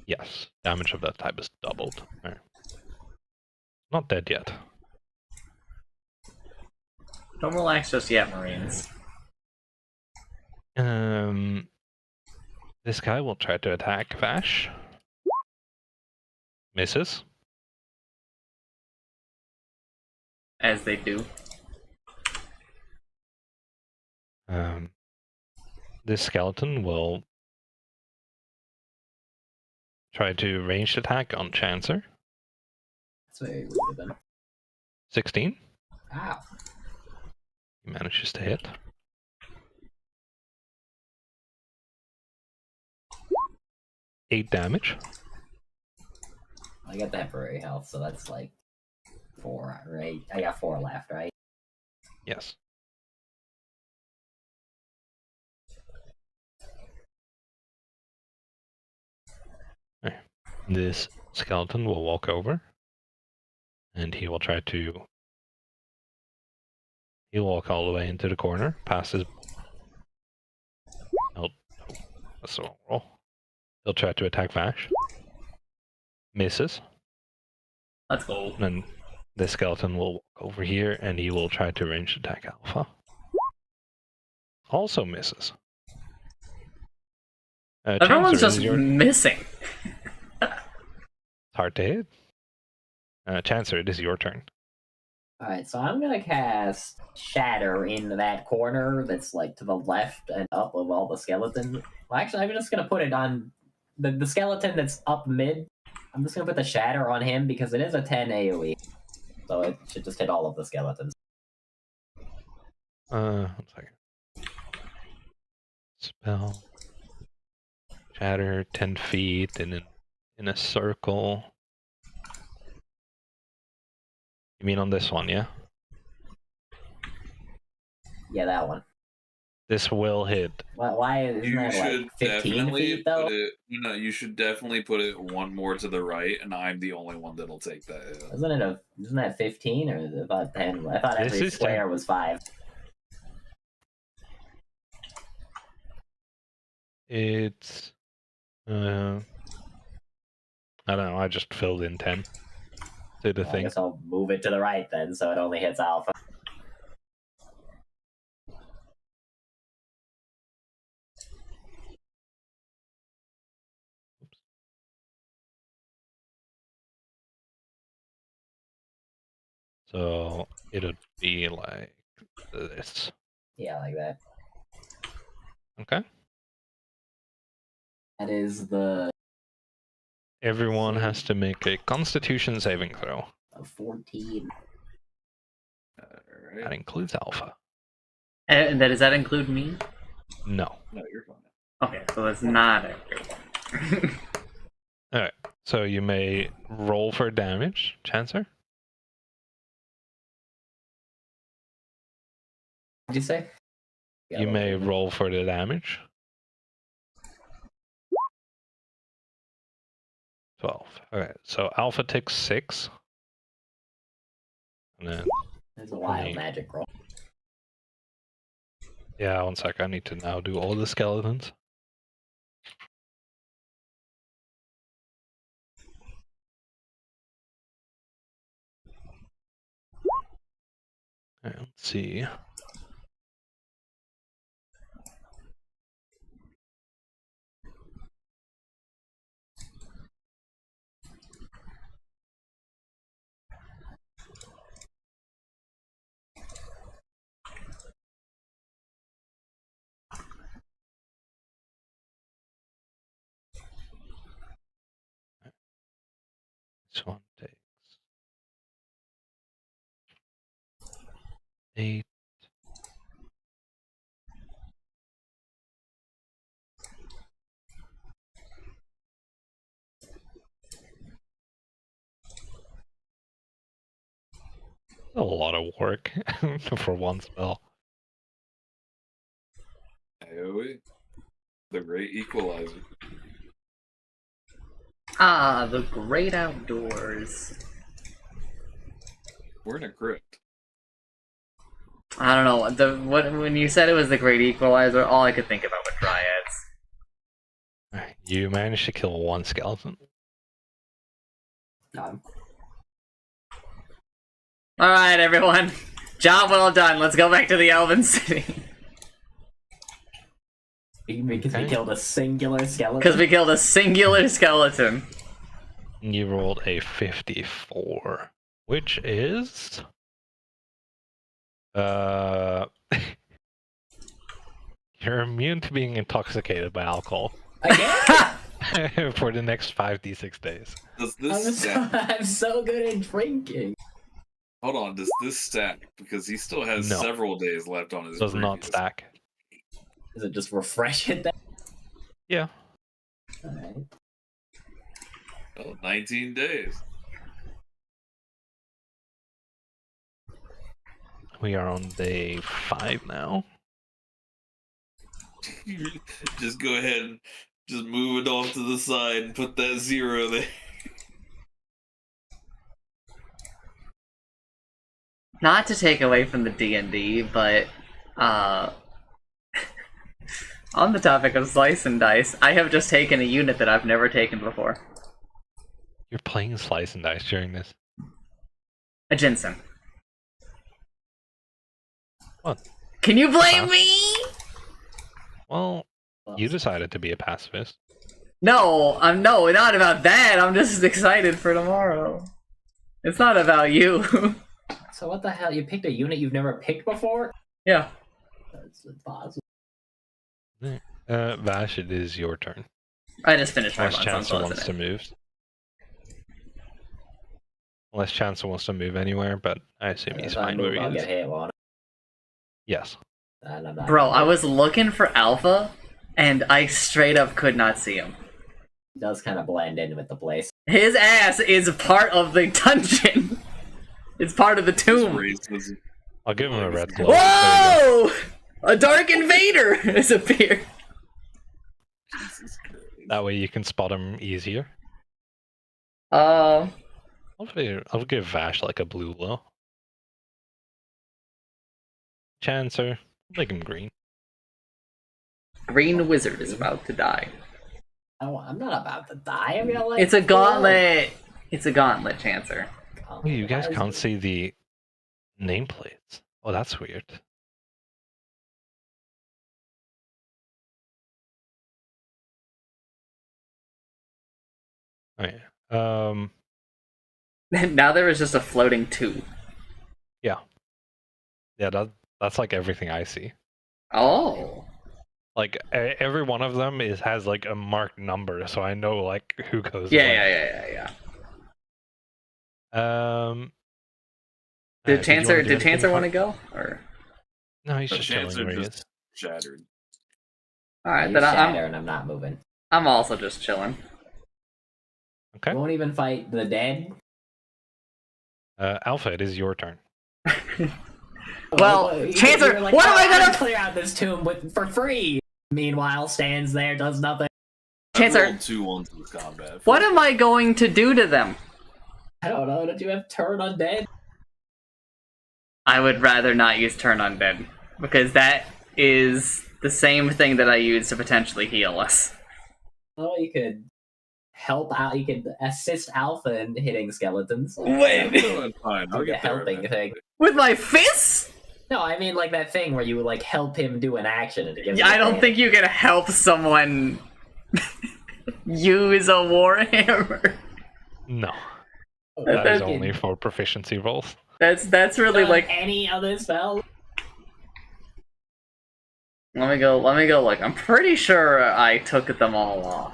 Yes, damage of that type is doubled. Right. Not dead yet. Don't relax just yet, Marines. This guy will try to attack Vash. Misses. As they do. This skeleton will try to ranged attack on Chancer. That's where it would have been. 16. Ow. He manages to hit. 8 damage. I got temporary health, so that's like 4, right? I got 4 left, right? Yes. Okay. This skeleton will walk over, and he will try to. He'll walk all the way into the corner, past his. Oh, that's the wrong roll. He'll try to attack Vash. Misses. Let's go. And then this skeleton will walk over here, and he will try to range attack Alpha. Also misses. Everyone's Chancer, just it is missing. hard to hit. Chancer, it is your turn. Alright, so I'm gonna cast Shatter in that corner that's like to the left and up of all the skeletons. Well, actually, I'm just gonna put it on the skeleton that's up mid. I'm just gonna put the Shatter on him because it is a 10 AoE. So it should just hit all of the skeletons. 1 second. Spell. Shatter 10 feet in a circle. You mean on this one, yeah? Yeah, that one. This will hit. Why isn't You that should like 15 definitely feet though? put it. You should definitely put it one more to the right, and I'm the only one that'll take that hit. Isn't that 15 or about 10? I thought This every is square 10. was 5. It's. I don't know, I just filled in 10. Do the I thing. guess I'll move it to the right then, so it only hits Alpha. So it'll be like this. Yeah, like that. Okay. That is the Everyone has to make a Constitution saving throw. 14. Alright. That includes Alpha. And does that include me? No. No, you're fine. Okay, so it's not everyone. Alright, so you may roll for damage, Chancer. What'd you say? You may roll for the damage. 12. Okay, so Alpha takes 6. And then. There's a wild magic roll. Yeah, 1 sec. I need to now do all the skeletons. Let's see. This one takes 8. A lot of work for one spell. AoE. The great equalizer. Ah, the great outdoors. We're in a crypt. I don't know. When you said it was the great equalizer, all I could think about were dryads. You managed to kill one skeleton. No. Alright, everyone. Job well done. Let's go back to the Elven City. Because we killed a singular skeleton? Because we killed a singular skeleton. You rolled a 54, which is... You're immune to being intoxicated by alcohol. Again? For the next 5d6 days. Does this stack? I'm so good at drinking. Hold on, does this stack? Because he still has No. several days left on his Does not previous. stack. Does it just refresh it then? Yeah. Alright. Oh, 19 days. We are on day 5 now. Just go ahead and just move it off to the side and put that 0 there. Not to take away from the D&D, but on the topic of slice and dice, I have just taken a unit that I've never taken before. You're playing slice and dice during this. A Jensen. What? Can you blame me? Well, you decided to be a pacifist. No, no, not about that. I'm just excited for tomorrow. It's not about you. So what the hell? You picked a unit you've never picked before? Yeah. That's impossible. Vash, it is your turn. I just finished my Unless run, so I'm Chancellor closing wants it. to move. Unless Chancellor wants to move anywhere, but I assume he's fine where I'll he get is. hit, won't Yes. I? Bro, I was looking for Alpha, and I straight up could not see him. He does kind of blend in with the place. His ass is part of the dungeon. It's part of the tomb. I'll give him a red glow. Whoa! A dark invader has appeared. That way you can spot him easier. Uh, I'll give Vash like a blue glow. Chancer, make him green. Green Wizard is about to die. I'm not about to die. I'm gonna let It's a gauntlet. It's a gauntlet, Chancer. Oh, you guys can't see the nameplates. Oh, that's weird. Okay. Now there is just a floating 2. Yeah. Yeah, that's like everything I see. Oh. Like every one of them has like a marked number, so I know like who goes. Yeah. Did Chancer want to go? Or no, he's The just chilling Chancer where he just is. shattered. Alright, You then shatter and I'm not moving. I'm also just chilling. Okay. Won't even fight the dead. Alpha, it is your turn. Well, Chancer, You're like, what am I "I'm gonna clear out this tomb for free?" Meanwhile, stands there, does nothing. Chancer, I rolled 2 ones in combat. what am I going to do to them? I don't know. Did you have turn undead? I would rather not use Turn Undead, because that is the same thing that I use to potentially heal us. Oh, you could help out. You could assist Alpha in hitting skeletons. Wait. Fine, I'll Do the get there helping eventually. thing. With my fists? No, I mean like that thing where you like help him do an action and it gives Yeah, you I don't advantage. think you can help someone use a warhammer. No. Oh, That is fucking- only for proficiency rolls. That's really Not like. any other spell. Let me go look. I'm pretty sure I took them all off.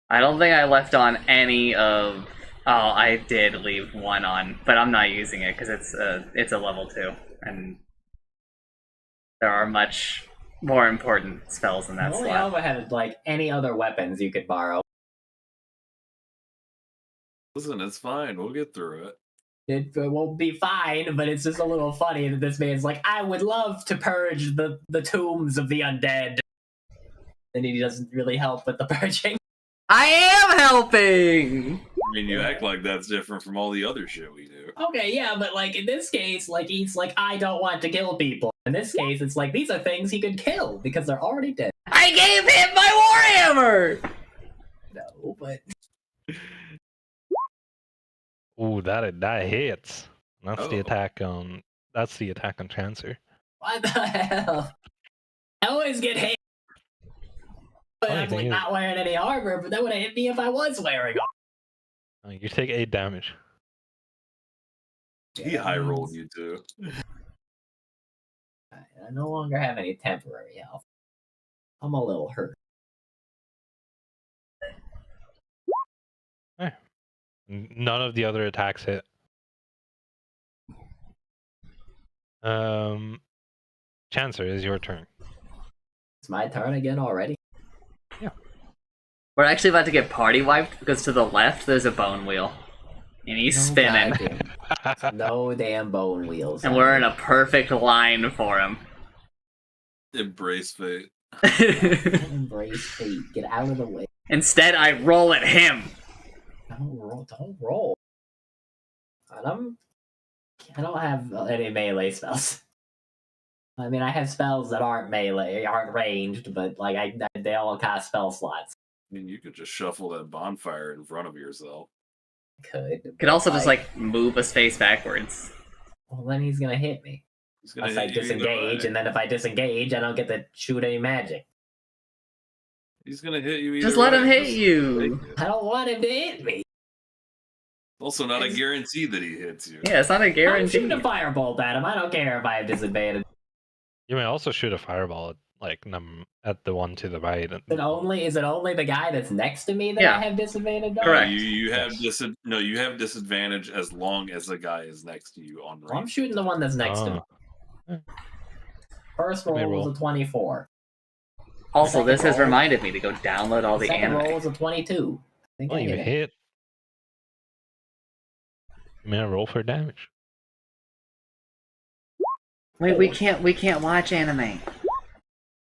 I don't think I left on any of. Oh, I did leave one on, but I'm not using it because it's a level 2, and there are much more important spells in that Only slot. Alva had like any other weapons you could borrow. Listen, it's fine. We'll get through it. It won't be fine, but it's just a little funny that this man's like, I would love to purge the tombs of the undead. And he doesn't really help with the purging. I am helping! I mean, you act like that's different from all the other shit we do. Okay, yeah, but like in this case, like he's like, I don't want to kill people. In this case, it's like these are things he could kill because they're already dead. I gave him my warhammer! No, but Ooh, that hits. That's the Oh. attack on. That's the attack on Chancer. what the hell? I always get hit. But Funny I'm thing like is- not wearing any armor, but that would have hit me if I was wearing armor. You take 8 damage. He high rolled you too. I no longer have any temporary health. I'm a little hurt. None of the other attacks hit. Chancer, is your turn. It's my turn again already. We're actually about to get party wiped because to the left there's a bone wheel. And he's spinning. No damn bone wheels. And we're in a perfect line for him. Embrace fate. Embrace fate. Get out of the way. Instead, I roll at him. Don't roll. Don't roll. I don't have any melee spells. I mean, I have spells that aren't melee, aren't ranged, but like they all cast spell slots. I mean, you could just shuffle that bonfire in front of yourself. Could also just like move his face backwards. Well, then he's gonna hit me. He's gonna Unless I hit you either disengage, way. and then if I disengage, I don't get to shoot any magic. He's gonna hit you either Just let way. him hit Just you. take it. I don't want him to hit me. Also, not a guarantee that he hits you. Yeah, it's not a I'm guarantee. shooting a firebolt at him. I don't care if I have disadvantage. You may also shoot a fireball at at the one to the right. Is it only the guy that's next to me that Yeah. I have disadvantage on? Correct. You have you have disadvantage as long as the guy is next to you on range. Well, I'm shooting the one that's next to me. First roll roll. was a 24. Also, Second this has roll- reminded me to go download all the Second anime. roll was a 22. I think Oh, I you hit it. hit. You may roll for damage. Wait, we can't watch anime.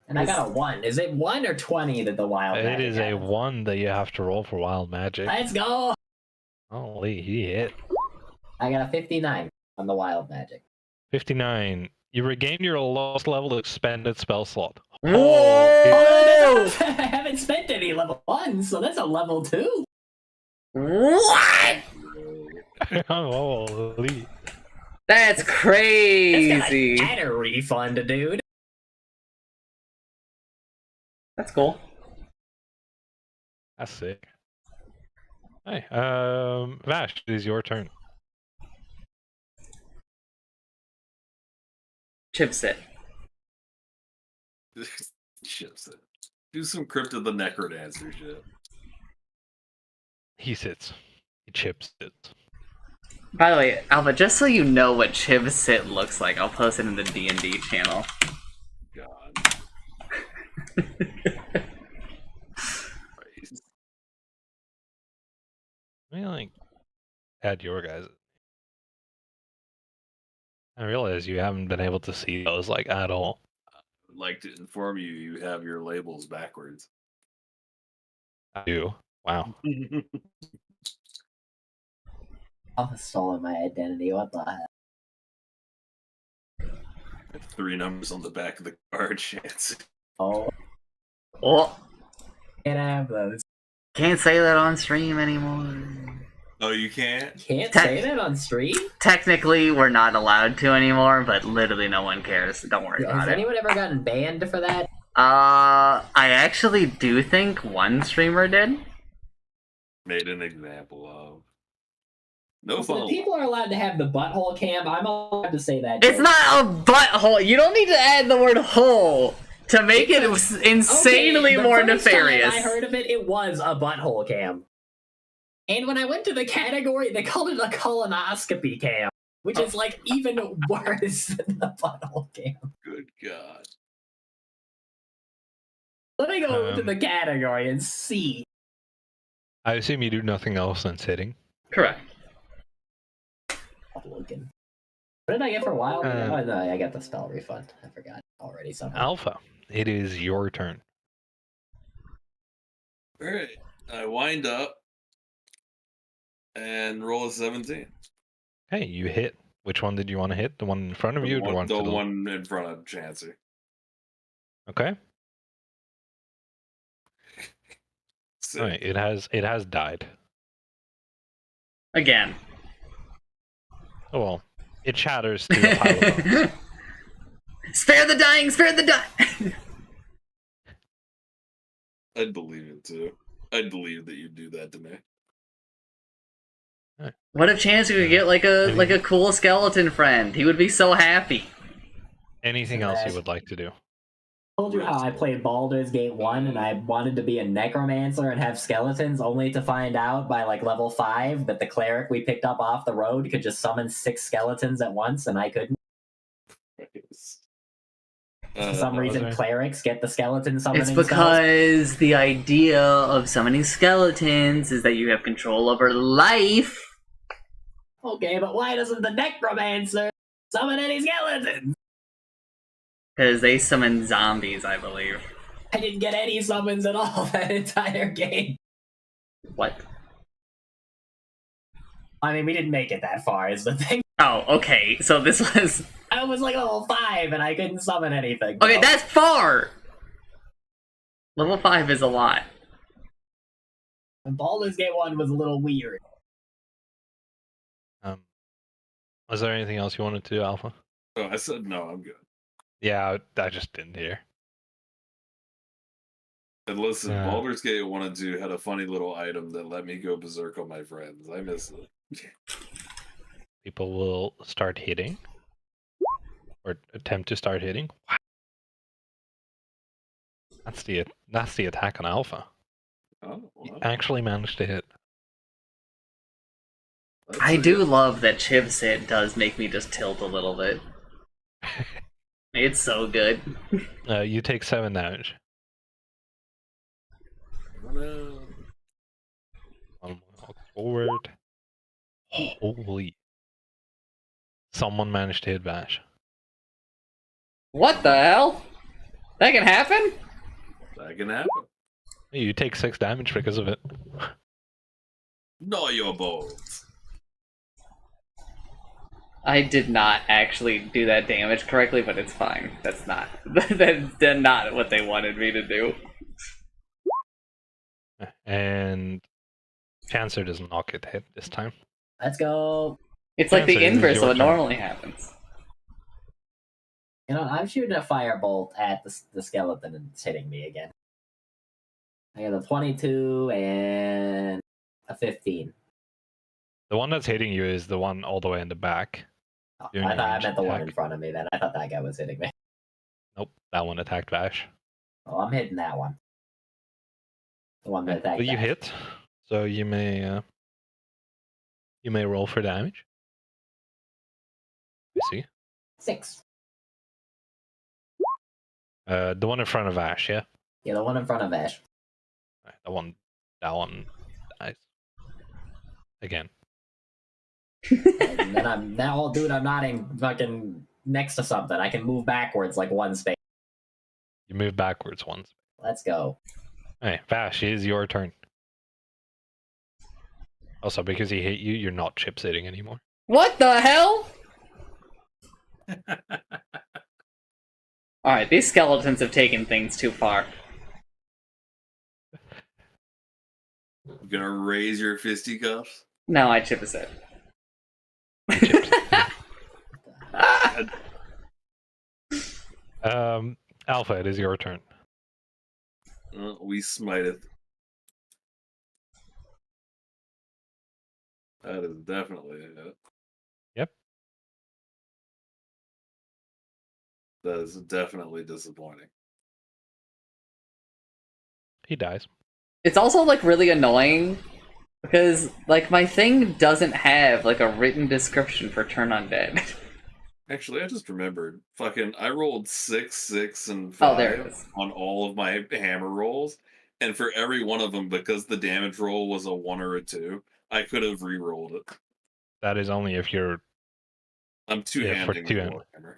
And I got a 1. Is it 1 or 20 that the wild It magic is a has? 1 that you have to roll for wild magic. Let's go! Holy, he hit. I got a 59 on the wild magic. 59. You regain your lowest level expended spell slot. Oh, I haven't spent any level 1, so that's a level 2. What? Holy. That's crazy. That's got a refund, dude. That's cool. That's sick. Hey, Vash, it is your turn. Chips it. Chips it. Do some Crypt of the Necrodancer shit. He sits. He chips it. By the way, Alpha, just so you know what Chib Sit looks like, I'll post it in the D&D channel. God. Let me like add your guys. I realize you haven't been able to see those like at all. I'd like to inform you, you have your labels backwards. I do. Wow. I've stolen my identity. What the hell? 3 numbers on the back of the card, chance. Oh. Oh, Can't have those. can't say that on stream anymore. Oh, you can't? Can't say that on stream? Technically, we're not allowed to anymore, but literally no one cares. Don't worry about Has it. anyone ever gotten banned for that? I actually do think one streamer did. Made an example of. No So fun. people are allowed to have the butthole cam. I'm allowed to say that. It's joke. not a butthole. You don't need to add the word hole to make it insanely Okay, more the first nefarious. time I heard of it, it was a butthole cam. And when I went to the category, they called it a colonoscopy cam, which is like even worse than the butthole cam. Good God. Let me go to the category and see. I assume you do nothing else than sitting. Correct. Looking. What did I get for wild? Oh, no, I got the spell refund. I forgot already somehow. Alpha, it is your turn. Alright. I wind up and roll a 17. Hey, you hit. Which one did you want to hit? The one in front of you, or the one to the one in front of Chansey. Okay. Alright, it has died. Again. Oh well. It shatters to a pile of bones. Spare the dying! Spare the dying! I'd believe it too. I'd believe that you'd do that to me. What if Chance could get like a cool skeleton friend? He would be so happy. Anything else you would like to do? I told you how I played Baldur's Gate 1 and I wanted to be a necromancer and have skeletons, only to find out by like level 5 that the cleric we picked up off the road could just summon 6 skeletons at once and I couldn't. For some reason, clerics get the skeleton summoning It's spells. because the idea of summoning skeletons is that you have control over life. Okay, but why doesn't the necromancer summon any skeletons? Because they summon zombies, I believe. I didn't get any summons at all that entire game. What? I mean, we didn't make it that far, is the thing. Oh, okay. So this was... I was like level 5 and I couldn't summon anything. Okay, that's far! Level 5 is a lot. And Baldur's Gate 1 was a little weird. Was there anything else you wanted to do, Alpha? Oh, I said no, I'm good. Yeah, I just didn't hear. And listen, Baldur's Gate 1 and 2 had a funny little item that let me go berserk on my friends. I miss it. People will start hitting. Or attempt to start hitting. Wow. That's the attack on Alpha. Oh, wow. You actually managed to hit. I do love that Chipsit does make me just tilt a little bit. It's so good. You take 7 damage. No. One walk forward. Holy. Someone managed to hit Vash. What the hell? That can happen? That can happen. You take 6 damage because of it. Know your bones. I did not actually do that damage correctly, but it's fine. That's not that's not what they wanted me to do. And Chancer does not get hit this time. Let's go. It's like the Chancer, inverse of your what turn. normally happens. You know, I'm shooting a firebolt at the skeleton and it's hitting me again. I got a 22 and a 15. The one that's hitting you is the one all the way in the back. Oh, Doing I a thought I ranged meant the one attack. in front of me then. I thought that guy was hitting me. Nope, that one attacked Vash. Oh, I'm hitting that one. The one that attacked But you Vash. hit, so you may roll for damage. I see. 6. The one in front of Vash, yeah. Yeah, the one in front of Vash. Right, that one dies. Again. And then I'm now, dude, I'm not in fucking next to something. I can move backwards like one space. You move backwards once. Let's go. Hey, Vash, it is your turn. Also, because he hit you, you're not chip sitting anymore. What the hell? Alright, these skeletons have taken things too far. You gonna raise your fisticuffs? No, I chip a set. Alpha, it is your turn. We smiteth. That is definitely it. Yep. That is definitely disappointing. He dies. It's also like really annoying because like my thing doesn't have like a written description for turn undead. Actually, I just remembered. I rolled 6, 6, and Oh, there it 5 is. on all of my hammer rolls, and for every one of them, because the damage roll was a 1 or a 2, I could have re-rolled it. That is only if you're. I'm two-handing the warhammer.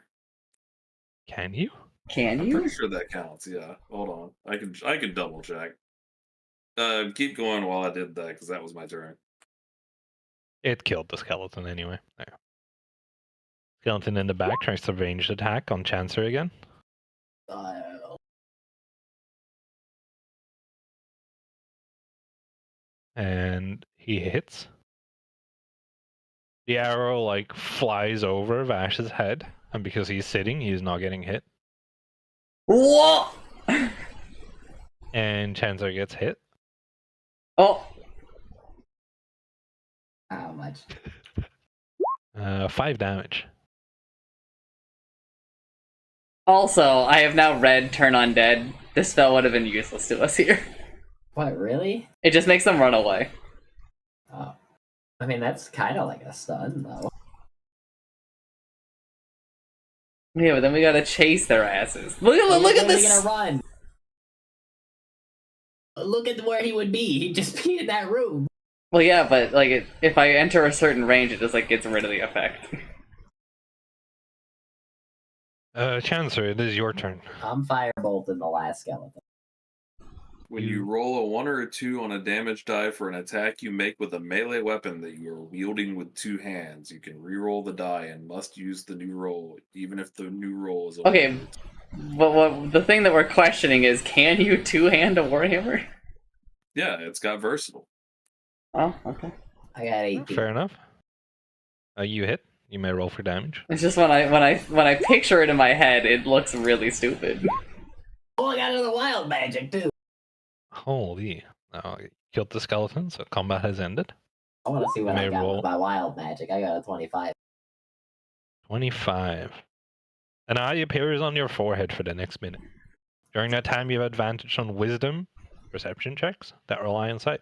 Can you? Can I'm you? pretty sure that counts. Yeah. Hold on. I can double check. Keep going while I did that because that was my turn. It killed the skeleton anyway. There. Skeleton in the back tries to ranged attack on Chancer again. And he hits. The arrow like flies over Vash's head, and because he's sitting, he's not getting hit. What? And Chancer gets hit. Oh. How much? 5 damage. Also, I have now read Turn Undead. This spell would have been useless to us here. What, really? It just makes them run away. Oh. I mean, that's kind of like a stun, though. Yeah, but then we gotta chase their asses. Look at Where this! are they gonna run? Look at where he would be. He'd just be in that room. Well, yeah, but like if I enter a certain range, it just like gets rid of the effect. Chancer, it is your turn. I'm firebolting the last skeleton. When you roll a 1 or a 2 on a damage die for an attack you make with a melee weapon that you are wielding with 2 hands, you can re-roll the die and must use the new roll, even if the new roll is a Okay, but what the thing that we're questioning is, can you two-hand a warhammer? Yeah, it's got versatile. Oh, okay. I got 18. Fair enough. You hit. You may roll for damage. It's just when I picture it in my head, it looks really stupid. Oh, I got another wild magic too. Holy. Killed the skeleton, so combat has ended. I want to see what You I may got roll. with my wild magic. I got a 25. 25. An eye appears on your forehead for the next minute. During that time, you have advantage on wisdom, perception checks that rely on sight.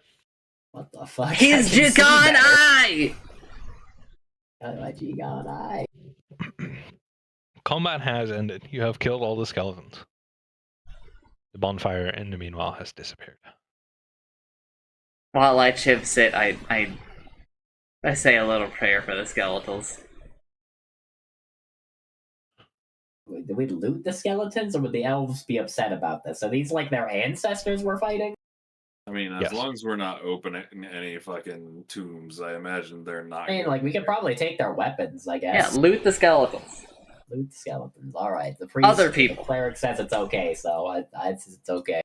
What the fuck? His Jigon Eye! My Jigon Eye. Combat has ended. You have killed all the skeletons. The bonfire, in the meanwhile, has disappeared. While I chips it, I say a little prayer for the skeletals. Wait, did we loot the skeletons, or would the elves be upset about this? Are these like their ancestors we're fighting? I mean, as long as we're not opening any fucking tombs, I imagine they're not. I mean, like, we could probably take their weapons, I guess. Yeah, loot the skeletons. Loot the skeletons. All right. The priest, Other people. The cleric says it's okay, so it's okay.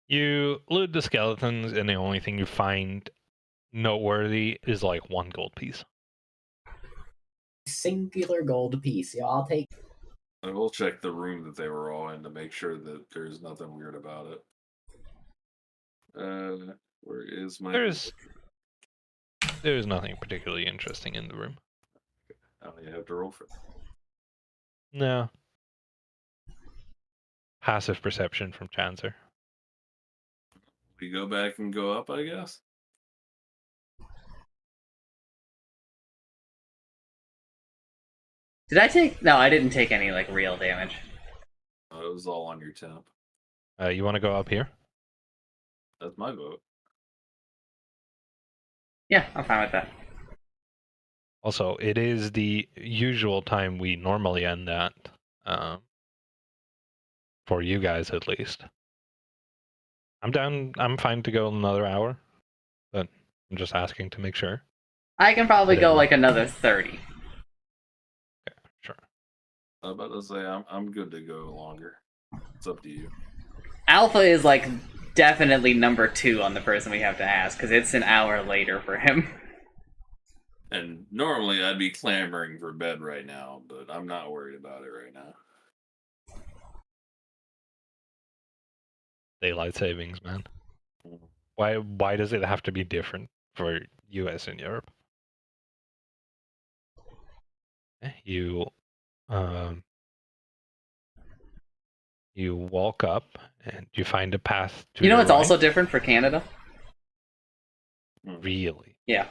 You loot the skeletons, and the only thing you find noteworthy is like 1 gold piece. Singular gold piece. Yeah, I'll take. I will check the room that they were all in to make sure that there's nothing weird about it. Where is my? There's nothing particularly interesting in the room. Oh, you have to roll for it. No. Passive perception from Chancer. We go back and go up, I guess. Did I take? No, I didn't take any like real damage. It was all on your temp. You want to go up here? That's my vote. Yeah, I'm fine with that. Also, it is the usual time we normally end at. For you guys, at least. I'm down. I'm fine to go another hour, but I'm just asking to make sure. I can probably go like another 30. I was about to say I'm good to go longer. It's up to you. Alpha is like definitely number 2 on the person we have to ask, because it's an hour later for him. And normally I'd be clamoring for bed right now, but I'm not worried about it right now. Daylight savings, man. Why does it have to be different for US and Europe? You you walk up and you find a path to You know your it's right. also different for Canada? Really? Yeah.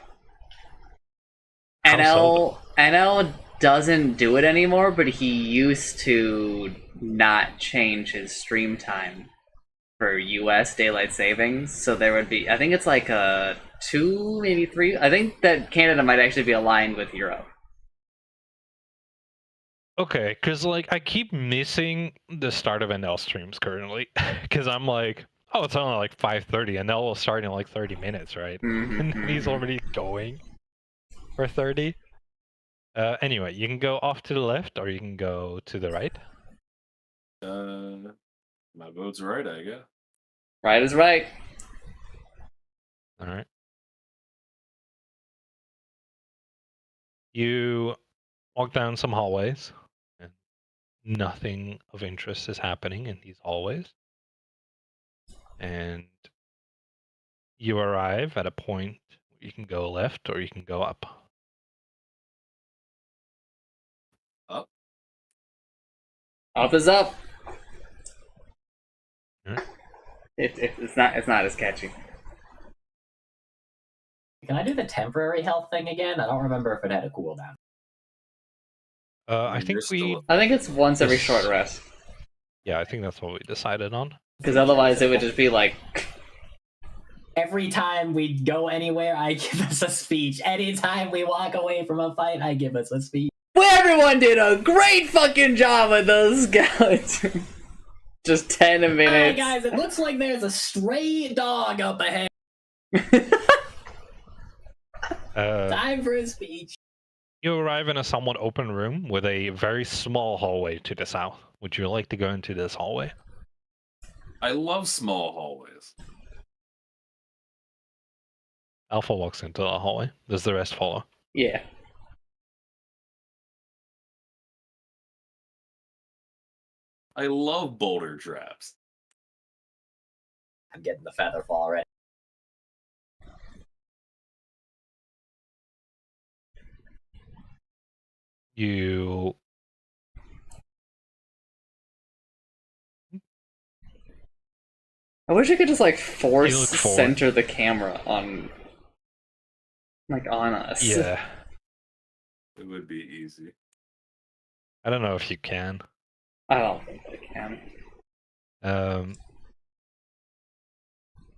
How so, NL doesn't do it anymore, but he used to not change his stream time for US daylight savings. So there would be, I think it's like a 2, maybe 3. I think that Canada might actually be aligned with Europe. Okay, because like I keep missing the start of NL streams currently, because I'm like, oh, it's only like 5:30. NL will start in like 30 minutes, right? And he's already going for 30. Anyway, you can go off to the left, or you can go to the right. My vote's right, I guess. Right is right. All right. You walk down some hallways, and nothing of interest is happening in these hallways. And you arrive at a point where you can go left or you can go up. Up. Up is up. Alright. It's not as catchy. Can I do the temporary health thing again? I don't remember if it had a cooldown. I think I think it's once every short rest. Yeah, I think that's what we decided on. Because otherwise it would just be like... Every time we go anywhere, I give us a speech. Anytime we walk away from a fight, I give us a speech. Well, everyone did a great fucking job with those scouts. Just 10 minutes. Alright guys, it looks like there's a stray dog up ahead. Time for a speech. You arrive in a somewhat open room with a very small hallway to the south. Would you like to go into this hallway? I love small hallways. Alpha walks into the hallway. Does the rest follow? Yeah. I love boulder traps. I'm getting the feather fall already. You... I wish I could just like You force look forward. center the camera on... like on us. Yeah. It would be easy. I don't know if you can. I don't think I can.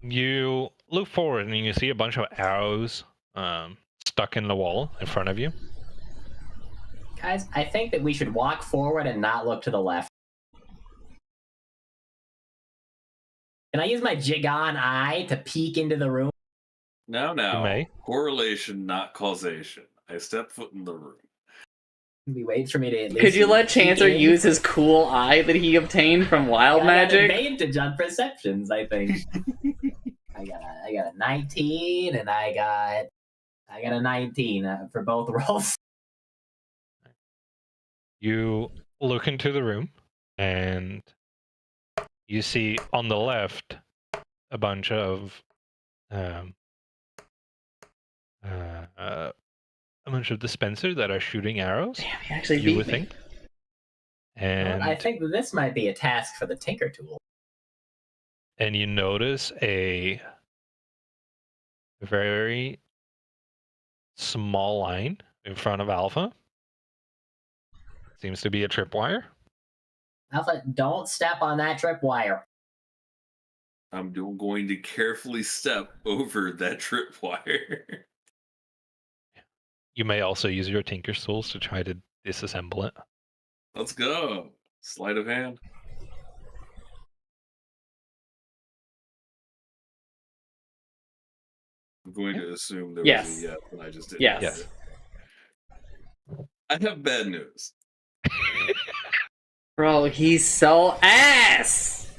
You look forward and you see a bunch of arrows stuck in the wall in front of you. Guys, I think that we should walk forward and not look to the left. Can I use my Jigon eye to peek into the room? Now, You may. correlation, not causation. I step foot in the room. He waits for me to at least Could you let peek Chancer in. use his cool eye that he obtained from Wild I Magic? got advantage on perceptions, I think. I got a 19 and I got a 19 for both rolls. You look into the room and you see on the left a bunch of dispensers that are shooting arrows. Damn, he actually you beat would me. think. And I think that this might be a task for the Tinker Tool. and you notice a very small line in front of Alpha. Seems to be a tripwire. Alpha, don't step on that tripwire. I'm going to carefully step over that tripwire. You may also use your Tinker's tools to try to disassemble it. Let's go. Sleight of hand. I'm going to assume there was a yes, and I just didn't. Yes. I have bad news. Bro, he's so ass!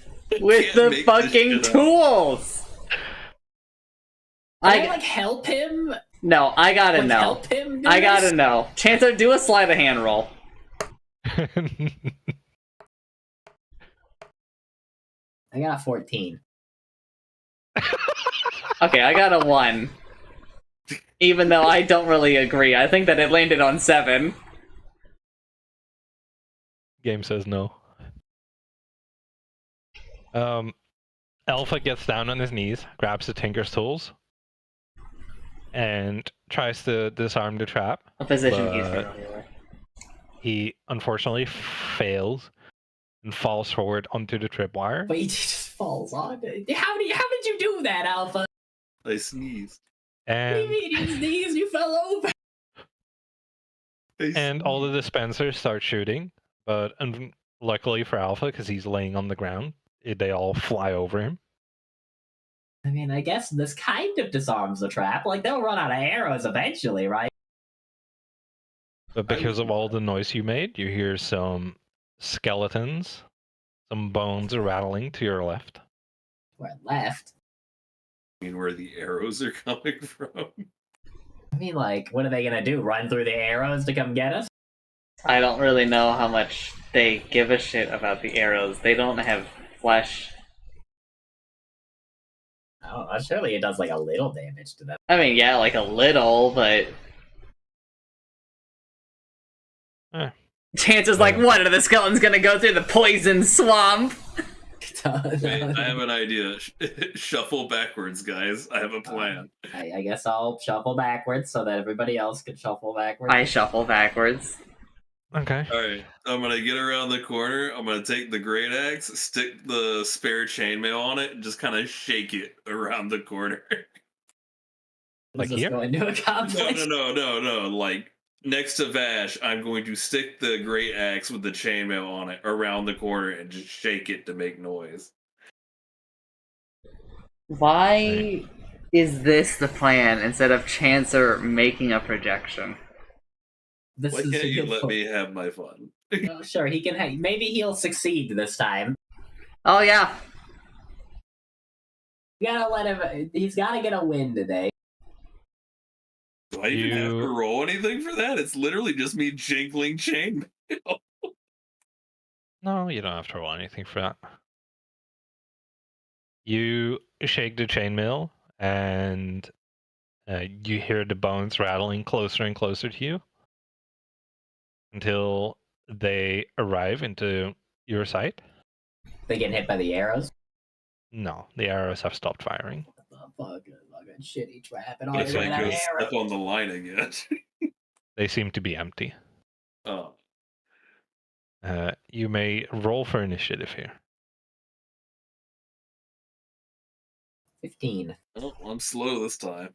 with can't the make this fucking shit up. tools. Can I like help him? No, I gotta Like, know. help him do I gotta this? know. Chancer, do a sleight of hand roll. I got a 14. Okay, I got a 1. Even though I don't really agree. I think that it landed on 7. Game says no. Alpha gets down on his knees, grabs the Tinker's tools, and tries to disarm the trap. A position he's but familiar with. he unfortunately fails and falls forward onto the tripwire. But he just falls on it. How did you do that, Alpha? I sneezed. What do you And mean you sneezed? You fell over. and all the dispensers start shooting, but luckily for Alpha, because he's laying on the ground, they all fly over him. I mean, I guess this kind of disarms the trap. Like, they'll run out of arrows eventually, right? But because of all the noise you made, you hear some skeletons, some bones are rattling to your left. Where left? I mean, where the arrows are coming from. I mean, like, what are they gonna do? Run through the arrows to come get us? I don't really know how much they give a shit about the arrows. They don't have flesh. I don't know. Surely it does, like, a little damage to them. I mean, yeah, like a little, but... Chances like, what, are the skeletons gonna go through the poison swamp? Wait, I have an idea. Shuffle backwards, guys. I have a plan. I guess I'll shuffle backwards so that everybody else can shuffle backwards. I shuffle backwards. Okay. Alright, I'm gonna get around the corner. I'm gonna take the great axe, stick the spare chainmail on it, and just kind of shake it around the corner. Is this going to accomplish? No. Like, next to Vash, I'm going to stick the great axe with the chainmail on it around the corner and just shake it to make noise. Why is this the plan instead of Chancer making a projection? This Why is can't a you good let point. me have my fun? Oh, sure, he can. Maybe he'll succeed this time. Oh yeah. You gotta let him. He's gotta get a win today. Do I even have to roll anything for that? It's literally just me jingling chainmail. No, you don't have to roll anything for that. You shake the chainmail, and you hear the bones rattling closer and closer to you until they arrive into your sight. They get hit by the arrows. No, the arrows have stopped firing. Fucking shitty trap. And It's already like ran out go of step arrows. on the line again. They seem to be empty. Oh. You may roll for initiative here. 15. Oh, I'm slow this time.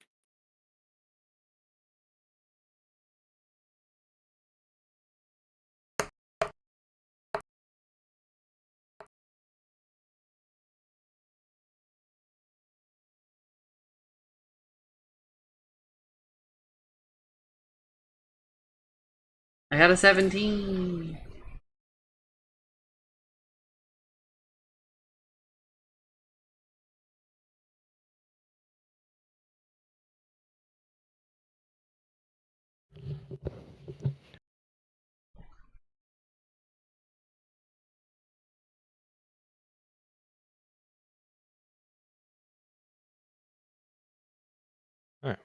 I got a 17. All right.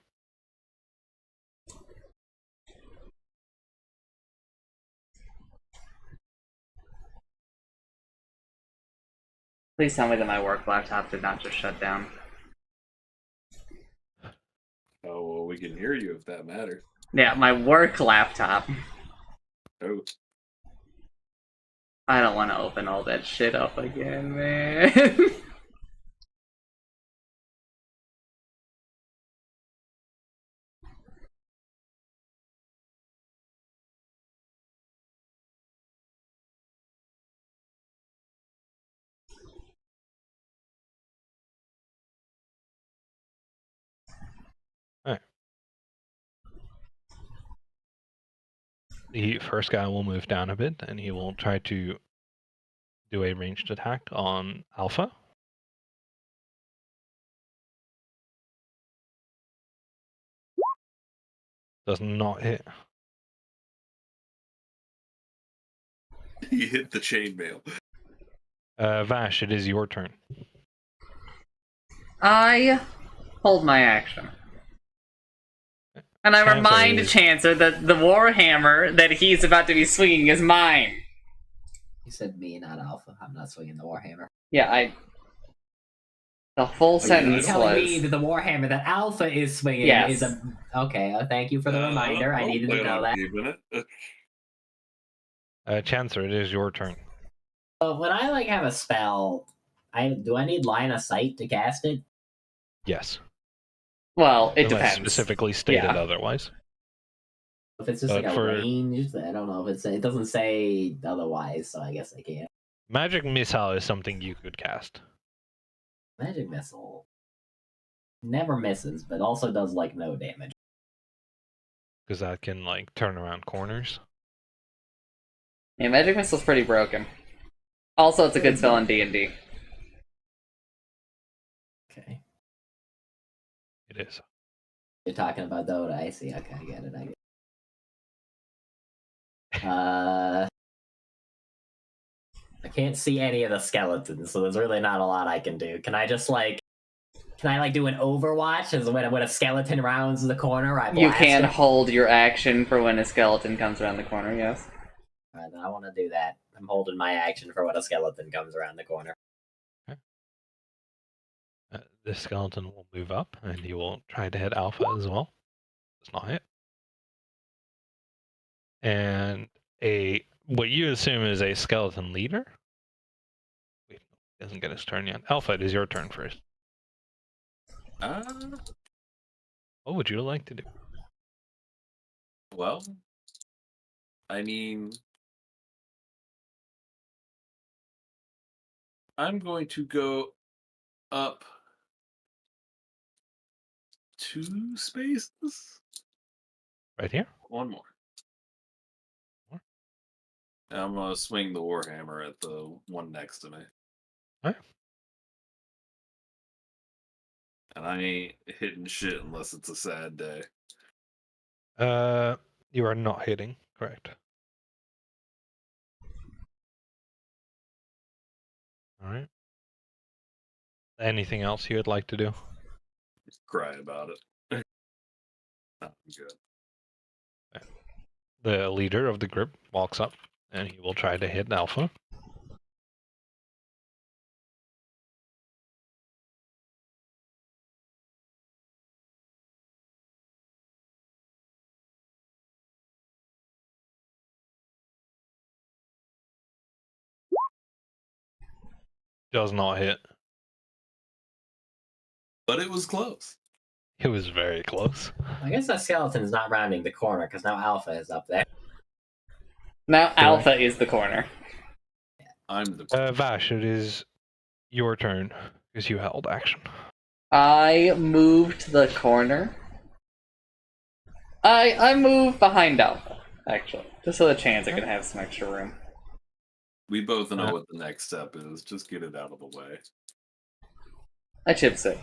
Please tell me that my work laptop did not just shut down. Oh, well, we can hear you if that matters. Yeah, my work laptop. Oh. I don't want to open all that shit up again, man. All right. The first guy will move down a bit, and he will try to do a ranged attack on Alpha. Does not hit. He hit the chainmail. Vash, it is your turn. I hold my action. And I Chancer remind is- Chancer that the Warhammer that he's about to be swinging is mine. You said me, not Alpha. I'm not swinging the Warhammer. Yeah, the full You're sentence telling was... me that the Warhammer that Alpha is swinging Yes. is a... Okay, thank you for the reminder. I needed to know that. Chancer, it is your turn. So when I like have a spell, do I need line of sight to cast it? Yes. Well, it Unless depends. specifically stated Yeah. otherwise. If it's just But like a for- range, I don't know if it doesn't say otherwise, so I guess I can't. Magic Missile is something you could cast. Magic Missile never misses, but also does like no damage. Because that can like turn around corners. Yeah, Magic Missile's pretty broken. Also, it's a good spell in D&D. Okay. It is. You're talking about Dota, I see. Okay, I get it. I can't see any of the skeletons, so there's really not a lot I can do. Can I just like... Can I like do an Overwatch? As when a skeleton rounds the corner, I blast You can it? hold your action for when a skeleton comes around the corner, yes. Alright, then I want to do that. I'm holding my action for when a skeleton comes around the corner. This skeleton will move up, and he will try to hit Alpha as well. Does not hit. And what you assume is a skeleton leader. Wait, he doesn't get his turn yet. Alpha, it is your turn first. What would you like to do? Well, I mean, I'm going to go up 2 spaces. Right here? One more. And I'm gonna swing the Warhammer at the one next to me. Alright. And I ain't hitting shit unless it's a sad day. You are not hitting, correct? Alright. Anything else you would like to do? Cry about it. I'm good. The leader of the group walks up, and he will try to hit Alpha. Does not hit. But it was close. It was very close. I guess that skeleton's not rounding the corner, because now Alpha is up there. Now Alpha is the corner. I'm the... Vash, it is your turn, because you held action. I moved the corner. I moved behind Alpha, actually. Just so the chance I can have some extra room. We both know what the next step is. Just get it out of the way. I chips it.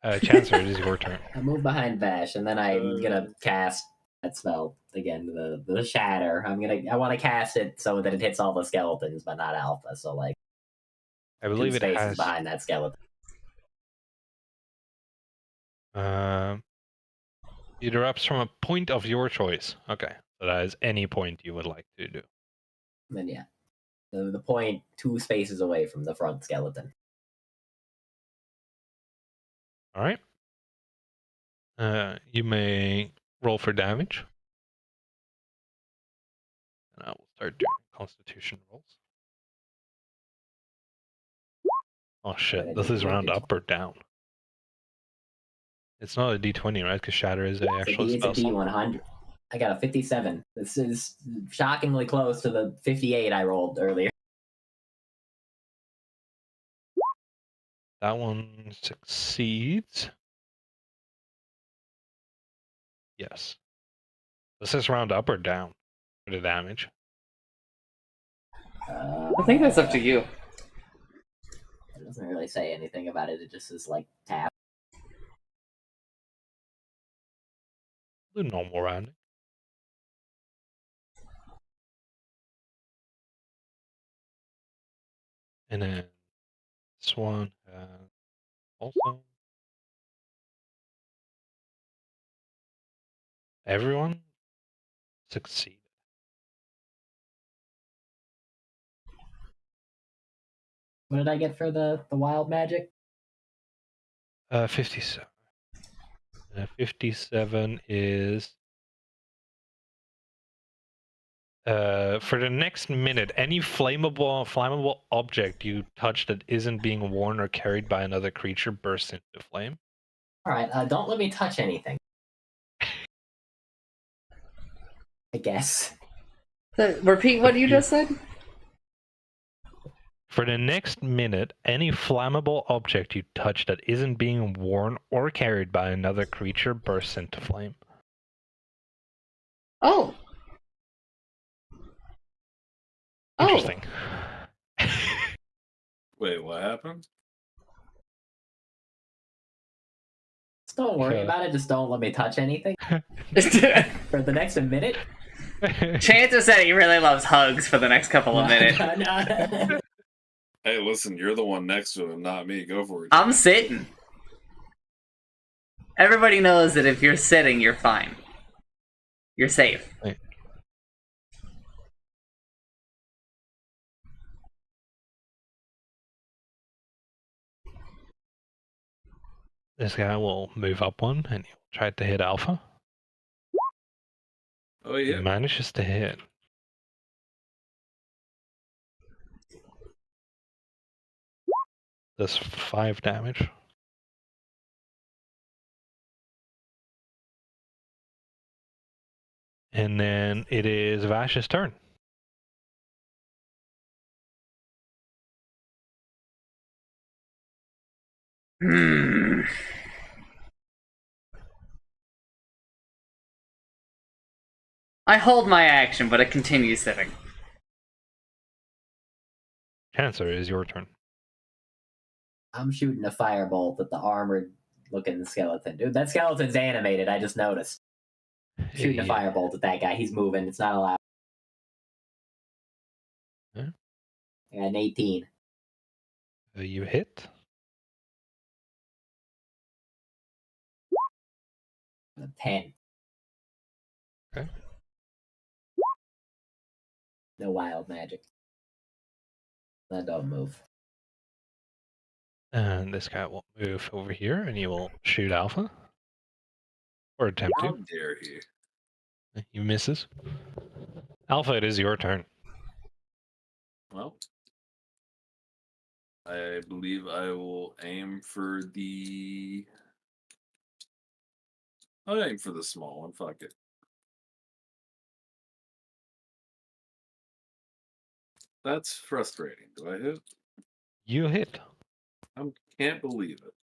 Chancer, it is your turn. I move behind Vash, and then I'm gonna cast that spell again, the Shatter. I want to cast it so that it hits all the skeletons, but not Alpha. So like, I believe 2 it spaces has. behind that skeleton. It erupts from a point of your choice. Okay, so that is any point you would like to do. And then yeah, the point 2 spaces away from the front skeleton. All right. You may roll for damage. And I will start doing Constitution rolls. Oh shit! This is round up or down. It's not a D20, right? Because Shatter is a actual It's a spell slot. D100. I got a 57. This is shockingly close to the 58 I rolled earlier. That one succeeds. Yes. Does this round up or down? for the damage? I think that's up to you. It doesn't really say anything about it. It just says like tap. The normal round. And then this one also. Everyone succeed. What did I get for the wild magic? 57. 57 is for the next minute, any flammable object you touch that isn't being worn or carried by another creature bursts into flame. All right, don't let me touch anything. I guess. So, repeat what you just said? For the next minute, any flammable object you touch that isn't being worn or carried by another creature bursts into flame. Oh. Interesting. Wait, what happened? Just don't worry about it. Just don't let me touch anything. For the next minute? Chancer said he really loves hugs for the next couple of minutes. Hey, listen, you're the one next to him, not me. Go for it. I'm sitting. Everybody knows that if you're sitting, you're fine. You're safe. Wait. This guy will move up one and he'll try to hit Alpha. Oh, yeah. He manages to hit. Does 5 damage. And then it is Vash's turn. I hold my action, but it continues sitting. Chancer, it is your turn. I'm shooting a firebolt at the armored-looking skeleton. Dude, that skeleton's animated. I just noticed. Shooting a firebolt at that guy. He's moving. It's not allowed. Yeah. I got an 18. You hit. A 10. Okay. No wild magic. That don't move. And this guy will move over here and he will shoot Alpha. Or attempt How to. dare he? He misses. Alpha, it is your turn. Well, I believe I will aim for the... I'll aim for the small one. Fuck it. That's frustrating. Do I hit? You hit. I can't believe it.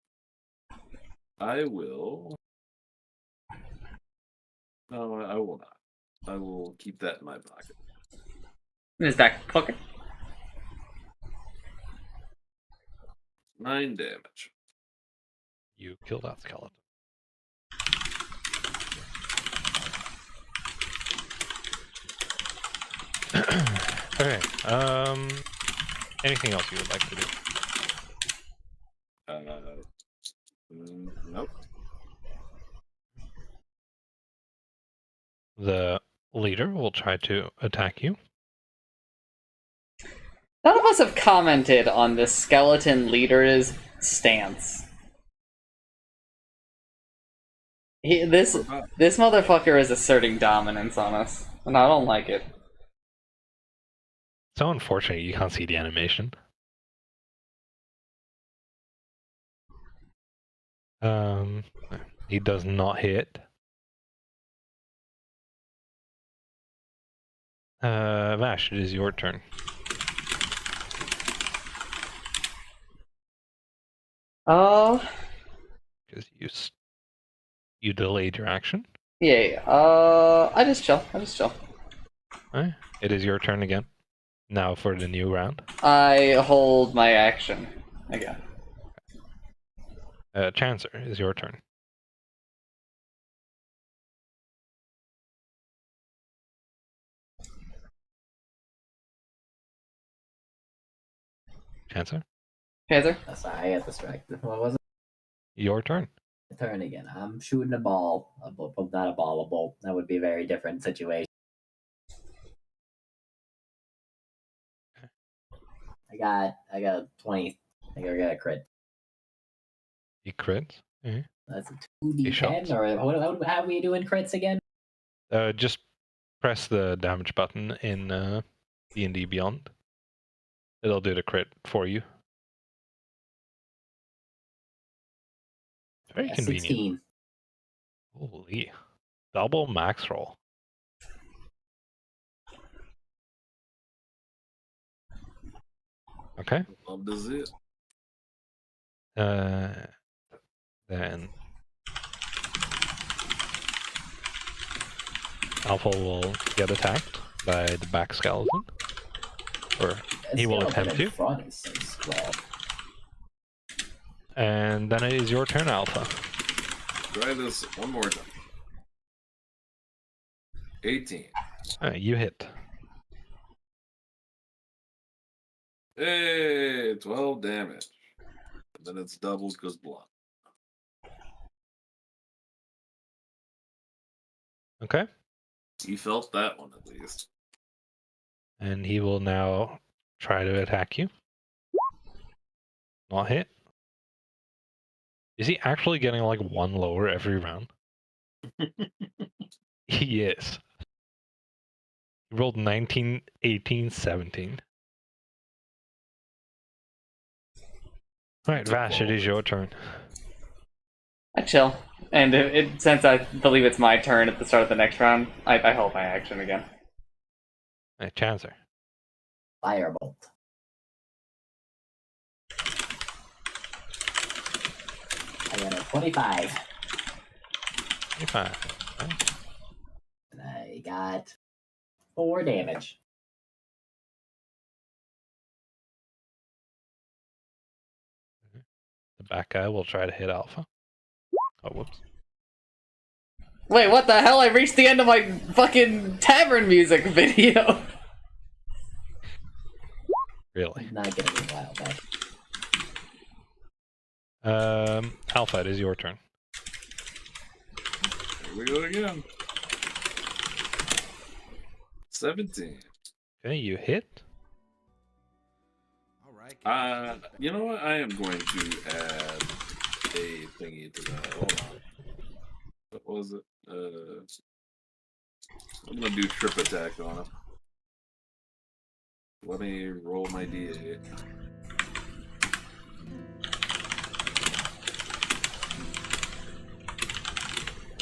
I will... No, I will not. I will keep that in my pocket. In his back pocket. 9 damage. You kill that skeleton. Okay. Anything else you would like to do? Nope. The leader will try to attack you. None of us have commented on this skeleton leader's stance. This motherfucker is asserting dominance on us, and I don't like it. So unfortunate you can't see the animation. He does not hit. Vash, it is your turn. Because you delayed your action. Yeah. I just chill. Alright, it is your turn again. Now for the new round. I hold my action again. Chancer, is your turn. Chancer? Chancer? Sorry, I got distracted. What was it? Your turn. Turn again. I'm shooting a ball. Not a ball, a bolt. That would be a very different situation. I got 20. I got a crit. He crits. Mm-hmm. That's a 2d10, or how are we doing crits again? Just press the damage button in D&D Beyond. It'll do the crit for you. Very convenient. 16. Holy. Double max roll. Okay. Love does it. Then Alpha will get attacked by the back skeleton. Or he will attempt to. Front is so small. And then it is your turn, Alpha. Try this one more time. 18. You hit. Hey, 12 damage. And then it's doubles because block. Okay. He felt that one at least. And he will now try to attack you. Not hit. Is he actually getting like one lower every round? He is. He rolled 19, 18, 17. Alright, Vash, it is your turn. I chill. And since I believe it's my turn at the start of the next round, I hold my action again. Hey, Chancer. Firebolt. I got a 25. 25. Right. And I got 4 damage. The back guy will try to hit Alpha. Oh, whoops. Wait, what the hell? I reached the end of my fucking tavern music video. Really? Not getting a wild back. Alpha, it is your turn. Here we go again. 17. Okay, you hit. You know what? I am going to add a thingy to that. Hold on. What was it? I'm gonna do trip attack on him. Let me roll my D8.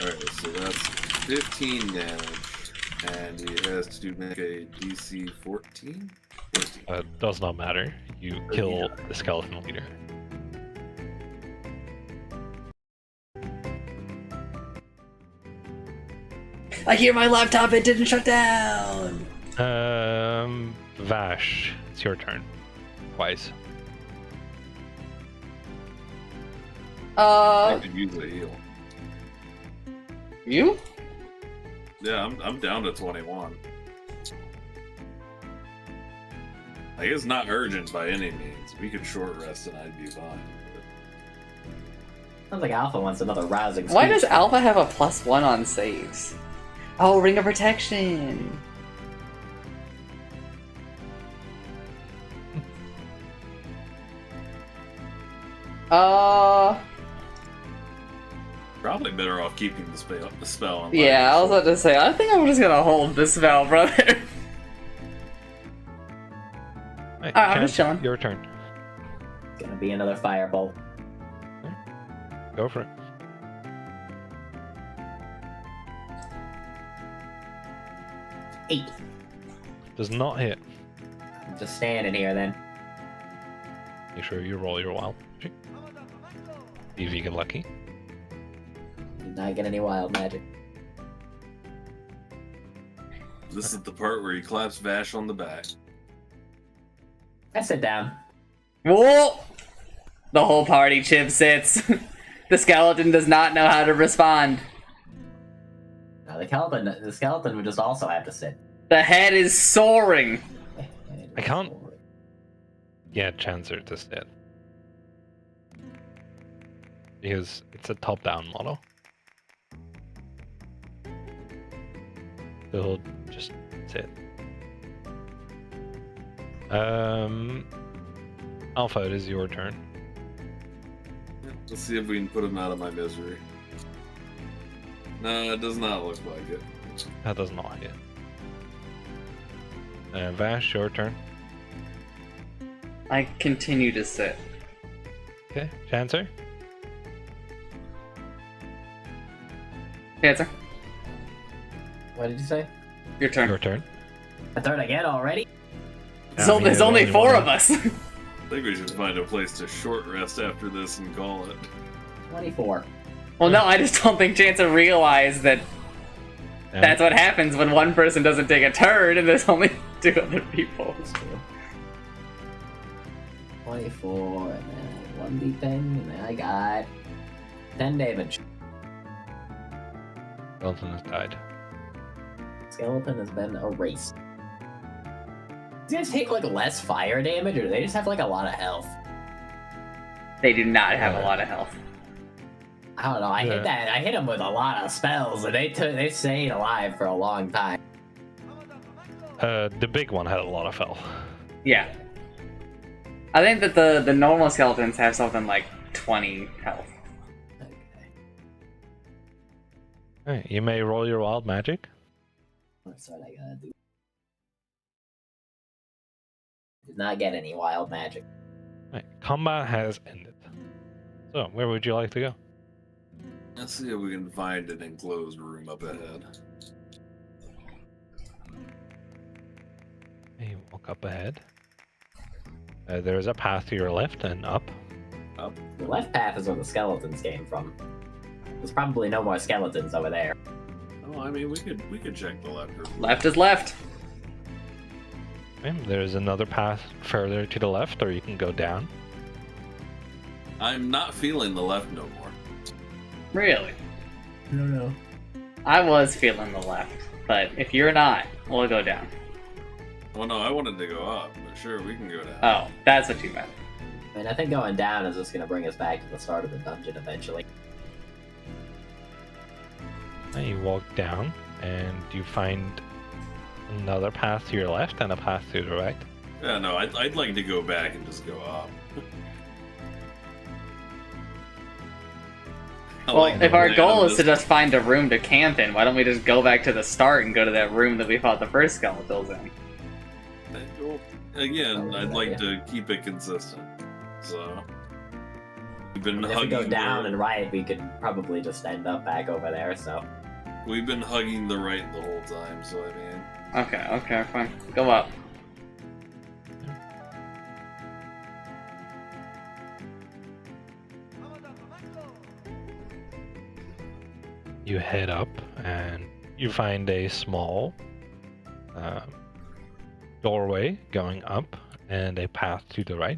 Alright, so that's 15 damage, and he has to make a DC 14? Does not matter. You kill the skeleton leader. I hear my laptop, it didn't shut down! Vash, it's your turn. Twice. I could use a heal. You? Yeah, I'm down to 21. Like, it's not urgent by any means. We could short rest and I'd be fine. Sounds like Alpha wants another rousing speech. Why does Alpha have a +1 on saves? Oh, Ring of Protection! Probably better off keeping the spell on. Yeah, I was about to say, I think I'm just gonna hold this spell, brother. Right, I'm just chilling. Your turn. It's gonna be another firebolt. Go for it. Eight. Does not hit. I'm just standing here then. Make sure you roll your wild. See if you get lucky. Did not get any wild magic. This is the part where he claps Vash on the back. I sit down. Whoa! The whole party chip sits. The skeleton does not know how to respond. No, the skeleton would just also have to sit. The head is soaring. I can't get Chancer to sit. Because it's a top-down model. So he'll just sit. Alpha, it is your turn. Let's see if we can put him out of my misery. No, it does not look like it. That does not like it. Vash, your turn. I continue to sit. Okay, Chancer. Answer. What did you say? Your turn. Your turn. A third again already? So there's only 4 of us. I think we should find a place to short rest after this and call it. 24. Well, no, I just don't think Chancer realized that that's what happens when one person doesn't take a turn and there's only 2 other people. 24, and then 1d10, and then I got 10 damage. Skeleton has died. Skeleton has been erased. These guys take like less fire damage, or do they just have like a lot of health? They do not have a lot of health. I don't know. I hit them with a lot of spells, and they stayed alive for a long time. The big one had a lot of health. Yeah. I think that the normal skeletons have something like 20 health. Alright, you may roll your wild magic. That's what I gotta do. Did not get any wild magic. Alright, combat has ended. So, where would you like to go? Let's see if we can find an enclosed room up ahead. You walk up ahead. There is a path to your left and up. Up. The left path is where the skeletons came from. There's probably no more skeletons over there. Oh, I mean, we could check the left. Left is left. Okay, there's another path further to the left, or you can go down. I'm not feeling the left no more. Really? No. I was feeling the left, but if you're not, we'll go down. Well, no, I wanted to go up, but sure, we can go down. Oh, that's what you meant. I mean, I think going down is just gonna bring us back to the start of the dungeon eventually. And you walk down, and you find another path to your left and a path to the right. Yeah, no, I'd like to go back and just go up. Well, if our goal is to just find a room to camp in, why don't we just go back to the start and go to that room that we fought the first skeletons in? Well, again, I'd like to keep it consistent. So we've been If we go down and right, we could probably just end up back over there. So we've been hugging the right the whole time. So I mean, okay, fine. Go up. You head up, and you find a small doorway going up, and a path to the right.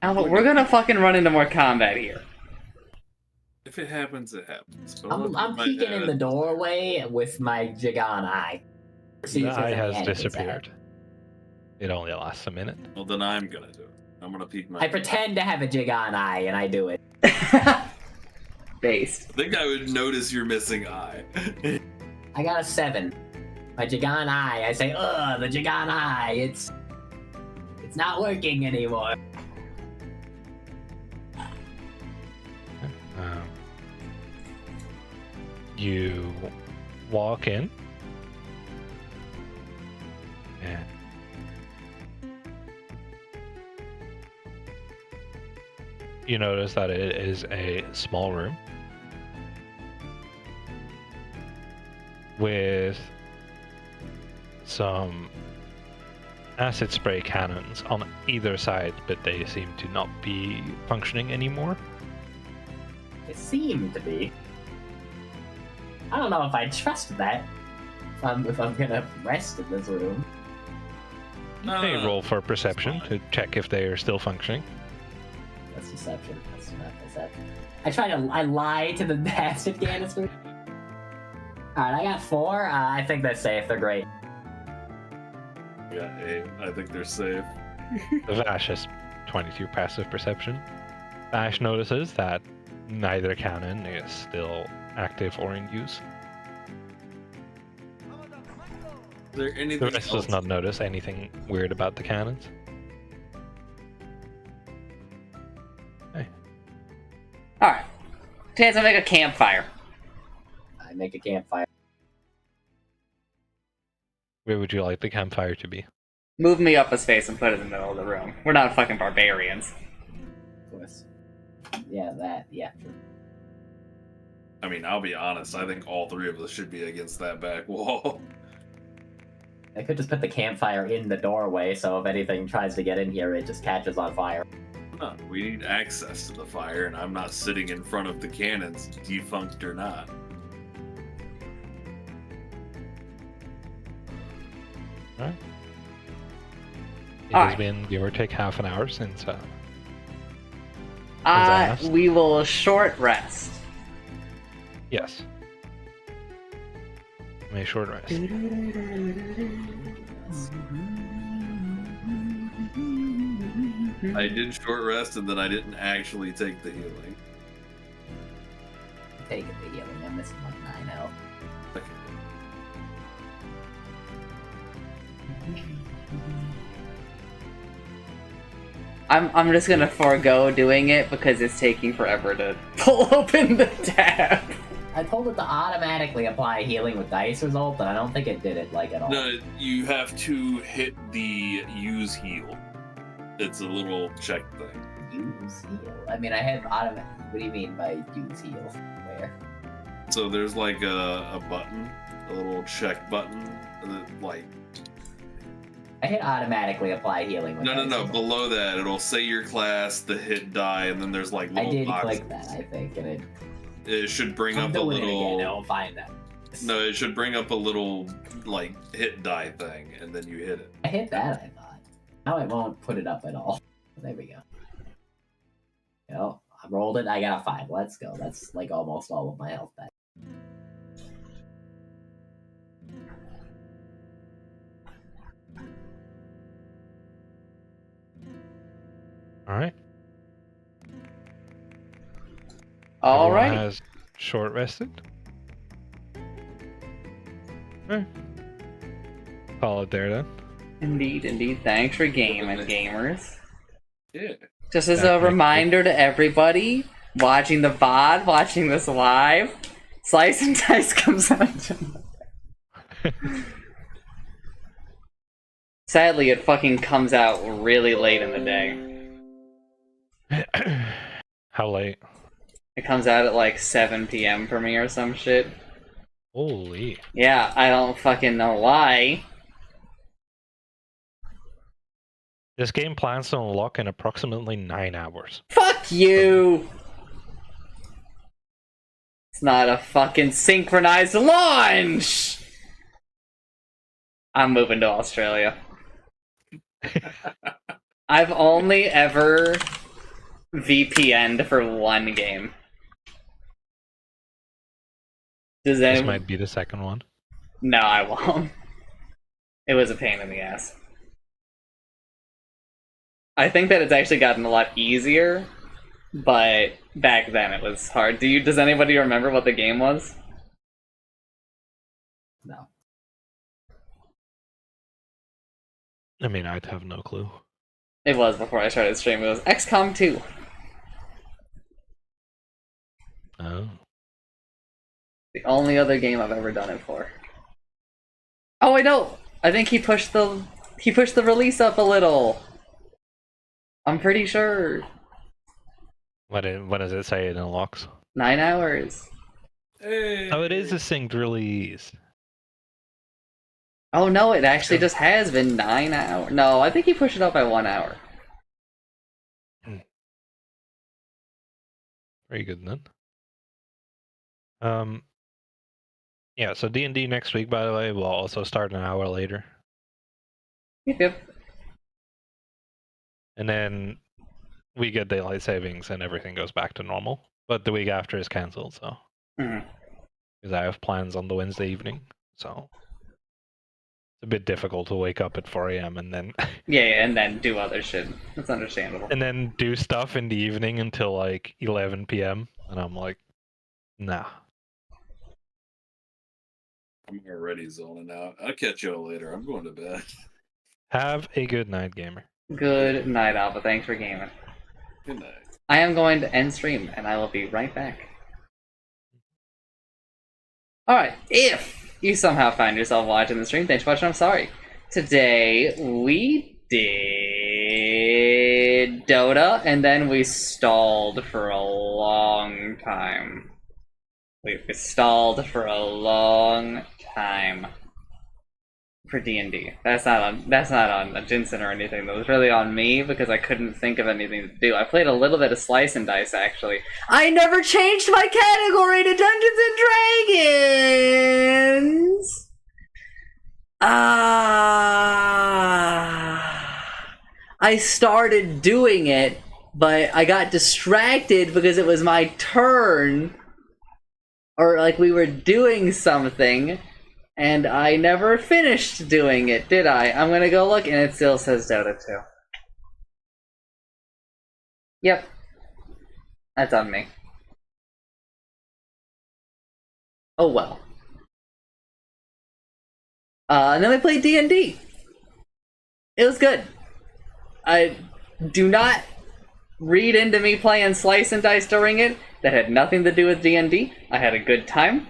Albert, we're gonna fucking run into more combat here. if it happens, it happens. But I'm peeking in the doorway with my Jigan eye. The eye has disappeared. It only lasts a minute. Well, then I'm gonna do it. I'm gonna peek my. I pretend to have a Jigan eye, and I do it. Based. I think I would notice your missing eye. I got a 7. My Jigan eye. I say, ugh, the Jigan eye. It's not working anymore. You walk in, and you notice that it is a small room with some acid spray cannons on either side, but they seem to not be functioning anymore. It seemed to be. I don't know if I trust that. If I'm gonna rest in this room. They roll for perception to check if they are still functioning. That's deception. That's not deception. I lie to the acid canister. Alright, I got 4. I think they're safe. They're great. Yeah, 8. I think they're safe. The Vash has 22 passive perception. Vash notices that neither cannon is still active or in use. Is there anything The rest else? does not notice anything weird about the cannons. Alright. Chance to make a campfire. I make a campfire. Where would you like the campfire to be? Move me up a space and put it in the middle of the room. We're not fucking barbarians. Of course. Yeah, that. Yeah. I mean, I'll be honest. I think all 3 of us should be against that back wall. I could just put the campfire in the doorway, so if anything tries to get in here, it just catches on fire. No, we need access to the fire, and I'm not sitting in front of the cannons, defunct or not. Alright. It Alright. has been give or take half an hour since asked. We will short rest. Yes. May short rest. I did short rest, and then I didn't actually take the healing. Taking the healing. I'm missing like 9 health. I'm just gonna forego doing it because it's taking forever to pull open the tab. I told it to automatically apply healing with dice result, and I don't think it did it like at all. No, you have to hit the use heal. It's a little check thing. Use heal? I mean, I have automatic. What do you mean by use heal? Where? So there's like a button, a little check button, that, like. I hit automatically apply healing with No, dice result. below that it'll say your class, the hit die, and then there's like I little did boxes. click that, I think, and It should bring I'm up a doing it little. again. I'll find that. No, it should bring up a little like hit die thing, and then you hit it. I hit that, I thought. Now it won't put it up at all. There we go. I rolled it, I got a 5. Let's go. That's like almost all of my health back. Alright. Alright. Everyone has short rested. Alright. Call it there then. Indeed, indeed. Thanks for gaming, gamers. Yeah. Just as a reminder to everybody watching the VOD, watching this live, Slice and Dice comes out. Sadly, it fucking comes out really late in the day. How late? It comes out at like 7 p.m. for me or some shit. Holy. Yeah, I don't fucking know why. This game plans to unlock in approximately 9 hours. Fuck you! It's not a fucking synchronized launch! I'm moving to Australia. I've only ever VPN'd for one game. Does This anyone... might be the second one. No, I won't. It was a pain in the ass. I think that it's actually gotten a lot easier, but back then it was hard. Does anybody remember what the game was? No. I mean, I'd have no clue. It was before I started streaming. It was XCOM 2. Oh. The only other game I've ever done it for. Oh, I know! I think he pushed the release up a little. I'm pretty sure. What does it say it unlocks? 9 hours. Hey. Oh, it is a synced release. Oh no, it actually just has been 9 hours. No, I think he pushed it up by 1 hour. Very good then. Yeah, so D&D next week, by the way, will also start an hour later. Yep. And then we get daylight savings and everything goes back to normal. But the week after is cancelled, so. Mhm. Because I have plans on the Wednesday evening, so. It's a bit difficult to wake up at 4 a.m. and then. Yeah, and then do other shit. That's understandable. And then do stuff in the evening until like 11 p.m. And I'm like, nah. I'm already zoning out. I'll catch y'all later. I'm going to bed. Have a good night, gamer. Good night, Alpha. Thanks for gaming. Good night. I am going to end stream, and I will be right back. Alright, if you somehow find yourself watching the stream, thanks for watching, I'm sorry. Today, we did Dota, and then we stalled for a long time. We stalled for a long time for D&D. That's not on Jinsen or anything. That was really on me because I couldn't think of anything to do. I played a little bit of Slice and Dice actually. I never changed my category to Dungeons and Dragons. I started doing it, but I got distracted because it was my turn. Or like we were doing something, and I never finished doing it, did I? I'm gonna go look, and it still says Dota 2. Yep. That's on me. Oh well. And then we played D&D. It was good. I do not read into me playing Slice and Dice during it. That had nothing to do with D&D. I had a good time.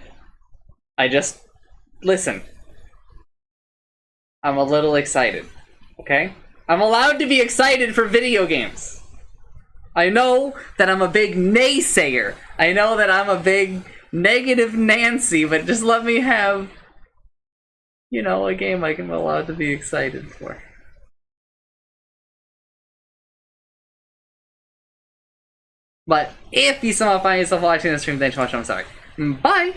I just... Listen. I'm a little excited. Okay? I'm allowed to be excited for video games. I know that I'm a big naysayer. I know that I'm a big negative Nancy, but just let me have, you know, a game I can be allowed to be excited for. But if you somehow find yourself watching the stream, thanks so much, I'm sorry. Bye!